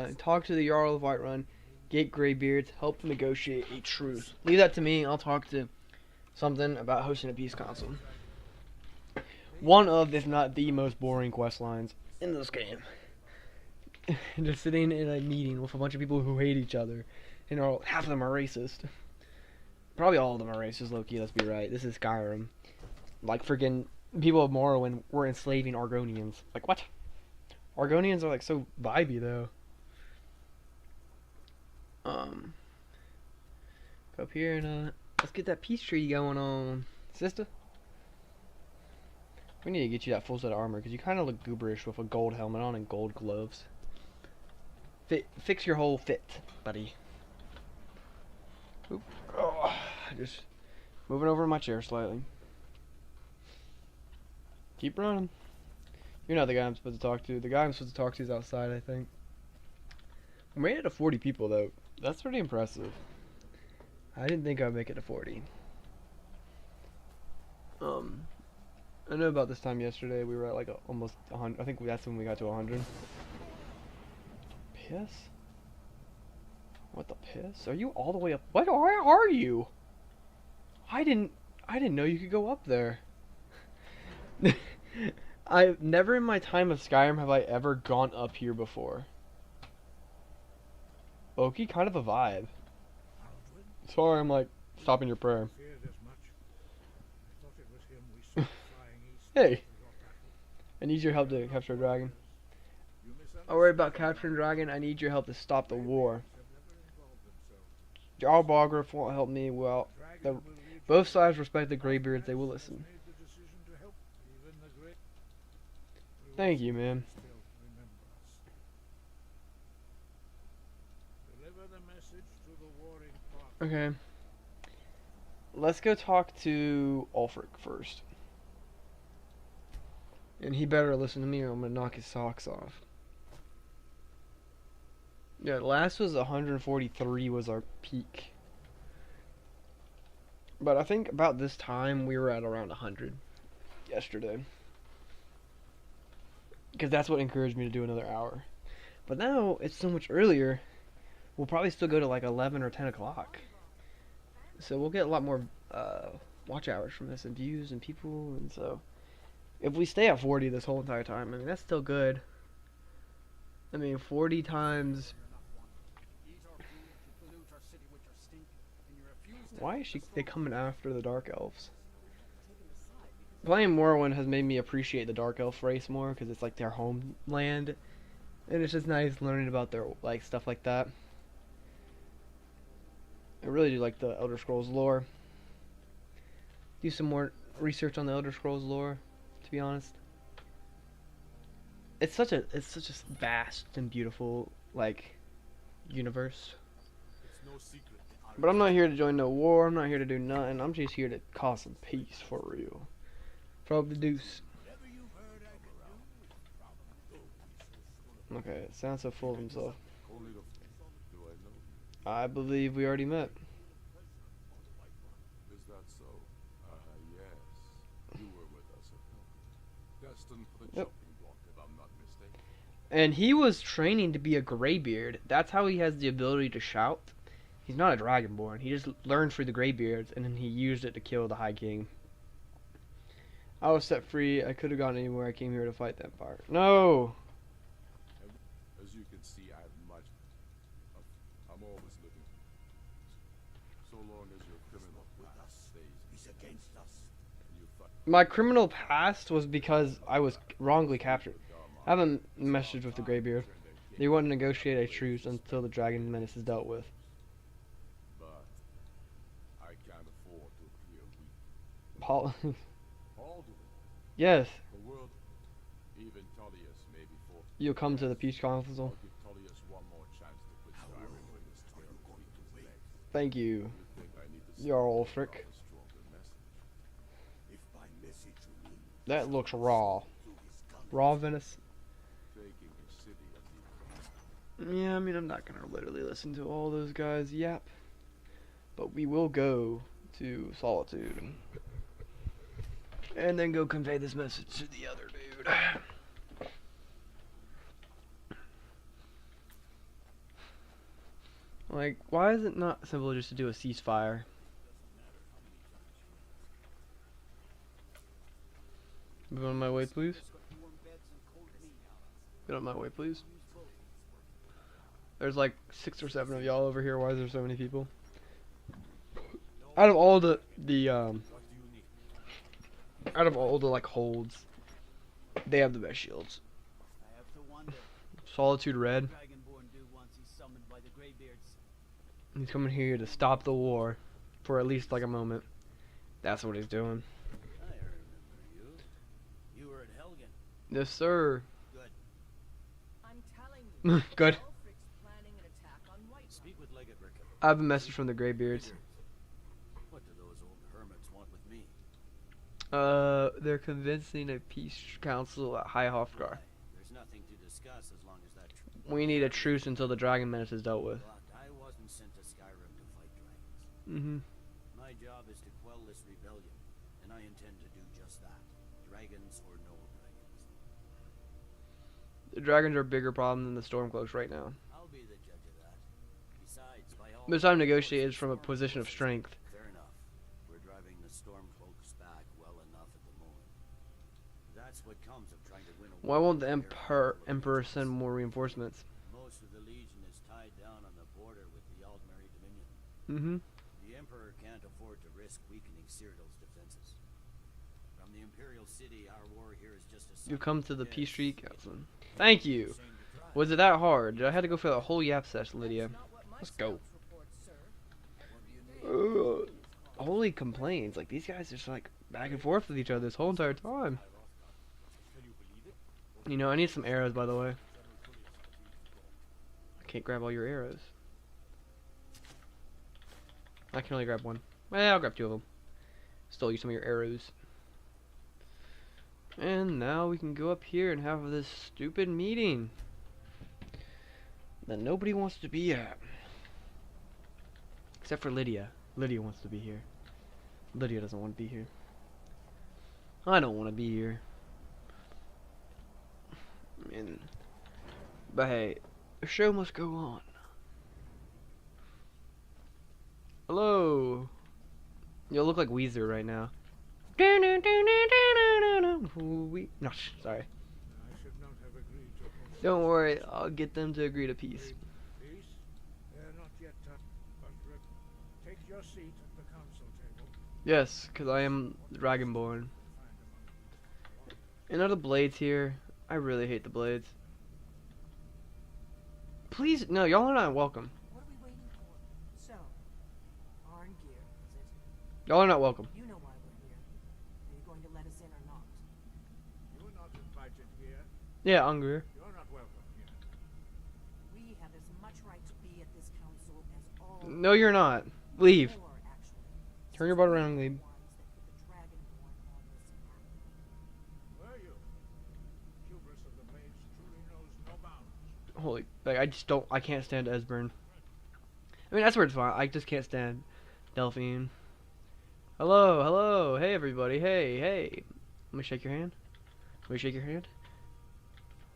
peace Talk to the Jarl of Whiterun. Get Greybeards. Help negotiate a truce. Leave that to me. I'll talk to something about hosting a peace council. One of, if not the most boring quest lines in this game. Just sitting in a meeting with a bunch of people who hate each other, and half of them are racist. Probably all of them are racist, low-key, let's be right. This is Skyrim. Like, friggin' people of Morrowind were enslaving Argonians. Like, what? Argonians are, like, so vibey, though. Go up here and, let's get that peace treaty going on. Sister? We need to get you that full set of armor, because you kind of look gooberish with a gold helmet on and gold gloves. Fix your whole fit, buddy. Oop. Oh, just moving over my chair slightly. Keep running. You're not the guy I'm supposed to talk to. The guy I'm supposed to talk to is outside, I think. We made it to 40 people, though. That's pretty impressive. I didn't think I'd make it to 40. I know about this time yesterday we were at like almost 100. I think that's when we got to 100. Piss? What the piss? Are you all the way up? Where are you? I didn't know you could go up there. I've never in my time of Skyrim have I ever gone up here before. Okie, kind of a vibe. Alduin, Sorry, I'm like stopping your prayer. feared as much. I thought it was him we saw flying east. Hey, after your battle. I need your help to capture a dragon. You misunderstood Don't worry about capturing a dragon. I need your help to stop the war. have never involved themselves. Jarl Balgruuf won't help me. Well, Dragon will lead you both sides respect the Greybeards. They will listen. made the decision to help even the great. We Thank will you, man. still remember us. Deliver the message to the warring party. Okay. Let's go talk to Ulfric first. And he better listen to me or I'm gonna knock his socks off. Yeah, last was 143 was our peak. But I think about this time we were at around 100 yesterday. Because that's what encouraged me to do another hour. But now it's so much earlier. We'll probably still go to like 11 or 10 o'clock. So we'll get a lot more watch hours from this and views and people. And so if we stay at 40 this whole entire time, I mean, that's still good. I mean, 40 times... Why is they coming after the Dark Elves? Playing Morrowind has made me appreciate the Dark Elf race more because it's like their homeland, and it's just nice learning about their like stuff like that. I really do like the Elder Scrolls lore. Do some more research on the Elder Scrolls lore, to be honest. It's such a vast and beautiful like universe. It's no secret. But I'm not here to join no war. I'm not here to do nothing. I'm just here to cause some peace for real. Probe the deuce. Okay, it sounds so full of himself. I believe we already met. Is that so? Yes. You were with us at Helm. Destined for the Yep. chopping block, if I'm not mistaken. And he was training to be a Greybeard. That's how he has the ability to shout. He's not a Dragonborn. He just learned through the Greybeards, and then he used it to kill the High King. I was set free. I could have gone anywhere. I came here to fight the Empire. No! As you can see, I have much. I'm always living. So long as your criminal past stays. He's against us. And you fight. My criminal past was because I was wrongly captured. I have a message with the Greybeard. They want to negotiate a truce until the Dragon Menace is dealt with. But I can't afford to appear weak. Paul. Alduin, Yes, the world, even Tullius may be forced. you'll come to the peace council. I'll give Tullius one more chance to quit Skyrim when his tail between his legs. Thank you, You think I need to Jarl send Frick. a stronger message? If by message you mean That looks raw. through his gun, Raw Venice. Taking his city at the Yeah, I mean, I'm not gonna literally listen to all those guys yap. But we will go to Solitude. And then go convey this message to the other dude. Like, why is it not simple just to do a ceasefire? Get on my way, please. Warm beds and cold meat. Get on my way, please. There's like 6 or 7 of y'all over here. Why is there so many people? Out of all the out of all the like holds, they have the best shields. I have to wonder. Solitude Red. Dragonborn do once he's summoned by the Greybeards. He's coming here to stop the war for at least like a moment. That's what he's doing. I remember you. You were at Helgen. Yes, sir. I'm telling you. Good. Ulfric's planning an attack on Whiterun. Speak with Legate Rickon. I have a message from the Greybeards. What do those old hermits want with me? They're convincing a peace council at High Hofgar. There's nothing to discuss as long as that. We need a truce until the Dragon Menace is dealt with. Look, I wasn't sent to Skyrim to fight dragons. Mm-hmm. My job is to quell this rebellion, and I intend to do just that. Dragons or no dragons. The dragons are a bigger problem than the Stormcloaks right now. I'll be the judge of that. Besides, by all This time negotiated from a position of strength. Fair enough. We're driving the Stormcloaks back well enough at the moment. That's what comes of trying to win a Why war won't the with Emperor send more reinforcements? Most of the Legion is tied down on the border with the Aldmeri Dominion. Mm-hmm. The Emperor can't afford to risk weakening Cyrodiil's defenses. From the Imperial City, our war here is just a You come to the Yes, Peace Street Council. Thank you. shame to try. Was it that hard? Did I have to go for the whole yap session, Lydia? That's not what my Let's go. scouts report, sir. Holy complaints. Like, these guys are just like back and forth with each other this whole entire time. You know, I need some arrows, by the way. I can't grab all your arrows. I can only grab one. Well, I'll grab 2 of them. Stole you some of your arrows. And now we can go up here and have this stupid meeting that nobody wants to be at. Except for Lydia. Lydia wants to be here. Lydia doesn't want to be here. I don't want to be here. But hey, the show must go on. Hello. You look like Weezer right now. No, sorry. I should not have agreed to host Don't worry, I'll get them to agree to peace. peace. They're not yet done. But take your seat at the council table. Yes, because I am Dragonborn. Find among And are the blades here? I really hate the blades. Please, no, y'all are not welcome. What are we waiting for? So, Arngir, is it? Y'all are not welcome. You know why we're here. Are you going to let us in or not? you are not invited here. Yeah, Ungrir. You're not welcome here. We have as much right to be at this council as all. No, you're not. Leave. More, actually. Turn your butt around and leave. Ones that put the Dragonborn on this map. Were you? Hubris of the Blades truly knows no bounds. Holy, like, I can't stand Esbern. I mean, that's where it's fine. I just can't stand Delphine. Hello, hello, hey everybody, hey, hey. Let me shake your hand. Let me shake your hand.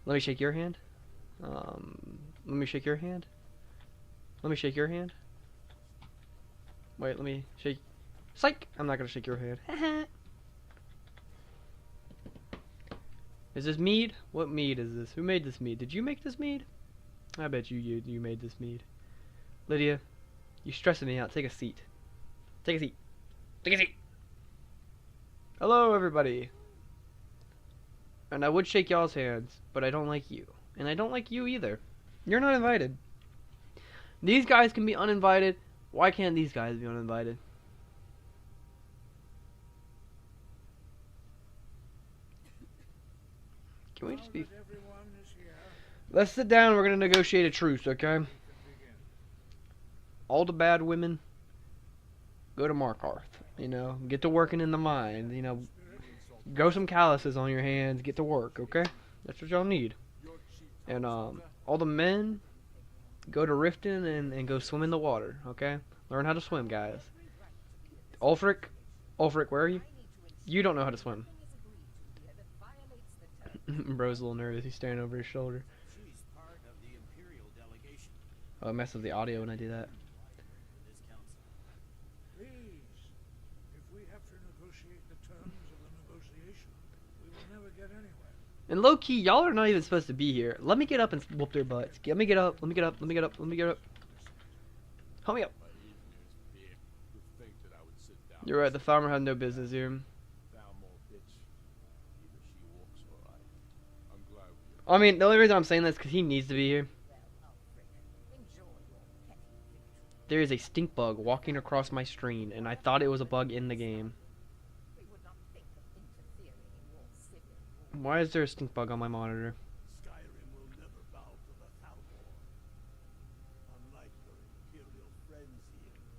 Let me shake your hand. Let me shake your hand. Let me shake your hand. Wait, let me shake. Psych! I'm not gonna shake your hand. Is this mead? What mead is this? Who made this mead? Did you make this mead? I bet you made this mead. Lydia, you stressing me out. Take a seat. Take a seat. Take a seat. Hello, everybody. And I would shake y'all's hands, but I don't like you. And I don't like you either. You're not invited. These guys can be uninvited. Why can't these guys be uninvited? Can we just be... Let's sit down. We're going to negotiate a truce, okay? All the bad women, go to Markarth. You know, get to working in the mine. You know, grow some calluses on your hands. Get to work, okay? That's what y'all need. And all the men, go to Riften and go swim in the water, okay? Learn how to swim, guys. Ulfric, where are you? You don't know how to swim. Bro's a little nervous. He's staring over his shoulder. She's part of the Imperial delegation. Oh, it messes with the audio when I do that. This council. Please, if we have to negotiate the terms of the negotiation, we will never get anywhere. And low key, y'all are not even supposed to be here. Let me get up and whoop their butts. Let me get up. Let me get up. Let me get up. Let me get up. Help me up. My evenings be able to think that I would sit down. You're right. The farmer had no business here. Down more bitch. Either she walks or I. I'm glad we I mean, the only reason I'm saying this is because he needs to be here. There is a stink bug walking across my screen, and I thought it was a bug in the game. Why is there a stink bug on my monitor? Skyrim will never bow to the Thalmor. Unlike your Imperial friends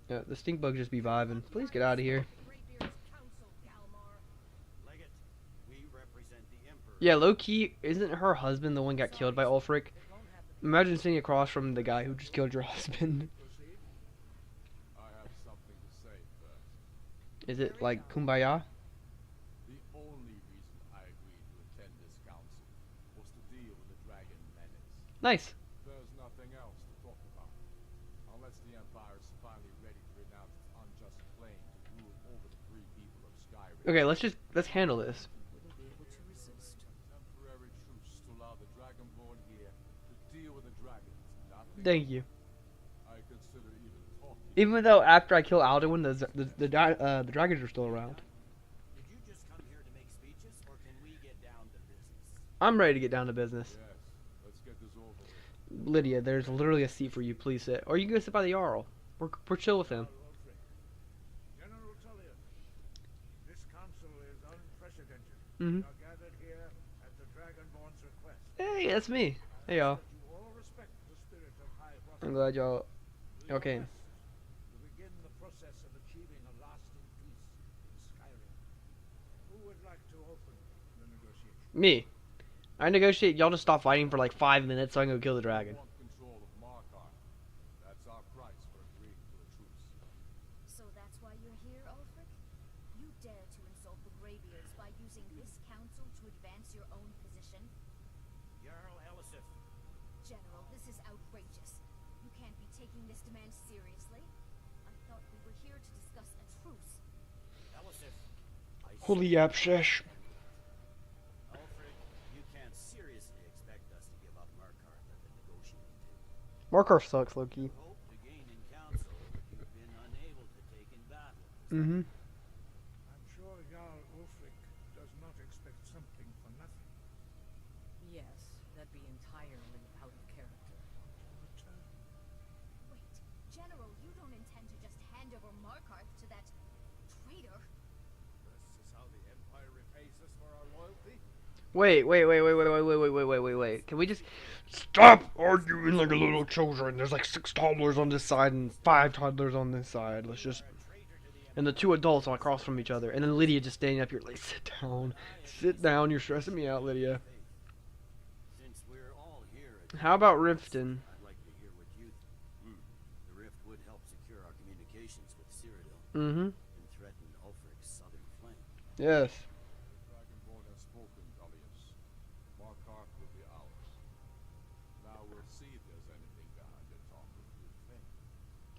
here. Yeah, the stink bug just be vibing. Please get out of here. Legate, we represent the Emperor. Yeah, low key, isn't her husband the one got killed by Ulfric? Imagine sitting across from the guy who just killed your husband. I have something to say first. Is it like Kumbaya? The only reason I agreed to attend this council was to deal with the dragon menace. Nice. There's nothing else to talk about. Unless the Empire is finally ready to renounce its unjust claim to rule over the free people of Skyrim. Okay, let's handle this. Temporary truce to allow the Dragonborn here to deal with the dragons. Nothing Thank you. I consider even talking. Even though after I kill Alduin, the dragons are still around. Did you just come here to make speeches, or can we get down to business? I'm ready to get down to business. Yes, let's get this over with. Lydia, there's literally a seat for you. Please sit. Or you can go sit by the Jarl. We're chill with him. General Tullius, this council is unprecedented. Mhm. We are gathered here at the Dragonborn's request. Hey, that's me. Hey y'all. You all respect the spirit of high I'm prophet. glad y'all. Okay. To begin the process of achieving a lasting peace in Skyrim. Who would like to open the negotiation? Me. I negotiate. Y'all just stop fighting for like 5 minutes so I can go kill the dragon. We want control of Markarth. That's our price for agreeing to a truce. So that's why you're here, Ulfric? You dare to insult the Greybeards by using this council to advance your own position? Jarl Elisif, General, this is outrageous. You can't be taking this demand seriously. I thought we were here to discuss a truce. Elisif, I Holy say- yapshesh. Alfred, you can't seriously expect us to give up Markarth at the negotiating table. Markarth sucks, Loki. Hope to gain in council what you've been unable to take in battle. Mm-hmm. I'm sure Jarl Ulfric does not expect something for nothing. Yes, that'd be entirely out of character. Return. Wait, General, you don't intend to just hand over Markarth to that traitor? This is how the Empire repays us for our loyalty? Wait. Can we just stop arguing like a little children? There's like 6 toddlers on this side and 5 toddlers on this side. Let's just... And the 2 adults all across from each other. And then Lydia just standing up here like, sit down. Sit down, you're stressing me out, Lydia. Since we're all here at How about Riften? I'd like to hear what you think. The rift would help secure our communications with Cyrodiil Mm-hmm. and threaten Ulfric's southern flank. Yes. The Dragonborn has spoken, Tullius. Markarth will be ours. Now we'll see if there's anything behind the talk of you think.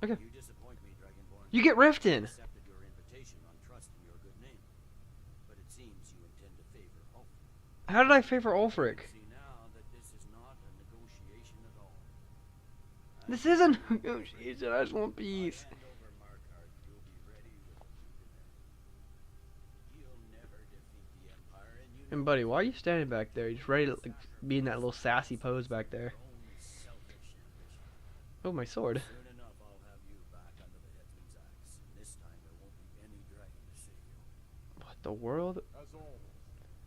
Okay. You disappoint me, Dragonborn. You get Riften. I accepted your invitation on trust in your good name, but it seems you intend to favor Ulfric. How did I favor Ulfric? See now that this is not a negotiation at all. This isn't a negotiation. I just want peace. Hand over Markarth, you'll be ready with a You'll never defeat the Empire, and you And buddy, why are you standing back there? You're just ready to like, be in that little sassy pose back there. own selfish ambition. Oh, my sword. Soon enough, I'll have you back under the headsman's axe, and this time there won't be any dragon to save you. What the world? As always,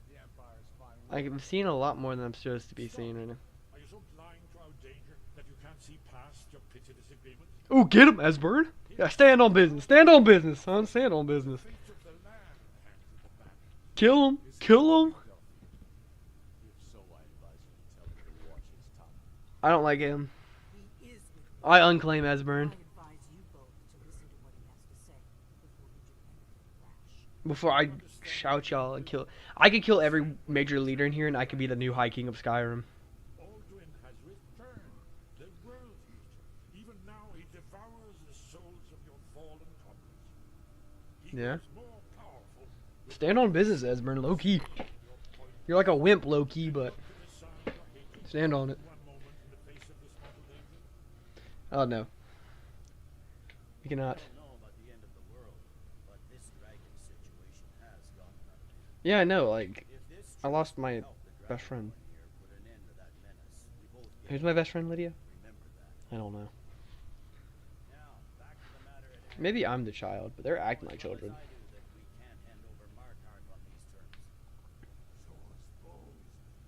the Empire's fine. I've seen a lot more than I'm supposed to be seeing right now. Are you so blind to our danger that you can't see past your petty disagreements? Oh, get him, Esbern. Yeah, stand on business. Stand on business, son. Stand on business. Fates of the land hangs in the balance. Kill him. Kill him. If so, I advise you to tell him to watch his tongue. I don't like him. He is with me. I unclaim Esbern. I advise you both to listen to what he has to say before you do anything rash. Before I shout y'all and kill. I could kill every major leader in here and I could be the new High King of Skyrim. Alduin has returned, the world eater. Even now he devours the souls of your fallen comrades. He Yeah. is more powerful with Stand on business, Esbern. Low key. your point You're like a wimp, low key, but to decide your hatred stand on it. one moment in the face of this mortal danger. Oh no. We cannot. I don't know about the end of the world, but this dragon situation has gotten out of hand. Yeah, I know. Like, If this I lost truly my helped the best friend. Dragonborn here put an end to that menace, we both get Who's my best friend, Lydia? remember that. I don't know. Now, back to the matter at hand. Maybe I'm the child, but they're acting like Well, as children. I do that we can't hand over Markarth on these terms. So I suppose,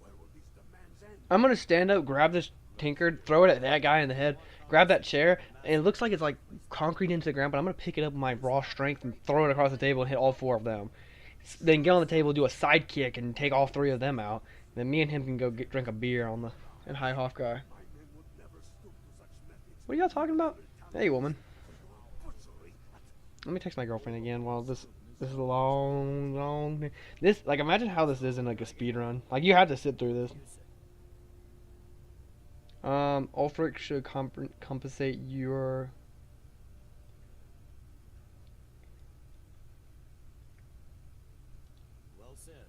where will these demands end? I'm gonna stand up, grab this tinker, throw it at that guy in the head, grab that chair, and it looks like it's like concrete into the ground, but I'm gonna pick it up with my raw strength and throw it across the table and hit all 4 of them. Then get on the table, do a side kick, and take all 3 of them out. Then me and him can go drink a beer on the in High Hofgar. My men would never stoop to such methods. What are y'all talking about? Hey, woman. Butchery at Let me text my girlfriend again while this is a long thing. This, like, imagine how this is in like a speed run. Like, you have to sit through this. Ulfric should compensate your. Well said.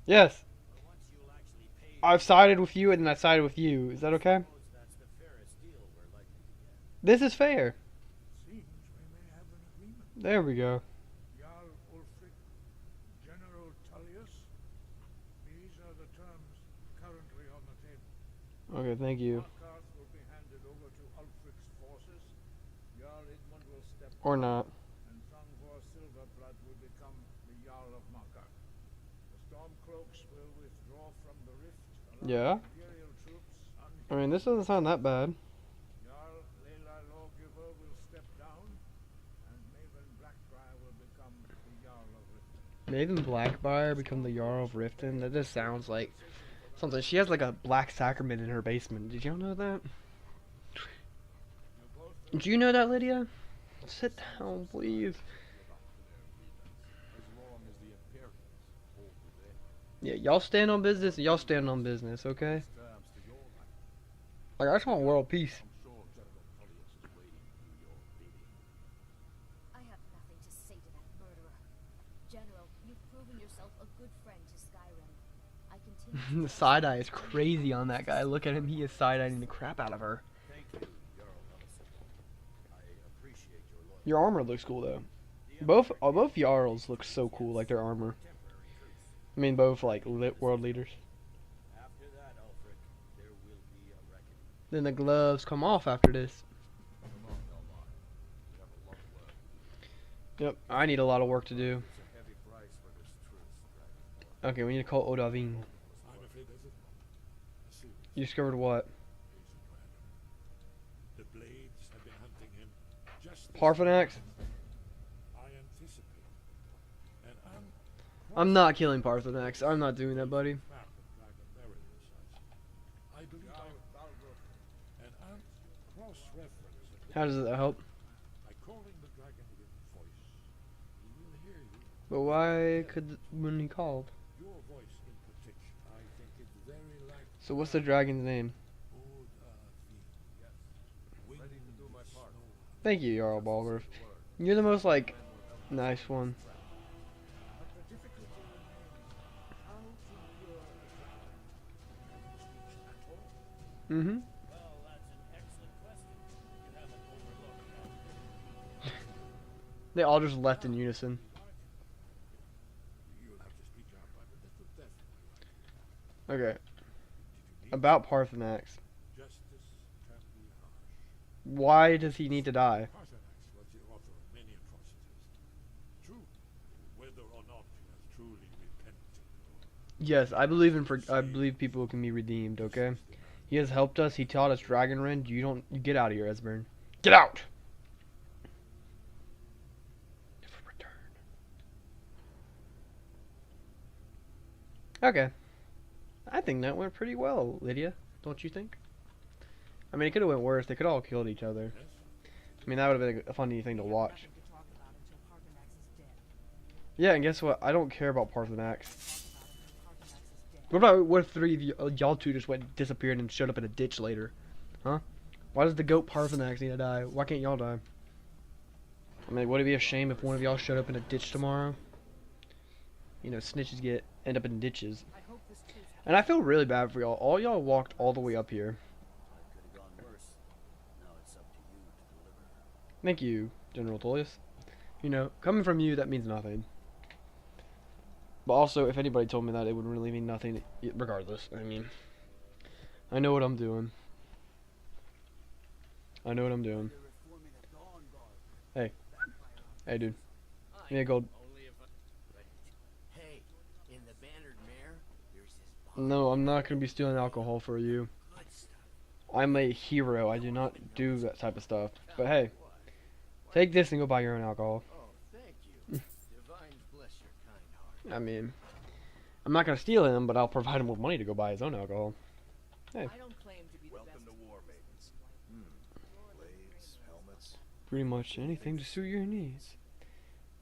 Yes, But once you'll actually pay I've sided with you and then I sided with you. Is that okay? suppose that's the fairest deal we're likely to get. This is fair. seems we may have an agreement. There we go. Jarl Ulfric, General Tullius. These are the terms currently on the table. Okay, thank you. Markarth will be handed over to Ulfric's forces. Jarl Idmund will step Or down, not. and Thongvor Silverblood will become the Jarl of Markarth. The Stormcloaks will withdraw from the rift, allowing Yeah. Imperial troops I mean, this doesn't sound that bad. Jarl Leila Lawgiver will step down, and Maven Blackbriar will become the Jarl of Riften. Maven Blackbriar become the Jarl of Riften. That just sounds like something. She has like a black sacrament in her basement. Did y'all know that? You both Did you know that, Lydia? Sit down, please. As long as the Imperials hold the day. Yeah, y'all stand on business. Y'all stand on business, okay? Terms to your life. Like, I just want world peace. I'm sure General Tullius is waiting to do your bidding. I have nothing to say to that murderer. General, you've proven yourself a good friend to Skyrim. I continue The to side eye is crazy on that guy. Look at him. He is side eyeing the crap out of her. Thank you, Jarl Ellison. I appreciate your loyalty. Your armor looks cool though. Both Jarls look so cool, like their armor. Temporary truce. I mean, both like world leaders. After that, Ulfric, there will be a reckoning. Then the gloves come off after this. Come on, Belmont. We have a long work to do. Yep, I need a lot of work to do. It's a heavy price for this truce, Dragonborn. Okay, we need to call Odahviin. I'm afraid there's a serious You discovered what? occasion, Commander. The Blades have been hunting him just as Parthenax? I anticipate. And I'm not killing Parthenax. I'm not doing that, buddy. map of Dragon barriers. I believe and I'm cross-reference How does that help? by calling the dragon with voice. He will hear you. But why could when he called? Your voice in particular. I think it's very likely. So what's the dragon's name? Odahviin. Yes. Ready to do my part. Thank you, Jarl Balgruuf. You're the most, like, nice one. But the difficulty remains how to lure the traveler. Mm-hmm. Well, that's an excellent question. You haven't overlooked They all just left in unison. You'll have to speak up. I'm a little deaf in my right ear. Okay. Did you mean About Parthenax. justice can be harsh? Why does he need to die? Parthenax was the author of many atrocities. True, whether or not he has truly repented. Yes, I believe I believe people can be redeemed, okay? He has helped us. He taught us Dragonrend. You get out of here, Esbern. Get out! Never return. Okay. I think that went pretty well, Lydia. Don't you think? I mean, it could have went worse. They could all killed each other. Yes? I mean, that would have been a funny thing to We have watch. nothing to talk about until Parthenax is dead. Yeah, and guess what? I don't care about Parthenax. Talk about it until Parthenax is dead. What about what if three of y'all two just went disappeared and showed up in a ditch later? Huh? Why does the goat Parthenax need to die? Why can't y'all die? I mean, would it be a shame if one of y'all showed up in a ditch tomorrow? You know, snitches end up in ditches. I hope this truth And I feel really bad for y'all. All y'all walked all the way up here. Could have gone worse. Now it's up to you to deliver. Thank you, General Tullius. You know, coming from you, that means nothing. But also, if anybody told me that, it would really mean nothing regardless. I mean, I know what I'm doing. I know what I'm doing. They're reforming a dawn guard. Hey, dude. Give me a gold. Only if Hey, in the bannered mare, there's this No, I'm not going to be stealing alcohol for you. good stuff. I'm a hero. I do not do that type of stuff. But hey, take this and go buy your own alcohol. Oh, thank you. Divines bless your kind heart. I mean, I'm not going to steal him, but I'll provide him with money to go buy his own alcohol. I don't claim to be the Welcome best. to war, maidens. Blades, helmets. Pretty much anything to suit your needs.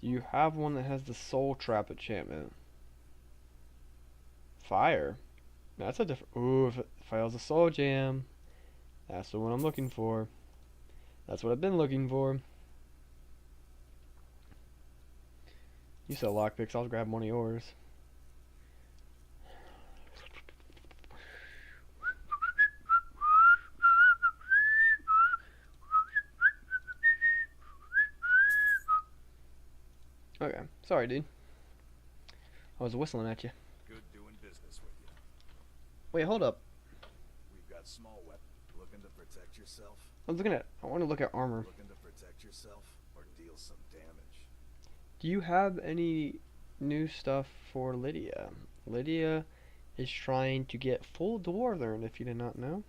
Do you have one that has the soul trap enchantment? Fire. That's a different. Ooh, if it fails a soul jam, that's the one I'm looking for. That's what I've been looking for. You sell lockpicks, I'll grab one of yours. Okay, sorry, dude. I was whistling at you. Good doing business with you. Wait, hold up. We've got small weapons. Looking to protect yourself? I want to look at armor. Looking to protect yourself or deal some damage? Do you have any new stuff for Lydia? Lydia is trying to get full Dwarven, if you did not know.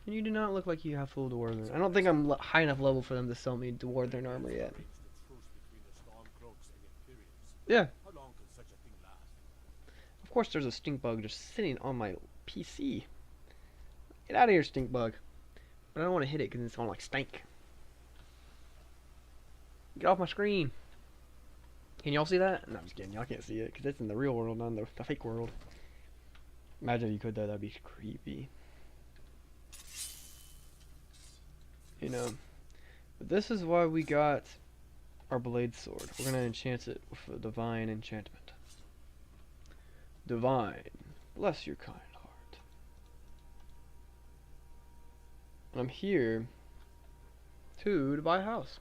And you do not look like you have full Dwarven. I don't think I'm high enough level for them to sell me Dwarven armor yet. Arrange the truce between the Stormcloaks and Imperials. Yeah, How long can such a thing last? of course there's a stink bug just sitting on my PC. Get out of here, stink bug. But I don't want to hit it because it's on like stank. Get off my screen. Can y'all see that? No, I'm just kidding. Y'all can't see it because it's in the real world, not in the fake world. Imagine if you could though, that'd be creepy. You know. But this is why we got our blade sword. We're gonna enchant it with a divine enchantment. Divine, bless your kind heart. And I'm here to buy a house.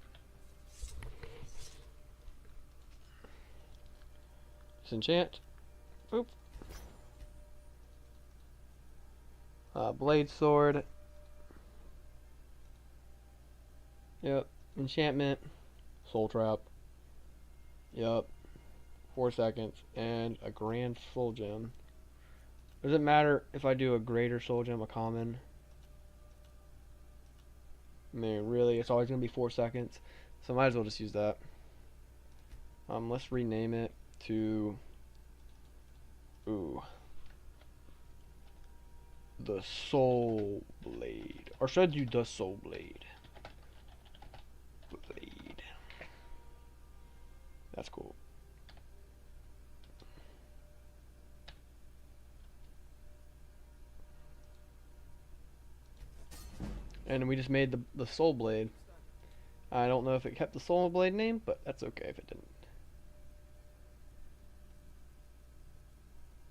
Disenchant. Boop. Blade sword. Yep. Enchantment. Soul trap. Yep. 4 seconds. And a grand soul gem. Does it matter if I do a greater soul gem, a common? I mean, really, it's always going to be 4 seconds. So I might as well just use that. Let's rename it to... Ooh. The Soul Blade. Or should I do the Soul Blade? Blade. That's cool. And we just made the Soul Blade. I don't know if it kept the Soul Blade name, but that's okay if it didn't.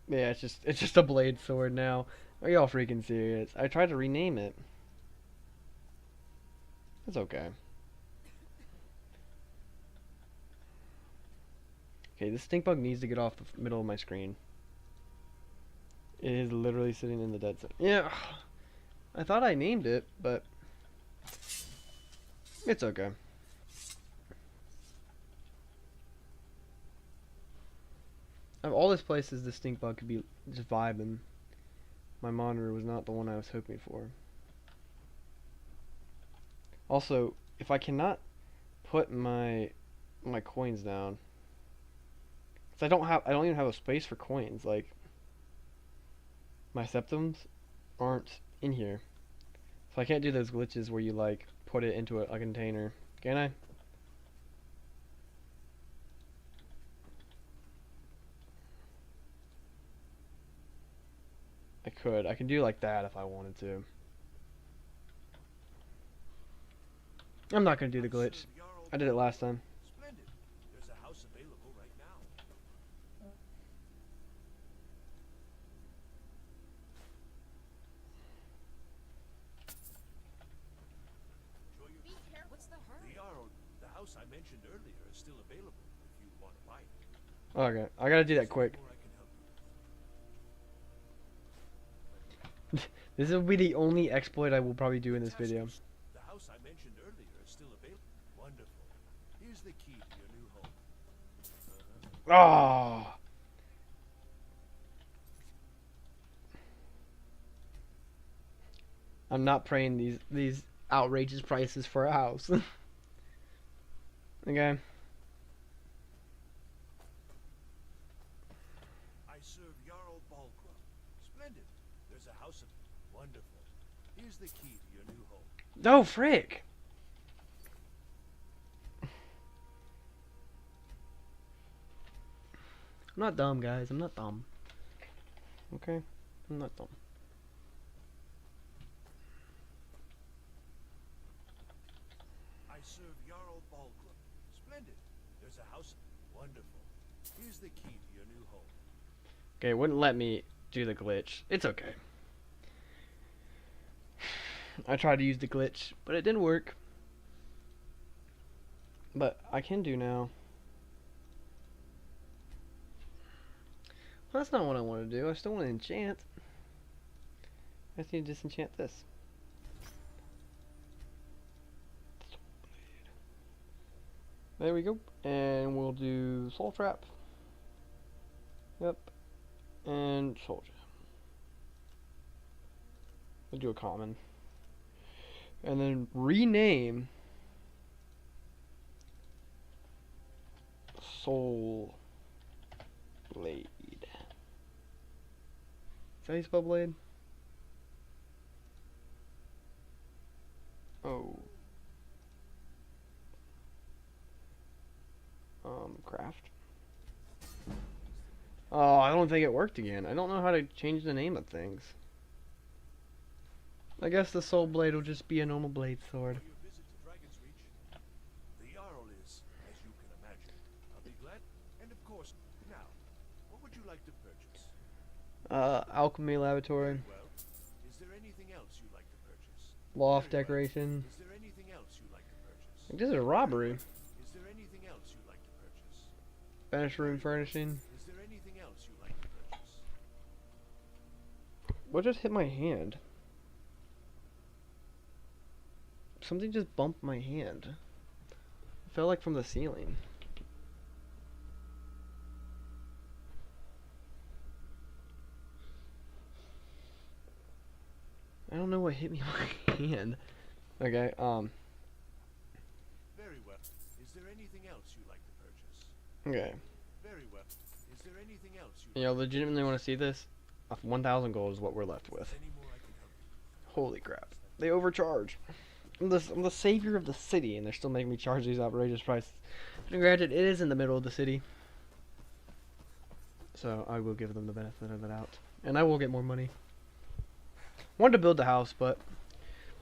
Yeah, it's just a blade sword now. Are y'all freaking serious? I tried to rename it. It's okay. Okay, this stink bug needs to get off the middle of my screen. It is literally sitting in the dead center. Yeah, I thought I named it, but it's okay. Of all these places, this stink bug could be just vibing. My monitor was not the one I was hoping for. Also, if I cannot put my coins down, because I don't even have a space for coins. Like, my septums aren't in here, so I can't do those glitches where you like put it into a container. Can I? I could. I can do like that if I wanted to. I'm not gonna do the glitch. I did it last time. Splendid. There's a house available right now. Enjoy your What's the hurry? the house I mentioned earlier is still available if you want to buy it. Okay, I gotta do that quick. Or I can help you. This will be the only exploit I will probably do in this video. The house I mentioned earlier is still available. Wonderful. Here's the key to your new home. Ah. I'm not paying these outrageous prices for a house. Okay. I serve Jarl Balgruuf. Splendid. There's a house of wonderful. Here's the key to your new home. Oh, frick. I'm not dumb, guys. I'm not dumb. Okay? I'm not dumb. I serve Jarl Balgruuf. Splendid. There's a house. Wonderful. Here's the key to your new home. Okay, it wouldn't let me do the glitch. It's okay. I tried to use the glitch, but it didn't work. But I can do now. Well, that's not what I want to do. I still want to enchant. I just need to disenchant this. There we go. And we'll do Soul Trap. Yep. And Soldier. We'll do a common. And then rename Soul Blade. Is that how you spell blade? Oh. Craft. Oh, I don't think it worked again. I don't know how to change the name of things. I guess the Soul Blade will just be a normal blade sword. For your visit to Dragon's Reach, the Jarl is, as you can imagine. I'll be glad. And of course, now, what would you like to purchase? Alchemy Laboratory. Well, is there anything else you'd like to purchase? Loft Very well. decoration. Is there anything else you'd like to purchase? This is a robbery. Is there anything else you'd like to purchase? Furnish room furnishing. Is there anything else you'd like to purchase? What just hit my hand? Something just bumped my hand. It felt like from the ceiling. I don't know what hit me on my hand. Okay, Very well. Is there anything else you'd like to purchase? okay. Very well. Is there anything else you'd You know, legitimately want to see this? 1,000 gold is what we're left with. Any more I can help you? Holy crap. They overcharge. I'm the savior of the city, and they're still making me charge these outrageous prices. And granted, it is in the middle of the city. So I will give them the benefit of the doubt. And I will get more money. Wanted to build the house, but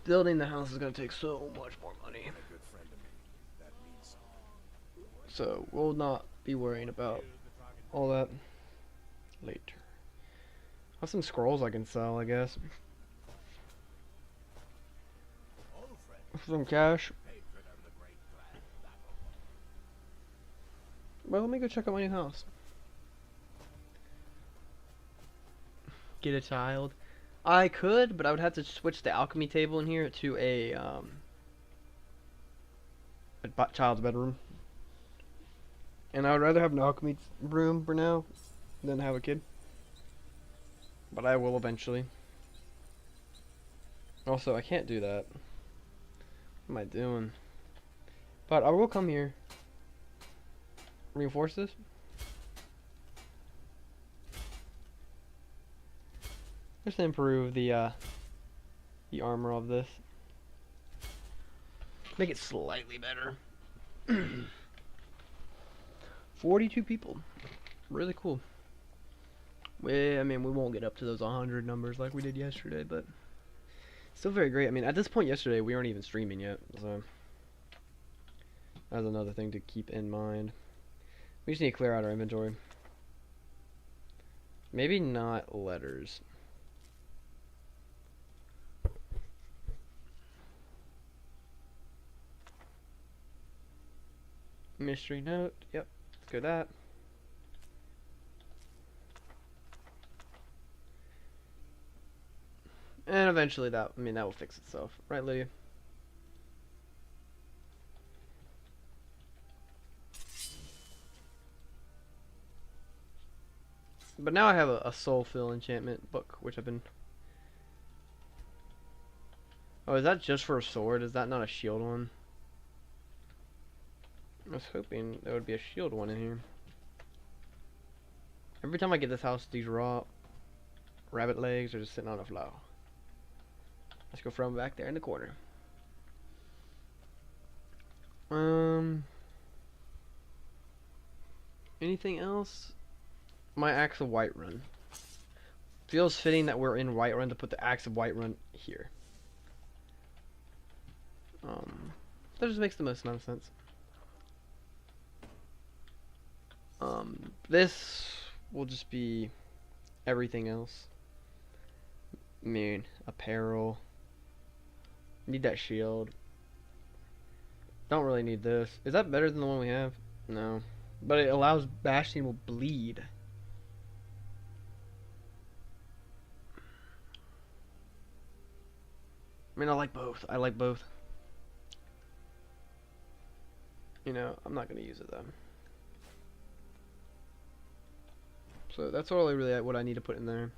building the house is going to take so much more money. A good friend of me. So we'll not be worrying about all that later. I have some scrolls I can sell, I guess. Some cash. Well, let me go check out my new house. Get a child. I could, but I would have to switch the alchemy table in here to a child's bedroom. And I would rather have an alchemy room for now than have a kid. But I will eventually. Also, I can't do that. What am I doing? But I will come here. Reinforce this. Just to improve the armor of this. Make it slightly better. 42 people. Really cool. I mean, we won't get up to those 100 numbers like we did yesterday, but still very great. I mean, at this point yesterday, we weren't even streaming yet, so that's another thing to keep in mind. We just need to clear out our inventory. Maybe not letters. Mystery note. Yep, let's go with that. And eventually that will fix itself. Right, Lydia? But now I have a soul fill enchantment book, which I've been... Oh, is that just for a sword? Is that not a shield one? I was hoping there would be a shield one in here. Every time I get this house, these raw rabbit legs are just sitting on the floor. Let's go from back there in the corner. Anything else? My Axe of Whiterun. Feels fitting that we're in Whiterun to put the Axe of Whiterun here. That just makes the most amount of sense. This will just be everything else. I mean, apparel. Need that shield. Don't really need this. Is that better than the one we have? No. But it allows Bastion will bleed. I mean, I like both. I like both. You know, I'm not going to use it though. So that's all what I need to put in there.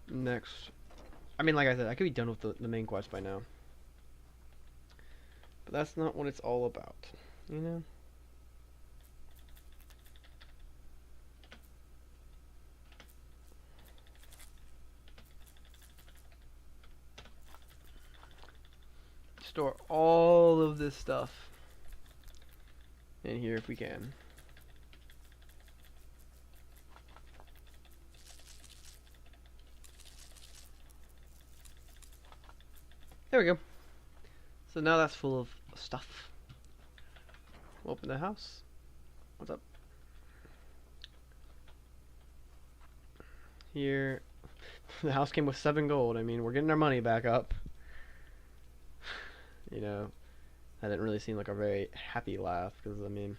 Next. I mean, like I said, I could be done with the main quest by now. But that's not what it's all about, you know? Store all of this stuff in here if we can. There we go. So now that's full of stuff. Open the house. What's up? Here. The house came with 7 gold. I mean, we're getting our money back up. You know, that didn't really seem like a very happy laugh, because, I mean,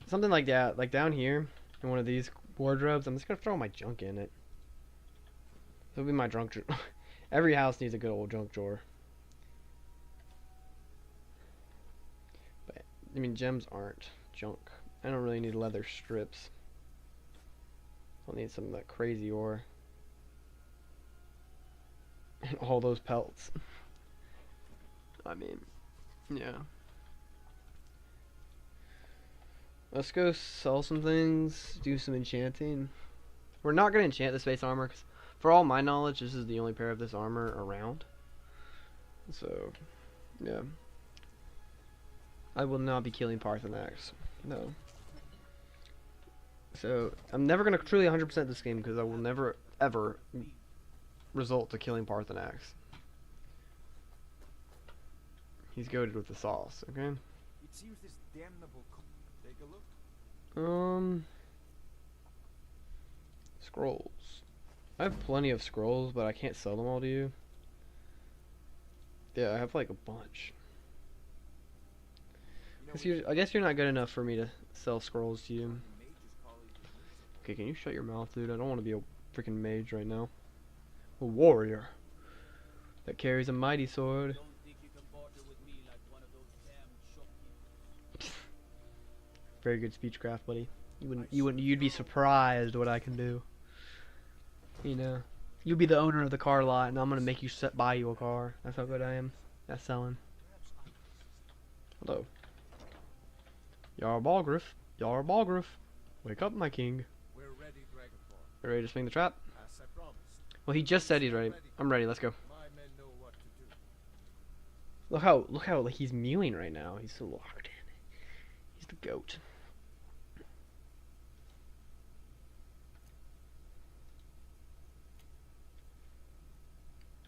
something like that, like down here, in one of these wardrobes, I'm just going to throw my junk in it. It'll be my junk drawer. Every house needs a good old junk drawer. But, I mean, gems aren't junk. I don't really need leather strips. I'll need some of that crazy ore. And all those pelts. I mean, yeah. Let's go sell some things, do some enchanting. We're not going to enchant this base armor, because for all my knowledge, this is the only pair of this armor around. So, yeah. I will not be killing Parthenax. No. So, I'm never going to truly 100% this game, because I will never, ever result to killing Parthenax. He's goated with the sauce, okay? You It seems this damnable. Take a look. Scrolls. I have plenty of scrolls, but I can't sell them all to you. Yeah, I have like a bunch. I guess you're not good enough for me to sell scrolls to you. Okay, can you shut your mouth, dude? I don't want to be a freaking mage right now. A warrior that carries a mighty sword. Don't think you can barter with me like one of those damn shopkeepers. Very good speechcraft, buddy. You'd be surprised what I can do. You know, you'll be the owner of the car lot, and I'm gonna make you buy you a car. That's how good I am at selling. Hello. Yarr Balgriff. Yarr Balgriff. Wake up, my king. We're ready, Dragonborn. You ready to swing the trap? As I promised. Well, he just said he's ready. I'm ready. Let's go. My men know what to do. Look how like, he's mewing right now. He's so locked in. He's the goat.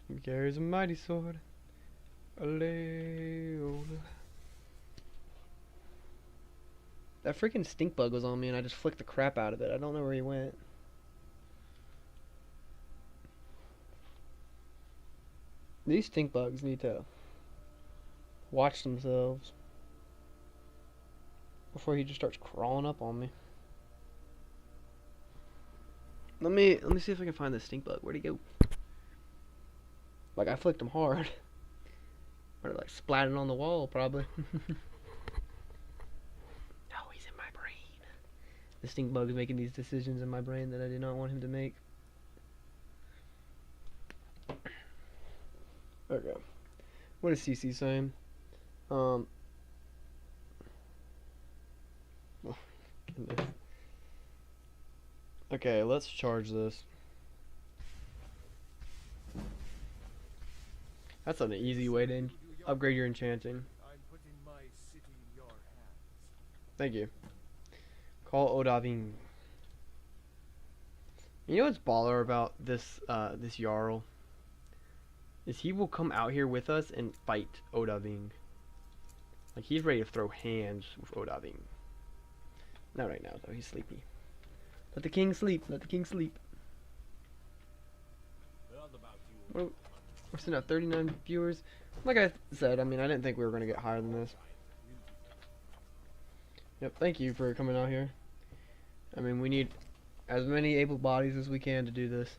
He carries a mighty sword. That freaking stink bug was on me and I just flicked the crap out of it. I don't know where he went. These stink bugs need to watch themselves before he just starts crawling up on me. Let me see if I can find this stink bug. Where'd he go? Like I flicked him hard. Or like splatting on the wall probably. Oh, he's in my brain. The stink bug is making these decisions in my brain that I did not want him to make. Okay. What is CC saying? Oh, goodness. Okay, let's charge this. That's an easy way to upgrade your enchanting. I'm putting my city in your hands. Thank you. Call Odaving. You know what's baller about this this Jarl? Is he will come out here with us and fight Odaving. Like he's ready to throw hands with Odaving. Not right now though, he's sleepy. Let the king sleep, let the king sleep. We're sitting at 39 viewers. Like I said, I mean I didn't think we were gonna get higher than this. Yep, thank you for coming out here. I mean we need as many able bodies as we can to do this.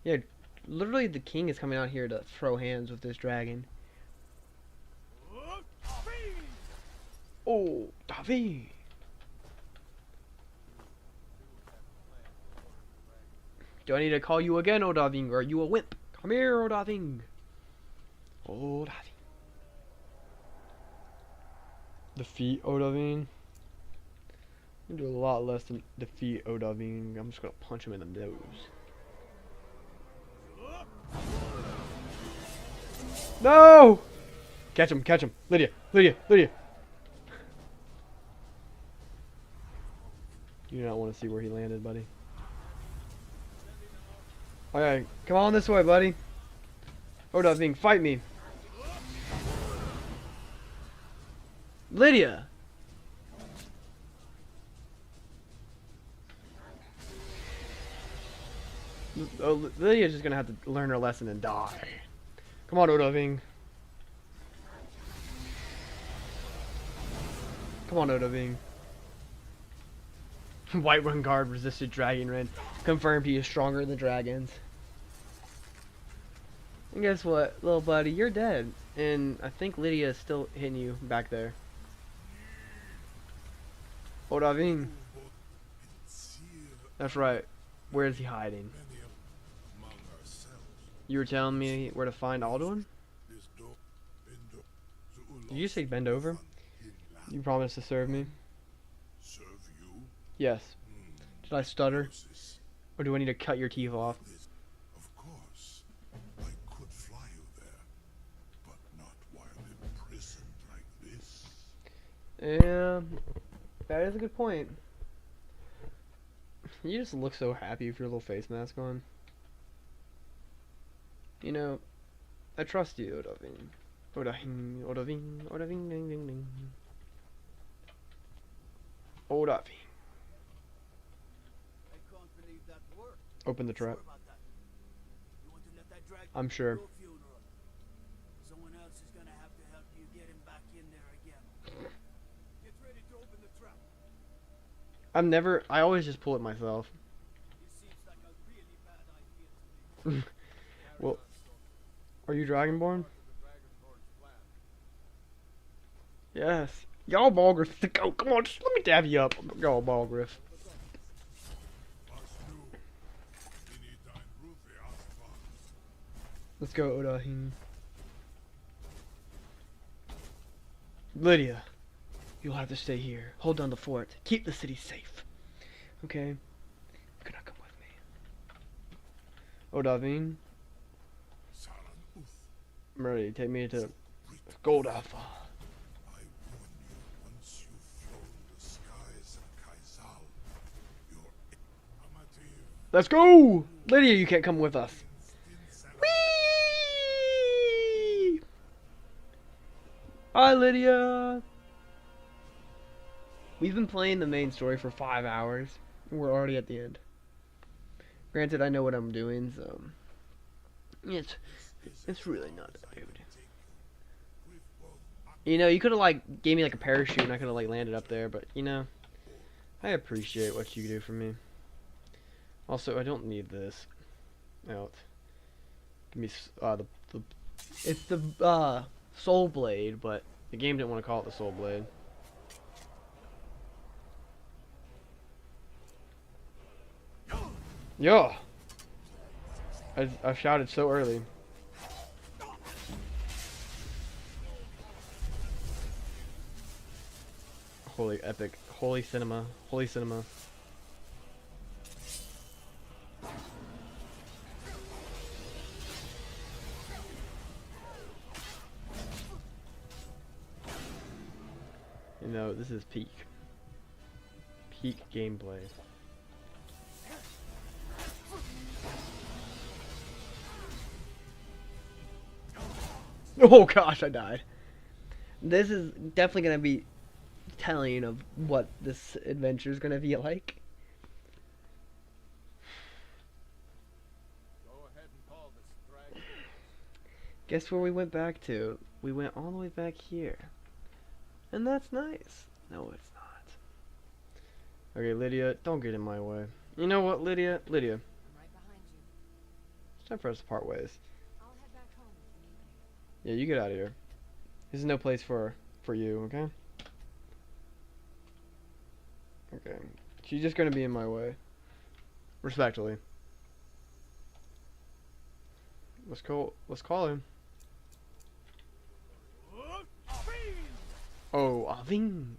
Yeah, literally the king is coming out here to throw hands with this dragon. Oh, Davi! Do I need to call you again, Odaving, or are you a wimp? Come here, Odaving! Odaving. Defeat Odaving? I'm gonna do a lot less than defeat Odaving. I'm just gonna punch him in the nose. No! Catch him, catch him. Lydia, Lydia, Lydia. You do not want to see where he landed, buddy. Okay, come on this way, buddy. Odaving, fight me. Lydia! Oh, Lydia's just gonna have to learn her lesson and die. Come on, Odaving. Come on, Odaving. Whiterun guard resisted dragon rend. Confirmed he is stronger than dragons. And guess what, little buddy, you're dead. And I think Lydia is still hitting you back there. Odaving. That's right. Where is he hiding? You were telling me where to find Alduin? Did you say bend over? You promised to serve me? Serve you? Yes. Did I stutter? Or do I need to cut your teeth off? Of course. I could fly you there, but not while imprisoned like this. Yeah, that is a good point. You just look so happy with your little face mask on. You know, I trust you, Odaving. Odahing, odaving, odaving, ding, ding, ding. Odaving. I can't believe that worked. Open the trap. Sure about that? You want to let that drag I'm sure. your funeral? Someone else is gonna have to help you get him back in there again. Get ready to open the trap. I always just pull it myself. This seems like a really bad idea to me. Well, are you Dragonborn? Yes. Y'all Balgriff to go. Come on, just let me dab you up. Y'all Balgriff. Let's go, Odahing. Lydia, you'll have to stay here. Hold down the fort. Keep the city safe. Okay? You cannot come with me. Odahing. I'm ready. Take me to Goldafa. Let's go! Lydia, you can't come with us. Whee! Hi, Lydia! We've been playing the main story for 5 hours. And we're already at the end. Granted, I know what I'm doing, so... It's really not that big. You know, you could have, like, gave me, like, a parachute and I could have, like, landed up there, but, you know... I appreciate what you do for me. Also, I don't need this out. Give me it's the soul blade, but the game didn't want to call it the soul blade. Yeah. I shouted so early. Holy epic, holy cinema, holy cinema. You know, this is peak gameplay. Oh gosh, I died. This is definitely gonna be telling of what this adventure is gonna be like. Go ahead and call this dragon. Guess where we went back to? We went all the way back here. And that's nice. No, it's not. Okay, Lydia, don't get in my way. You know what, Lydia? Lydia, I'm right behind you. it's time for us to part ways. I'll head back home if you need me. Yeah, you get out of here. This is no place for you, okay? Okay. She's just gonna be in my way. Respectfully. Let's call him. Oh, Aving.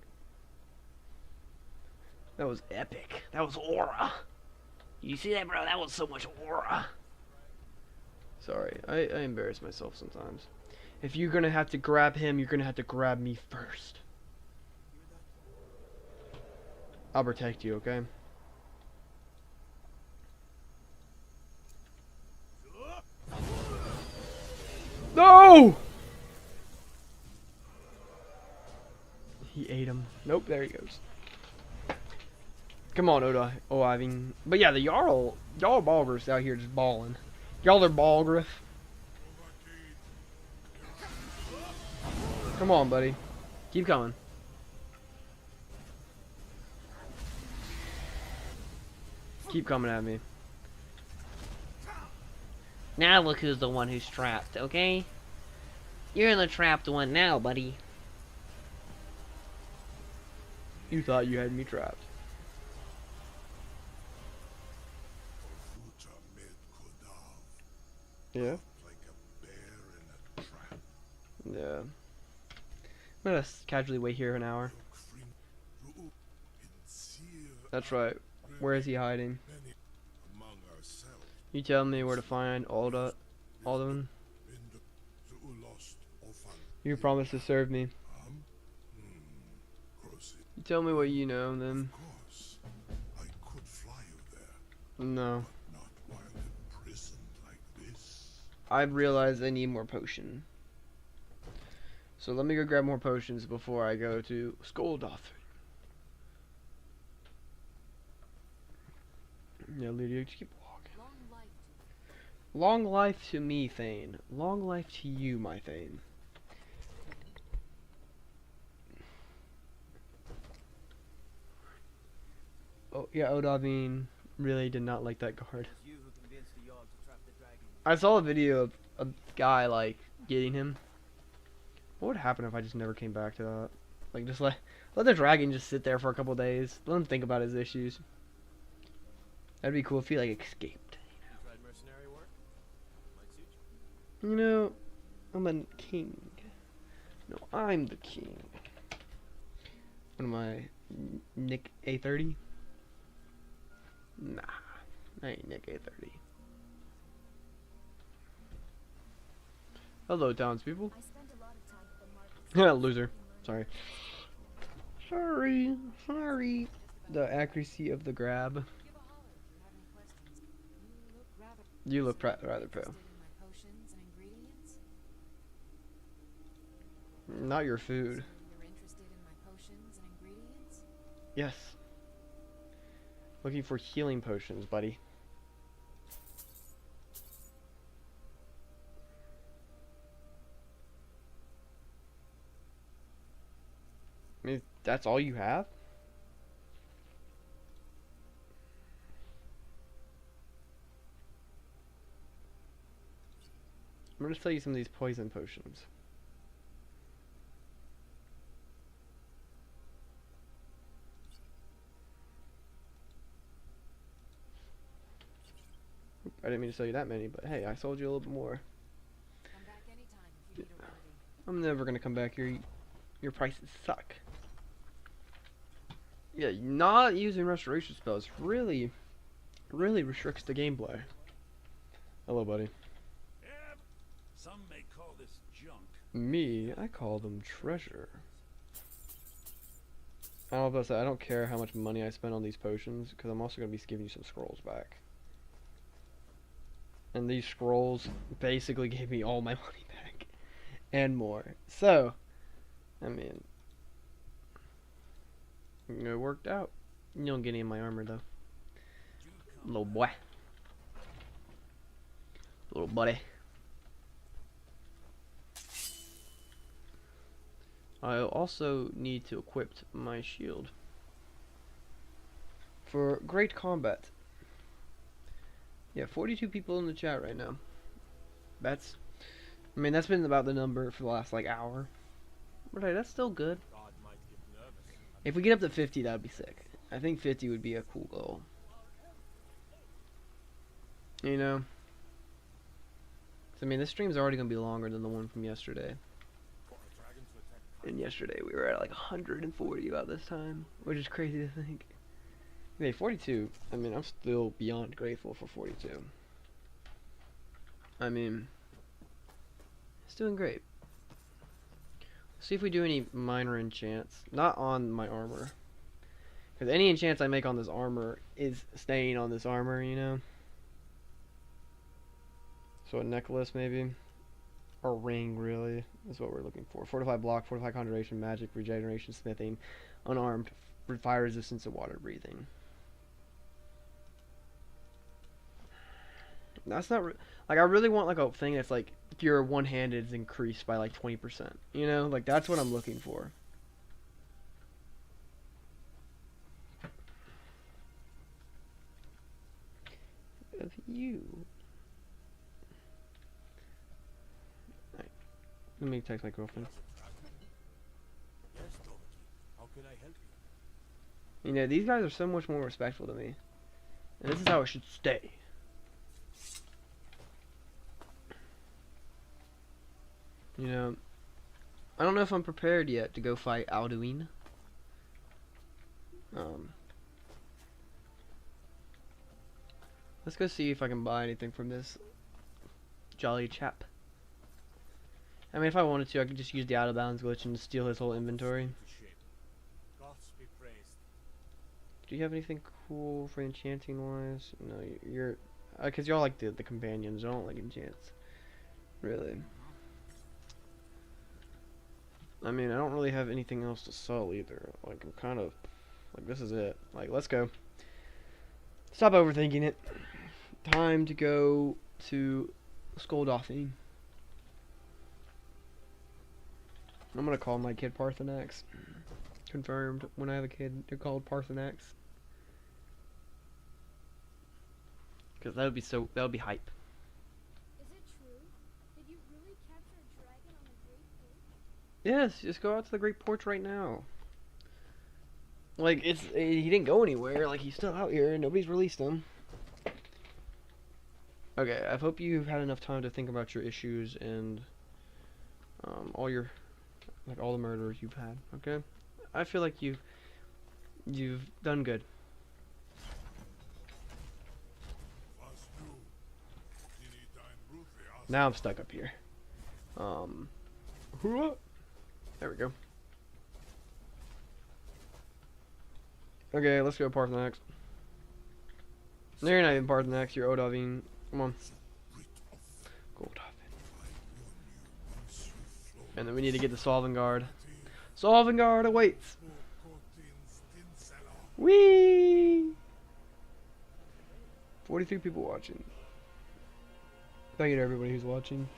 That was epic. That was aura. You see that, bro? That was so much aura. Sorry, I embarrass myself sometimes. If you're gonna have to grab him, you're gonna have to grab me first. I'll protect you, okay? No! He ate him. Nope, there he goes. Come on, Oda. Oh, I mean... But yeah, the Jarl... Y'all Balgriffs out here just balling. Y'all are Balgriff. Come on, buddy. Keep coming. Keep coming at me. Now look who's the one who's trapped, okay? You're the trapped one now, buddy. You thought you had me trapped. Yeah? Like a bear in a trap. Yeah. I'm gonna casually wait here an hour. That's right. Where is he hiding? Among ourselves, You tell me where to find Alduin. You promised to serve me. You tell me what you know, then. Of course, I could fly you there, No. not while imprisoned like this. I've realized I need more potion. So let me go grab more potions before I go to Skoldoth. Yeah, Lydia, just keep walking. Long life to me, Thane. Long life to you, my Thane. Oh, yeah, Odavine really did not like that guard. You who convinced the Jarl to trap the dragon. I saw a video of a guy, like, getting him. What would happen if I just never came back to that? Like, just let the dragon just sit there for a couple days. Let him think about his issues. That'd be cool if he, like, escaped. You tried mercenary work? Might suit you. You know, I'm a king. No, I'm the king. What am I? Nick A30? Nah, I ain't Nick A30. Hello, townspeople. I spent a lot of time at the market. Loser. Sorry. Sorry. The accuracy of the grab. Give a holler if you have any questions. You look rather pro. Interested in my potions and ingredients? Not your food. You're interested in my potions and ingredients? Yes. Looking for healing potions, buddy. I mean, that's all you have? I'm gonna sell you some of these poison potions. I didn't mean to sell you that many, but hey, I sold you a little bit more. Come back anytime if you need a remedy. I'm never gonna come back here. Your prices suck. Yeah, not using restoration spells really restricts the gameplay. Hello, buddy. Yep. Some may call this junk. Me, I call them treasure. I don't know if I don't care how much money I spend on these potions, because I'm also gonna be giving you some scrolls back. And these scrolls basically gave me all my money back and more. So, I mean, it worked out. You don't get any of my armor though, little boy, little buddy. I also need to equip my shield for great combat. Yeah, 42 people in the chat right now. That's, I mean, that's been about the number for the last, like, hour. But hey, that's still good. God might get nervous. If we get up to 50, that would be sick. I think 50 would be a cool goal. You know? 'Cause, I mean, this stream's already going to be longer than the one from yesterday. And yesterday we were at, like, 140 about this time. Which is crazy to think. Okay, 42. I mean, I'm still beyond grateful for 42. I mean, it's doing great. See if we do any minor enchants. Not on my armor. Because any enchants I make on this armor is staying on this armor, you know? So a necklace, maybe. Or ring, really, is what we're looking for. Fortified block, fortified conjuration, magic, regeneration, smithing, unarmed, fire resistance, and water breathing. That's not like I really want like a thing that's like if your one-handed is increased by like 20%. You know, like that's what I'm looking for. Of you. Right. Let me text my girlfriend. Yes, Dorothy. How can I help you? You know, these guys are so much more respectful to me, and this is how it should stay. You know, I don't know if I'm prepared yet to go fight Alduin. Let's go see if I can buy anything from this jolly chap. I mean, if I wanted to, I could just use the out of bounds glitch and steal his whole inventory. Gods be praised. Do you have anything cool for enchanting wise? No, you're because y'all like the companions. I don't like enchants, really. I mean, I don't really have anything else to sell either. Like, I'm kind of, like, this is it. Like, let's go. Stop overthinking it. Time to go to Skoldothine. I'm gonna call my kid Parthenax. Confirmed. When I have a kid, they're called Parthenax. Because that would be hype. Is it true? Did you really capture a dragon on the Great Porch? Yes, just go out to the Great Porch right now. Like, he didn't go anywhere. Like, he's still out here. Nobody's released him. Okay, I hope you've had enough time to think about your issues and all the murders you've had. Okay, I feel like you've done good. Now I'm stuck up here. There we go. Okay, let's go Parthenax. No, you're not even Parthenax, you're Odavine. Come on. Goldhaven. And then we need to get the Solvangard. Solvangard awaits! Whee! 43 people watching. Thank you to everybody who's watching.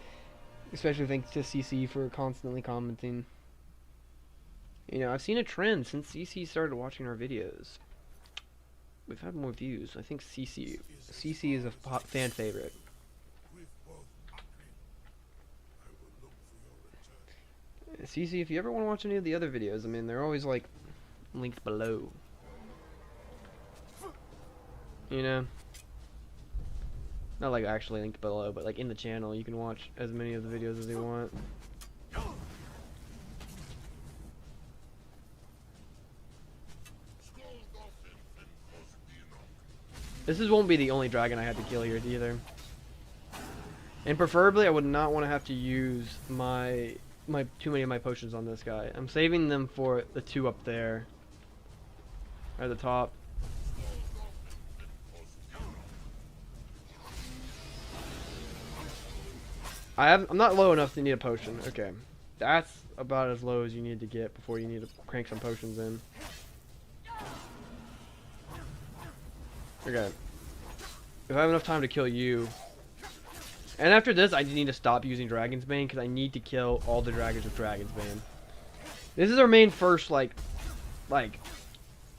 Especially thanks to CC for constantly commenting. You know, I've seen a trend since CC started watching our videos. We've had more views. I think CC is a fan favorite. CC, if you ever want to watch any of the other videos, I mean, they're always like linked below. You know? Not like actually linked below, but like in the channel, you can watch as many of the videos as you want. This won't be the only dragon I have to kill here either. And preferably, I would not want to have to use too many of my potions on this guy. I'm saving them for the two up there. At the top. I'm not low enough to need a potion. Okay. That's about as low as you need to get before you need to crank some potions in. Okay. If I have enough time to kill you. And after this, I need to stop using Dragon's Bane because I need to kill all the dragons with Dragon's Bane. This is our main first, like,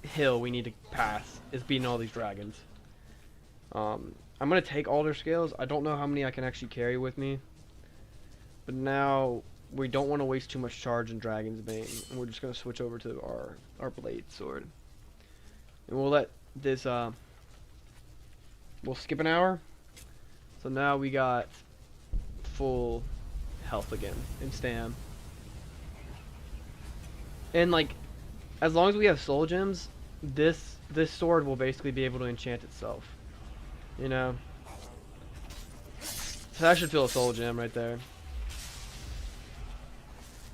hill we need to pass, is beating all these dragons. I'm going to take all their scales. I don't know how many I can actually carry with me. But now, we don't want to waste too much charge in Dragon's Bane. And we're just going to switch over to our blade sword. And we'll let this, we'll skip an hour. So now we got full health again and stam. And like, as long as we have soul gems, this sword will basically be able to enchant itself. You know? So that should feel a soul gem right there.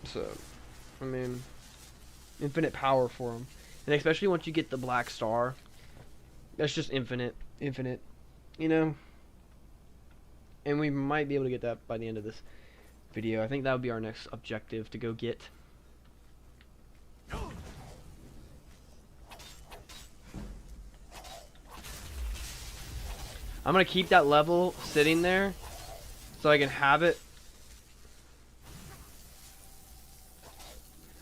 So, I mean, infinite power for him. And especially once you get the black star, that's just infinite, you know? And we might be able to get that by the end of this video. I think that would be our next objective to go get. I'm going to keep that level sitting there so I can have it.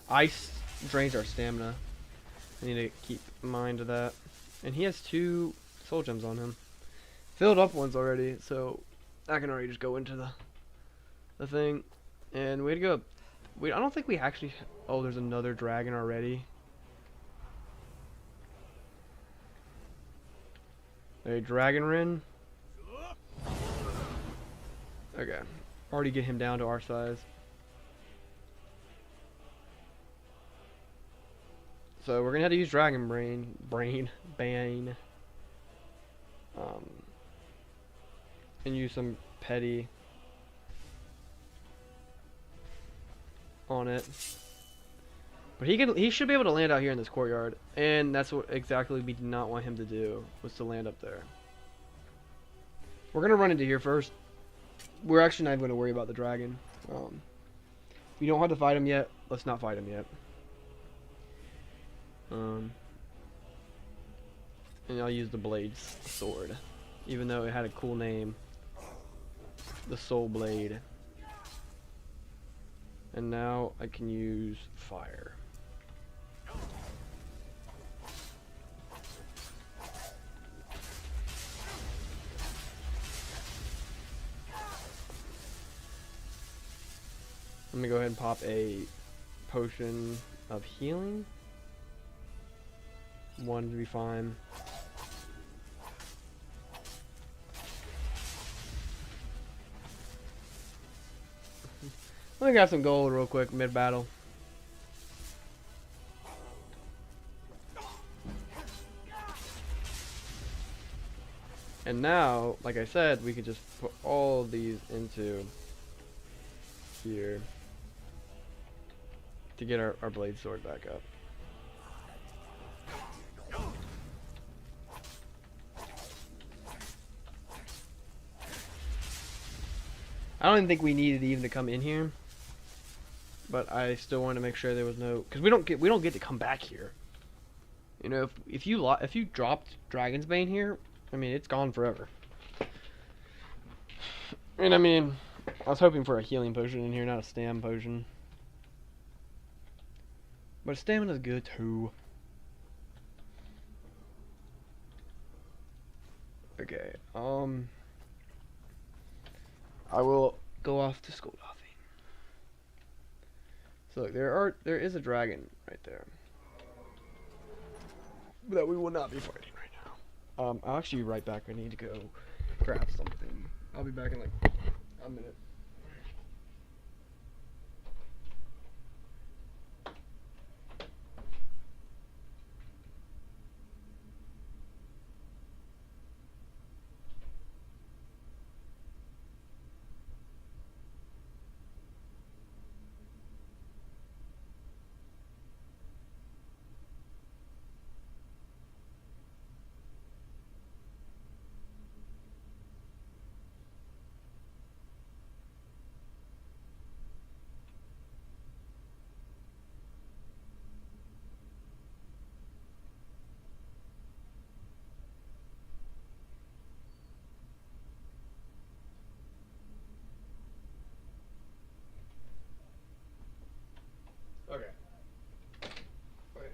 Ice drains our stamina. I need to keep in mind of that. And he has 2 soul gems on him. Filled up ones already, so I can already just go into the thing. And way to go. I don't think we actually... Oh, there's another dragon already. A dragon Rin. Okay. Already get him down to our size. So we're gonna have to use Dragon Bane. And use some petty on it. But he should be able to land out here in this courtyard. And that's what exactly we did not want him to do, was to land up there. We're gonna run into here first. We're actually not even gonna worry about the dragon. you don't have to fight him yet, let's not fight him yet. And I'll use the Blade's sword, even though it had a cool name, the Soul Blade. And now I can use fire. Let me go ahead and pop a potion of healing. One to be fine. Let me grab some gold real quick mid-battle. And now, like I said, we can just put all of these into here to get our blade sword back up. I don't even think we needed even to come in here, but I still wanted to make sure there was no, because we don't get to come back here. You know, if you dropped Dragon's Bane here, I mean it's gone forever. And I mean, I was hoping for a healing potion in here, not a stam potion. But stamina's good too. Okay, I will go off to Skuldothy. So look, there is a dragon right there that we will not be fighting right now. I'll actually be right back. I need to go grab something. I'll be back in like a minute. Okay. Wait.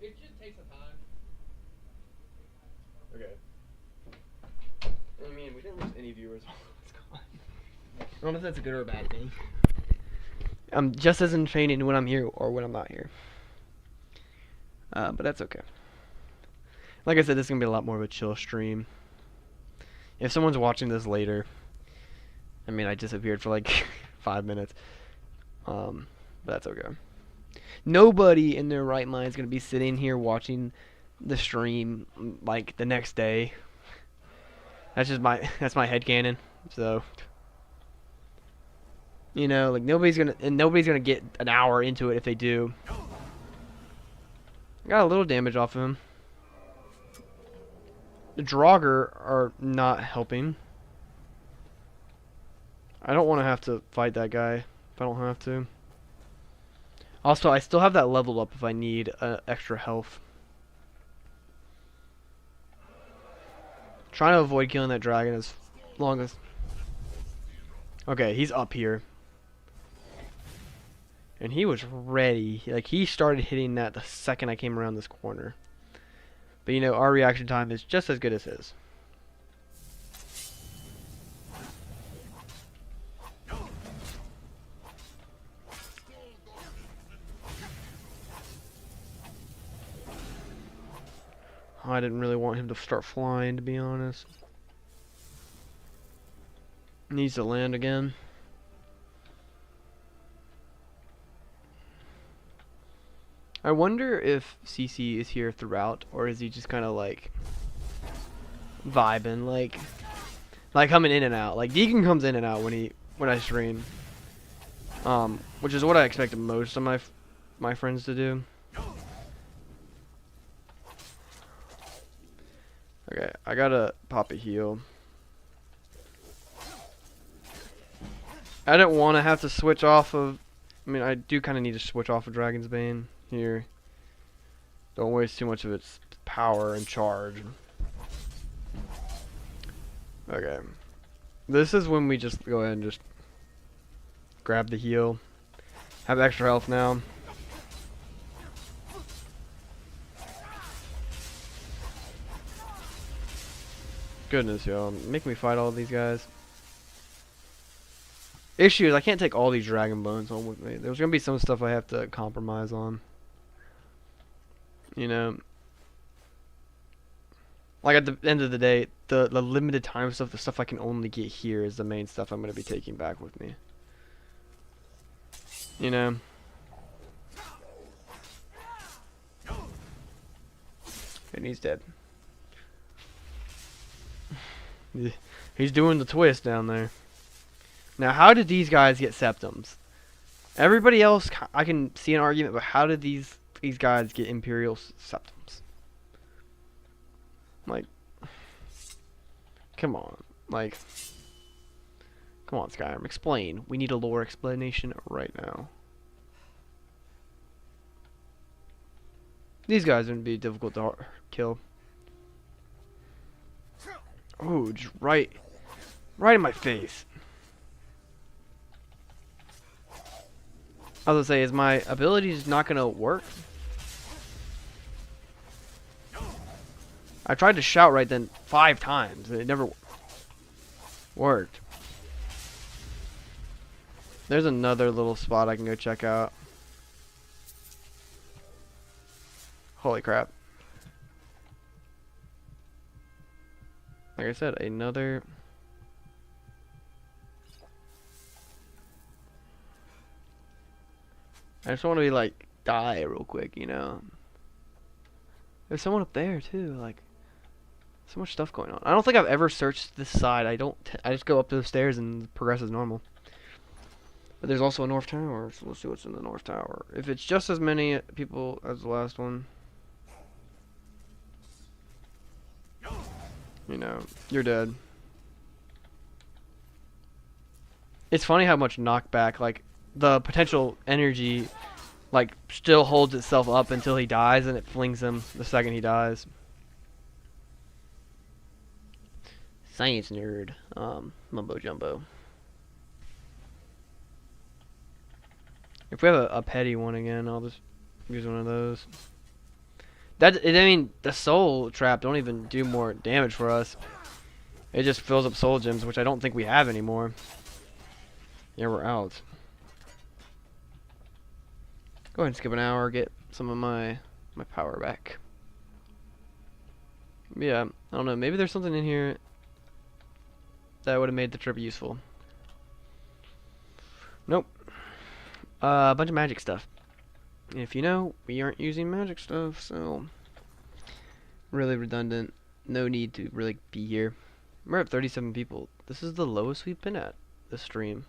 It just takes some time. Okay. I mean, we didn't lose any viewers while it was gone. I don't know if that's a good or a bad thing. I'm just as entertaining when I'm here or when I'm not here. But that's okay. Like I said, this is going to be a lot more of a chill stream. If someone's watching this later, I mean, I disappeared for like 5 minutes. But that's okay. Nobody in their right mind is going to be sitting here watching the stream like the next day. That's just my headcanon. So, you know, like nobody's gonna get an hour into it if they do. I got a little damage off of him. The Draugr are not helping. I don't want to have to fight that guy if I don't have to. Also, I still have that level up if I need extra health. Trying to avoid killing that dragon as long as Okay, he's up here. And he was ready. Like, he started hitting that the second I came around this corner. But, you know, our reaction time is just as good as his. I didn't really want him to start flying, to be honest. Needs to land again. I wonder if CC is here throughout, or is he just kind of like vibing, like coming in and out. Like Deacon comes in and out when I stream, which is what I expected most of my friends to do. Okay, I gotta pop a heal. I didn't want to have to switch off of. I mean, I do kind of need to switch off of Dragon's Bane here. Don't waste too much of its power and charge. Okay. This is when we just go ahead and just grab the heal. Have extra health now. Goodness, yo. Make me fight all these guys. Issue is I can't take all these dragon bones home with me. There's gonna be some stuff I have to compromise on. You know, like at the end of the day, the limited time stuff, the stuff I can only get here, is the main stuff I'm gonna be taking back with me. You know. And he's dead. He's doing the twist down there. Now, how did these guys get septums? Everybody else, I can see an argument, but how did these guys get Imperial septums? Like, come on. Like, come on, Skyrim. Explain. We need a lore explanation right now. These guys wouldn't be difficult to kill. Oh, just right in my face. I was gonna say, is my ability just not gonna work? I tried to shout right then 5 times, and it never worked. There's another little spot I can go check out. Holy crap. Like I said, another... I just want to be like, die real quick, you know? There's someone up there too, like, so much stuff going on. I don't think I've ever searched this side. I just go up the stairs and progress as normal. But there's also a north tower, so let's see what's in the north tower. If it's just as many people as the last one, you know, you're dead. It's funny how much knockback, like, the potential energy, like, still holds itself up until he dies, and it flings him the second he dies. Science nerd, mumbo jumbo. If we have a petty one again, I'll just use one of those. I mean, the soul trap don't even do more damage for us. It just fills up soul gems, which I don't think we have anymore. Yeah, we're out. Go ahead and skip an hour, get some of my power back. Yeah, I don't know. Maybe there's something in here that would have made the trip useful. Nope. A bunch of magic stuff. If you know, we aren't using magic stuff, so really redundant. No need to really be here. We're at 37 people. This is the lowest we've been at this stream.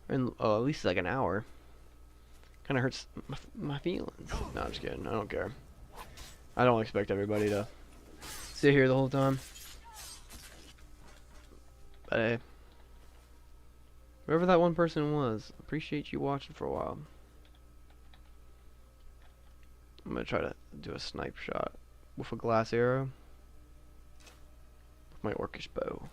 And at least like an hour. Kind of hurts my feelings. No, I'm just kidding. I don't care. I don't expect everybody to sit here the whole time. But hey, whoever that one person was, appreciate you watching for a while. I'm gonna try to do a snipe shot with a glass arrow with my orcish bow.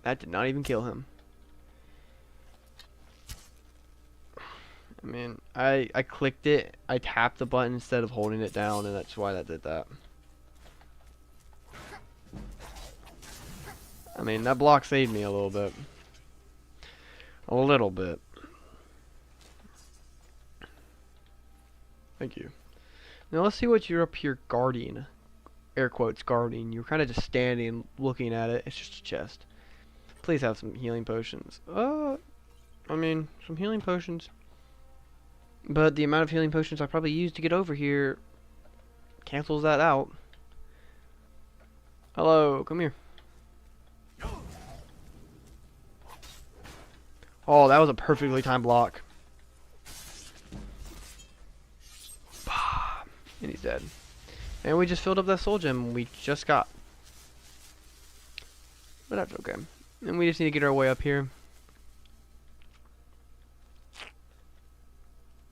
That did not even kill him. I mean, I clicked it, I tapped the button instead of holding it down, and that's why that did that. I mean, that block saved me a little bit. A little bit. Thank you. Now let's see what you're up here guarding. Air quotes guarding. You're kind of just standing looking at it. It's just a chest. Please have some healing potions. I mean, some healing potions. But the amount of healing potions I probably used to get over here cancels that out. Hello, come here. Oh, that was a perfectly timed block. And he's dead. And we just filled up that soul gem we just got. But that's okay. And we just need to get our way up here.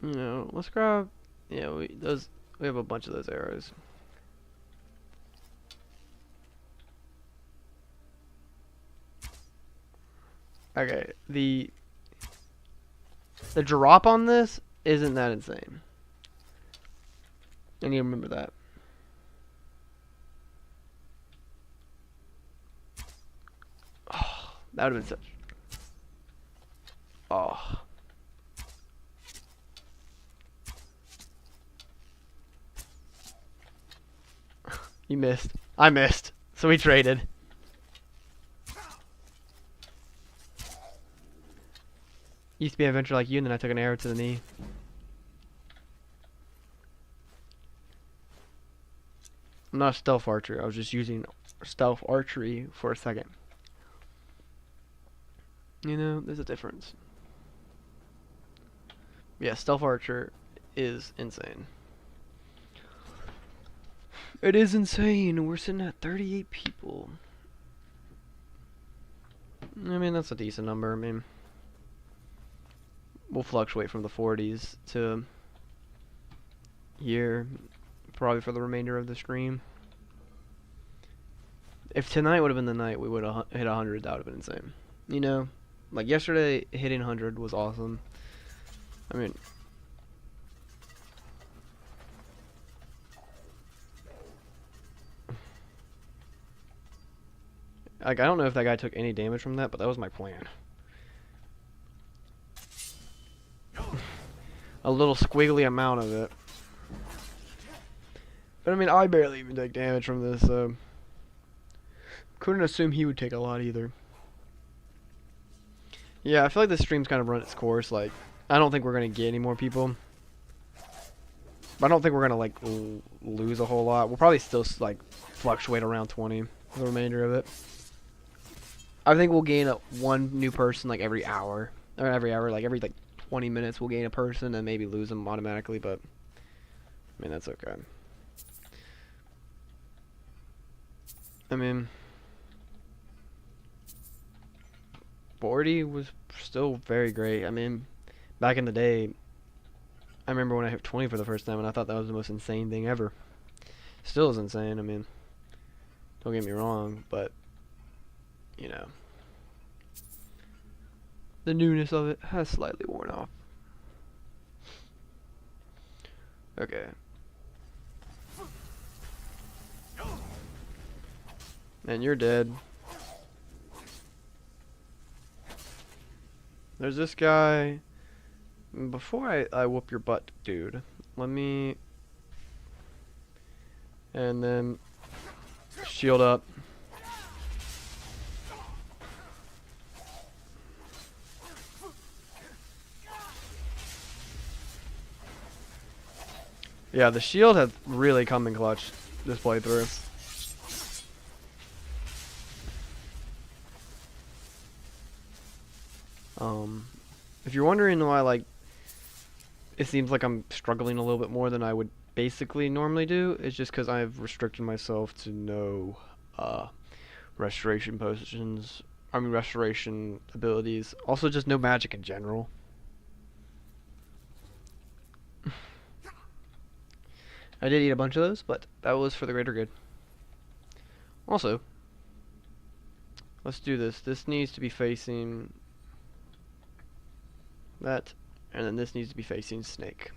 You know, let's grab, yeah, we have a bunch of those arrows. Okay, the drop on this isn't that insane. I need to remember that. Oh, that would have been such. Oh. You missed. I missed. So we traded. Used to be an adventure like you, and then I took an arrow to the knee. I'm not a stealth archer. I was just using stealth archery for a second. You know, there's a difference. Yeah, stealth archer is insane. It is insane. We're sitting at 38 people. I mean, that's a decent number. I mean, we'll fluctuate from the 40s to here, probably for the remainder of the stream. If tonight would have been the night we would have hit 100, that would have been insane. You know, like yesterday, hitting 100 was awesome. I mean, like, I don't know if that guy took any damage from that, but that was my plan. A little squiggly amount of it. But I mean, I barely even take damage from this, so couldn't assume he would take a lot either. Yeah, I feel like this stream's kind of run its course. Like, I don't think we're gonna get any more people. But I don't think we're gonna, like, lose a whole lot. We'll probably still, like, fluctuate around 20 for the remainder of it. I think we'll gain one new person, like, every hour. Or every hour, like, every, like, 20 minutes we'll gain a person and maybe lose them automatically, but I mean, that's okay. I mean, 40 was still very great. I mean, back in the day, I remember when I hit 20 for the first time and I thought that was the most insane thing ever. Still is insane. I mean, don't get me wrong, but you know, the newness of it has slightly worn off. Okay. And you're dead. There's this guy. Before I whoop your butt, dude, let me... And then... shield up. Yeah, the shield has really come in clutch this playthrough. If you're wondering why, like, it seems like I'm struggling a little bit more than I would basically normally do, it's just because I've restricted myself to no restoration potions. I mean, restoration abilities. Also, just no magic in general. I did eat a bunch of those, but that was for the greater good. Also, let's do this. This needs to be facing that, and then this needs to be facing Snake.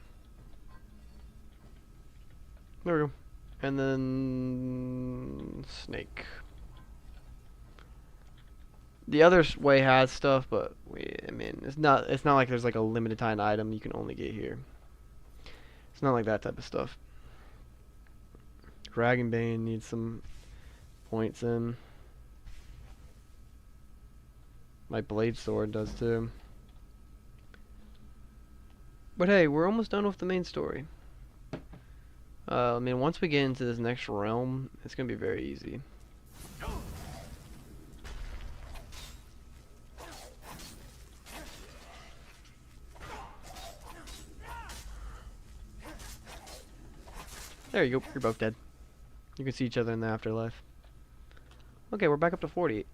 There we go. And then Snake. The other way has stuff, but I mean, it's not like there's like a limited time item you can only get here. It's not like that type of stuff. Dragonbane needs some points in. My blade sword does too. But hey, we're almost done with the main story. I mean, once we get into this next realm, it's gonna be very easy. There you go, you're both dead. You can see each other in the afterlife. Okay, we're back up to 40.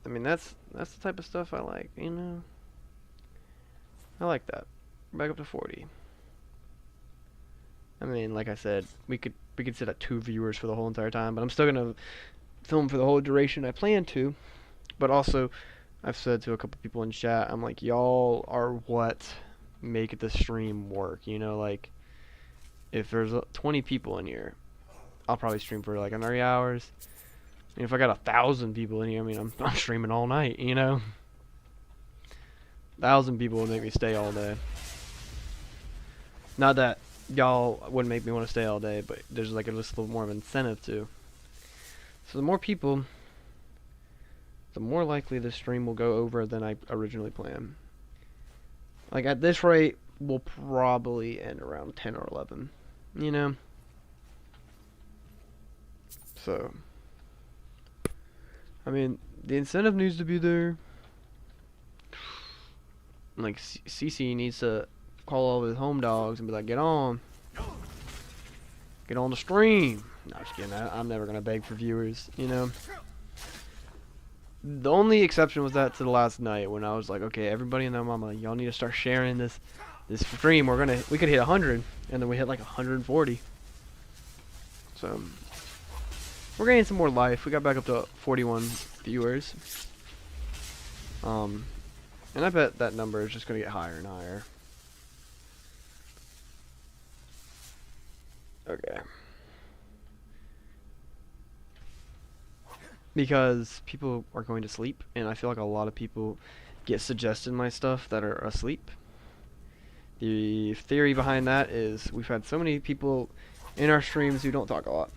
I mean, that's the type of stuff I like, you know? I like that. We're back up to 40. I mean, like I said, we could sit at 2 viewers for the whole entire time, but I'm still gonna film for the whole duration I plan to. But also, I've said to a couple people in chat, I'm like, y'all are what make the stream work, you know? Like, if there's 20 people in here, I'll probably stream for like 3 hours. And if I got 1,000 people in here, I mean, I'm streaming all night, you know? 1,000 people would make me stay all day. Not that y'all wouldn't make me want to stay all day, but there's like just a little more of incentive to. So the more people, the more likely the stream will go over than I originally planned. Like at this rate, we'll probably end around 10 or 11, you know? So, I mean, the incentive needs to be there. Like, CC needs to call all of his home dogs and be like, get on the stream. No, just kidding. I'm never going to beg for viewers, you know? The only exception was that to the last night when I was like, okay, everybody and their mama, y'all need to start sharing this stream. We could hit 100, and then we hit like 140. So, we're getting some more life. We got back up to 41 viewers. And I bet that number is just going to get higher and higher. Okay. Because people are going to sleep, and I feel like a lot of people get suggested my stuff that are asleep. The theory behind that is we've had so many people in our streams who don't talk a lot.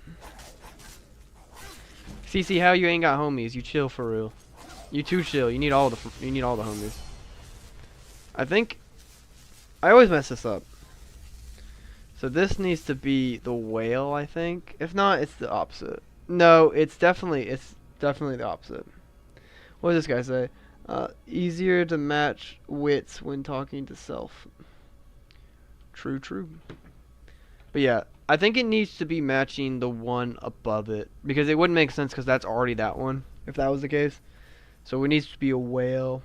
CC, how you ain't got homies? You chill for real. You too chill. You need all the homies. I think I always mess this up. So this needs to be the whale, I think. If not, it's the opposite. No, it's definitely the opposite. What does this guy say? Easier to match wits when talking to self. True, true. But yeah, I think it needs to be matching the one above it, because it wouldn't make sense because that's already that one, if that was the case. So it needs to be a whale.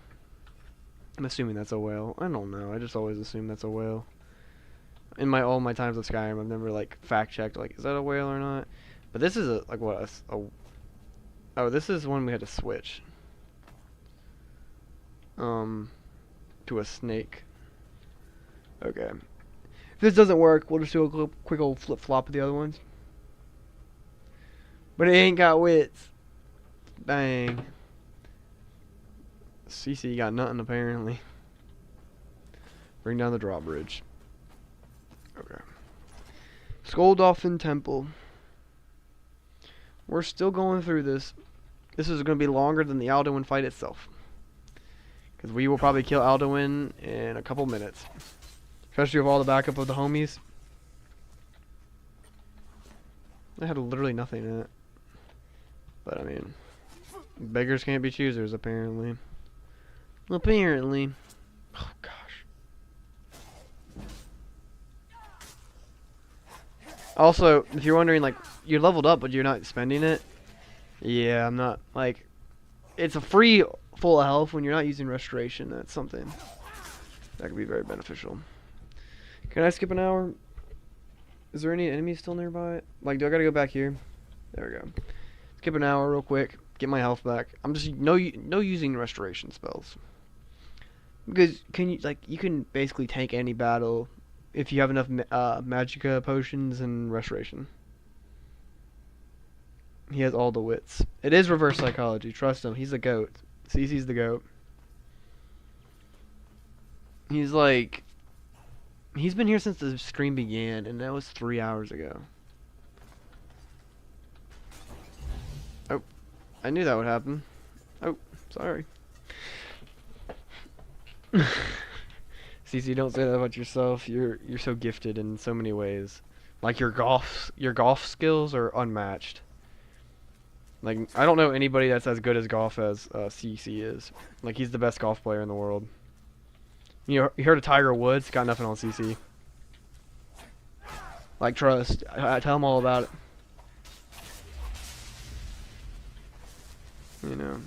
I'm assuming that's a whale. I don't know. I just always assume that's a whale. In all my times of Skyrim, I've never like fact checked like, is that a whale or not? But this is oh, this is one we had to switch. To a snake. Okay. If this doesn't work, we'll just do a quick old flip flop of the other ones. But it ain't got wits. Bang. CC got nothing apparently. Bring down the drawbridge. Okay. Skull Dolphin Temple. We're still going through this. This is going to be longer than the Alduin fight itself. Because we will probably kill Alduin in a couple minutes. Especially with all the backup of the homies. I had literally nothing in it. But I mean, beggars can't be choosers apparently. Apparently. Oh gosh. Also, if you're wondering, like, you're leveled up but you're not spending it. Yeah, I'm not, like, it's a free full health when you're not using restoration. That's something that could be very beneficial. Can I skip an hour? Is there any enemies still nearby? Like, do I gotta go back here? There we go. Skip an hour real quick. get my health back. I'm just no using restoration spells. Because you can basically tank any battle if you have enough magicka potions and restoration. He has all the wits. It is reverse psychology. Trust him. He's a goat. CC's the goat. He's like... He's been here since the stream began, and that was 3 hours ago. Oh. I knew that would happen. Oh. Sorry. CC, don't say that about yourself. You're so gifted in so many ways. Like your golf skills are unmatched. Like, I don't know anybody that's as good as golf as CC is. Like, he's the best golf player in the world. You heard of Tiger Woods? Got nothing on CC. Like, trust. I tell him all about it. You know.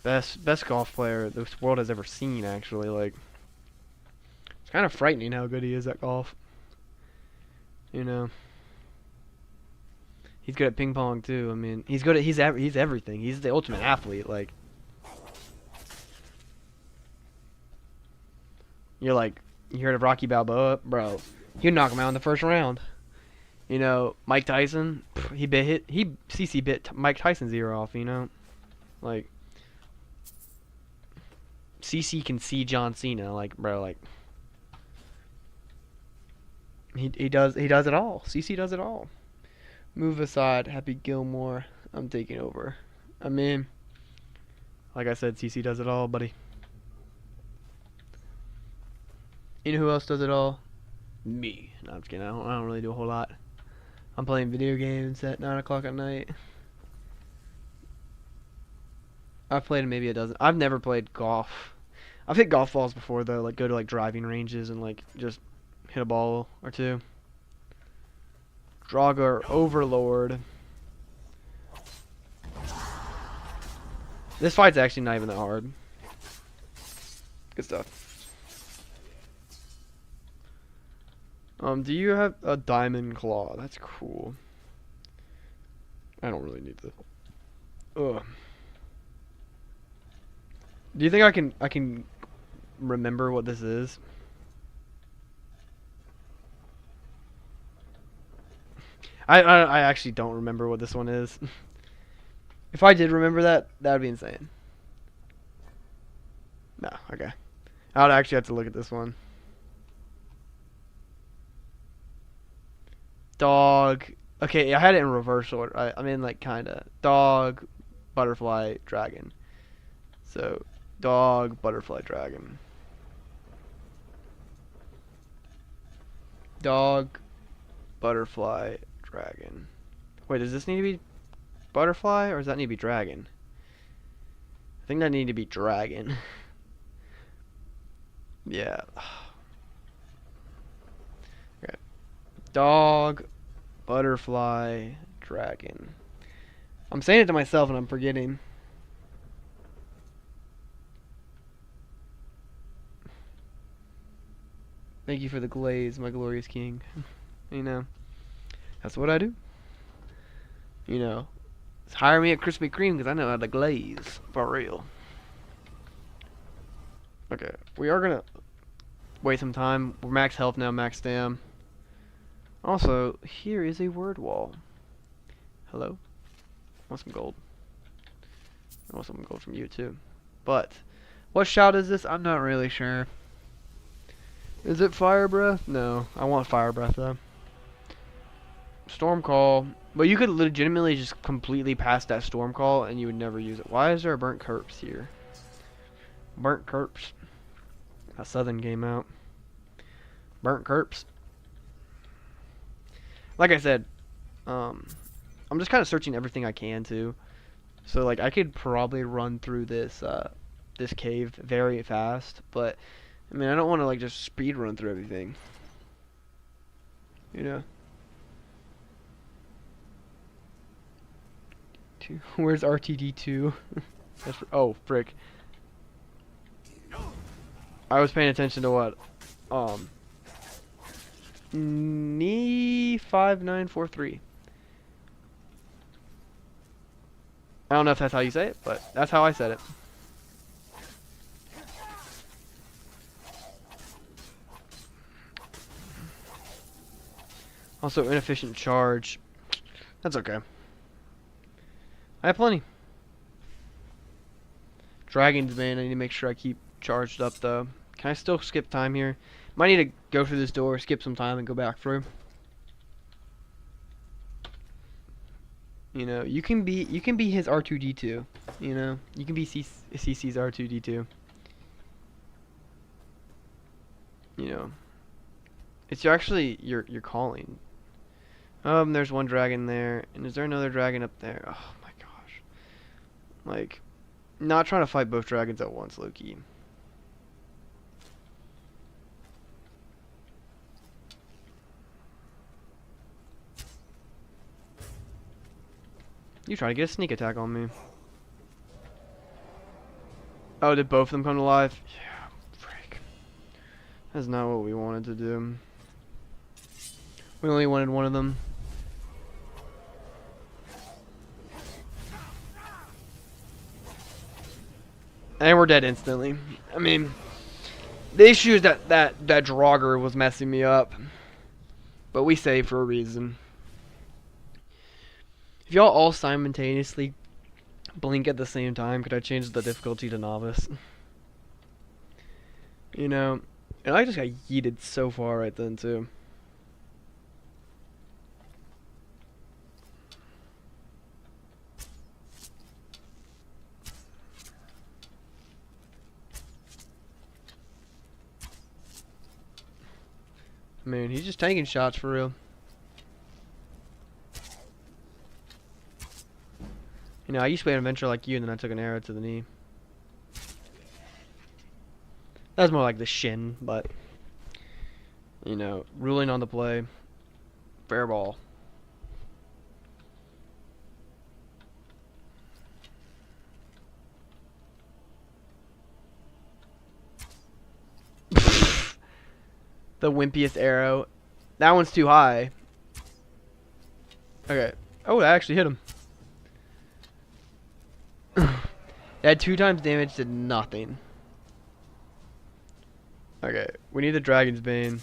Best golf player this world has ever seen, actually. Like, it's kind of frightening how good he is at golf. You know. He's good at ping pong too. I mean, he's good at he's everything. He's the ultimate athlete. Like, you're like, you heard of Rocky Balboa, bro? He'd knock him out in the first round. You know, Mike Tyson, CC bit Mike Tyson's ear off. You know, like, CC can see John Cena. Like, bro, like, he does it all. CC does it all. Move aside, Happy Gilmore. I'm taking over. I mean, like I said, CC does it all, buddy. You know who else does it all? Me. No, I'm just kidding. I don't really do a whole lot. I'm playing video games at 9 o'clock at night. I've played maybe a dozen. I've never played golf. I've hit golf balls before, though. Like, go to, like, driving ranges and, like, just hit a ball or two. Draugr Overlord. This fight's actually not even that hard. Good stuff. Do you have a diamond claw? That's cool. I don't really need the. Ugh. Do you think I can remember what this is? I actually don't remember what this one is. If I did remember that, that would be insane. No, okay. I would actually have to look at this one. Dog. Okay, I had it in reverse order. I mean, like, kinda. Dog, butterfly, dragon. So, dog, butterfly, dragon. Dog, butterfly, dragon. Wait, does this need to be butterfly or does that need to be dragon? I think that need to be dragon. Yeah. Okay. Dog, butterfly, dragon. I'm saying it to myself and I'm forgetting. Thank you for the glaze, my glorious king. You know. That's what I do. You know, hire me at Krispy Kreme because I know how to glaze. For real. Okay, we are going to wait some time. We're max health now, max stam. Also, here is a word wall. Hello? I want some gold. I want some gold from you too. But, what shout is this? I'm not really sure. Is it fire breath? No, I want fire breath though. Storm call, but you could legitimately just completely pass that storm call and you would never use it. Why is there a burnt corpse here? Burnt corpse. A southern came out. Burnt corpse. Like I said, I'm just kind of searching everything I can too. So like I could probably run through this this cave very fast, but I mean I don't want to like just speed run through everything. You know. Where's RTD2? Oh, frick. I was paying attention to what? Knee 5943. I don't know if that's how you say it, but that's how I said it. Also, inefficient charge. That's okay. I have plenty. Dragon's Bane, I need to make sure I keep charged up though. Can I still skip time here? Might need to go through this door, skip some time, and go back through. You know, you can be his R2D2. You know, you can be CC's R2D2. You know, it's actually your calling. There's one dragon there, and is there another dragon up there? Oh my gosh, like, not trying to fight both dragons at once, low-key. You trying to get a sneak attack on me? Oh, did both of them come to life? Yeah, frick. That's not what we wanted to do. We only wanted one of them. And we're dead instantly. I mean, the issue is that Draugr was messing me up. But we saved for a reason. If y'all all simultaneously blink at the same time, could I change the difficulty to novice? You know, and I just got yeeted so far right then too. I mean, he's just taking shots for real. You know, I used to play an adventure like you, and then I took an arrow to the knee. That was more like the shin, but, you know, ruling on the play. Fair ball. The wimpiest arrow. That one's too high. Okay. Oh, that actually hit him. It had 2 times damage, did nothing. Okay, we need the Dragon's Bane.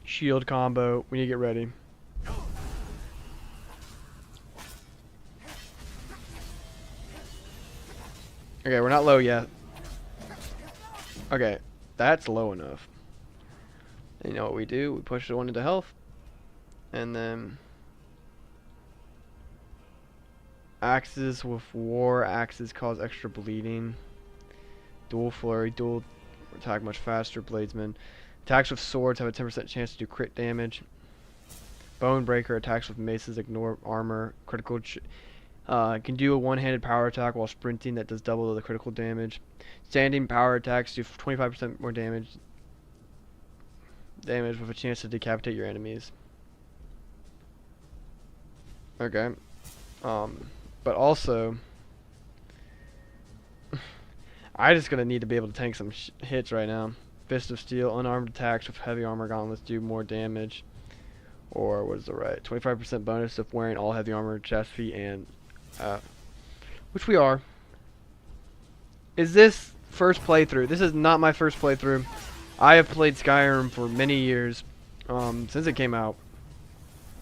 Shield combo. We need to get ready. Okay, we're not low yet. Okay, that's low enough. And you know what we do? We push the one into health. And then axes with war axes cause extra bleeding. Dual flurry, dual attack much faster. Bladesman. Attacks with swords have a 10% chance to do crit damage. Bone breaker attacks with maces ignore armor. Critical can do a one-handed power attack while sprinting that does double the critical damage. Standing power attacks do 25% more damage with a chance to decapitate your enemies. Okay. But also, I just gonna need to be able to tank some hits right now. Fist of Steel, unarmed attacks with heavy armor gauntlets do more damage. Or what is the right? 25% bonus if wearing all heavy armor, chest, feet, and which we are. Is this first playthrough? This is not my first playthrough. I have played Skyrim for many years, since it came out.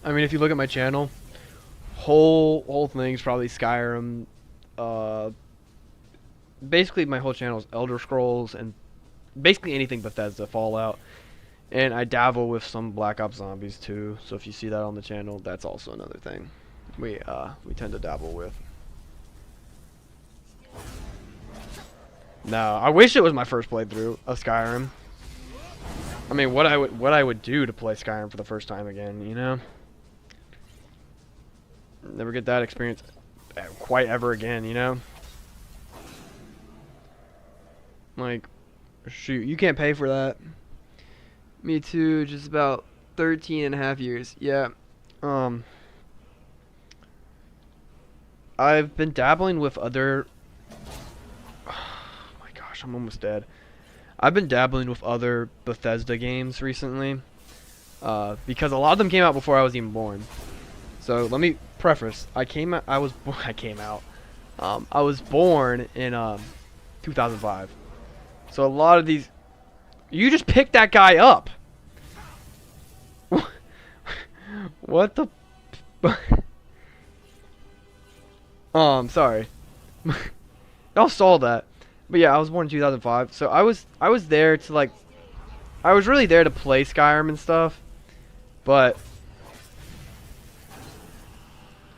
I mean, if you look at my channel, whole thing's probably Skyrim. Basically, my whole channel is Elder Scrolls and basically anything Bethesda, Fallout, and I dabble with some Black Ops Zombies too. So if you see that on the channel, that's also another thing we tend to dabble with. No, I wish it was my first playthrough of Skyrim. I mean, what I would do to play Skyrim for the first time again, you know? Never get that experience quite ever again, you know? Like, shoot, you can't pay for that. Me too, just about 13 and a half years. Yeah. I've been dabbling with other... Oh my gosh, I'm almost dead. I've been dabbling with other Bethesda games recently, because a lot of them came out before I was even born. So let me preface: I came out. I was born in 2005. So a lot of these... You just picked that guy up! What the... sorry. Y'all saw that. But yeah, I was born in 2005. So I was there to like... I was really there to play Skyrim and stuff. But...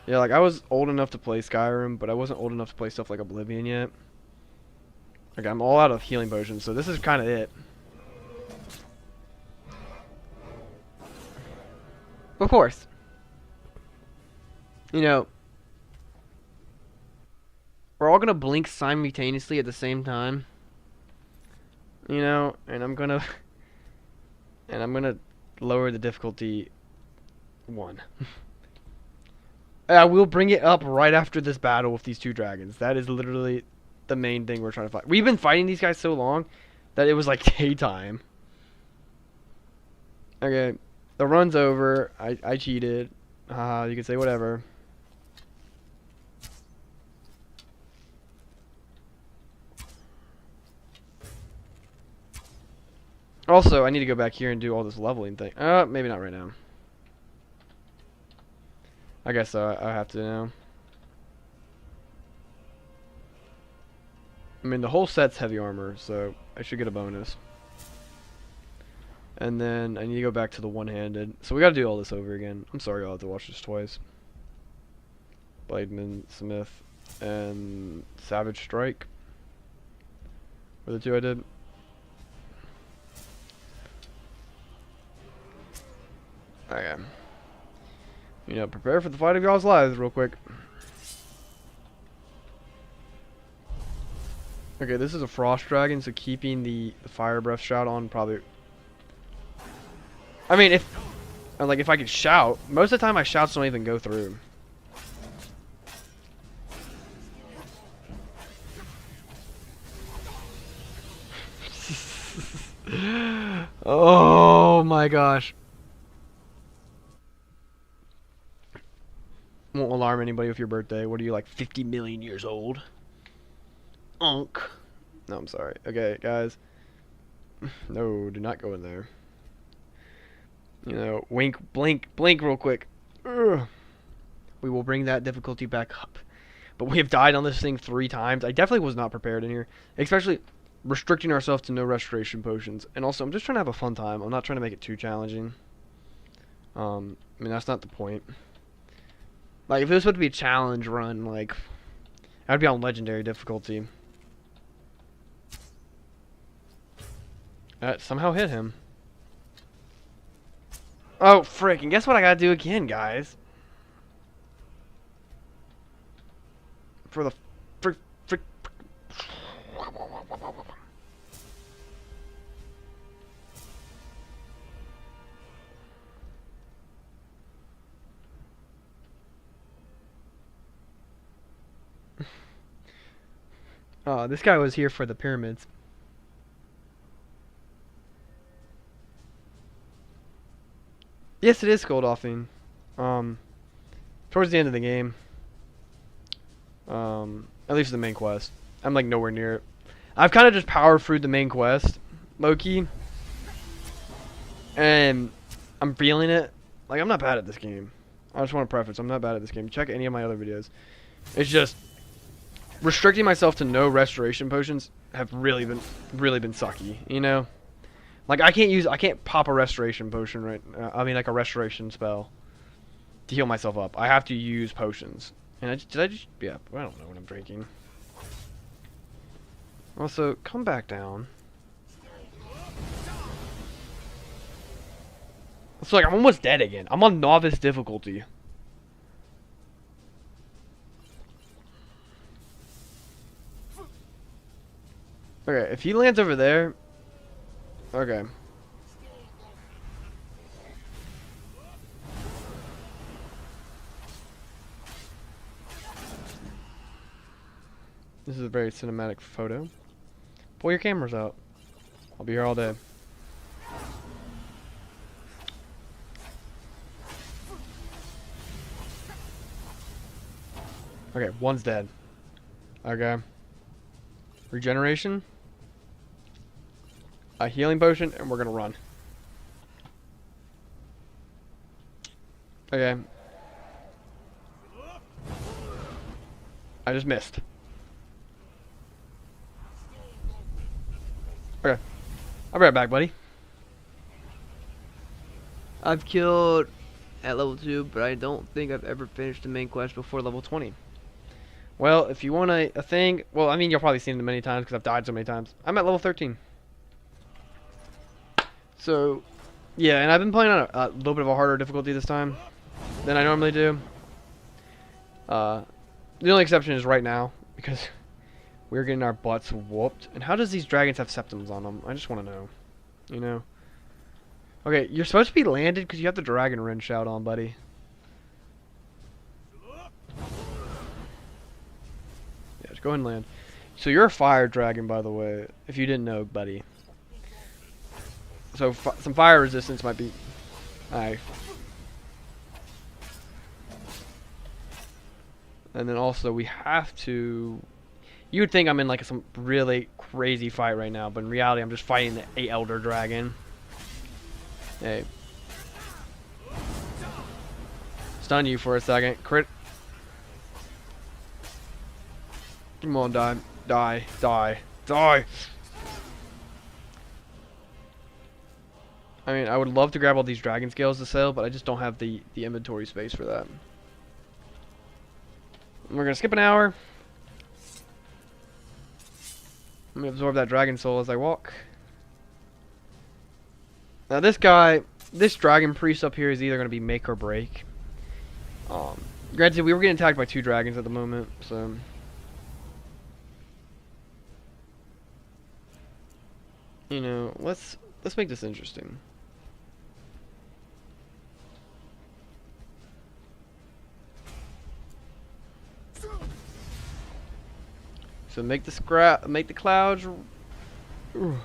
Yeah, like I was old enough to play Skyrim, but I wasn't old enough to play stuff like Oblivion yet. Like I'm all out of healing potions, so this is kind of it. Of course. You know, we're all gonna blink simultaneously at the same time. You know, and I'm gonna lower the difficulty 1. I will bring it up right after this battle with these 2 dragons. That is literally the main thing we're trying to fight. We've been fighting these guys so long that it was like daytime. Okay, the run's over. I cheated. You can say whatever. Also, I need to go back here and do all this leveling thing. Maybe not right now. I guess I have to now. I mean, the whole set's heavy armor, so I should get a bonus. And then I need to go back to the one-handed. So we gotta do all this over again. I'm sorry I'll have to watch this twice. Blademan, Smith, and Savage Strike were the 2 I did. Okay. You know, prepare for the fight of y'all's lives real quick. Okay, this is a frost dragon, so keeping the fire breath shout on probably... I mean, if I could shout, most of the time my shouts don't even go through. Oh my gosh. Won't alarm anybody with your birthday. What are you, like 50 million years old? Unk. No, I'm sorry. Okay, guys. No, do not go in there. You know, wink, blink real quick. Ugh. We will bring that difficulty back up. But we have died on this thing 3 times. I definitely was not prepared in here. Especially restricting ourselves to no restoration potions. And also, I'm just trying to have a fun time. I'm not trying to make it too challenging. I mean, that's not the point. Like, if it was supposed to be a challenge run, like, I'd be on legendary difficulty. That somehow hit him. Oh, frick. And guess what I gotta do again, guys? For the frick. This guy was here for the pyramids. Yes, it is Skoldoffing. Towards the end of the game. At least the main quest. I'm like nowhere near it. I've kind of just powered through the main quest, low-key. And I'm feeling it. Like, I'm not bad at this game. I just want to preface, I'm not bad at this game. Check any of my other videos. It's just restricting myself to no restoration potions have really been sucky, you know? Like, I can't pop a restoration potion right now. I mean, like a restoration spell to heal myself up. I have to use potions. And yeah, I don't know what I'm drinking. Also, come back down. It's like, I'm almost dead again. I'm on novice difficulty. Okay, if he lands over there... Okay. This is a very cinematic photo. Pull your cameras out. I'll be here all day. Okay, one's dead. Okay. Regeneration. A healing potion, and we're gonna run. Okay. I just missed. Okay. I'll be right back, buddy. I've killed at level 2, but I don't think I've ever finished the main quest before level 20. Well, if you want a thing, well, I mean, you've probably seen it many times because I've died so many times. I'm at level 13. So, yeah, and I've been playing on a little bit of a harder difficulty this time than I normally do. The only exception is right now, because we're getting our butts whooped. And how does these dragons have septums on them? I just want to know. You know? Okay, you're supposed to be landed because you have the dragon wrench shout on, buddy. Yeah, just go ahead and land. So you're a fire dragon, by the way, if you didn't know, buddy. So some fire resistance might be... Alright. And then also we have to... You would think I'm in like some really crazy fight right now, but in reality I'm just fighting the Elder Dragon. Hey. Stun you for a second. Crit. Come on, die. Die. Die. Die! I mean, I would love to grab all these dragon scales to sell, but I just don't have the inventory space for that. And we're gonna skip an hour. Let me absorb that dragon soul as I walk. Now this guy, this dragon priest up here is either gonna be make or break. Granted, we were getting attacked by 2 dragons at the moment, so... You know, let's make this interesting. So make the clouds. Ooh.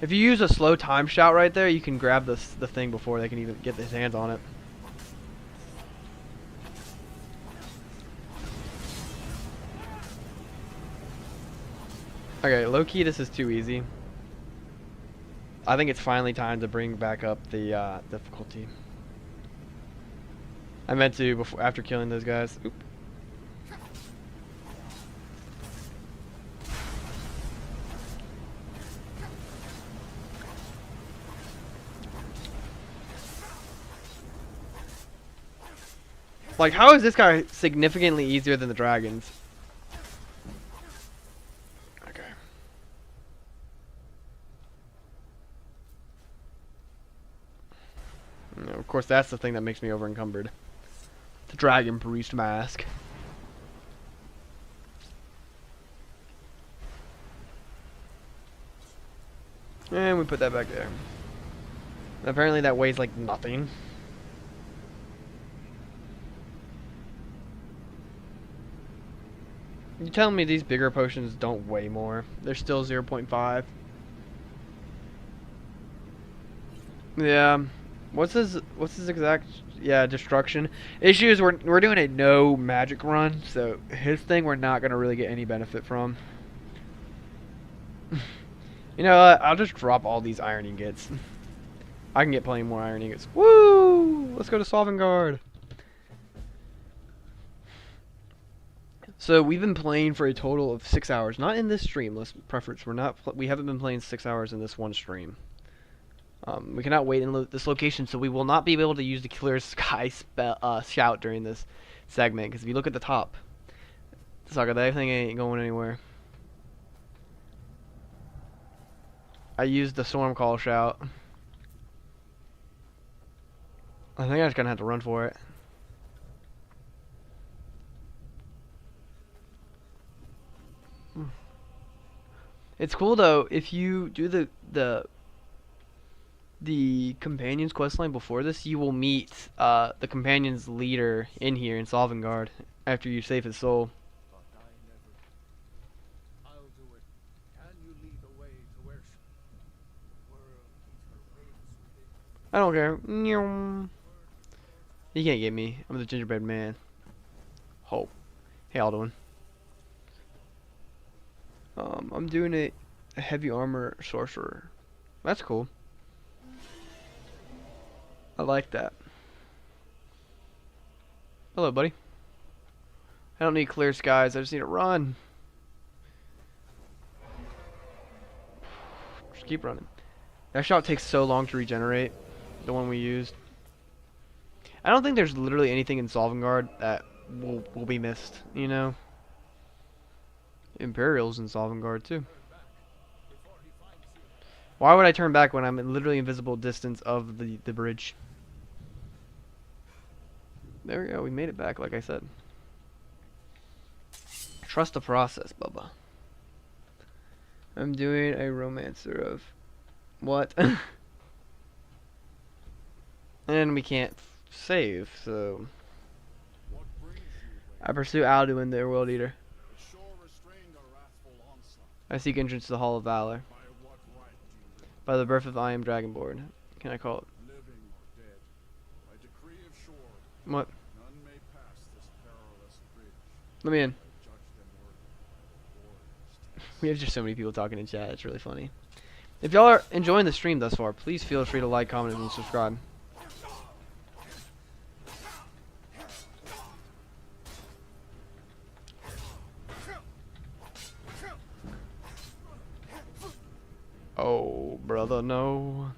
If you use a slow time shout right there, you can grab the thing before they can even get their hands on it. Okay, low key, this is too easy. I think it's finally time to bring back up the difficulty. I meant to before after killing those guys. Oop. Like, how is this guy significantly easier than the dragons? Okay. No, of course, that's the thing that makes me over encumbered. The dragon priest mask. And we put that back there. Apparently that weighs like nothing. You telling me these bigger potions don't weigh more? They're still 0.5. Yeah. What's his exact? Yeah, destruction. Issue is we're doing a no magic run, so his thing we're not gonna really get any benefit from. You know what? I'll just drop all these iron ingots. I can get plenty more iron ingots. Woo! Let's go to Sovngarde. So we've been playing for a total of 6 hours. Not in this stream. Let's preference. We haven't been playing 6 hours in this one stream. We cannot wait in this location, so we will not be able to use the clear sky shout during this segment. Because if you look at the top, Saga, that thing ain't going anywhere. I used the storm call shout. I think I'm just gonna have to run for it. It's cool though if you do the companions questline before this, you will meet the companions leader in here in Sovngarde after you save his soul. Alduin, can you lead the way to where the world keeps her waves within? I don't care. You can't get me. I'm the gingerbread man. Hope. Hey, Alduin. I'm doing a heavy armor sorcerer. That's cool. I like that. Hello, buddy. I don't need clear skies. I just need to run. Just keep running. That shot takes so long to regenerate. The one we used. I don't think there's literally anything in Sovngarde that will be missed. You know. Imperial's in Sovngarde too. Why would I turn back when I'm in literally invisible distance of the bridge? There we go. We made it back, like I said. Trust the process, Bubba. I'm doing a romancer of what? And we can't save, so I pursue Alduin, the World Eater. I seek entrance to the Hall of Valor. By the birth of I am Dragonborn. Can I call it? What? Let me in. We have just so many people talking in chat. It's really funny. If y'all are enjoying the stream thus far, please feel free to like, comment, and subscribe. Oh, brother, no.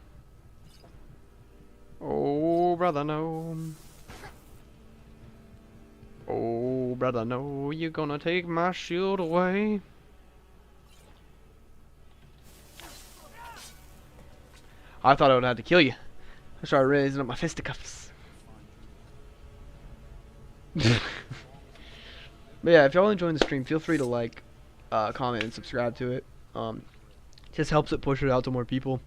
Oh, brother, no. Oh, brother, no. You gonna take my shield away? I thought I would have to kill you. I started raising up my fisticuffs. But yeah, if y'all enjoying the stream, feel free to like, comment, and subscribe to it. Just helps it push it out to more people.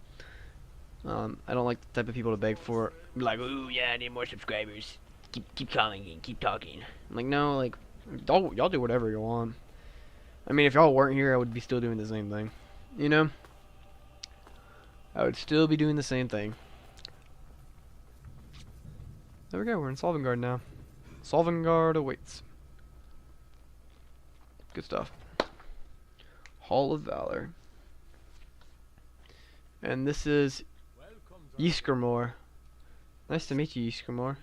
I don't like the type of people to beg for. Like, ooh, yeah, I need more subscribers. Keep commenting, keep talking. I'm like, no, like, y'all do whatever you want. I mean, if y'all weren't here, I would be still doing the same thing. You know? I would still be doing the same thing. There we go, we're in Sovngarde now. Sovngarde awaits. Good stuff. Hall of Valor. And this is Ysgramor. Nice to meet you, Ysgramor.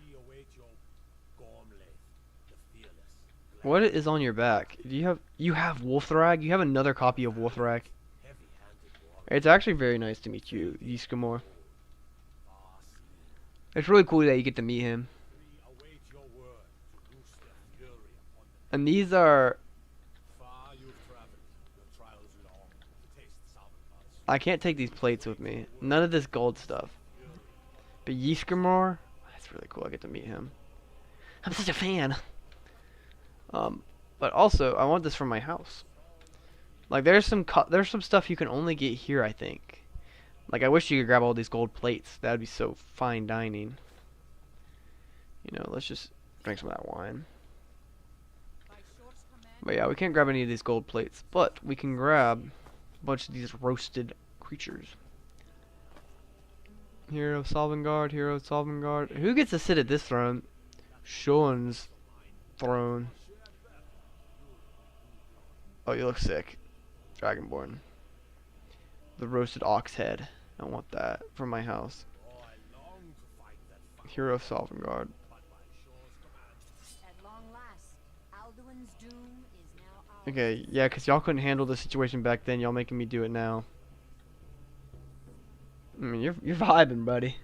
What is on your back? Do you have Wolfrag? You have another copy of Wolfrag. It's actually very nice to meet you, Ysgramor. It's really cool that you get to meet him. And these are... I can't take these plates with me. None of this gold stuff. But Ysgramor, that's really cool. I get to meet him. I'm such a fan. But also, I want this for my house. Like, there's some stuff you can only get here, I think. Like, I wish you could grab all these gold plates. That would be so fine dining. You know, let's just drink some of that wine. But yeah, we can't grab any of these gold plates. But we can grab a bunch of these roasted creatures. Hero of Sovngarde, Hero of Sovngarde. Who gets to sit at this throne? Sean's throne. Oh, you look sick. Dragonborn. The roasted ox head. I want that for my house. Hero of Sovngarde. At long last, Alduin's doom is now ours. Okay, yeah, because y'all couldn't handle the situation back then. Y'all making me do it now. I mean, you're vibing, buddy.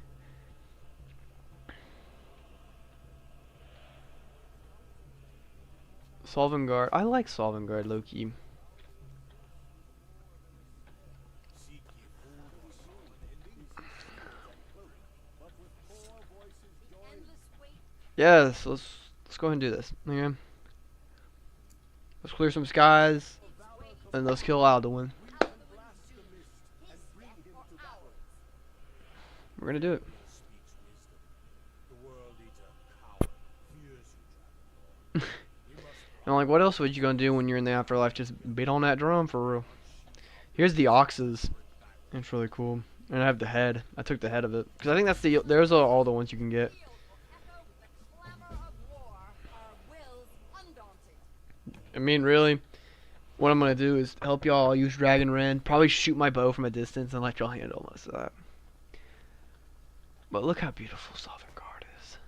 Sovngarde. I like Sovngarde, low-key. Yes, let's go ahead and do this. Okay. Let's clear some skies, and let's kill Alduin. We're gonna do it. And like, what else would you gonna do when you're in the afterlife? Just beat on that drum for real. Here's the oxes. It's really cool. And I have the head. I took the head of it because I think that's there's all the ones you can get. I mean, really, what I'm gonna do is help y'all use Dragon Ren. Probably shoot my bow from a distance and let y'all handle most of that. But look how beautiful Sovngarde is.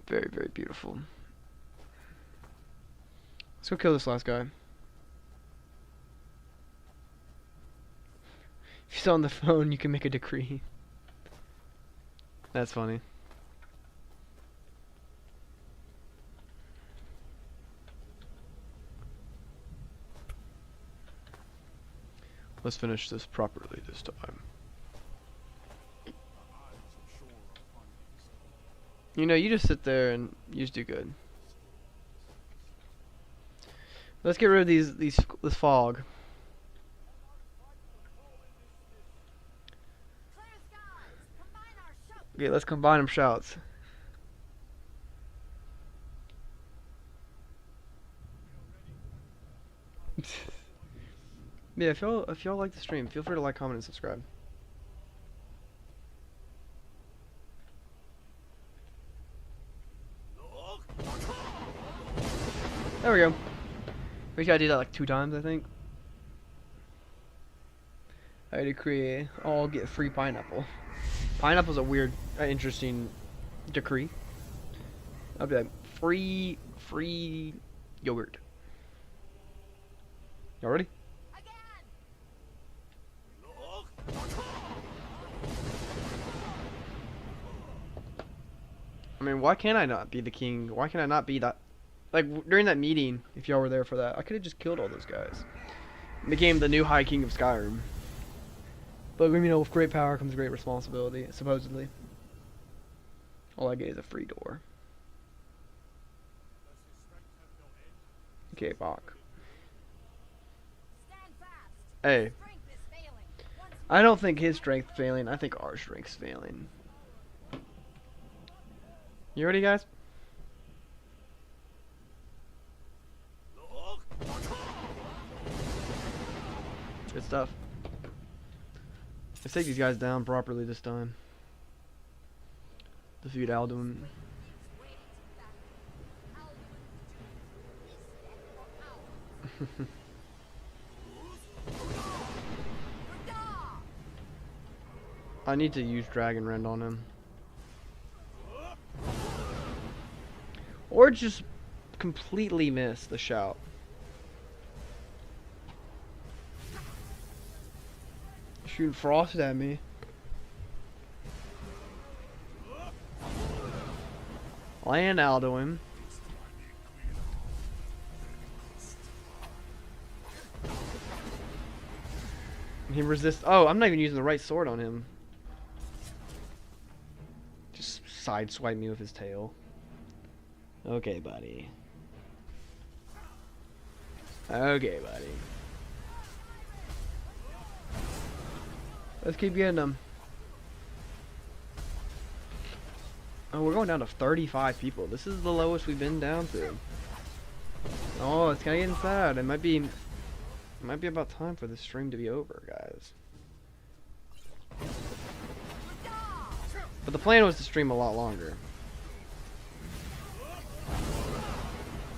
Very, very beautiful. Let's go kill this last guy. If he's on the phone, you can make a decree. That's funny. Let's finish this properly this time. You know, you just sit there and you just do good. Let's get rid of this fog. Okay, let's combine them shouts. Yeah, if y'all like the stream, feel free to like, comment, and subscribe. There we go. We gotta do that like 2 times, I think. I decree all get free pineapple. Pineapple's a weird, interesting decree. I'll be like, free yogurt. Y'all ready? I mean, why can't I not be the king? Why can I not be that? Like, during that meeting, if y'all were there for that, I could have just killed all those guys. Became the new High King of Skyrim. But, you know, with great power comes great responsibility, supposedly. All I get is a free door. Okay, Bach. Hey. I don't think his strength's failing. I think our strength's failing. You ready, guys? Good stuff. Let's take these guys down properly this time. Defeat Alduin. I need to use Dragon Rend on him. Or just completely miss the shout. Shooting frost at me. Land Alduin. He resists. Oh, I'm not even using the right sword on him. Just sideswipe me with his tail. Okay, buddy. Okay, buddy. Let's keep getting them. Oh, we're going down to 35 people. This is the lowest we've been down to. Oh, it's kind of getting sad. It might be about time for this stream to be over, guys. But the plan was to stream a lot longer.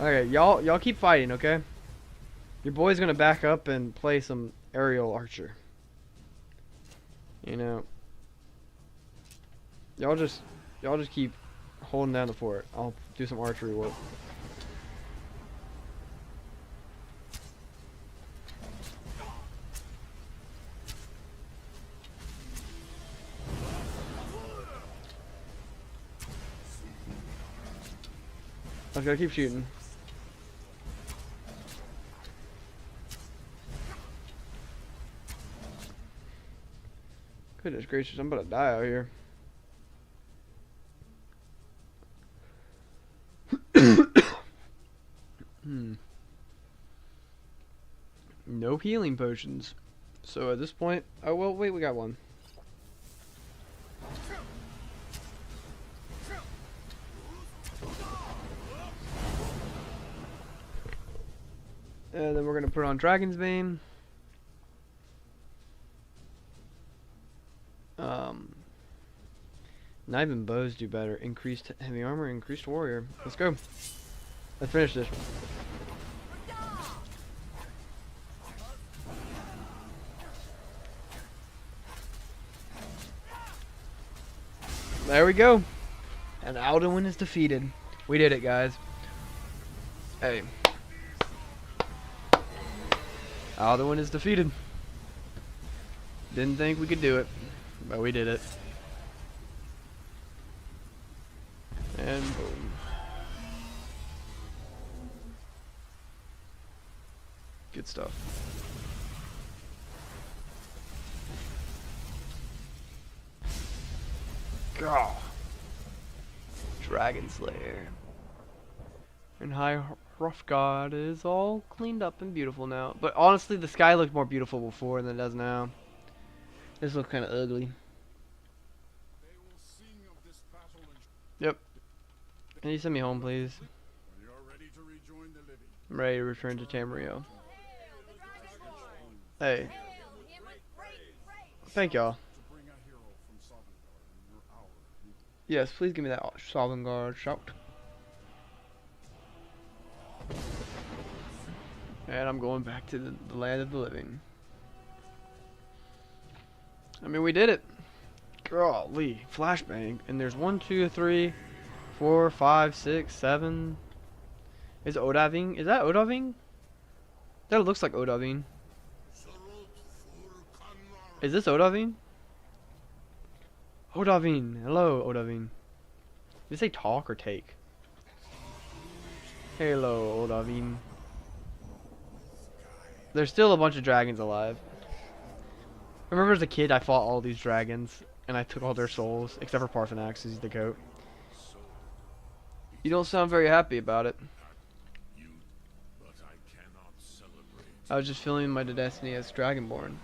Okay, y'all keep fighting, okay? Your boy's gonna back up and play some aerial archer. You know, y'all just keep holding down the fort. I'll do some archery work. I just gotta keep shooting. Goodness gracious, I'm about to die out here. No healing potions. So at this point, oh well, wait, we got one. And then we're gonna put on Dragon's Bane. Not even bows do better. Increased heavy armor, increased warrior. Let's go. Let's finish this. There we go. And Alduin is defeated. We did it, guys. Hey. Alduin is defeated. Didn't think we could do it, but we did it. And boom. Good stuff. God. Dragon Slayer. And High Hrothgar is all cleaned up and beautiful now. But honestly, the sky looked more beautiful before than it does now. This looks kind of ugly. Yep. Can you send me home, please? I'm ready to return to Tamriel. Hey. Thank y'all. Yes, please give me that Sovngarde shout. And I'm going back to the land of the living. I mean, we did it. Golly, flashbang. And there's 1, 2, 3, 4, 5, 6, 7. Is it Odaving? Is that Odaving? That looks like Odaving. Is this Odaving? Odaving. Hello, Odaving. Did you say talk or take? Hello, Odaving. There's still a bunch of dragons alive. I remember as a kid I fought all these dragons and I took all their souls, except for Parthenax, he's the goat. You don't sound very happy about it. I was just feeling my destiny as Dragonborn.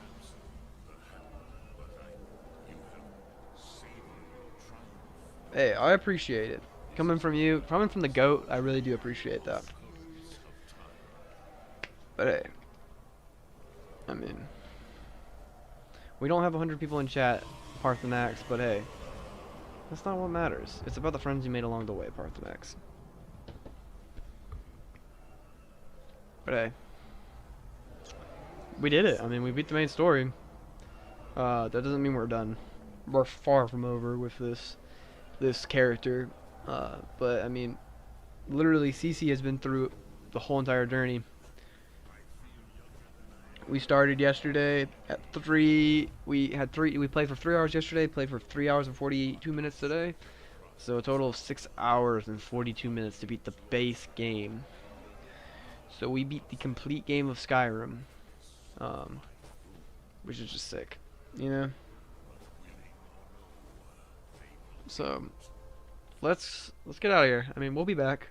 Hey, I appreciate it. Coming from you, coming from the goat, I really do appreciate that. But hey, I mean, we don't have 100 people in chat, Parthenax, but hey, that's not what matters. It's about the friends you made along the way, Parthenax. But hey, we did it. I mean, we beat the main story. That doesn't mean we're done. We're far from over with this character. But I mean, literally, Cece has been through the whole entire journey. We started yesterday at 3. We played for 3 hours yesterday. Played for 3 hours and 42 minutes today. So a total of 6 hours and 42 minutes to beat the base game. So we beat the complete game of Skyrim, which is just sick, you know. So let's get out of here. I mean, we'll be back.